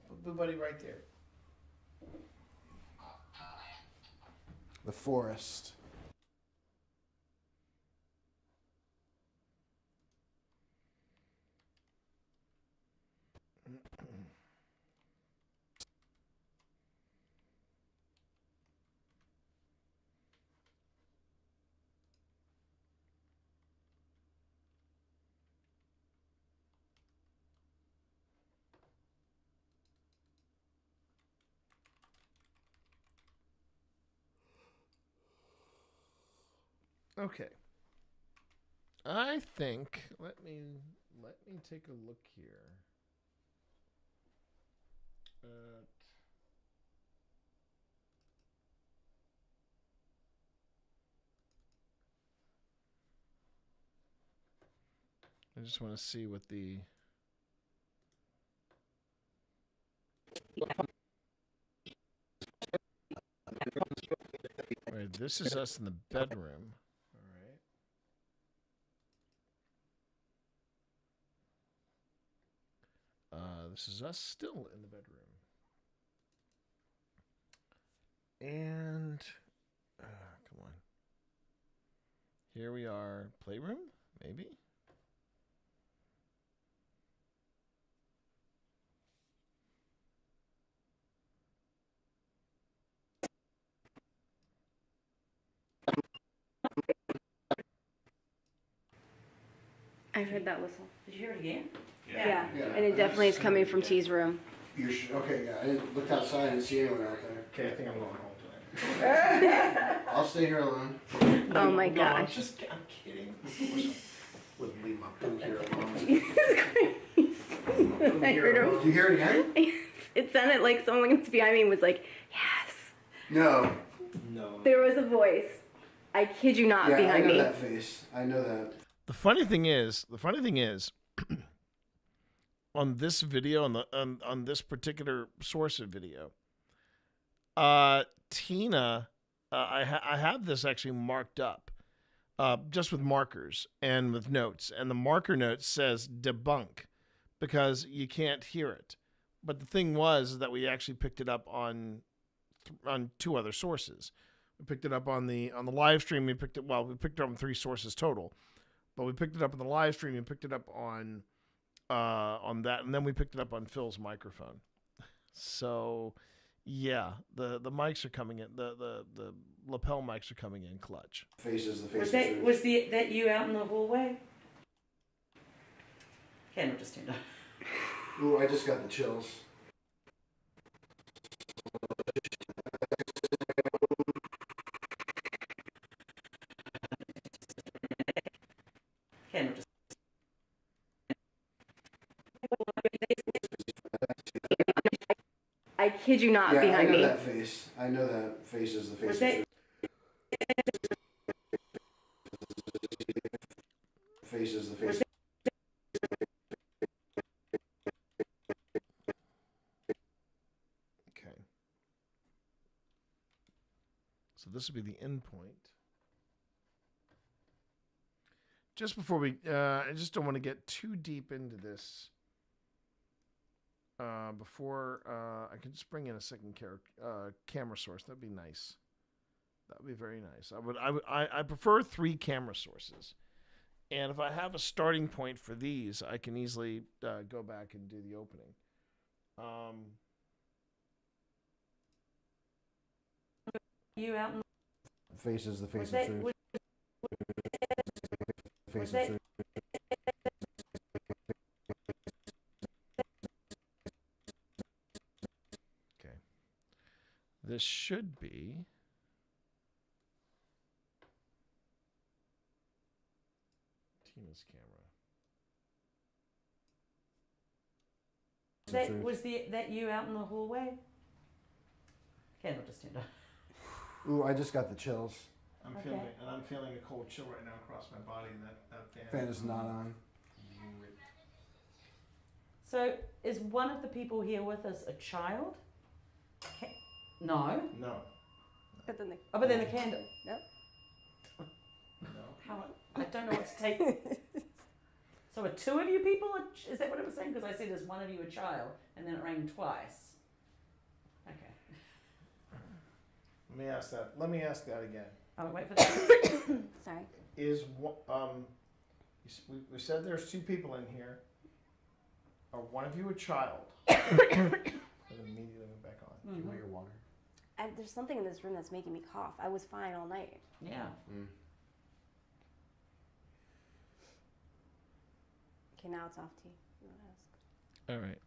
Put Boo Buddy right there. The forest. Okay. I think let me take a look here. I just want to see what the Right, this is us in the bedroom. This is us still in the bedroom. And, come on. Here we are. Playroom? Maybe? I heard that whistle. Did you hear it again? Yeah. And it definitely is coming from T's room. Okay, yeah. I looked outside and see anyone out there. Okay, I think I'm going home tonight. I'll stay here alone. Oh my No, gosh. I'm kidding. Of course I wouldn't leave my boo here alone. I heard him. Did you hear it again? It sounded like someone was behind me and was like, yes. No. There was a voice. I kid you not, behind I know me. that face. I know that. The funny thing is, on this video, on this particular source of video, Tina, I have this actually marked up, just with markers and with notes, and the marker note says debunk because you can't hear it. But the thing was that we actually picked it up on two other sources. We picked it up on the live stream. We picked it up on 3 sources total. But we picked it up on the live stream and picked it up on that, and then we picked it up on Phil's microphone. So, yeah, the mics are coming in. The lapel mics are coming in clutch. Faces the face. Was that you out in the hallway? Candle just turned on. Ooh, I just got the chills. Candle just. I kid you not, Yeah, behind I know me. that face. I know that face is the face. Was that Faces the face. Okay. So this would be the end point. Just before we, I just don't want to get too deep into this. Before I can just bring in a second camera source. That'd be nice. That would be very nice. I prefer 3 camera sources, and if I have a starting point for these, I can easily go back and do the opening. You out in Faces the face Was of that- truth. was- Face was of that- truth. Okay. This should be. Tina's camera. was that you out in the hallway? Candle just turned on. Ooh, I just got the chills. I'm Okay. feeling a cold chill right now across my body, and that Fan is not on. So, is one of the people here with us a child? No. No. But then the, Oh, but then the candle. Nope. How? I don't know what to take. So, are 2 of you people? Is that what it was saying? Because I said, is one of you a child? And then it rang twice. Okay. Let me ask that again. I'll wait for that. Sorry. Is we said there's 2 people in here. Are one of you a child? And immediately went back on. Do you want your water? There's something in this room that's making me cough. I was fine all night. Yeah. Okay, now it's off to you. You want to ask? All right.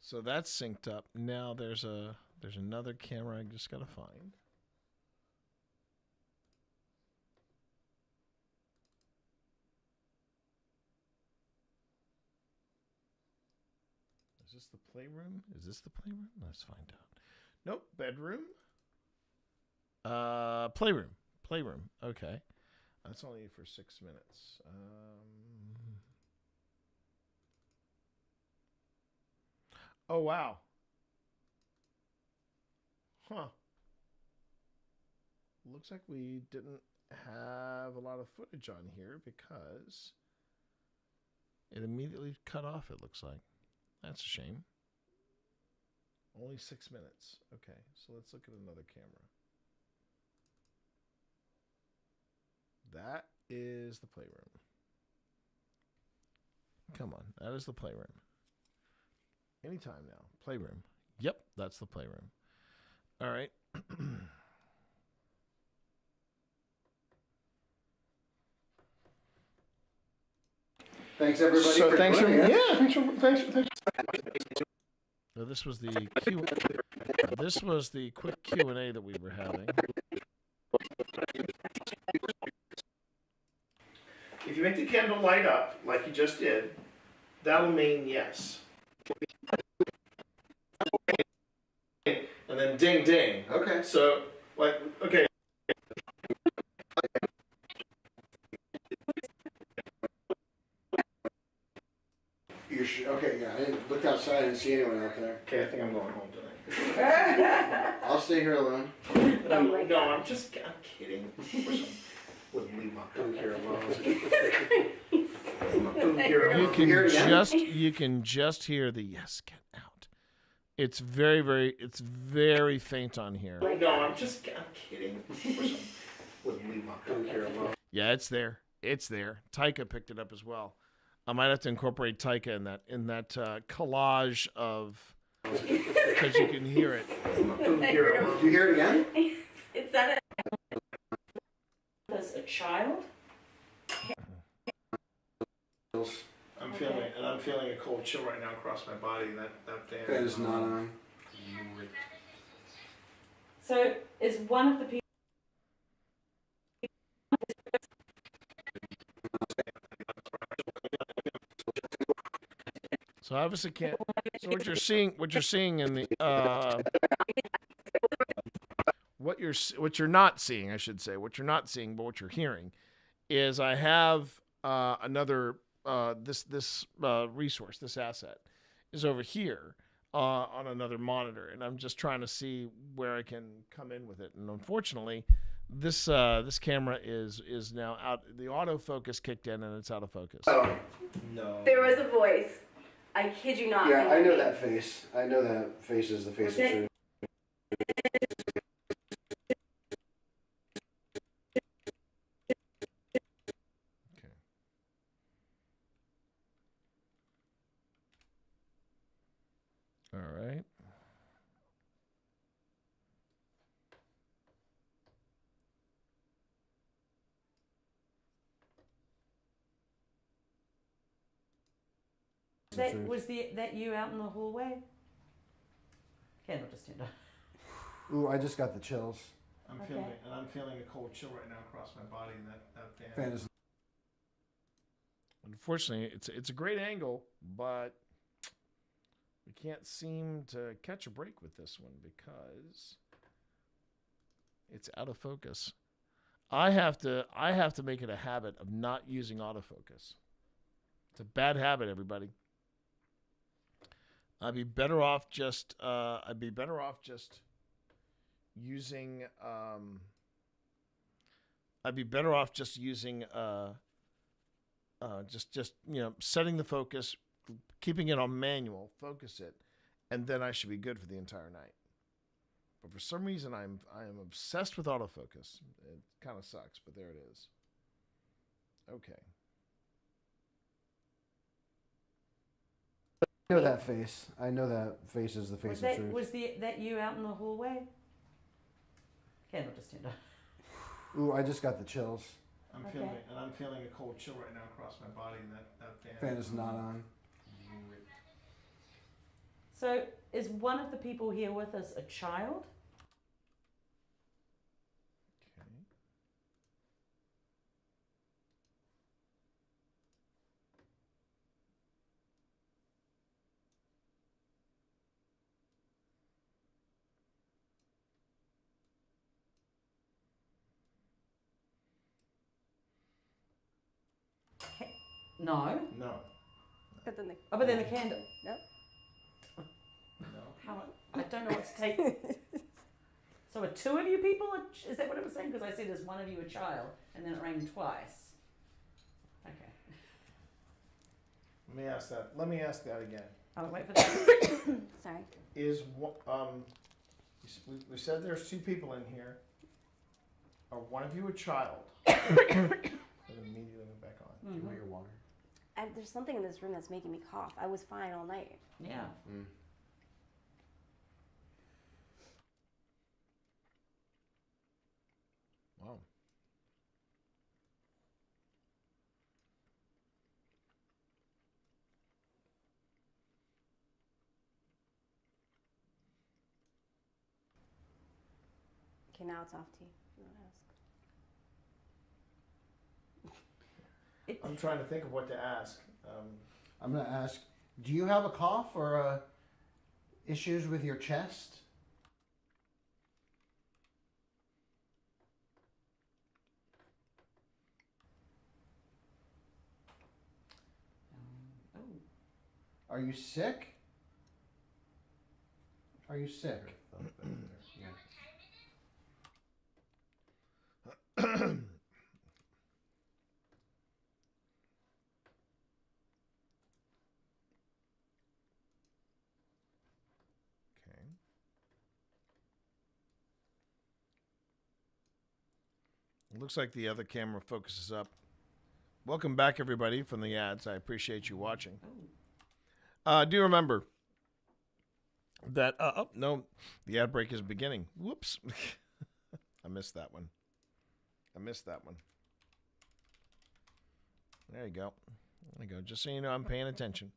So that's synced up. Now there's another camera I just gotta find. Is this the playroom? Is this the playroom? Let's find out. Nope. Bedroom. Playroom. Playroom. Okay. That's only for 6 minutes. Oh, wow. Huh. Looks like we didn't have a lot of footage on here because it immediately cut off, it looks like. That's a shame. Only 6 minutes. Okay, so let's look at another camera. That is the playroom. Come on, that is the playroom. Anytime now. Playroom. Yep, that's the playroom. All right. Thanks everybody. So for thanks for joining us. thanks. So this was the this was the quick Q&A that we were having. If you make the candle light up like you just did, that'll mean yes. And then ding ding. Okay. So like okay. Okay, yeah. I didn't look outside. I didn't see anyone out there. Okay, I think I'm going home tonight. I'll stay here alone. No, I'm kidding. Of course I wouldn't leave my poo here alone. You can just hear the yes, get out. It's very faint on here. No, I'm kidding. Of course I wouldn't leave my poo here alone. Yeah, it's there. It's there. Taika picked it up as well. I might have to incorporate Taika in that collage of because you can hear it. Did you hear it again? It's that As a child? I'm feeling a cold chill right now across my body. That fan. Fan is not on. So, is one of the people. So obviously can't. So what you're seeing in the you're not seeing, I should say, what you're not seeing, but what you're hearing, is I have another this resource, this asset, is over here on another monitor, and I'm just trying to see where I can come in with it. And unfortunately, this camera is now out. The autofocus kicked in, and it's out of focus. Oh, No. there was a voice. I kid you not. Yeah, I know that face. I know that face is the face of truth. All right. Was that you out in the hallway? Candle just turned on. Ooh, I just got the chills. I'm feeling a cold chill right now across my body, and that Fan is. Unfortunately, it's a great angle, but we can't seem to catch a break with this one because it's out of focus. I have to make it a habit of not using autofocus. It's a bad habit, everybody. I'd be better off just using setting the focus, keeping it on manual, focus it, and then I should be good for the entire night. But for some reason I am obsessed with autofocus. It kind of sucks, but there it is. Okay. I know that face. I know that face is the face of truth. Was that you out in the hallway? Candle just turned on. Ooh, I just got the chills. I'm feeling a cold chill right now across my body, and that Fan is not on. So, is one of the people here with us a child? No. No. But then the. Oh, but then the candle. Nope. How? I don't know what to take. So are two of you people? Is that what it was saying? Because I said, is one of you a child? And then it rang twice. Okay. Let me ask that again. I'll wait for that. Sorry. We said there's two people in here. Are one of you a child? And immediately went back on. Do you want your water? There's something in this room that's making me cough. I was fine all night. Yeah. Mm. Wow. Okay, now it's off to you. You want to ask? I'm trying to think of what to ask. I'm going to ask, do you have a cough or issues with your chest? Are you sick? Are you sick? It looks like the other camera focuses up. Welcome back, everybody, from the ads. I appreciate you watching. Do remember that, oh, no, the ad break is beginning. Whoops. I missed that one. There you go. There you go. Just so you know, I'm paying attention.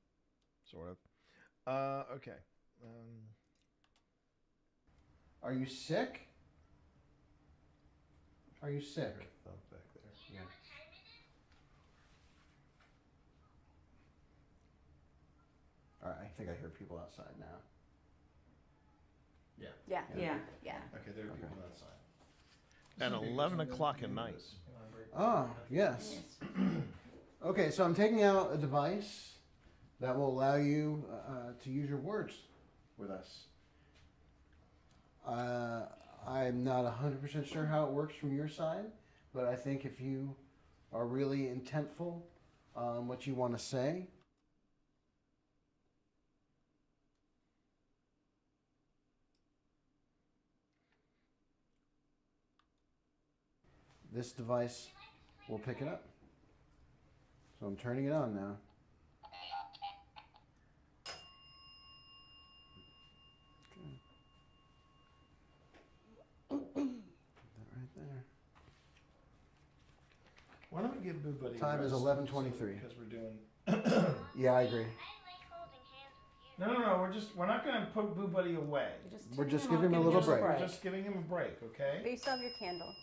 Sort of. Okay. Are you sick? Are you sick? Back there. Yeah. All right, I think I hear people outside now. Yeah. Yeah. Yeah. Yeah. Okay, there are people outside. at 11 o'clock at night. Ah, yes. Okay, so I'm taking out a device that will allow you to use your words with us. I'm not 100% sure how it works from your side, but I think if you are really intentful on what you want to say, this device will pick it up. So I'm turning it on now. Put that right there. Why don't we give Boo Buddy Time is 11:23. Because we're doing. Yeah, I agree. No. We're not going to put Boo Buddy away. We're just giving him a little break. We're just giving him a break, okay? But you still have your candle.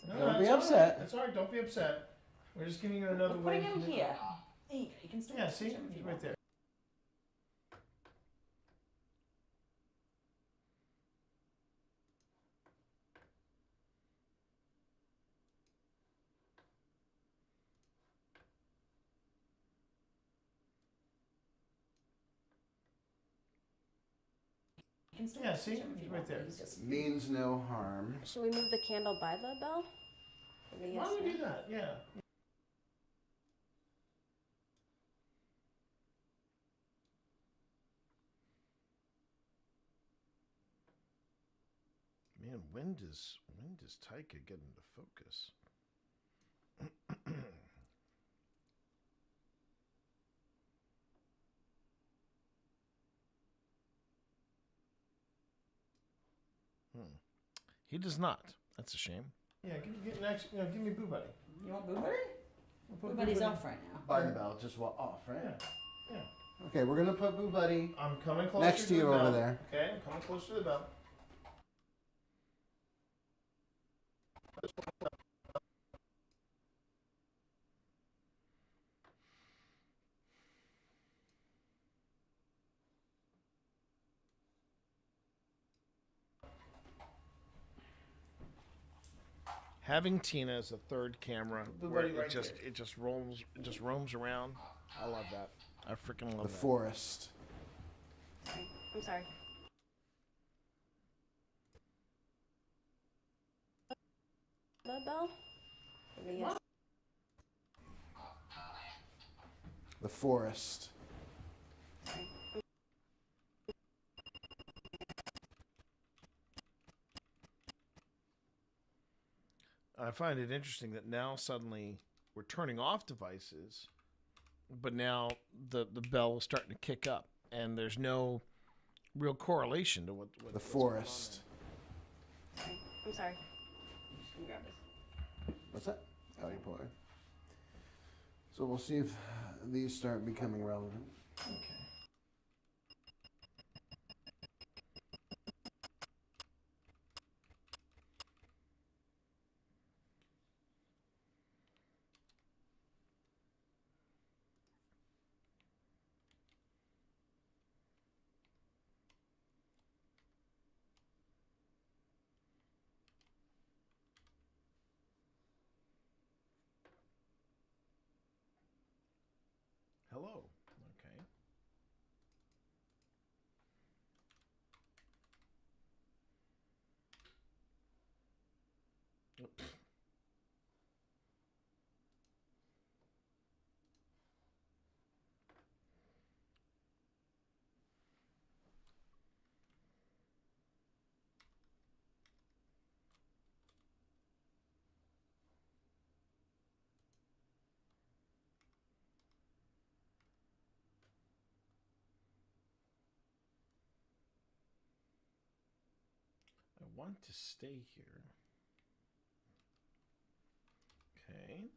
No, Don't be that's all upset. right. That's all right. Don't be upset. We're just giving you another We're way. putting him here. There you go. You can still Yeah, see? He's right there. Yeah, see? He's right there. Means no harm. Should we move the candle by the bell? Maybe Why yes, don't we no? do that? Yeah. Man, when does Taika get into focus? He does not. That's a shame. Yeah, give me Boo Buddy. You want Boo Buddy? We'll put Boo Buddy's Buddy- off right now. By the bell, just off, right? Yeah. Okay, we're gonna put Boo Buddy I'm coming closer next to you the over bell. there. Okay, I'm coming closer to the bell. Having Tina as a third camera, where Buddy right it just roams around. I love that. I freaking love The that. forest. I'm sorry. The bell? Maybe yes. The forest. I find it interesting that now suddenly we're turning off devices, but now the bell is starting to kick up, and there's no real correlation to what The what's forest. I'm sorry. Just gonna grab this. What's that? Oh, you pull it. So we'll see if these start becoming relevant. Okay. Hello. Okay. I want to stay here. Okay.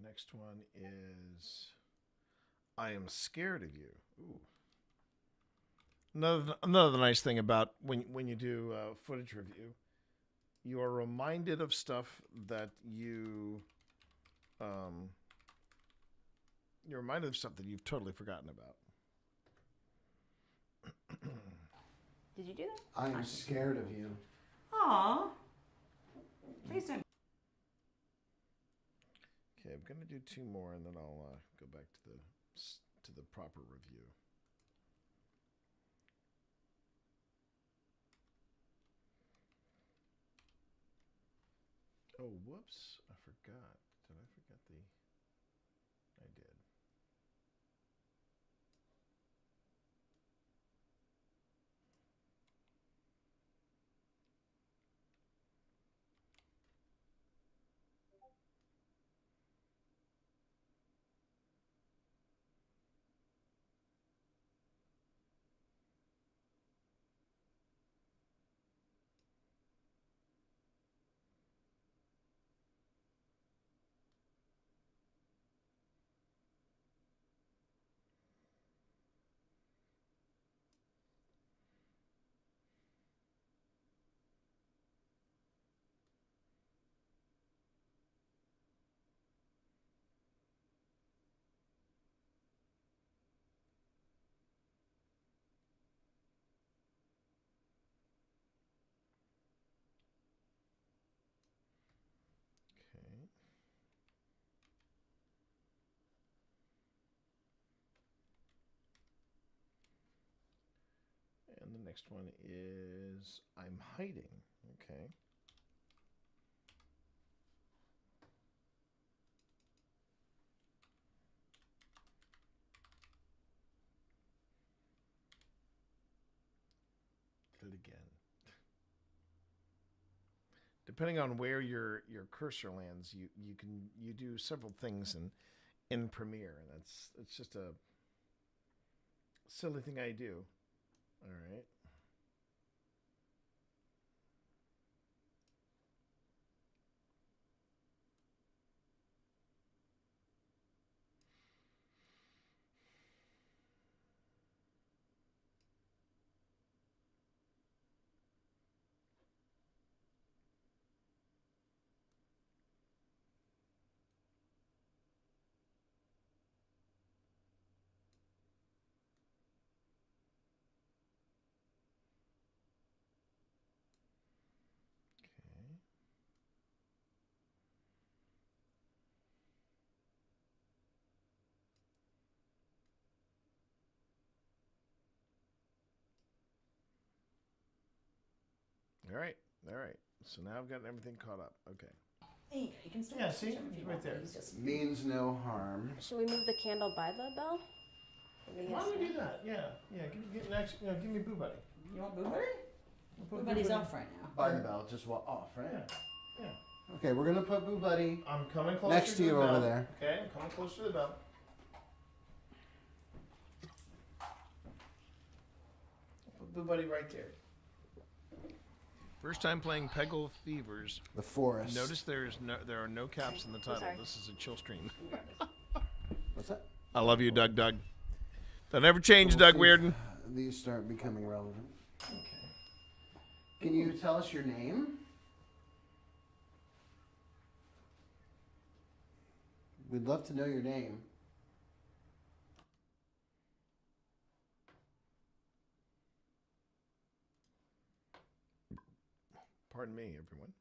Next one is I am scared of you. Ooh. Another nice thing about when you do footage review, you are reminded of stuff that you're reminded of stuff that you've totally forgotten about. Did you do that? I am scared of you. Aw. Please don't. Okay, I'm gonna do 2 more, and then I'll go back to the proper review. Oh, whoops! I forgot. Did I forget the? I did. Okay. And the next one is I'm hiding. Okay. Did it again. Depending on where your cursor lands, you do several things in Premiere, and it's just a silly thing I do. All right. All right. All right. So now I've got everything caught up. Okay. There you go. You can still Yeah, see? It's right there. Means no harm. Should we move the candle by the bell? Why don't we do that? Yeah. Yeah. Give me Boo Buddy. You want Boo Buddy? We'll Boo Buddy's off right now. By the bell, just off, right? Yeah. Yeah. Okay, we're gonna put Boo Buddy I'm coming closer next to you the over bell. there. Okay, I'm coming closer to the bell. Put Boo Buddy right there. First time playing Peggle Fevers. The forest. Notice there are no caps in the title. sorry. This is a chill stream. What's that? I love you, Doug. Don't ever change, Doug Weirden. These start becoming relevant. Okay. Can you tell us your name? We'd love to know your name. Pardon me, everyone.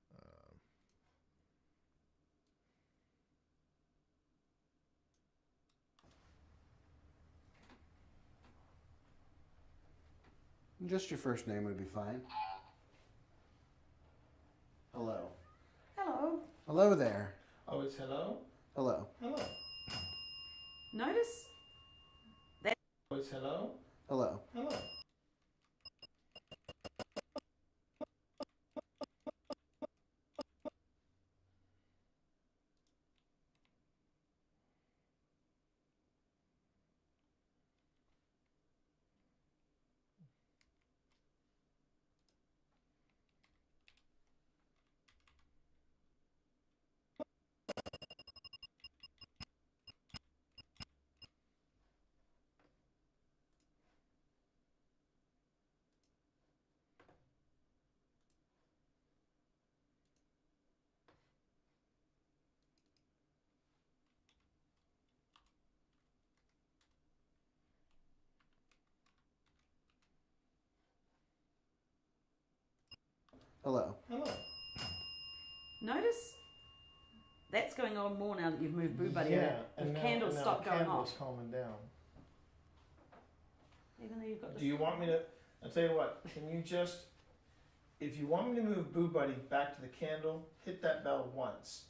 Just your first name would be fine. Hello. Hello. Hello there. Oh, it's hello? Hello. Hello. Notice? Oh, it's hello? Hello. Hello. Hello. Hello. Notice that's going on more now that you've moved Boo Buddy. Yeah, The and candles now stop going candle's off. calming down. Even though you've got this. Do you want me to? I'll tell you what. Can you just, if you want me to move Boo Buddy back to the candle, hit that bell once.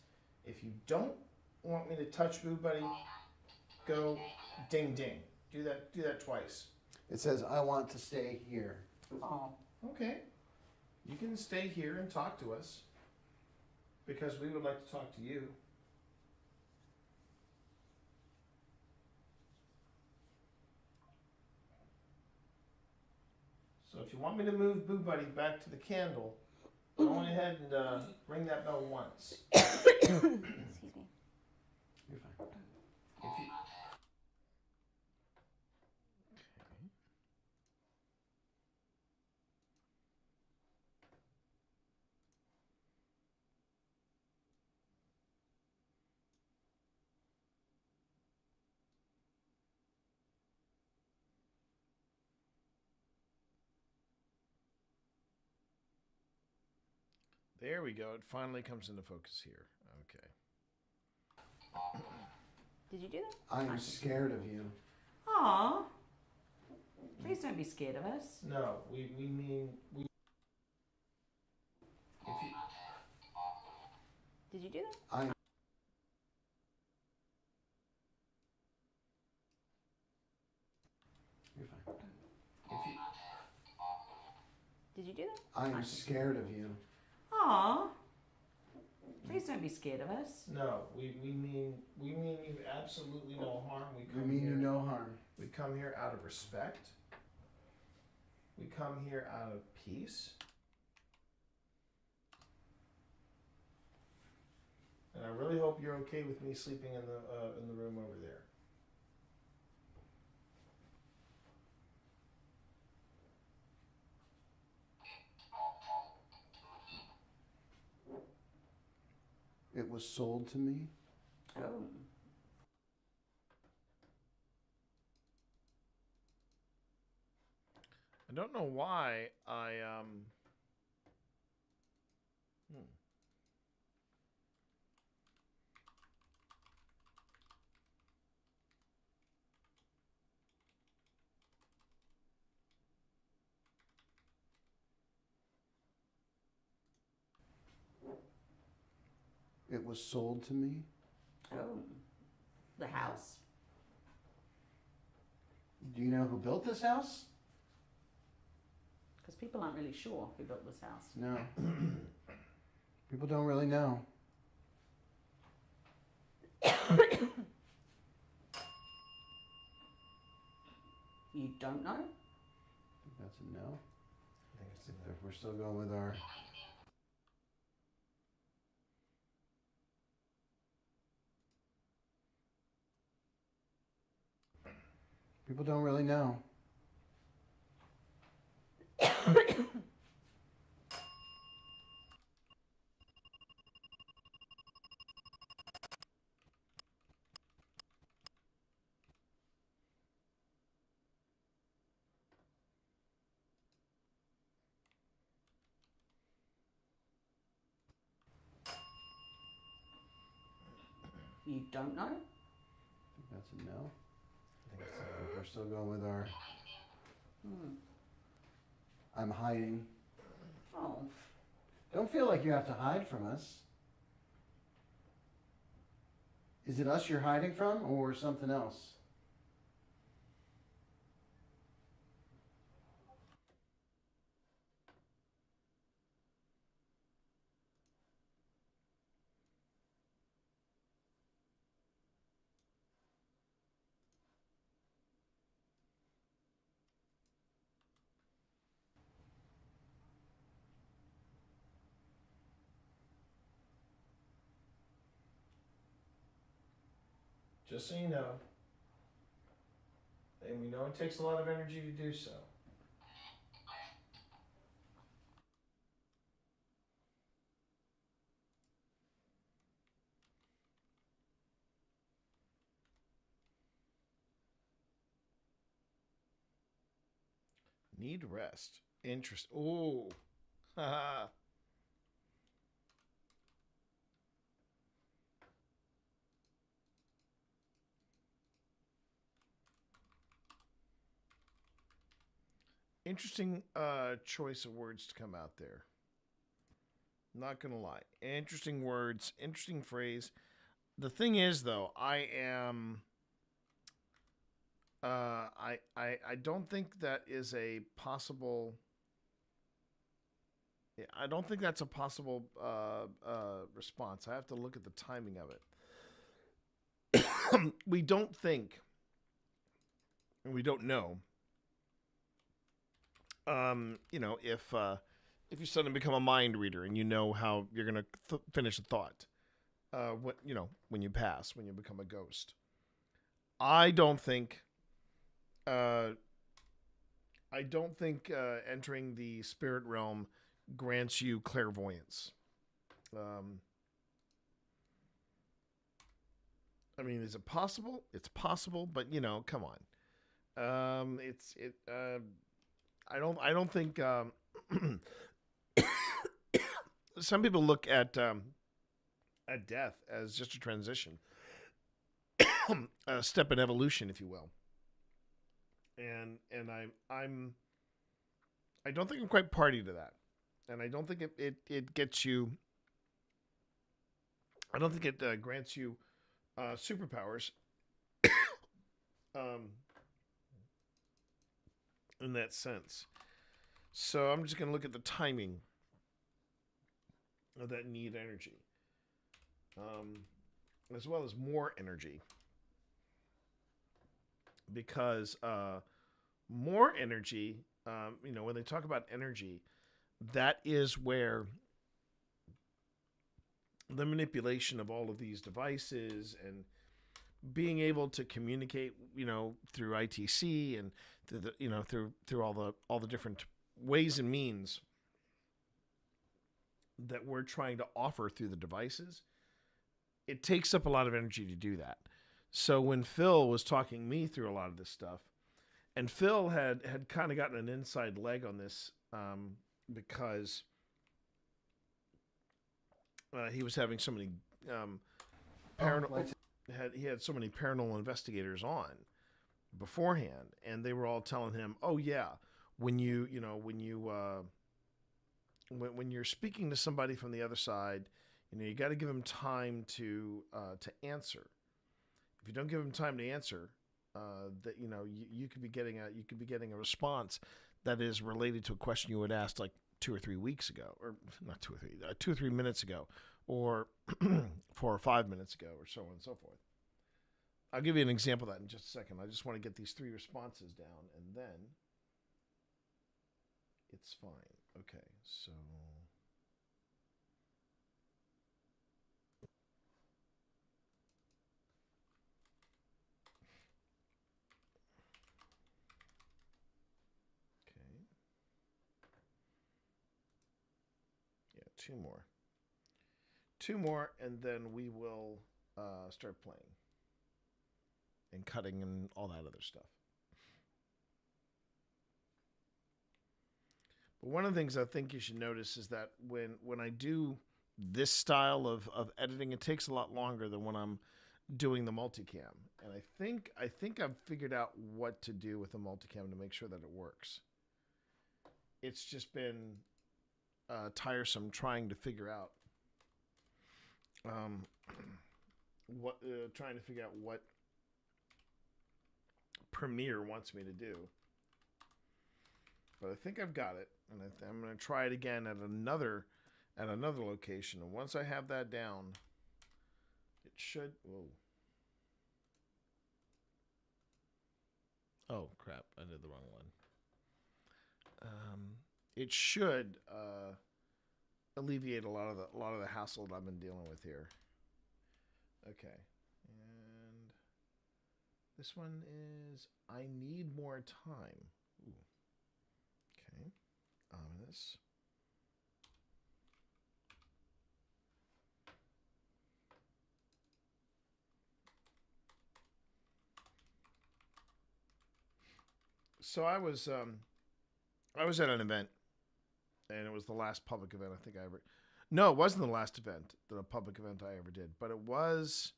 If you don't want me to touch Boo Buddy, go ding ding. Do that twice. It says, I want to stay here. Oh. Okay. You can stay here and talk to us because we would like to talk to you. So if you want me to move Boo Buddy back to the candle, go on ahead and ring that bell once. Excuse me. You're fine. If you, there we go. It finally comes into focus here. Okay. Did you do that? I'm scared of you. Aw. Please don't be scared of us. No, we mean we. If you, Did you do that? I'm You're fine. if you, Did you do that? I'm scared of you. Aw. Please don't be scared of us. no, we mean you absolutely no harm. We We come mean here. you no harm. We come here out of respect. We come here out of peace. And I really hope you're okay with me sleeping in the room over there. It was sold to me. Oh. I don't know why I It was sold to me. Oh. The house. Do you know who built this house? Because people aren't really sure who built this house. No. People don't really know. You don't know? I think that's a no. I think it's If we're still going with our people don't really know. You don't know? I think that's a no. If we're still going with our I'm hiding. Oh. Don't feel like you have to hide from us. Is it us you're hiding from or something else? just so you know. And we know it takes a lot of energy to do so. Need rest. Interest. Oh. Haha. Interesting choice of words to come out there. Not gonna lie. Interesting words, interesting phrase. The thing is, though, I am. I don't think that is a possible. I don't think that's a possible response. I have to look at the timing of it. We don't think, and we don't know. If you suddenly become a mind reader and you know how you're gonna finish a thought, when you pass, when you become a ghost. I don't think entering the spirit realm grants you clairvoyance. I mean, is it possible? It's possible, but come on. I don't think. Some people look at death as just a transition, a step in evolution, if you will. And I don't think I'm quite party to that, and I don't think it gets you. I don't think it grants you superpowers. In that sense. So I'm just going to look at the timing of that need energy, as well as more energy, because more energy, when they talk about energy, that is where the manipulation of all of these devices and being able to communicate, through ITC and through all the different ways and means that we're trying to offer through the devices, it takes up a lot of energy to do that. So when Phil was talking me through a lot of this stuff, and Phil had kind of gotten an inside leg on this because he was having so many he had so many paranormal investigators on beforehand, and they were all telling him, "Oh yeah, when you're speaking to somebody from the other side, you got to give them time to answer. If you don't give them time to answer, that you could be getting a response that is related to a question you had asked like 2 or 3 weeks ago, or not 2 or 3, 2 or 3 minutes ago, or 4 or 5 minutes ago, or so on and so forth." I'll give you an example of that in just a second. I just want to get these 3 responses down, and then it's fine. Okay, so okay, yeah, 2 more, and then we will start playing and cutting and all that other stuff. But one of the things I think you should notice is that when I do this style of editing, it takes a lot longer than when I'm doing the multicam. And I think I've figured out what to do with the multicam to make sure that it works. It's just been tiresome trying to figure out what Premiere wants me to do. But I think I've got it, and I'm going to try it again at another location. And once I have that down, it should. Whoa. Oh crap! I did the wrong one. It should alleviate a lot of the hassle that I've been dealing with here. Okay, and this one is I need more time. Ooh. Okay, ominous. So I was at an event, and it was the last public event I think I ever. No, it wasn't the last event, the public event I ever did, but it was.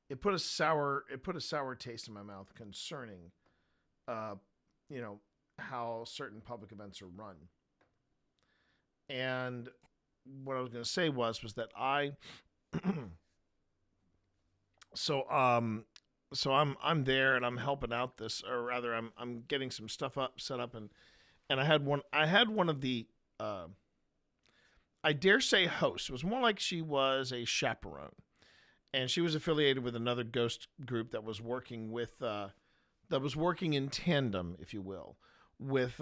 It put a sour taste in my mouth concerning, how certain public events are run. And what I was going to say was that I so I'm there and I'm helping out this, or rather I'm getting some stuff set up, and I had one of the I dare say hosts. It was more like she was a chaperone, and she was affiliated with another ghost group that was working in tandem, if you will, with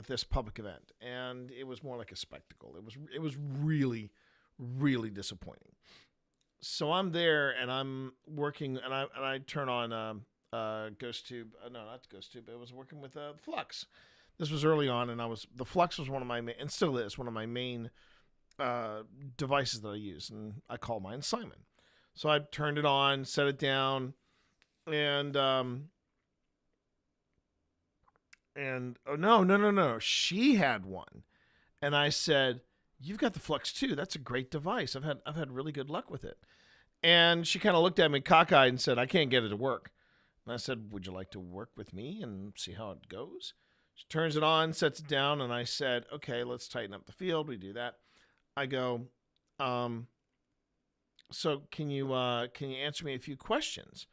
this public event, and it was more like a spectacle. It was really, really disappointing. So I'm there and I'm working, and I turn on Ghost Tube. No, not Ghost Tube. I was working with Flux. This was early on, and the Flux was one of my and still is one of my main devices that I use, and I call mine Simon. So I turned it on, set it down, and oh no, she had one, and I said, "You've got the Flux too. That's a great device. I've had really good luck with it." And she kind of looked at me cockeyed and said, "I can't get it to work." And I said, "Would you like to work with me and see how it goes?" She turns it on, sets it down, and I said, "Okay, let's tighten up the field." We do that. I go, "So can you answer me a few questions?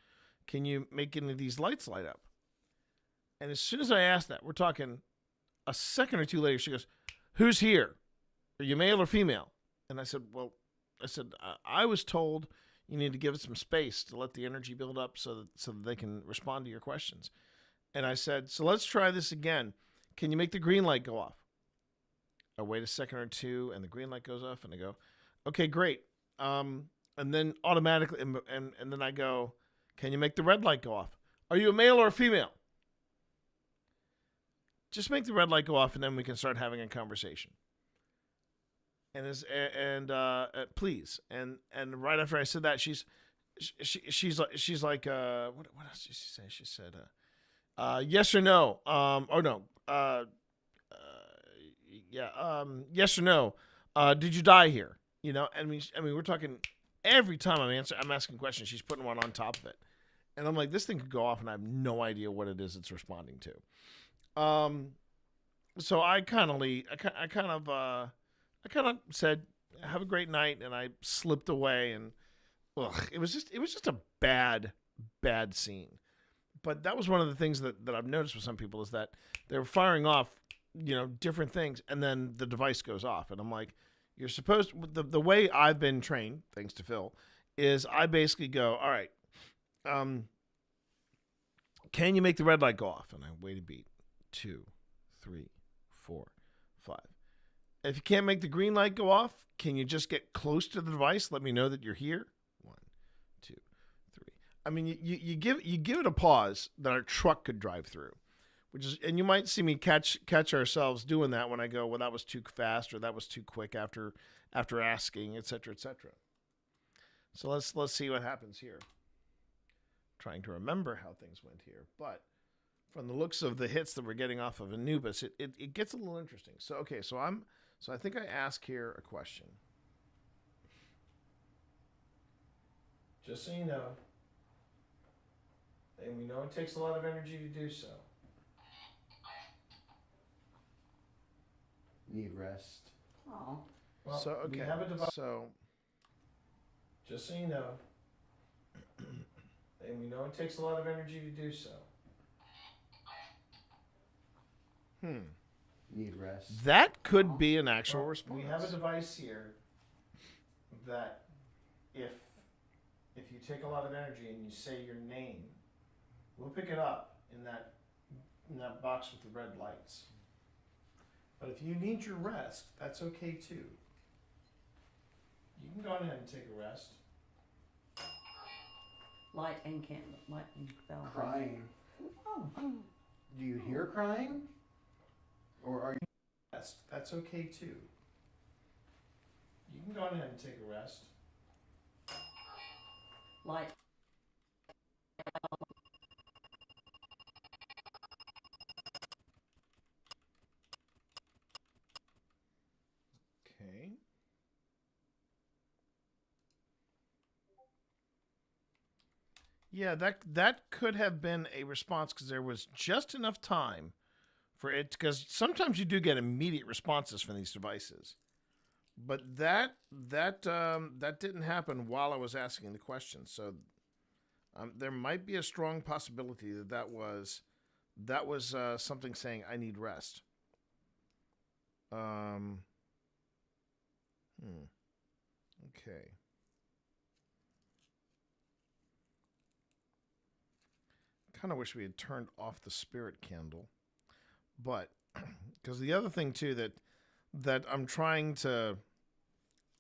Can you make any of these lights light up?" And as soon as I asked that, we're talking a second or two later, she goes, "Who's here? Are you male or female?" And I said, I was told you need to give it some space to let the energy build up so that they can respond to your questions." And I said, "So let's try this again. Can you make the green light go off?" I wait a second or two, and the green light goes off, and I go, "Okay, great." And then automatically, and then I go, "Can you make the red light go off? Are you a male or a female?" Just make the red light go off, and then we can start having a conversation. Please. And right after I said that, she's like, what else did she say? She said, yes or no. Yes or no. Did you die here? You know, I mean, we're talking every time I'm asking questions, she's putting one on top of it. And I'm like, this thing could go off and I have no idea what it is it's responding to. So I kind of said, "Have a great night," and I slipped away, and it was just a bad scene. But that was one of the things that I've noticed with some people is that they're firing off, different things, and then the device goes off, and I'm like, you're supposed to, the way I've been trained, thanks to Phil, is I basically go, all right, can you make the red light go off? And I wait a beat, 2, 3, 4, 5. If you can't make the green light go off, can you just get close to the device? Let me know that you're here. 1, 2, 3. I mean, you give it a pause that our truck could drive through, and you might see me catch ourselves doing that when I go, well, that was too fast or that was too quick after asking, etc., etc. So let's see what happens here. Trying to remember how things went here, but from the looks of the hits that we're getting off of Anubis, it gets a little interesting. So okay, so I think I ask here a question. Just so you know, and we know it takes a lot of energy to do so. Need rest. Oh. Well, so okay. We have a device. So just so you know, and we know it takes a lot of energy to do so. Need rest. That could be an actual response. We have a device here that if you take a lot of energy and you say your name, we'll pick it up in that box with the red lights. But if you need your rest, that's okay too. You can go ahead and take a rest. Light and candle. Light and bell. Crying. Oh. Do you hear crying? Or are you? Rest. That's okay too. You can go ahead and take a rest. Light. Okay. Yeah, that could have been a response because there was just enough time for it, because sometimes you do get immediate responses from these devices, but that didn't happen while I was asking the question. So there might be a strong possibility that was something saying I need rest. Okay. Kind of wish we had turned off the spirit candle, but because the other thing too that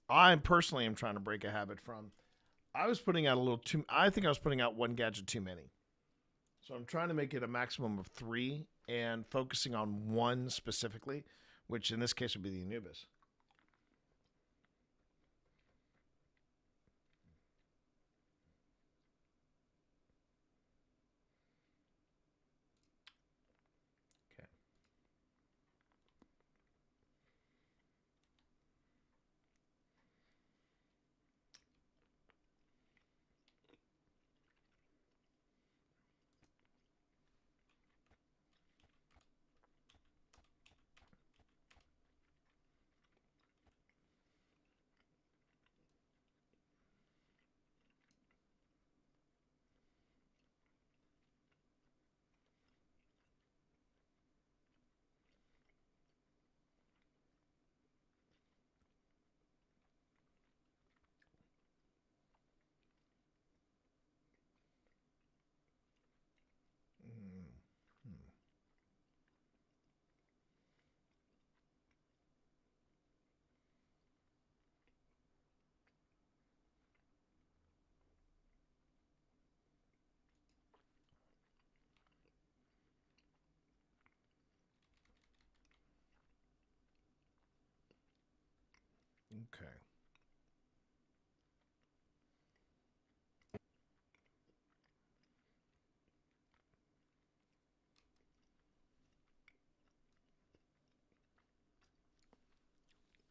I personally am trying to break a habit from. I was putting out I think I was putting out one gadget too many. So I'm trying to make it a maximum of 3 and focusing on one specifically, which in this case would be the Anubis. Okay.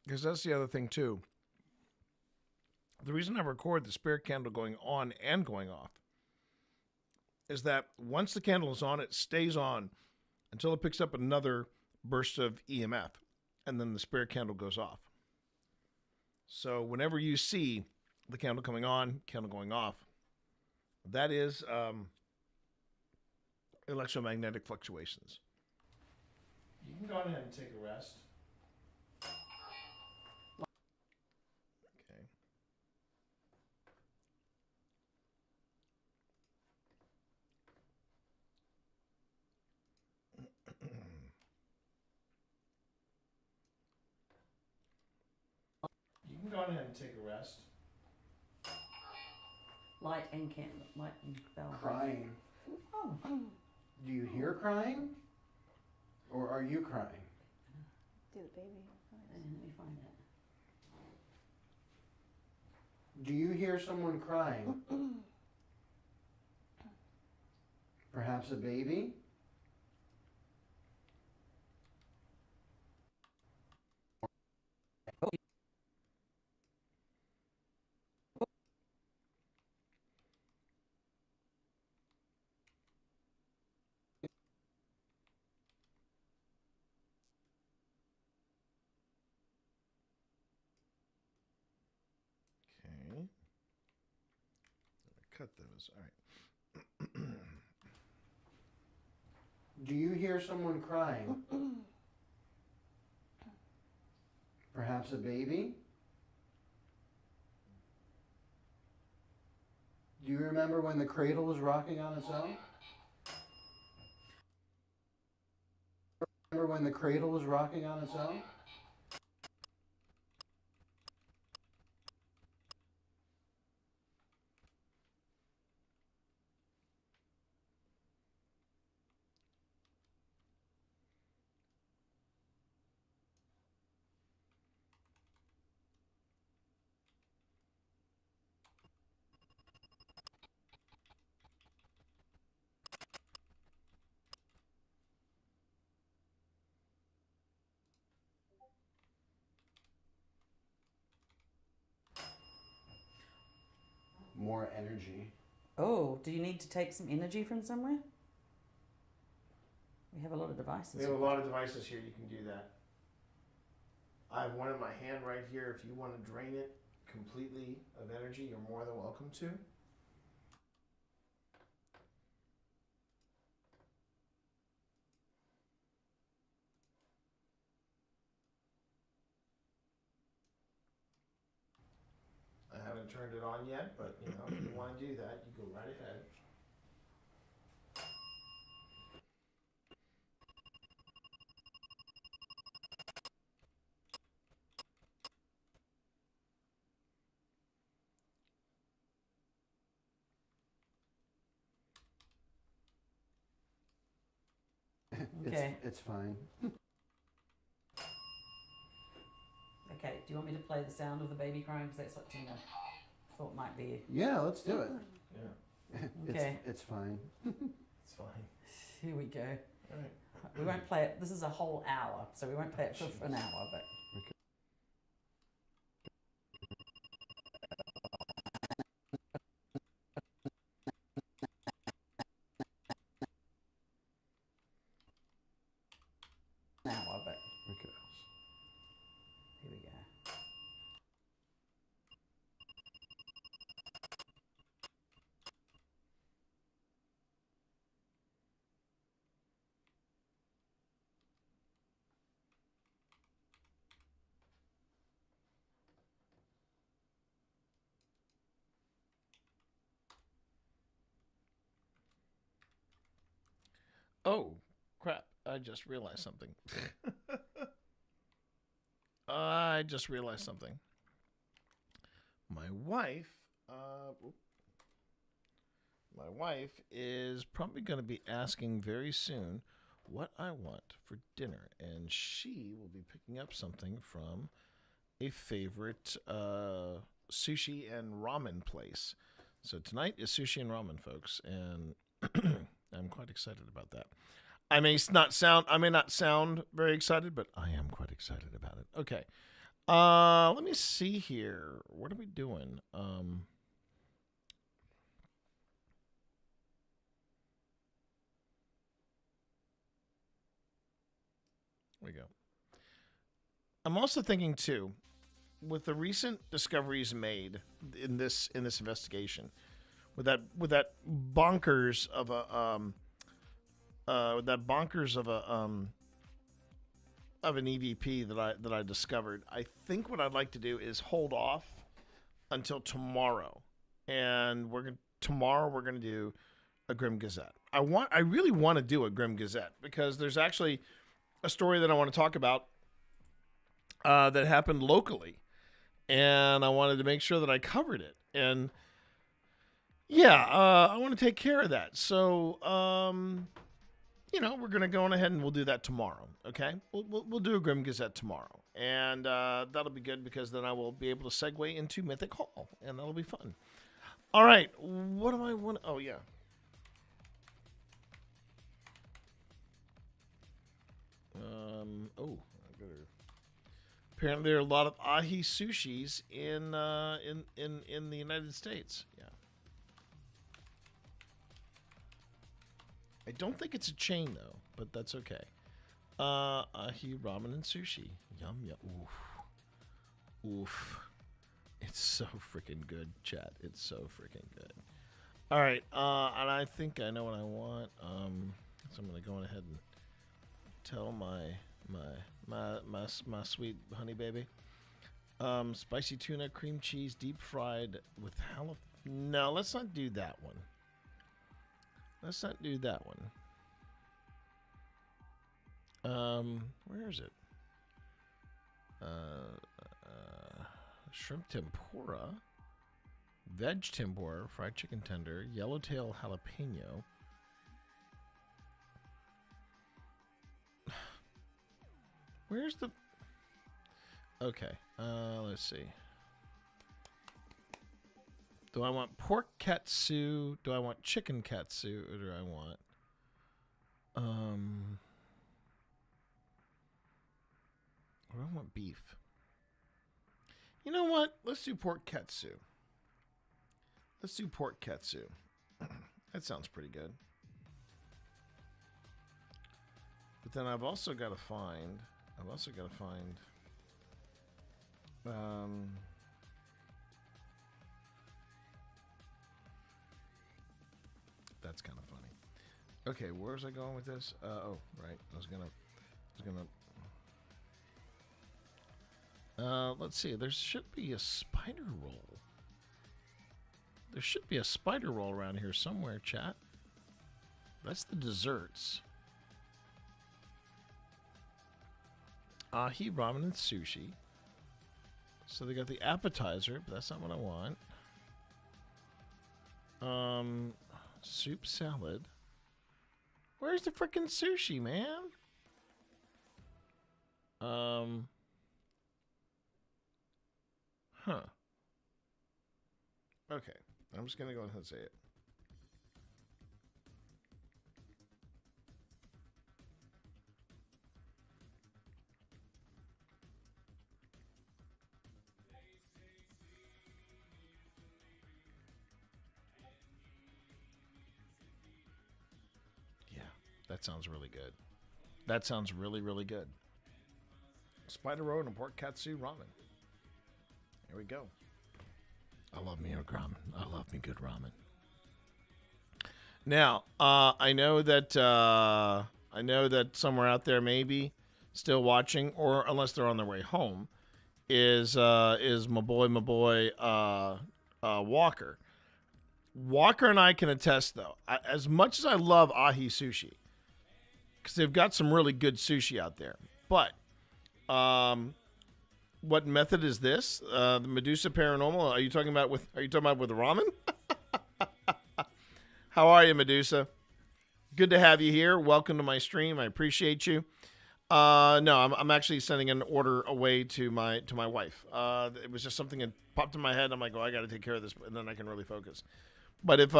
Because that's the other thing too. The reason I record the spirit candle going on and going off is that once the candle is on, it stays on until it picks up another burst of EMF, and then the spirit candle goes off. So whenever you see the candle coming on, candle going off, that is electromagnetic fluctuations. You can go ahead and take a rest. Okay. You can go ahead and take a rest. Light and candle. Light and bell. Crying. Oh. Do you hear crying? Or are you crying? Do the baby. Let me find it. Do you hear someone crying? Perhaps a baby? Okay. Cut those. All right. Do you hear someone crying? Perhaps a baby? Do you remember when the cradle was rocking on its own? Remember when the cradle was rocking on its own? More energy. Oh, do you need to take some energy from somewhere? We have a lot of devices. We have a lot of devices here. You can do that. I have one in my hand right here. If you want to drain it completely of energy, you're more than welcome to. I haven't turned it on yet, but you know, if you want to do that, you go right ahead. Okay. It's fine. Okay, do you want me to play the sound of the baby crying? Because that's what Tina thought might be. Yeah, let's do it. Yeah. Okay. It's fine. It's fine. Here we go. All right. We won't play it. This is a whole hour, so we won't play it for an hour, but. Hour, but. Okay. Here we go. Oh, crap. I just realized something. I just realized something. My wife is probably going to be asking very soon what I want for dinner, and she will be picking up something from a favorite sushi and ramen place. So tonight is sushi and ramen, folks, and I'm quite excited about that. I may not sound very excited, but I am quite excited about it. Okay. Let me see here. What are we doing? There we go. I'm also thinking too, with the recent discoveries made in this investigation, with that bonkers of an EVP that I discovered, I think what I'd like to do is hold off until tomorrow, and tomorrow we're gonna do a Grim Gazette. I really want to do a Grim Gazette because there's actually a story that I want to talk about that happened locally, and I wanted to make sure that I covered it. And yeah, I want to take care of that. So, we're gonna go on ahead and we'll do that tomorrow. Okay, we'll do a Grim Gazette tomorrow, and that'll be good because then I will be able to segue into Mythic Hall, and that'll be fun. All right, what do I want? Oh yeah. I better. Apparently, there are a lot of ahi sushis in the United States. Yeah. I don't think it's a chain though, but that's okay. Ahi ramen and sushi. Yum yum. Oof. Oof. It's so freaking good, chat. It's so freaking good. All right. And I think I know what I want. So I'm gonna go on ahead and tell my sweet honey baby. Spicy tuna, cream cheese, deep fried with jalapeno. No, let's not do that one. Let's not do that one. Where is it? Shrimp tempura, veg tempura, fried chicken tender, yellowtail jalapeno. Where's the... Okay, let's see. Do I want pork katsu? Do I want chicken katsu? Or do I want... Or do I want beef? You know what? Let's do pork katsu. Let's do pork katsu. That sounds pretty good. But then I've also got to find. That's kind of funny. Okay, where's I going with this? Oh, right. I was gonna. Let's see. There should be a spider roll. There should be a spider roll around here somewhere, chat. That's the desserts. Ahi, ramen, and sushi. So they got the appetizer, but that's not what I want. Soup salad. Where's the frickin' sushi, man? Huh. Okay. I'm just gonna go ahead and say it. Yeah, that sounds really good. That sounds really, really good. Spider roll and pork katsu ramen. Here we go. I love me a ramen. I love me good ramen. Now, I know that somewhere out there, maybe still watching, or unless they're on their way home, is my boy Walker. Walker and I can attest, though, as much as I love Ahi Sushi, because they've got some really good sushi out there, but what method is this? The Medusa Paranormal? Are you talking about with ramen? How are you, Medusa? Good to have you here. Welcome to my stream. I appreciate you. No, I'm actually sending an order away to my wife. It was just something that popped in my head. I'm like, oh, I got to take care of this, and then I can really focus. But if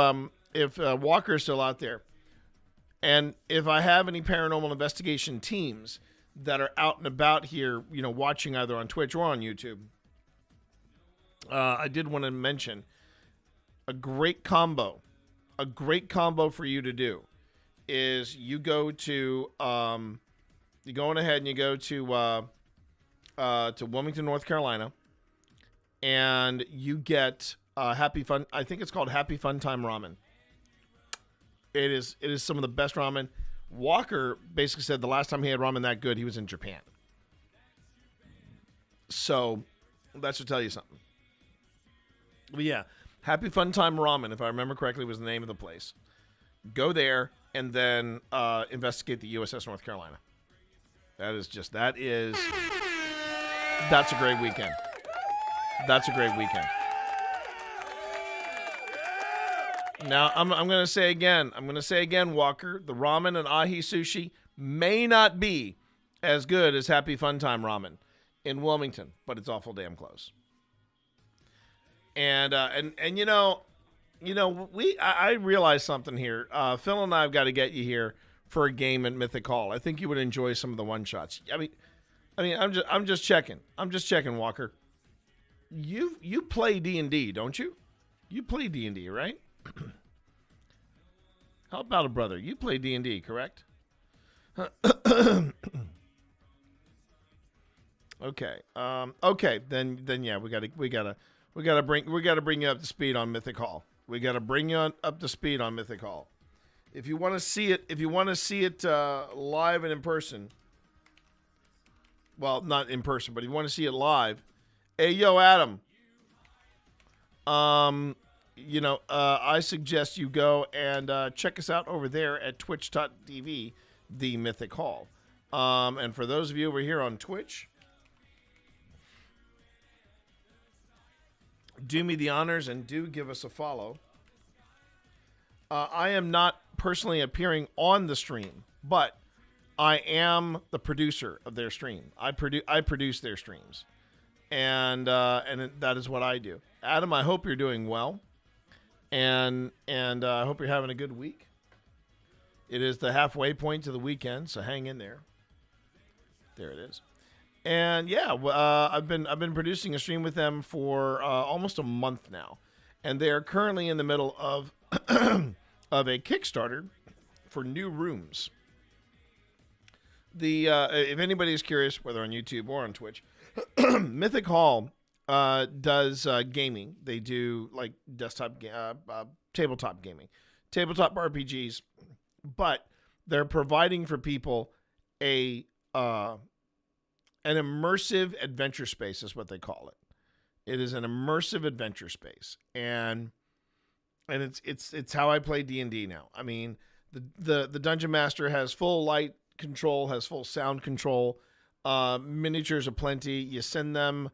Walker's still out there, and if I have any paranormal investigation teams that are out and about here, watching either on Twitch or on YouTube, I did want to mention a great combo for you to do is you go to you go on ahead and you go to Wilmington, North Carolina, and you get Happy Fun. I think it's called Happy Fun Time Ramen. It is some of the best ramen. Walker basically said the last time he had ramen that good, he was in Japan. So that should tell you something. But yeah, Happy Fun Time Ramen, if I remember correctly, was the name of the place. Go there and then investigate the USS North Carolina. That's a great weekend. That's a great weekend. Now, I'm going to say again, Walker, the ramen and Ahi Sushi may not be as good as Happy Fun Time Ramen in Wilmington, but it's awful damn close. And I realized something here. Phil and I have got to get you here for a game at Mythic Hall. I think you would enjoy some of the one shots. I'm just checking. Walker. You play D&D, don't you? You play D&D, right? How about a brother? You play D&D, correct? Okay. Okay. Then yeah, we gotta bring you up to speed on Mythic Hall. We gotta bring you up to speed on Mythic Hall. If you want to see it, live and in person. Well, not in person, but if you want to see it live, hey yo, Adam. I suggest you go and check us out over there at twitch.tv, the Mythic Hall. And for those of you over here on Twitch, do me the honors and do give us a follow. I am not personally appearing on the stream, but I am the producer of their stream. I produce their streams, and that is what I do. Adam, I hope you're doing well. And I hope you're having a good week. It is the halfway point to the weekend, so hang in there. There it is. And yeah, I've been producing a stream with them for almost a month now, and they are currently in the middle of of a Kickstarter for new rooms. if anybody is curious, whether on YouTube or on Twitch, Mythic Hall does gaming. They do like desktop, tabletop gaming, tabletop RPGs, but they're providing for people an immersive adventure space is what they call it. It is an immersive adventure space, and it's how I play D&D now. I mean, the Dungeon Master has full light control, has full sound control, miniatures aplenty. You send them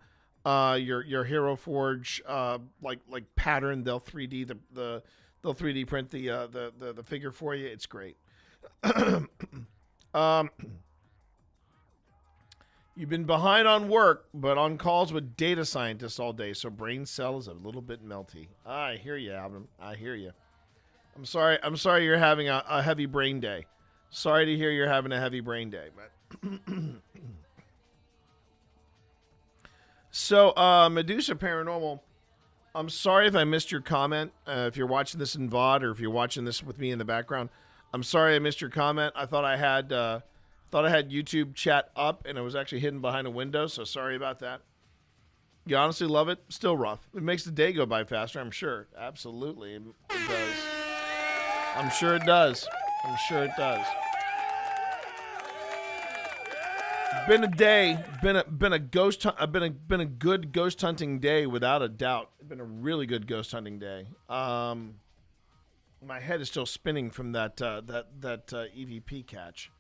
your Hero Forge like pattern. They'll 3D they'll 3D print the figure for you. It's great. You've been behind on work, but on calls with data scientists all day, so brain cell is a little bit melty. I hear you, Alvin. I hear you. I'm sorry you're having a heavy brain day. Sorry to hear you're having a heavy brain day. But so, Medusa Paranormal, I'm sorry if I missed your comment. If you're watching this in VOD or if you're watching this with me in the background, I'm sorry I missed your comment. I thought I had YouTube chat up, and it was actually hidden behind a window, so sorry about that. You honestly love it? Still rough. It makes the day go by faster, I'm sure. Absolutely, it does. I'm sure it does. I'm sure it does. Been a day, been a good ghost hunting day without a doubt. Been a really good ghost hunting day. My head is still spinning from that EVP catch.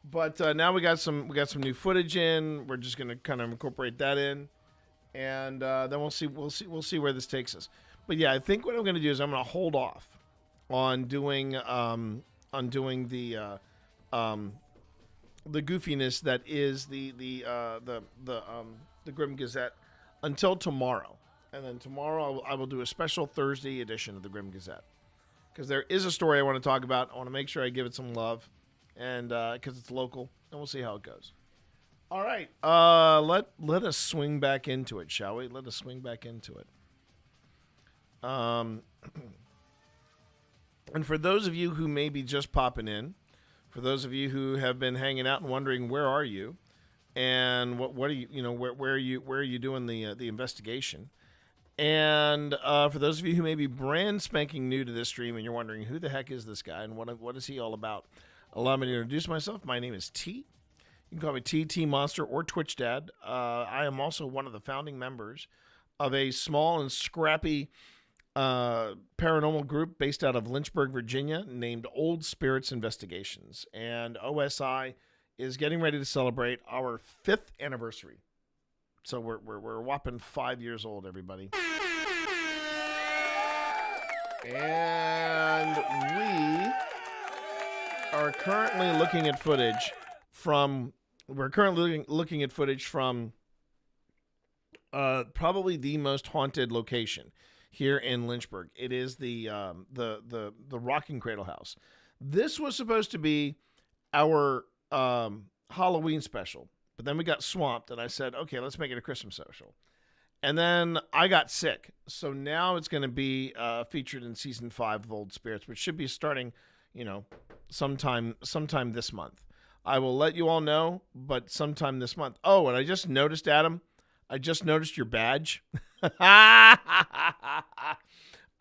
But now we got some new footage in. We're just gonna kind of incorporate that in, and then we'll see where this takes us. But yeah, I think what I'm gonna do is I'm gonna hold off on doing the goofiness that is the Grim Gazette until tomorrow, and then tomorrow I will do a special Thursday edition of the Grim Gazette because there is a story I want to talk about. I want to make sure I give it some love. And because it's local, and we'll see how it goes. All right, let us swing back into it, shall we? Let us swing back into it. And for those of you who may be just popping in, for those of you who have been hanging out and wondering where are you, and what are you where are you doing the investigation, and for those of you who may be brand spanking new to this stream and you're wondering who the heck is this guy and what is he all about. Allow me to introduce myself. My name is T. You can call me T Monster or Twitch Dad. I am also one of the founding members of a small and scrappy paranormal group based out of Lynchburg, Virginia, named Old Spirits Investigations. And OSI is getting ready to celebrate our 5th anniversary. So we're a whopping 5 years old, everybody. And we are currently looking at footage from probably the most haunted location here in Lynchburg. It is the Rocking Cradle House. This was supposed to be our Halloween special, but then we got swamped, and I said, okay, let's make it a Christmas special. And then I got sick, so now it's going to be featured in season 5 of Old Spirits, which should be starting, sometime this month. I will let you all know, but sometime this month. Oh, and I just noticed, Adam, your badge. I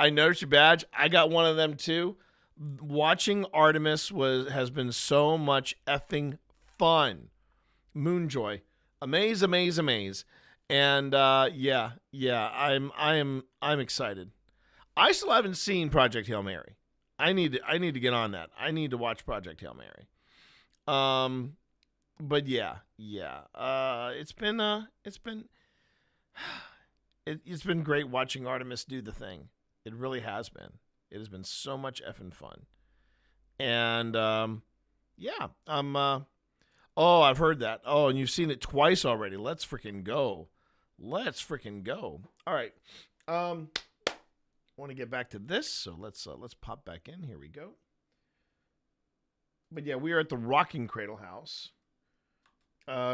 noticed your badge. I got one of them too. Watching Artemis has been so much effing fun. Moonjoy, amaze. And yeah, I'm excited. I still haven't seen Project Hail Mary. I need to get on that. I need to watch Project Hail Mary. But yeah. It's been great watching Artemis do the thing. It really has been. It has been so much effing fun. And yeah, oh, I've heard that. Oh, and you've seen it twice already. Let's freaking go. All right. I want to get back to this, so let's pop back in. Here we go. But yeah, we are at the Rocking Cradle House.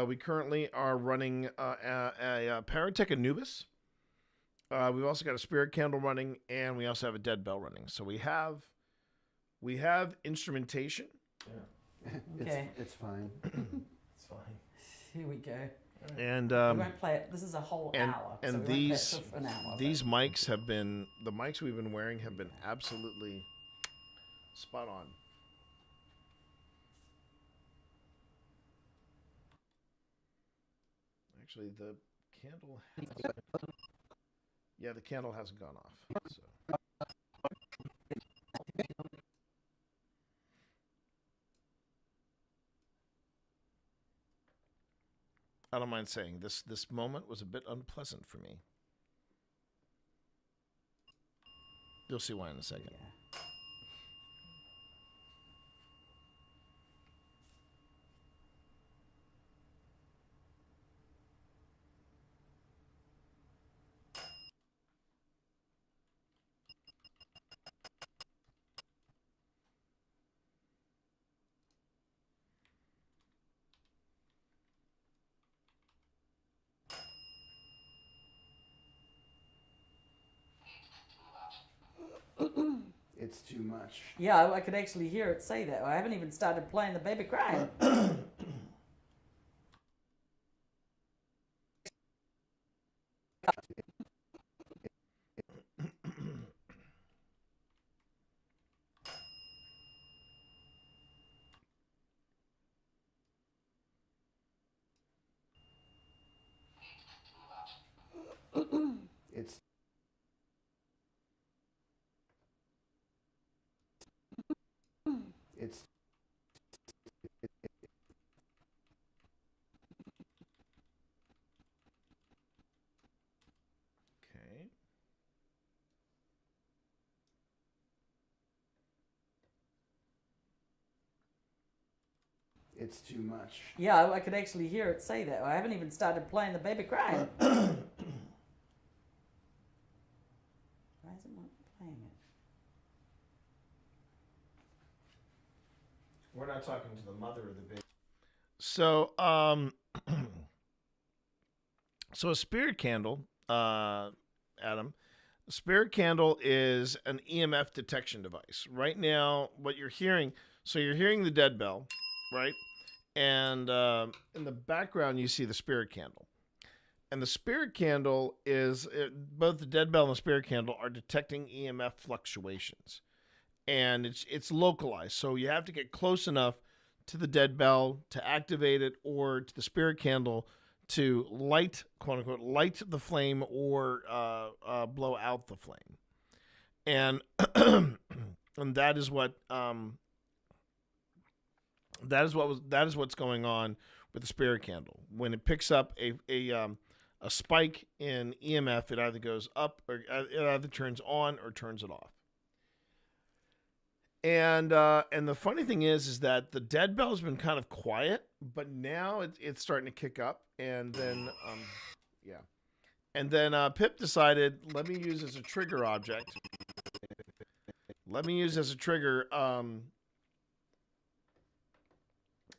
We currently are running a Paratech Anubis. We've also got a Spirit Candle running, and we also have a Dead Bell running. So we have instrumentation. Yeah. Okay. It's fine. It's fine. Here we go. And we won't play it. This is a whole hour. And so we won't play it for an hour, these mics have been the mics we've been wearing have been absolutely spot on. Actually, the candle the candle hasn't gone off. So. I don't mind saying this moment was a bit unpleasant for me. You'll see why in a second. Yeah. It's too much. Yeah, I could actually hear it say that. I haven't even started playing the baby crying. It's Okay. It's too much. Yeah, I could actually hear it say that. I haven't even started playing the baby crying. Why is it not playing it? We're not talking to the mother of the baby. So, so a spirit candle, Adam, a spirit candle is an EMF detection device. Right now, what you're hearing, so you're hearing the dead bell, right? And in the background, you see the spirit candle. And the spirit candle is, both the dead bell and the spirit candle are detecting EMF fluctuations. And it's localized. So you have to get close enough to the dead bell to activate it, or to the spirit candle to light, quote unquote, light the flame or blow out the flame. And and that is what's going on with the spirit candle. When it picks up a spike in EMF, it either goes up or it either turns on or turns it off. And the funny thing is that the dead bell has been kind of quiet, but now it's starting to kick up. And then Pip decided, let me use as a trigger object. Let me use as a trigger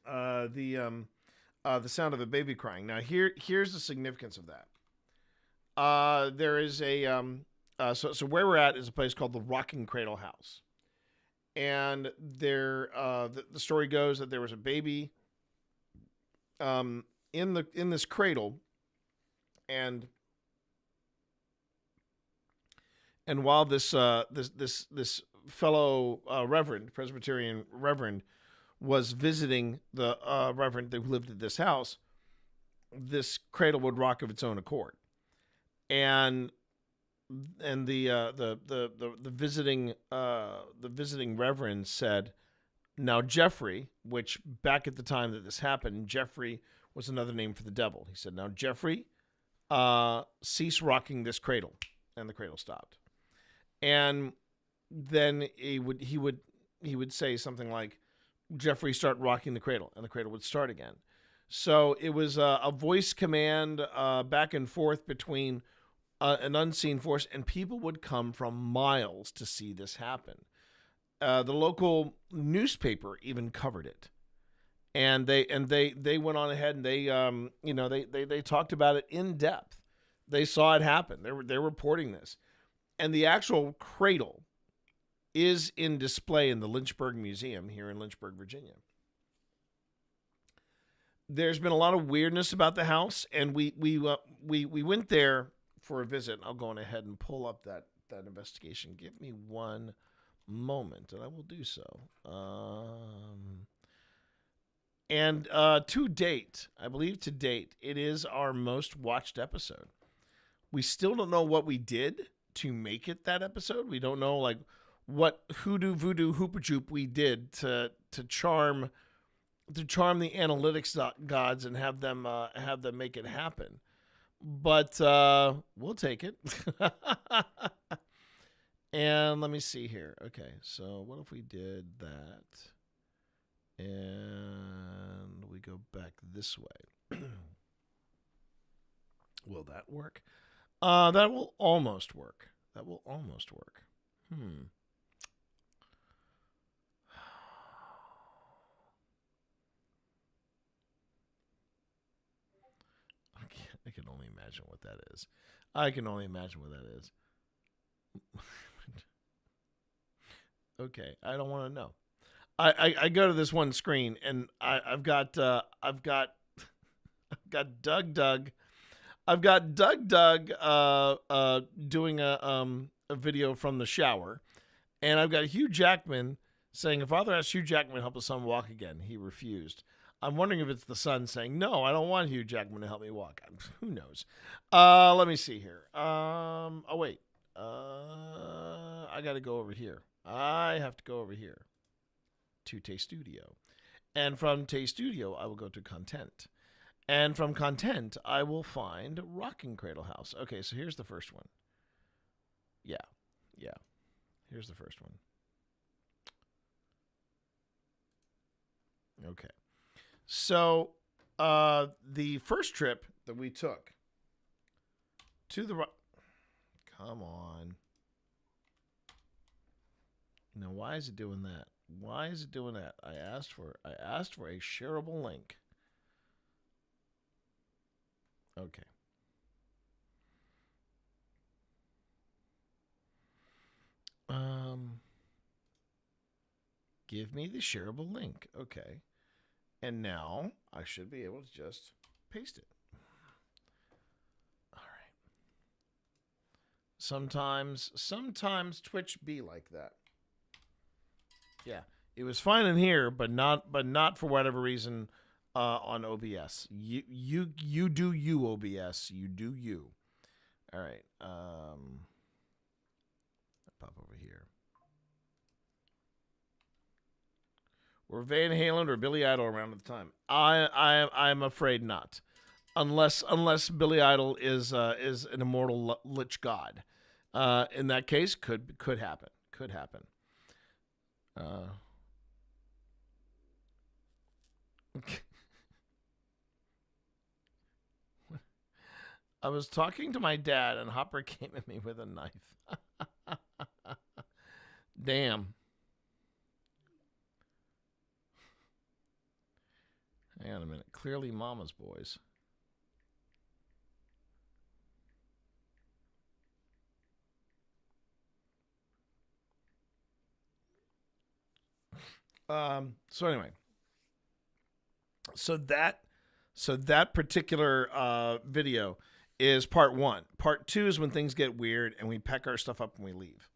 the sound of a baby crying. Now here's the significance of that. There is a so where we're at is a place called the Rocking Cradle House, and there the story goes that there was a baby in this cradle, and while this fellow Presbyterian reverend was visiting the reverend that lived at this house, this cradle would rock of its own accord, and the visiting reverend said, now Jeffrey, which back at the time that this happened, Jeffrey was another name for the devil. He said, now Jeffrey, cease rocking this cradle, and the cradle stopped. And then he would say something like, Jeffrey, start rocking the cradle, and the cradle would start again. So it was a voice command back and forth between an unseen force, and people would come from miles to see this happen. The local newspaper even covered it, and they went on ahead and they talked about it in depth. They saw it happen. They're reporting this, and the actual cradle is in display in the Lynchburg Museum here in Lynchburg, Virginia. there's been a lot of weirdness about the house, and we went there for a visit. I'll go on ahead and pull up that investigation. Give me one moment, and I will do so. And to date, I believe to date, it is our most watched episode. We still don't know what we did to make it that episode. We don't know like what hoodoo voodoo hoopajoop we did to charm the analytics gods and have them make it happen. But we'll take it. And let me see here. Okay, so what if we did that? And we go back this way. Will that work? That will almost work. That will almost work. I can only imagine what that is. Okay, I don't want to know. I go to this one screen and I've got Doug. I've got Doug doing a video from the shower, and I've got Hugh Jackman saying, "If Father asked Hugh Jackman to help his son walk again, he refused." I'm wondering if it's the son saying, "No, I don't want Hugh Jackman to help me walk." Who knows? Let me see here. Oh wait. I got to go over here. I have to go over here to Tay Studio, and from Tay Studio I will go to Content, and from Content I will find Rocking Cradle House. Okay, so here's the first one. Yeah. Here's the first one. Okay. So, the first trip that we took to the... Come on. Now, why is it doing that? Why is it doing that? I asked for a shareable link. Okay. Give me the shareable link. Okay. And now I should be able to just paste it. All right. Sometimes Twitch be like that. Yeah, it was fine in here, but not for whatever reason on OBS. You do you, OBS. You do you. All right. Pop over here. Were Van Halen or Billy Idol around at the time? I'm afraid not, unless Billy Idol is an immortal lich god. In that case, could happen. Could happen. I was talking to my dad, and Hopper came at me with a knife. Damn. Hang on a minute. Clearly Mama's boys. So anyway. So that particular video is part one. Part two is when things get weird and we pack our stuff up and we leave.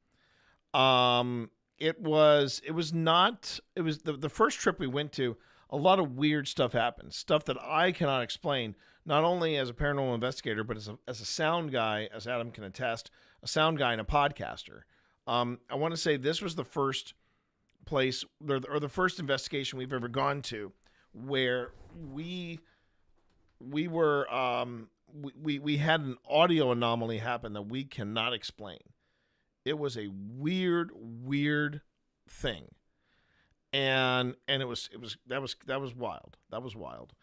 It was the first trip we went to. A lot of weird stuff happened. Stuff that I cannot explain, not only as a paranormal investigator, but as a sound guy, as Adam can attest, a sound guy and a podcaster. I want to say this was the first place or the first investigation we've ever gone to where we had an audio anomaly happen that we cannot explain. It was a weird thing. And that was wild. That was wild.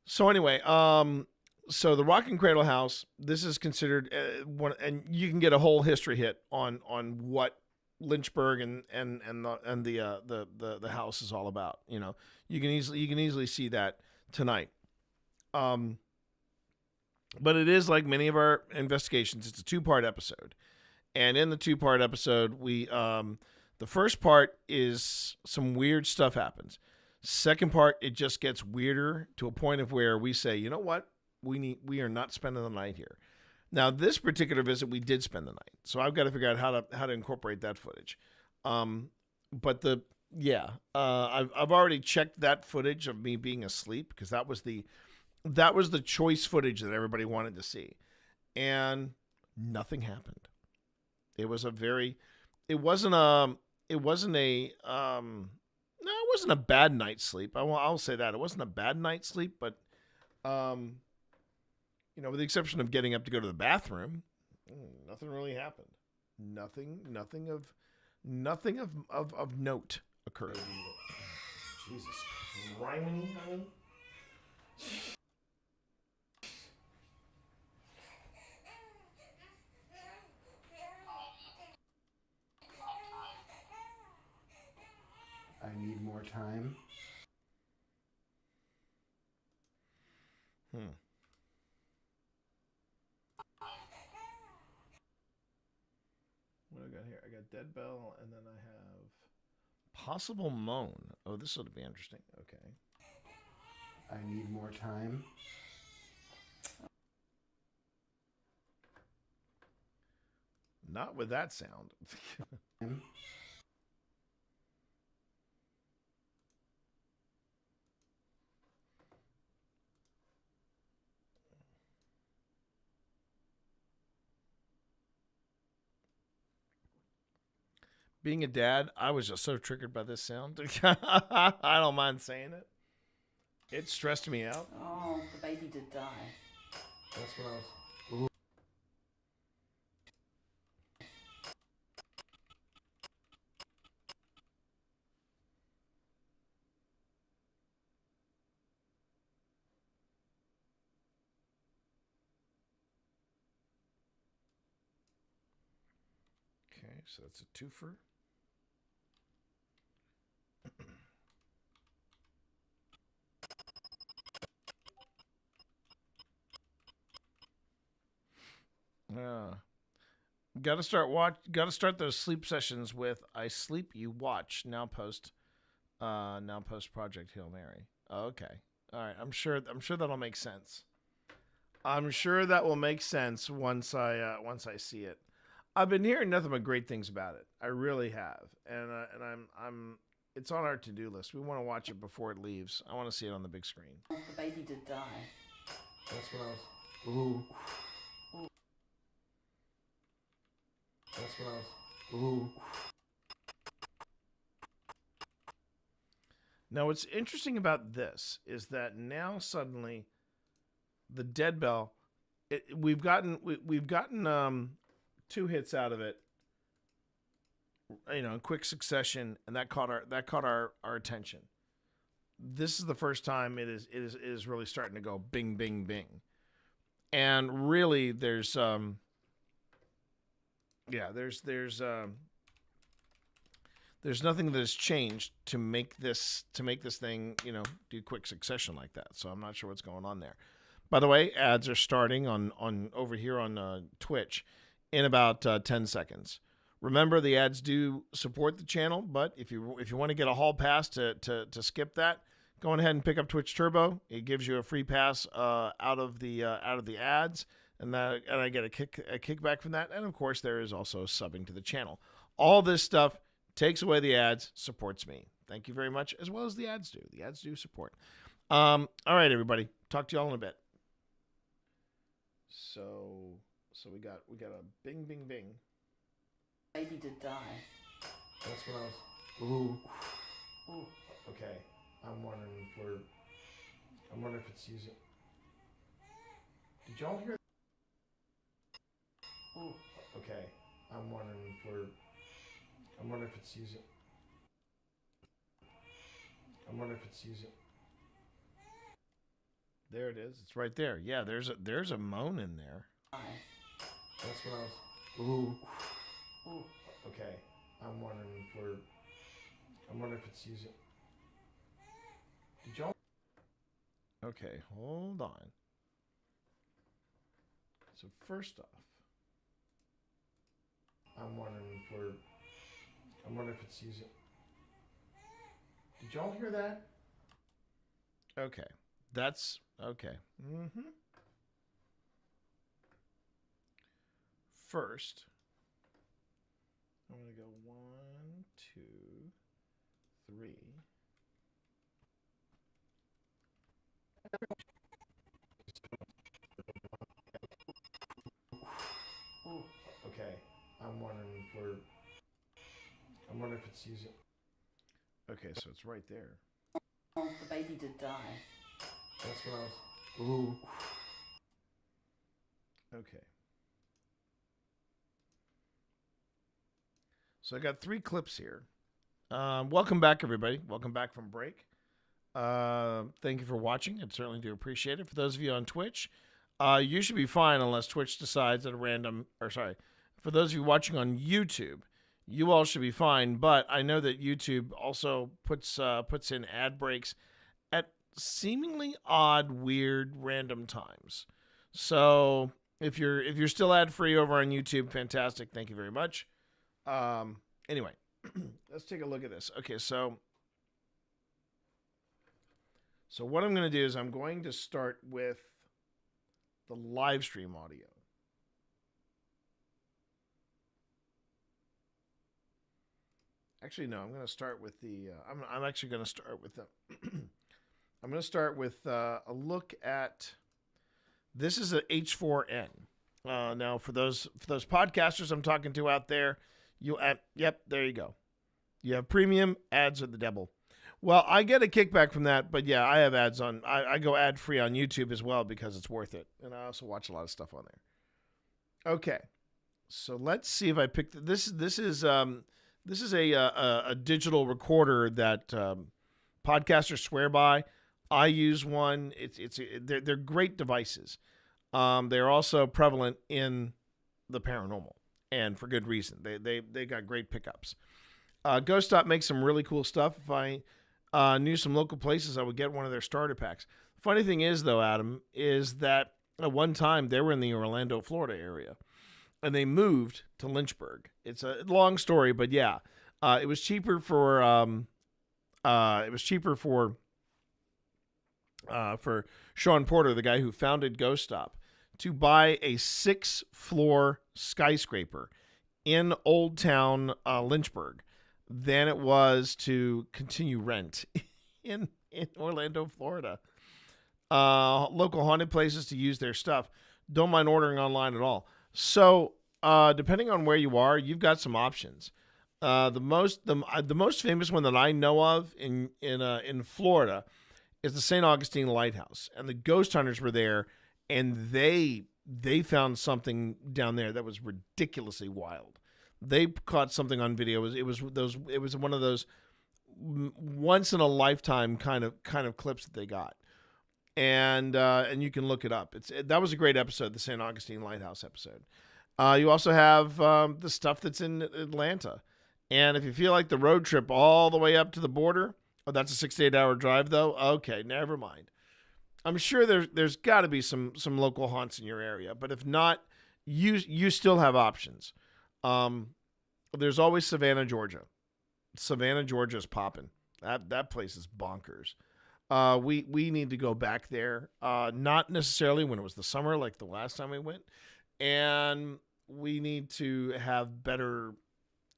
So anyway, so the Rocking Cradle House, this is considered one, and you can get a whole history hit on what Lynchburg and the house is all about. You know, you can easily see that tonight. But it is like many of our investigations. It's a 2-part episode, and in the 2-part episode, we the first part is some weird stuff happens. Second part, it just gets weirder to a point of where we say, you know what? We are not spending the night here. Now, this particular visit, we did spend the night. So I've got to figure out how to incorporate that footage. But I've already checked that footage of me being asleep because that was the choice footage that everybody wanted to see. And nothing happened. It wasn't a bad night's sleep. I'll say that. It wasn't a bad night's sleep, but with the exception of getting up to go to the bathroom, nothing really happened. Nothing of note occurred. Jesus Christ, honey. I need more time. What do I got here? I got dead bell, and then I have possible moan. Oh, this would be interesting. Okay. I need more time. Not with that sound. Being a dad, I was just so triggered by this sound. I don't mind saying it. It stressed me out. Oh, the baby did die. That's what I was. Okay, so that's a twofer. Got to start those sleep sessions with "I sleep, you watch." Now post Project Hail Mary. Okay, all right. I'm sure that'll make sense. I'm sure that will make sense once I see it. I've been hearing nothing but great things about it. I really have, and I'm. It's on our to-do list. We want to watch it before it leaves. I want to see it on the big screen. The baby did die. That's what I was. Ooh. That's what I was. Ooh. Now, what's interesting about this is that now suddenly, the dead bell, we've gotten 2 hits out of it, in quick succession, and that caught our attention. This is the first time it is really starting to go bing, bing, bing, and really there's nothing that has changed to make this thing, do quick succession like that. So I'm not sure what's going on there. By the way, ads are starting on over here on Twitch in about 10 seconds. Remember, the ads do support the channel, but if you want to get a hall pass to skip that, go ahead and pick up Twitch Turbo. It gives you a free pass out of the ads, and I get a kickback from that. And of course, there is also subbing to the channel. All this stuff takes away the ads, supports me. Thank you very much, as well as the ads do. The ads do support. All right, everybody. Talk to y'all in a bit. So we got a bing, bing, bing. Baby did die. That's what I was. Ooh. Ooh. Okay. I'm wondering if it's using. Did y'all hear? Ooh. Okay. I'm wondering if it's using. There it is. It's right there. Yeah, there's a moan in there. That's what I was. Ooh. Ooh. Okay. I'm wondering if it's using. Did y'all? Okay, hold on. So first off, I'm wondering if it's using. Did y'all hear that? Okay. That's okay. First, I'm going to go 1, 2, 3. Okay. I'm wondering if it's using. Okay, so it's right there. Oh, the baby did die. That's what I was. Ooh. Okay. So I got 3 clips here. Welcome back, everybody. Welcome back from break. Thank you for watching. I certainly do appreciate it. For those of you on Twitch, you should be fine unless Twitch decides at a random. Or sorry, for those of you watching on YouTube, you all should be fine. But I know that YouTube also puts in ad breaks at seemingly odd, weird, random times. So if you're still ad free over on YouTube, fantastic. Thank you very much. Anyway, let's take a look at this. Okay, so what I'm going to do is I'm going to start with the live stream audio. Actually, no, I'm going to start with the. I'm actually going to start with the. I'm going to start with a look at. This is a H4n. Now, for those podcasters I'm talking to out there, yep, there you go. You have premium, ads are the devil. Well, I get a kickback from that, but yeah, I have ads on. I go ad free on YouTube as well because it's worth it, and I also watch a lot of stuff on there. Okay, so let's see if I pick this. This is a digital recorder that podcasters swear by. I use one. They're great devices. They're also prevalent in the paranormal, and for good reason. They got great pickups. Ghost Stop makes some really cool stuff. If I knew some local places, I would get one of their starter packs. Funny thing is, though, Adam, is that at one time they were in the Orlando, Florida area, and they moved to Lynchburg. It's a long story, but yeah, it was cheaper for Sean Porter, the guy who founded Ghost Stop, to buy a 6-floor skyscraper in Old Town Lynchburg than it was to continue rent in Orlando, Florida. Local haunted places to use their stuff. Don't mind ordering online at all. So, depending on where you are, you've got some options. The most famous one that I know of in Florida is the St. Augustine Lighthouse, and the ghost hunters were there, and they found something down there that was ridiculously wild. They caught something on video. It was one of those once in a lifetime kind of clips that they got, and you can look it up. That was a great episode, the St. Augustine Lighthouse episode. You also have the stuff that's in Atlanta, and if you feel like the road trip all the way up to the border, oh, that's a 6 to 8 hour drive though. Okay, never mind. I'm sure there's got to be some local haunts in your area, but if not, you still have options. There's always Savannah, Georgia. Savannah, Georgia is popping. That place is bonkers. We need to go back there. Not necessarily when it was the summer, like the last time we went, and we need to have better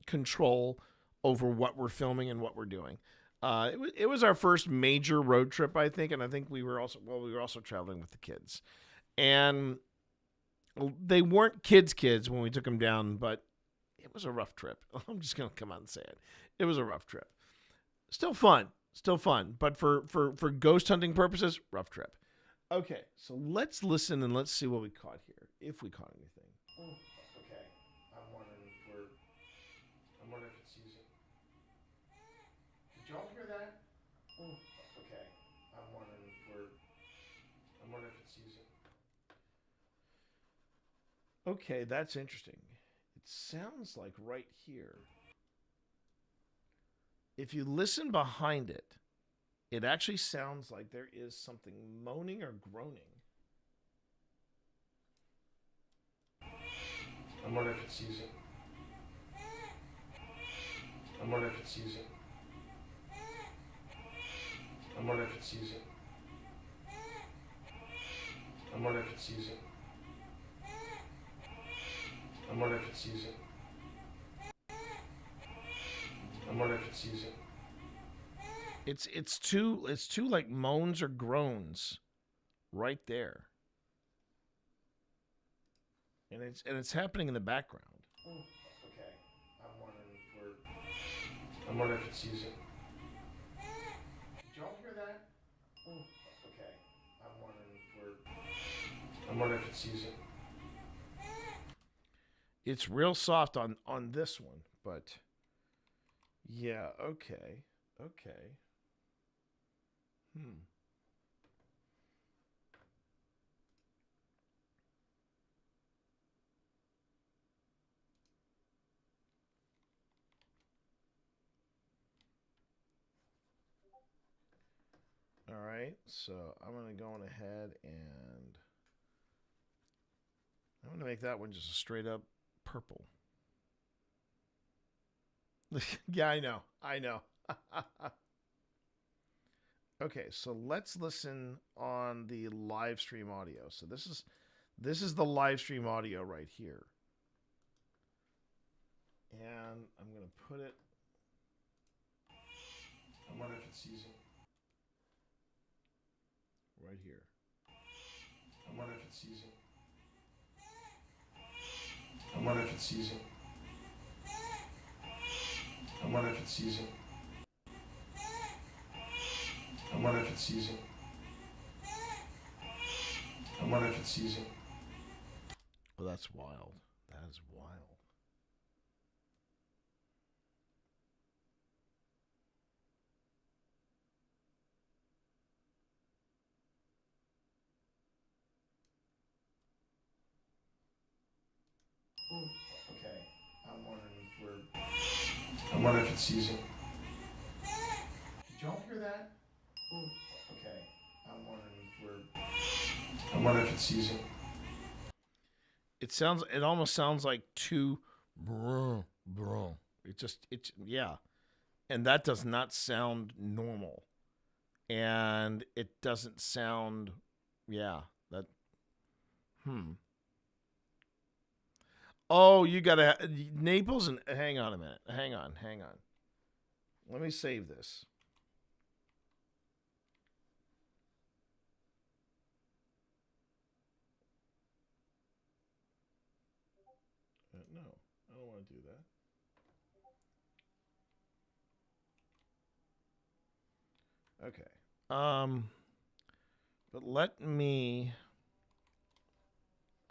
control over what we're filming and what we're doing. It was our first major road trip, I think, and I think we were also traveling with the kids, and they weren't kids when we took them down, but it was a rough trip. I'm just gonna come out and say it. It was a rough trip. Still fun, but for ghost hunting purposes, rough trip. Okay, so let's listen and let's see what we caught here, if we caught anything. Okay, I'm wondering if it's using. Did y'all hear that? Okay, I'm wondering if it's using. Okay, that's interesting. It sounds like right here. If you listen behind it, it actually sounds like there is something moaning or groaning. I'm wondering if it's using. I'm wondering if it's using. I'm wondering if it's using. I'm wondering if it's using. I'm wondering if it's using. It's two like moans or groans right there. And it's happening in the background. Okay. I'm wondering if it's using. Did y'all hear that? Okay. I'm wondering if it's using. It's real soft on this one, but yeah, okay. All right, so I'm going to go on ahead and I'm going to make that one just a straight up purple. Yeah, I know. Okay, so let's listen on the live stream audio. So this is the live stream audio right here. And I'm going to put it. I wonder if it's using. Right here. I wonder if it's using. I wonder if it's using. I wonder if it's using. I wonder if it's using. I wonder if it's using. Oh, that's wild. That is wild. Okay. I'm wondering if it's using. Did y'all hear that? Okay. I'm wondering if it's using. It almost sounds like two bro. Yeah. And that does not sound normal. And it doesn't sound, Oh, you gotta Naples and hang on a minute. Hang on. Let me save this. No, I don't want to do that. Okay. But let me.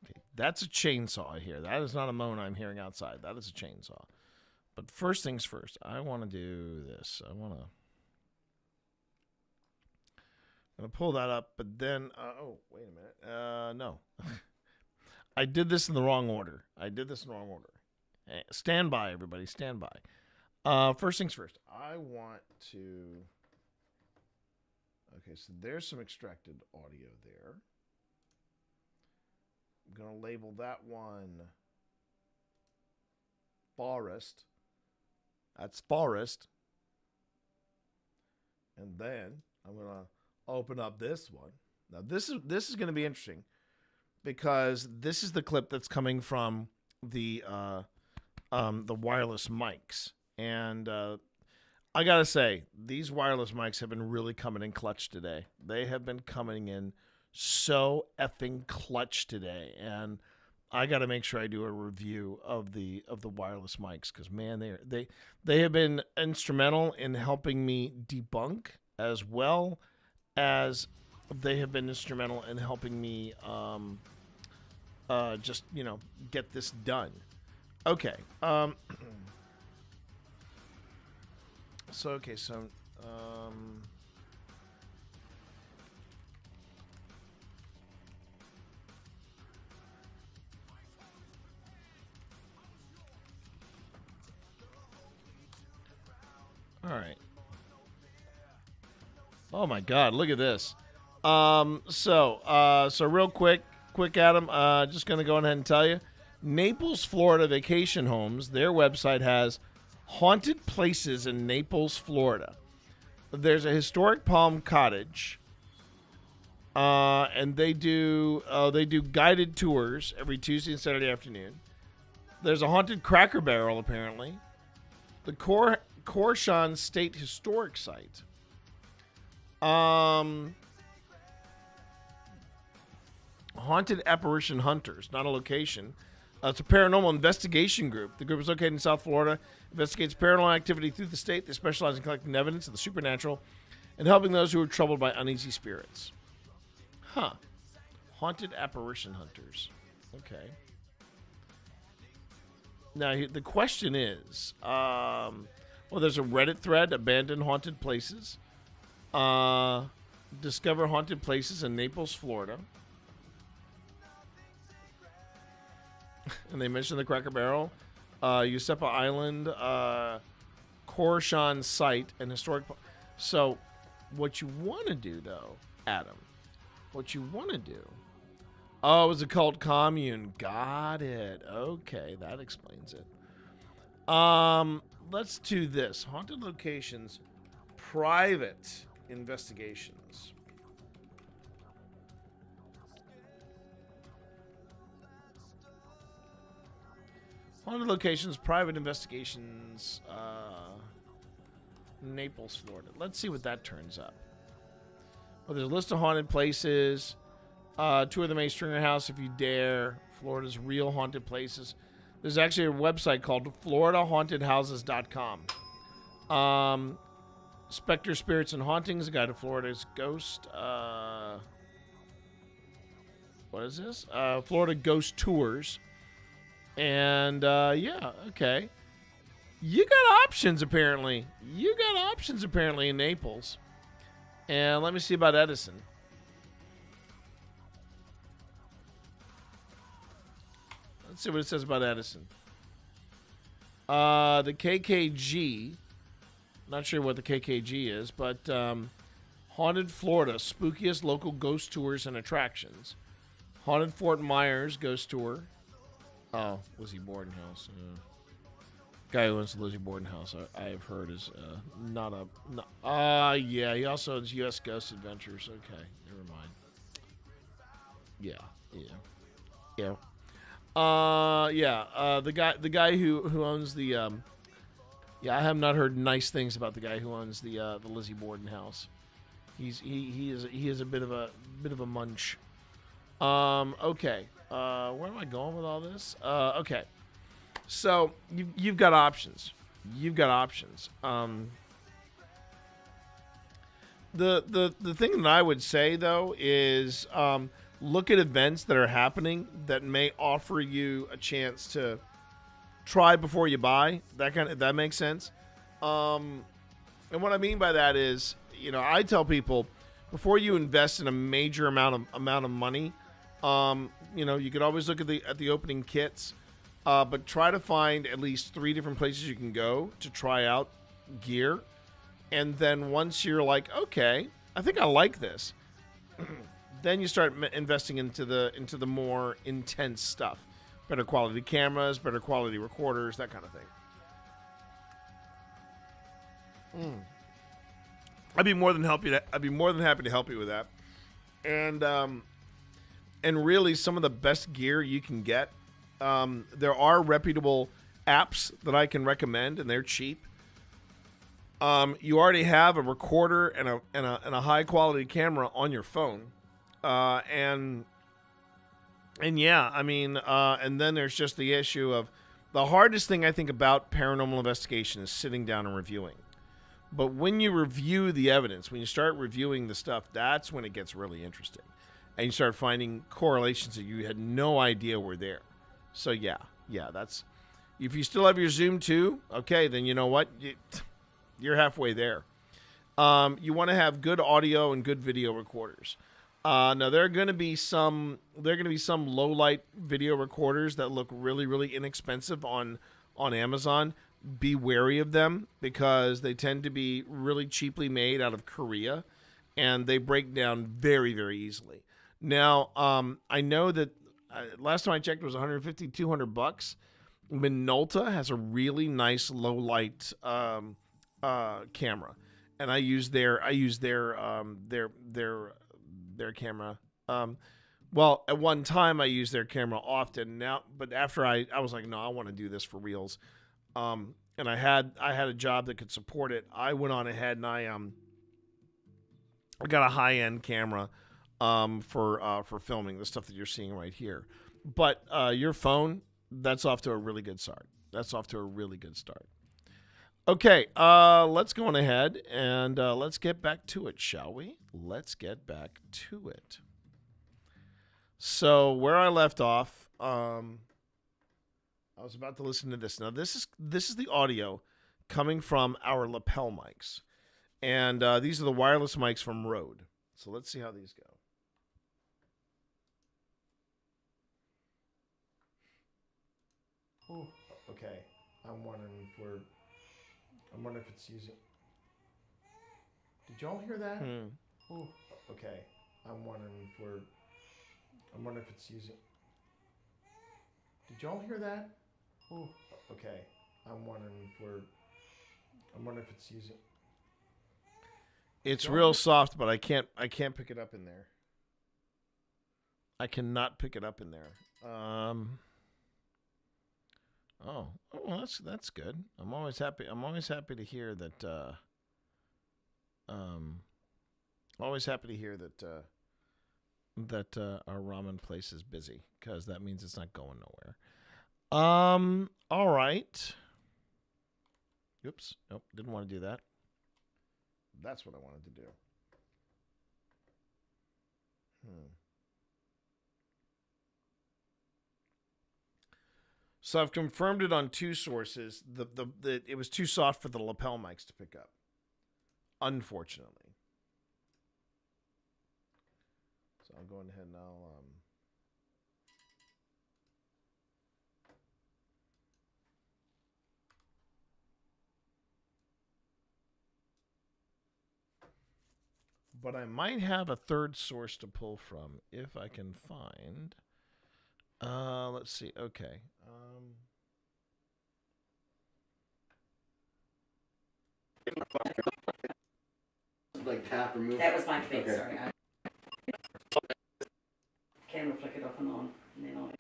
Okay, that's a chainsaw here. That is not a moan I'm hearing outside. That is a chainsaw. But first things first, I want to do this. I'm gonna pull that up, but then oh, wait a minute. No. I did this in the wrong order. Stand by, everybody. Stand by. First things first. I want to. Okay, so there's some extracted audio there. I'm going to label that one Forest. That's Forest. And then I'm going to open up this one. Now, this is going to be interesting because this is the clip that's coming from the wireless mics. And I got to say, these wireless mics have been really coming in clutch today. They have been coming in so effing clutch today. And I got to make sure I do a review of the wireless mics because, man, they have been instrumental in helping me debunk as well as they have been instrumental in helping me just, get this done. Okay. So all right. Oh my God, look at this. So real quick, Adam, just going to go ahead and tell you, Naples, Florida Vacation Homes, their website has haunted places in Naples, Florida. There's a historic palm cottage And they do guided tours every Tuesday and Saturday afternoon. There's a haunted Cracker Barrel, apparently. The Korshan State Historic Site. Haunted Apparition Hunters, not a location. It's a paranormal investigation group. The group is located in South Florida. Investigates paranormal activity through the state. They specialize in collecting evidence of the supernatural and helping those who are troubled by uneasy spirits. Huh. Haunted Apparition Hunters. Okay. Now, the question is, well, there's a Reddit thread, Abandoned Haunted Places. Discover Haunted Places in Naples, Florida. And they mentioned the Cracker Barrel, Yusepa Island, Korshan Site, and Historic... So, what you want to do, though, Adam, what you want to do... Oh, it was a cult commune. Got it. Okay, that explains it. Let's do this. Haunted locations, private investigations. Haunted locations, private investigations, Naples, Florida. Let's see what that turns up. Well, there's a list of haunted places. Tour the May Stringer House if you dare. Florida's real haunted places. There's actually a website called FloridaHauntedHouses.com. Spectre, Spirits, and Hauntings, a guide to Florida's ghost. What is this? Florida Ghost Tours. And, yeah, okay. You got options, apparently. In Naples. And let me see about Edison. Let's see what it says about Edison. The KKG. Not sure what the KKG is, but Haunted Florida, spookiest local ghost tours and attractions. Haunted Fort Myers ghost tour. Oh, Lizzie Borden House. Guy who owns the Lizzie Borden House, I have heard, is not a... yeah, he also owns U.S. Ghost Adventures. Okay, never mind. Yeah. The guy who owns the... I have not heard nice things about the guy who owns the Lizzie Borden House. He is a bit of a munch. Okay. Where am I going with all this? Okay. So you've got options. The thing that I would say though is look at events that are happening that may offer you a chance to try before you buy. That makes sense. And what I mean by that is, I tell people before you invest in a major amount of money, you could always look at the opening kits, but try to find at least 3 different places you can go to try out gear. And then once you're like, okay, I think I like this, then you start investing into the more intense stuff. Better quality cameras, better quality recorders, that kind of thing. I'd be more than happy to help you with that. And really some of the best gear you can get. There are reputable apps that I can recommend, and they're cheap. You already have a recorder and a high quality camera on your phone, and then there's just the issue of the hardest thing I think about paranormal investigation is sitting down and reviewing. But when you review the evidence, when you start reviewing the stuff, that's when it gets really interesting, and you start finding correlations that you had no idea were there. So yeah, that's, if you still have your Zoom 2, okay, then you know what, you're halfway there. You want to have good audio and good video recorders. Now there are going to be some low light video recorders that look really, really inexpensive on Amazon. Be wary of them because they tend to be really cheaply made out of Korea, and they break down very, very easily. Now, I know that last time I checked it was $150, $200. Minolta has a really nice low light camera, and I use their their camera. Well, at one time I used their camera often. Now, but after I was like, no, I want to do this for reals. And I had a job that could support it. I went on ahead and I got a high-end camera for filming the stuff that you're seeing right here. But your phone, that's off to a really good start. Okay, let's go on ahead and let's get back to it, shall we? Let's get back to it. So where I left off, I was about to listen to this. Now this is the audio coming from our lapel mics, and these are the wireless mics from Rode. So let's see how these go. Ooh, okay, I'm wondering if it's using. Did y'all hear that? Ooh, okay, I'm wondering if it's using. Did y'all hear that? Ooh, okay, I'm wondering if it's using. It's real soft, but I can't pick it up in there. I cannot pick it up in there. Oh, well, that's good. I'm always happy to hear that. Always happy to hear that our ramen place is busy, because that means it's not going nowhere. All right. Oops. Nope. Didn't want to do that. That's what I wanted to do. So I've confirmed it on two sources. It was too soft for the lapel mics to pick up, unfortunately. So I'll go ahead and but I might have a third source to pull from if I can find. Let's see. Okay. Like tap or move. That was my fix. Okay. Sorry. Camera flick it off and on, and then on.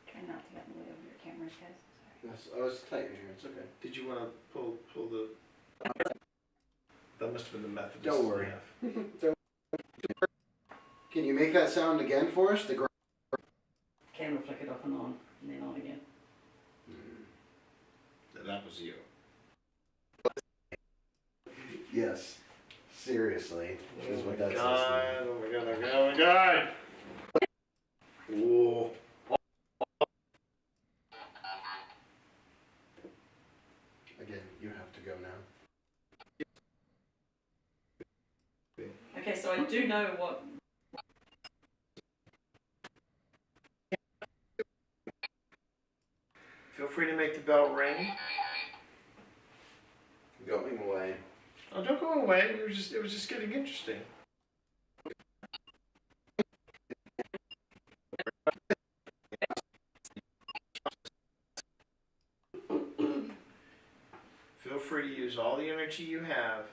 Try not to get in the way of your cameras, guys. Yes, I was tight in here. It's okay. Did you want to pull the? That must have been the Methodist. Don't worry. Can you make that sound again for us? Camera flick it off and on, and then on again. That was you. Yes. Seriously. Is what that says. Oh my god! Oh my god! Whoa. Again, you have to go now. Okay, so I do know what. Feel free to make the bell ring. Going away. Oh, don't go away. It was just getting interesting. Feel free to use all the energy you have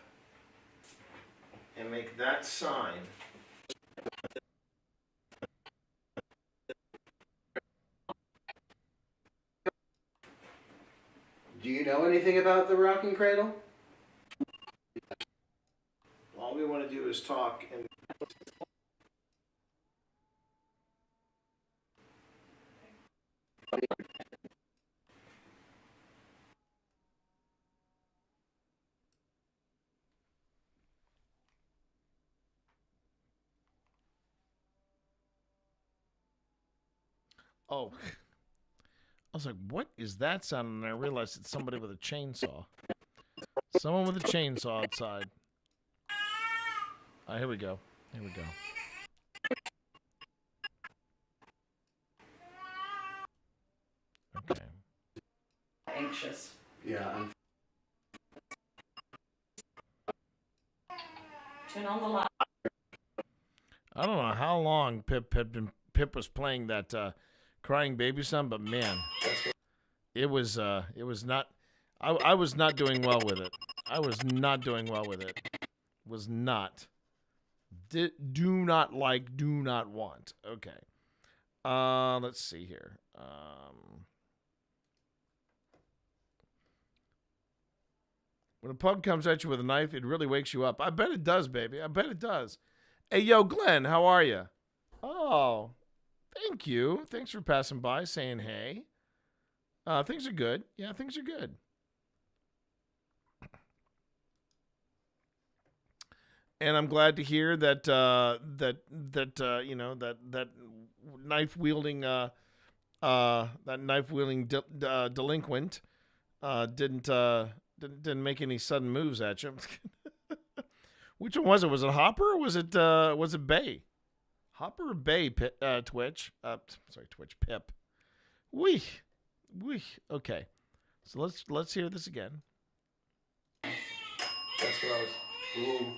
and make that sign. Do you know anything about the rocking cradle? All we want to do is talk and. Oh, I was like, what is that sound? And I realized it's somebody with a chainsaw. Someone with a chainsaw outside. Here we go. Here we go. Okay. Anxious. Yeah, I'm. Turn on the light. I don't know how long Pip was playing that crying baby song, but man, it was not. I was not doing well with it. I was not doing well with it. Was not. Do not like, do not want. Okay. Let's see here. When a pug comes at you with a knife, it really wakes you up. I bet it does, baby. I bet it does. Hey, yo, Glenn, how are you? Oh, thank you. Thanks for passing by, saying hey. Things are good. Yeah, things are good. And I'm glad to hear that that knife wielding delinquent didn't make any sudden moves at you. Which one was it? Was it Hopper or was it Bay? Hopper or Bay? Twitch. Twitch. Pip. Wee. Okay. So let's hear this again. That's what I was. Ooh.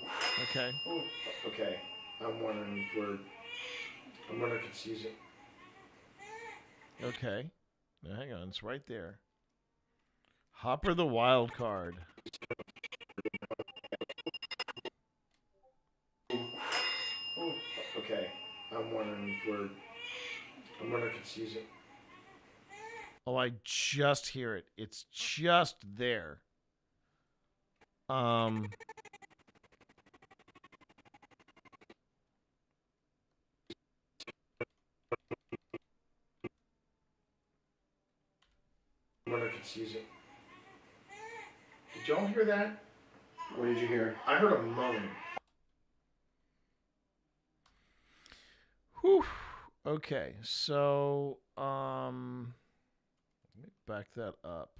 Okay. Ooh. Okay. I'm wondering if it's using. Okay. Now, hang on. It's right there. Hopper the wild card. Ooh. Okay. I'm wondering if it's using. Oh, I just hear it. It's just there. I wonder if it's using. Did y'all hear that? What did you hear? I heard a moan. Whew. Okay, so let me back that up.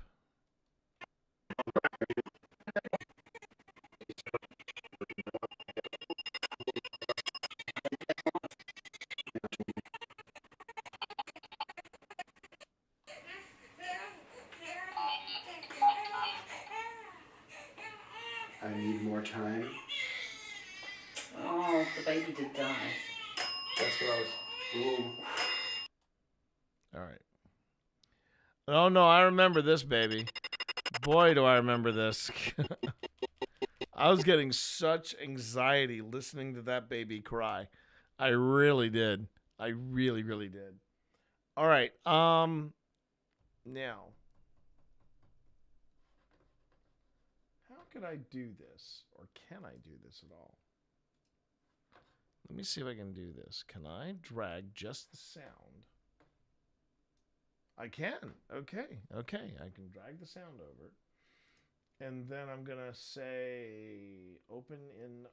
I need more time. Oh, the baby did die. That's what I was. Ooh. All right. Oh no, I remember this, baby. Boy, do I remember this. I was getting such anxiety listening to that baby cry. I really did. I really, really did. All right. Now, how could I do this, or can I do this at all? Let me see if I can do this. Can I drag just the sound? I can. Okay. I can drag the sound over. And then I'm going to say open in,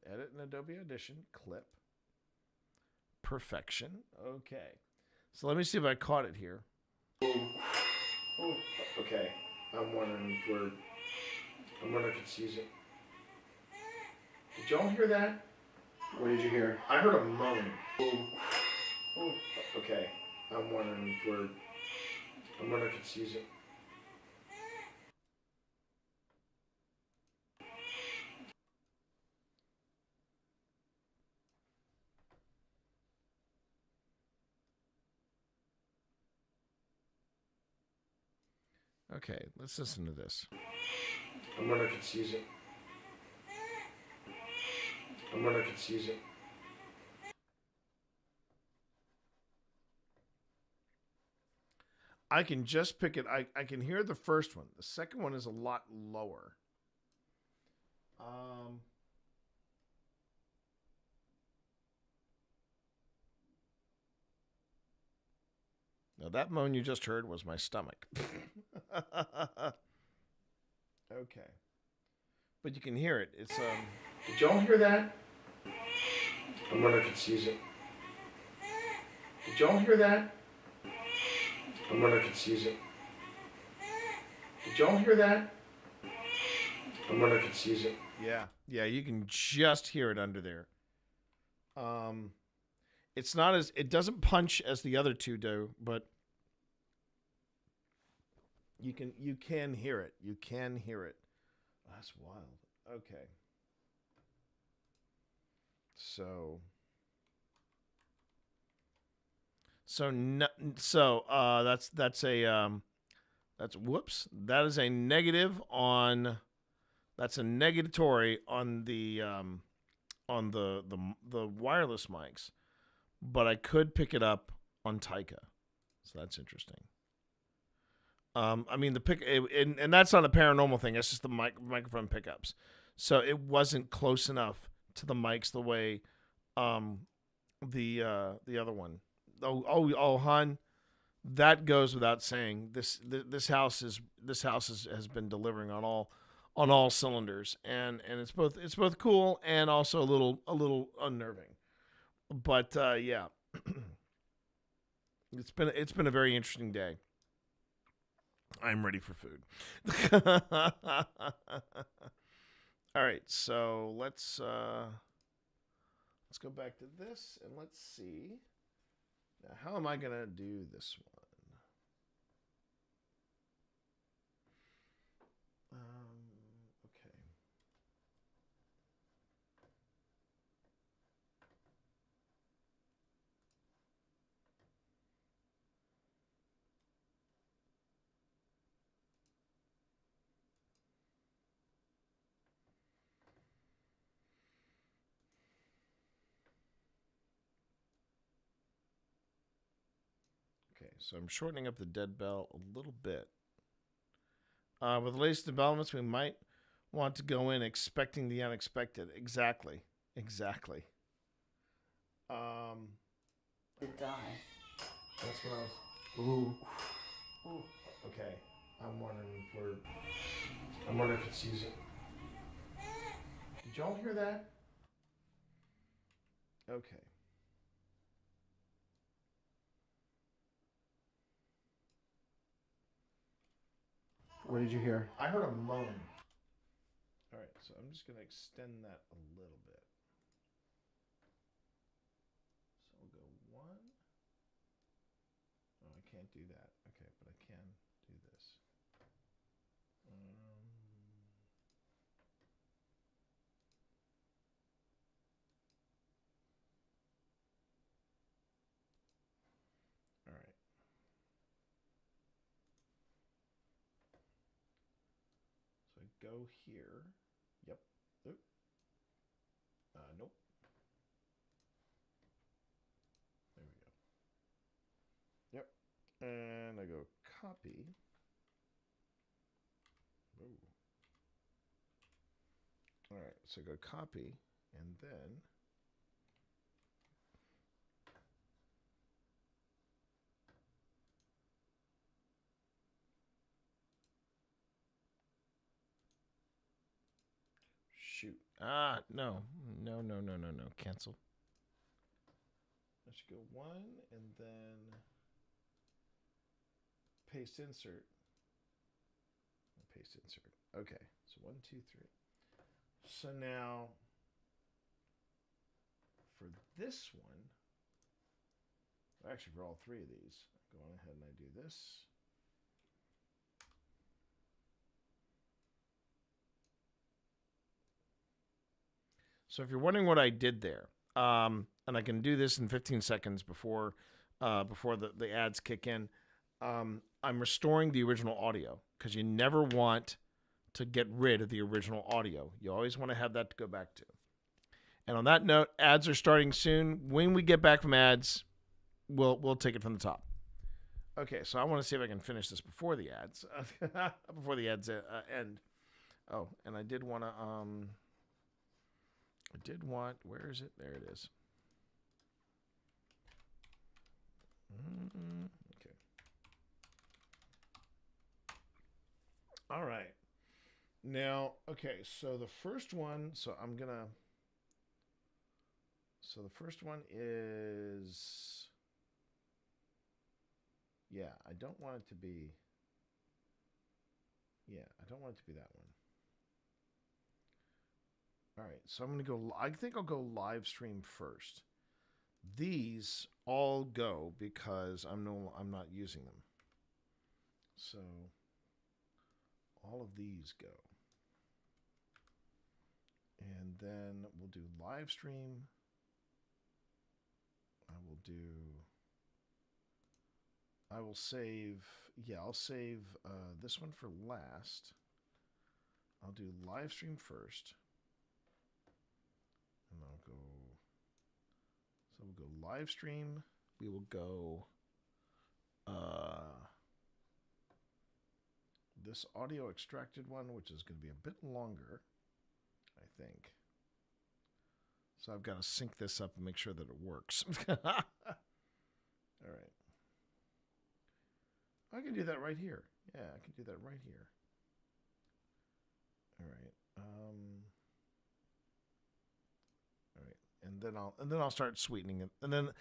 edit in Adobe Audition, clip. Perfection. Okay. So let me see if I caught it here. Ooh. Okay. I'm wondering if it's using. Did y'all hear that? What did you hear? I heard a moan. Ooh. Okay. I'm wondering if it's using. Okay, let's listen to this. I wonder if it's using. I can just pick it. I can hear the first one. The second one is a lot lower. Now that moan you just heard was my stomach. Okay. But you can hear it. It's Did y'all hear that? I wonder if it's using. Did y'all hear that? I wonder if it's using. Did y'all hear that? I wonder if it's using. Yeah, you can just hear it under there. It's not as, it doesn't punch as the other two do, but you can hear it. You can hear it. That's wild. Okay. That's whoops. That is a negative on. That's a negatory on the wireless mics, but I could pick it up on Taika, so that's interesting. I mean and that's not a paranormal thing. It's just the microphone pickups. So it wasn't close enough to the mics the way the other one. Oh, hon, that goes without saying. This house has been delivering on all cylinders, and it's both cool and also a little unnerving. But yeah, it's been a very interesting day. I'm ready for food. All right, so let's go back to this and let's see. Now, how am I gonna do this one? Okay. Okay, so I'm shortening up the dead bell a little bit. With the latest developments, we might want to go in expecting the unexpected. Exactly. Did die. That's what I was. Ooh. Okay. I'm wondering if it sees it. Did y'all hear that? Okay. What did you hear? I heard a moan. All right, so I'm just going to extend that a little bit. So we'll go 1. Oh, I can't do that. Okay, but I can do this. All right. So I go here. Yep. Oop. Nope. There we go. Yep. And I go copy. Ooh. All right. So go copy and then shoot. No. Cancel. I should go 1 and then paste insert. Paste insert. Okay. So 1, 2, 3. So now for this one, actually for all 3 of these, go on ahead and I do this. So if you're wondering what I did there, and I can do this in 15 seconds before the ads kick in, I'm restoring the original audio because you never want to get rid of the original audio. You always want to have that to go back to. And on that note, ads are starting soon. When we get back from ads, we'll take it from the top. Okay, so I want to see if I can finish this before the ads end. Oh, and I did want to where is it? There it is. Okay. All right. Now, okay, so the first one, the first one is, I don't want it to be that one. All right, so I'm going to go, I think I'll go live stream first. These all go because I'm not using them. So all of these go. And then we'll do live stream. I will do I will save. Yeah, I'll save this one for last. I'll do live stream first. And I'll go. So we'll go live stream. We will go. This audio extracted one, which is going to be a bit longer, I think. So I've got to sync this up and make sure that it works. All right. I can do that right here. Yeah, I can do that right here. All right. All right. And then I'll start sweetening it. And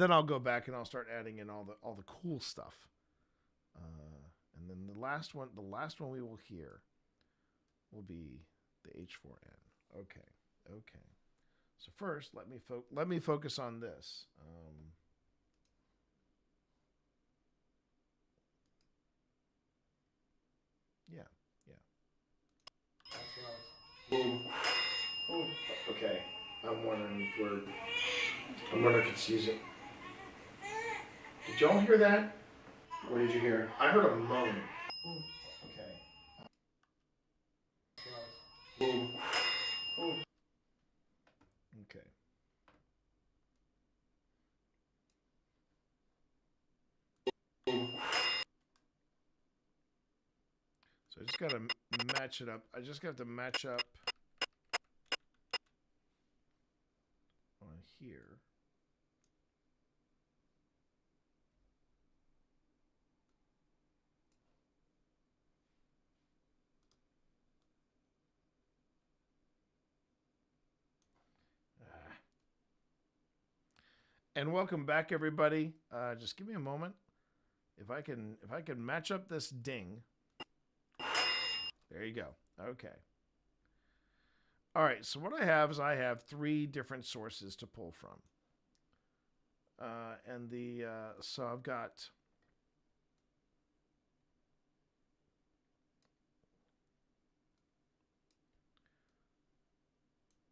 then I'll go back and I'll start adding in all the cool stuff. And then the last one we will hear will be the H4n. Okay. Okay. So first, let me focus on this. Yeah. That's what I was. Okay. I'm wondering if it's using. Did y'all hear that? What did you hear? I heard a moan. Okay. Okay. So I just got to match it up. I just got to match up on here. And welcome back, everybody. Just give me a moment. If I can match up this ding. There you go. Okay. All right. So what I have is I have 3 different sources to pull from. So I've got.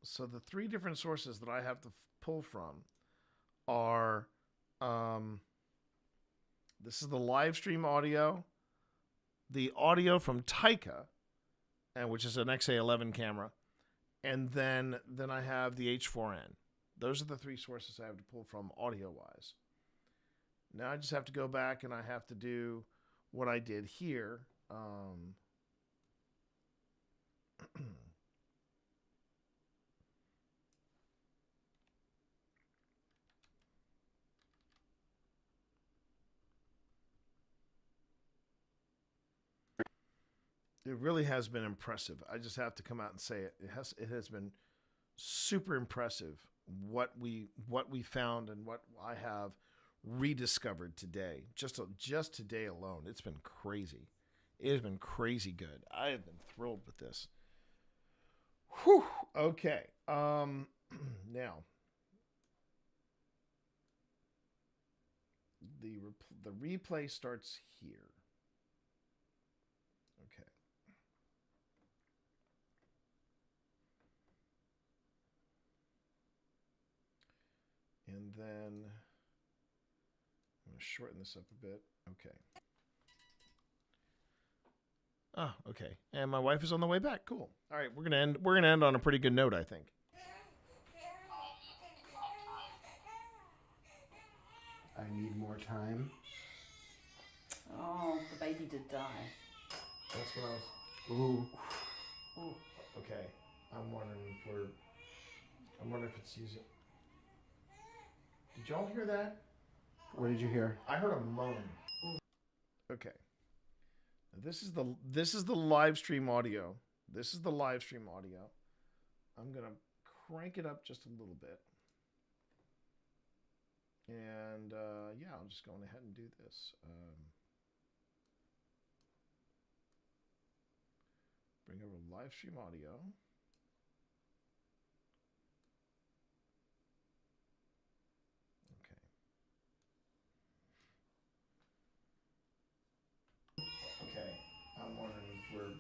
So the 3 different sources that I have to pull from are, this is the live stream audio, the audio from Taika, and which is an XA11 camera, and then I have the H4n. Those are the 3 sources I have to pull from audio-wise. Now I just have to go back and I have to do what I did here. It really has been impressive. I just have to come out and say it. It has been super impressive what we found and what I have rediscovered today. Just today alone, it's been crazy. It has been crazy good. I have been thrilled with this. Whew. Okay. Now the replay starts here. Okay. And then I'm going to shorten this up a bit. Okay. Ah, okay. And my wife is on the way back. Cool. All right, we're gonna end on a pretty good note, I think. I need more time. Oh, the baby did die. That's what I was. Ooh. Ooh. Okay. I'm wondering if it's using. Did y'all hear that? What did you hear? I heard a moan. Okay. Now this is the live stream audio. This is the live stream audio. I'm gonna crank it up just a little bit. And yeah, I'm just going ahead and do this. Bring over live stream audio. Okay. I'm wondering if we're.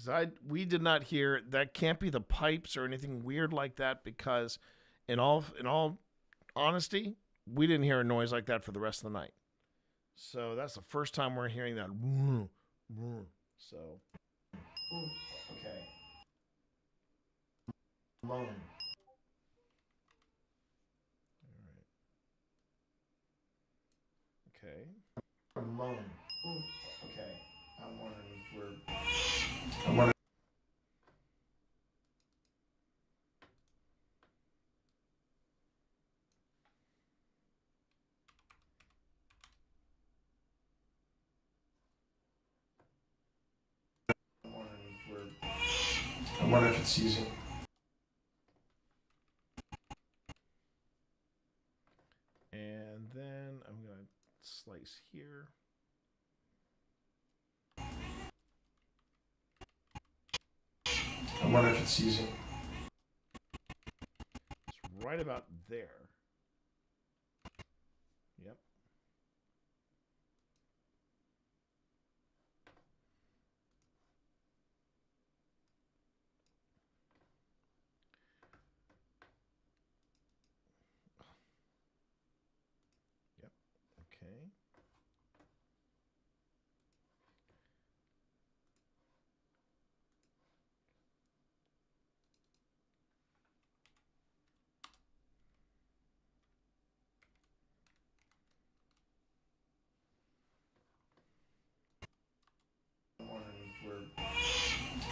because we did not hear that. Can't be the pipes or anything weird like that, because in all honesty, we didn't hear a noise like that for the rest of the night. So that's the first time we're hearing that. So Okay. Moan. okay. Moan. Okay. I'm wondering if we're. I'm wondering. I wonder if it's season. And then I'm gonna slice here. I wonder if it's season. It's right about there. Yep. Yep. Okay.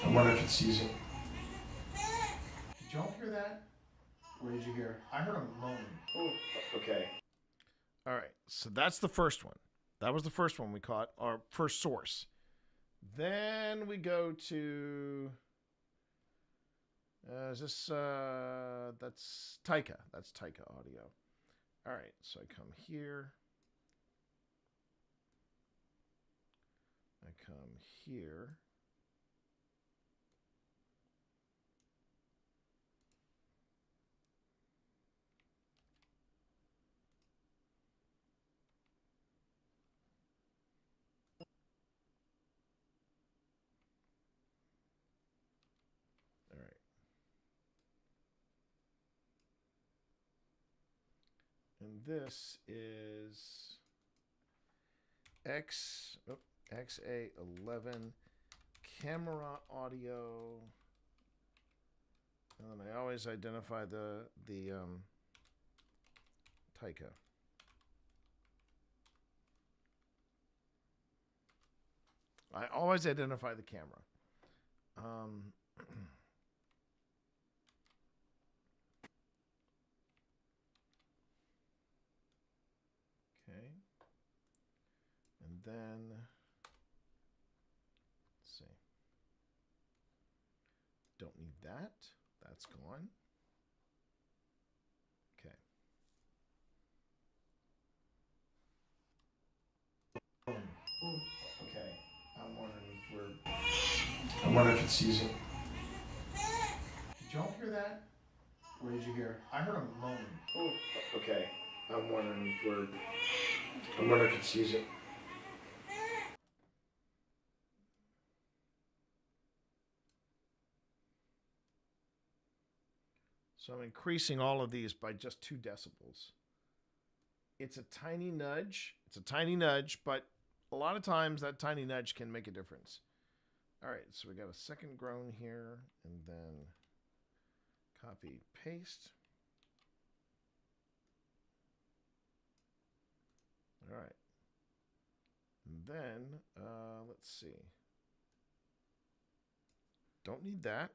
I wonder if it's season. Did y'all hear that? What did you hear? I heard a moan. Okay. All right. So that's the first one. That was the first one we caught, our first source. Then we go to. Is this? That's Taika. That's Taika audio. All right. So I come here. I come here. All right. And this is XA11 camera audio. And then I always identify the Taika. I always identify the camera. Okay. And then, let's see. Don't need that. That's gone. Okay. Okay. I'm wondering if we're. I wonder if it's season. Did y'all hear that? What did you hear? I heard a moan. Okay. I'm wondering if we're. I wonder if it's season. So I'm increasing all of these by just 2 decibels. It's a tiny nudge. It's a tiny nudge, but a lot of times that tiny nudge can make a difference. All right, so we got a second groan here, and then copy, paste. All right. And then, let's see. Don't need that.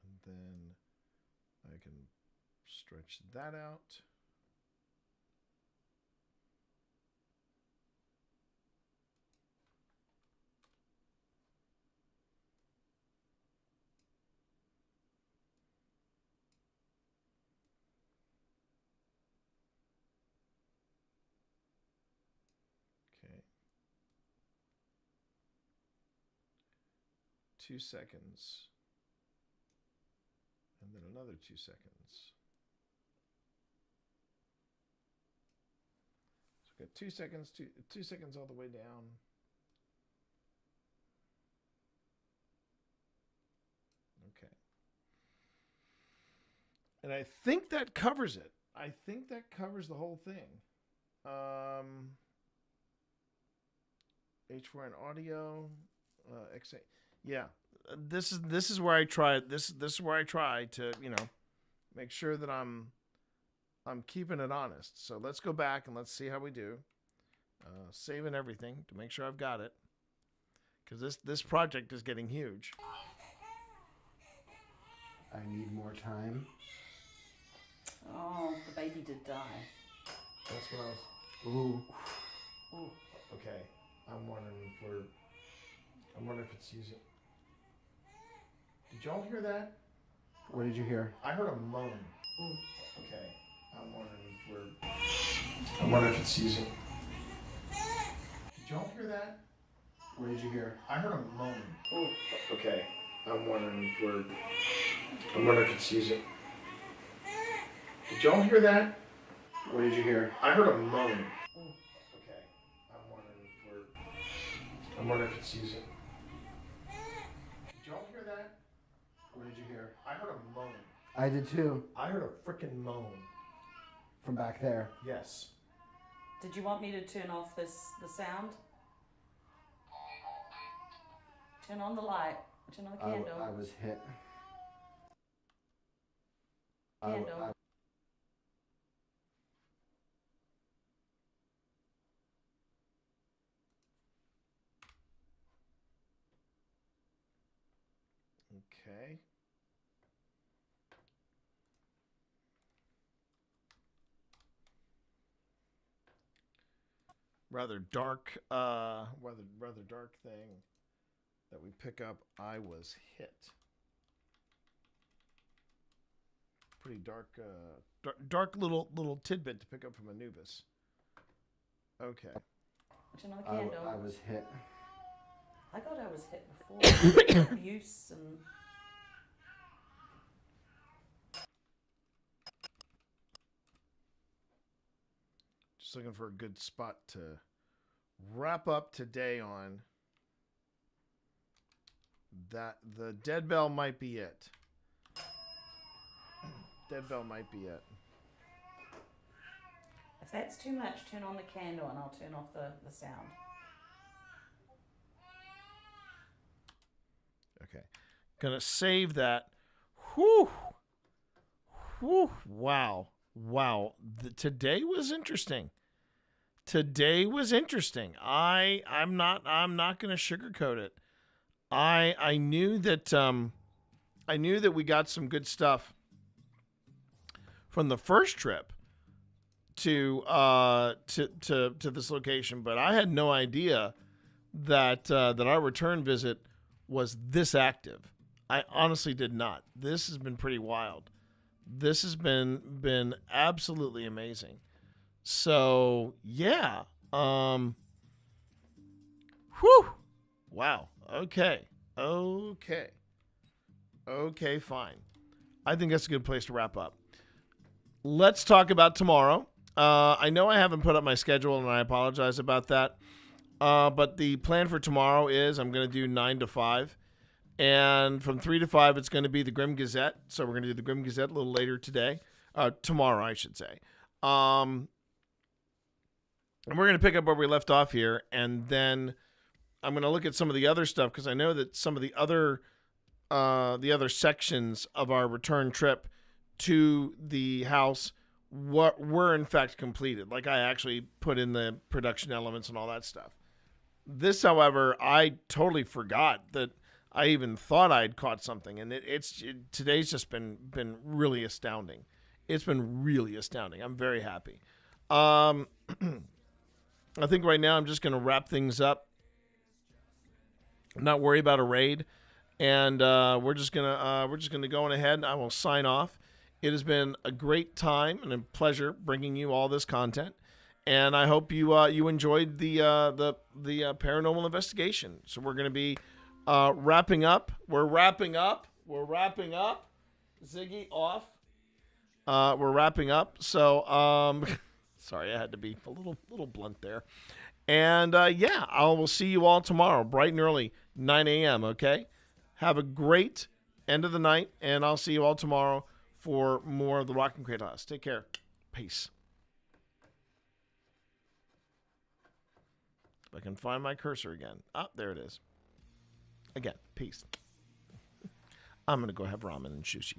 And then I can stretch that out. Okay. 2 seconds. And then another 2 seconds. Got 2 seconds. 2 seconds all the way down. Okay. And I think that covers it. I think that covers the whole thing. H4n audio, XA. Yeah, this is where I try. This is where I try to make sure that I'm keeping it honest. So let's go back and let's see how we do. Saving everything to make sure I've got it, because this project is getting huge. I need more time. Oh, the baby did die. That's what I was. Ooh. Ooh. Okay, I'm wondering if it's using. Did y'all hear that? What did you hear? I heard a moan. Ooh. Okay, I'm wondering if it's using. Did y'all hear that? What did you hear? I heard a moan. Ooh. Okay, I'm wondering if it's using. Did y'all hear that? What did you hear? I heard a moan. Ooh. Okay, I'm wondering if it's using. Did y'all hear that? What did you hear? I heard a moan. I did too. I heard a freaking moan. From back there. Yes. Did you want me to turn off the sound? Turn on the light. Turn on the candle. I was hit. Candle. Okay. Rather dark thing that we pick up. I was hit. Pretty dark little tidbit to pick up from Anubis. Okay. Turn on the candle. I was hit. I thought I was hit before. Abuse and. Just looking for a good spot to wrap up today on. That the dead bell might be it. Dead bell might be it. If that's too much, turn on the candle and I'll turn off the sound. Okay. Gonna save that. Whew. Whew. Wow. Today was interesting. I'm not gonna sugarcoat it. I knew that we got some good stuff from the first trip to this location, but I had no idea that our return visit was this active. I honestly did not. This has been pretty wild. This has been absolutely amazing. So yeah. Whew. Wow. Okay, fine. I think that's a good place to wrap up. Let's talk about tomorrow. I know I haven't put up my schedule, and I apologize about that. But the plan for tomorrow is I'm going to do 9 to 5. And from 3 to 5, it's going to be the Grim Gazette. So we're going to do the Grim Gazette a little later today. Tomorrow, I should say. And we're going to pick up where we left off here. And then I'm going to look at some of the other stuff, because I know that some of the other sections of our return trip to the house were in fact completed. Like, I actually put in the production elements and all that stuff. This, however, I totally forgot that I even thought I'd caught something, and today's just been really astounding. It's been really astounding. I'm very happy. I think right now I'm just going to wrap things up, not worry about a raid, and we're just gonna go on ahead. I will sign off. It has been a great time and a pleasure bringing you all this content, and I hope you enjoyed the paranormal investigation. So we're gonna be wrapping up. We're wrapping up. Ziggy off. We're wrapping up. So Sorry, I had to be a little blunt there. And yeah, I will see you all tomorrow, bright and early, 9 a.m., okay? Have a great end of the night, and I'll see you all tomorrow for more of the Rock and Cradle House. Take care. Peace. If I can find my cursor again. There it is. Again, peace. I'm going to go have ramen and sushi.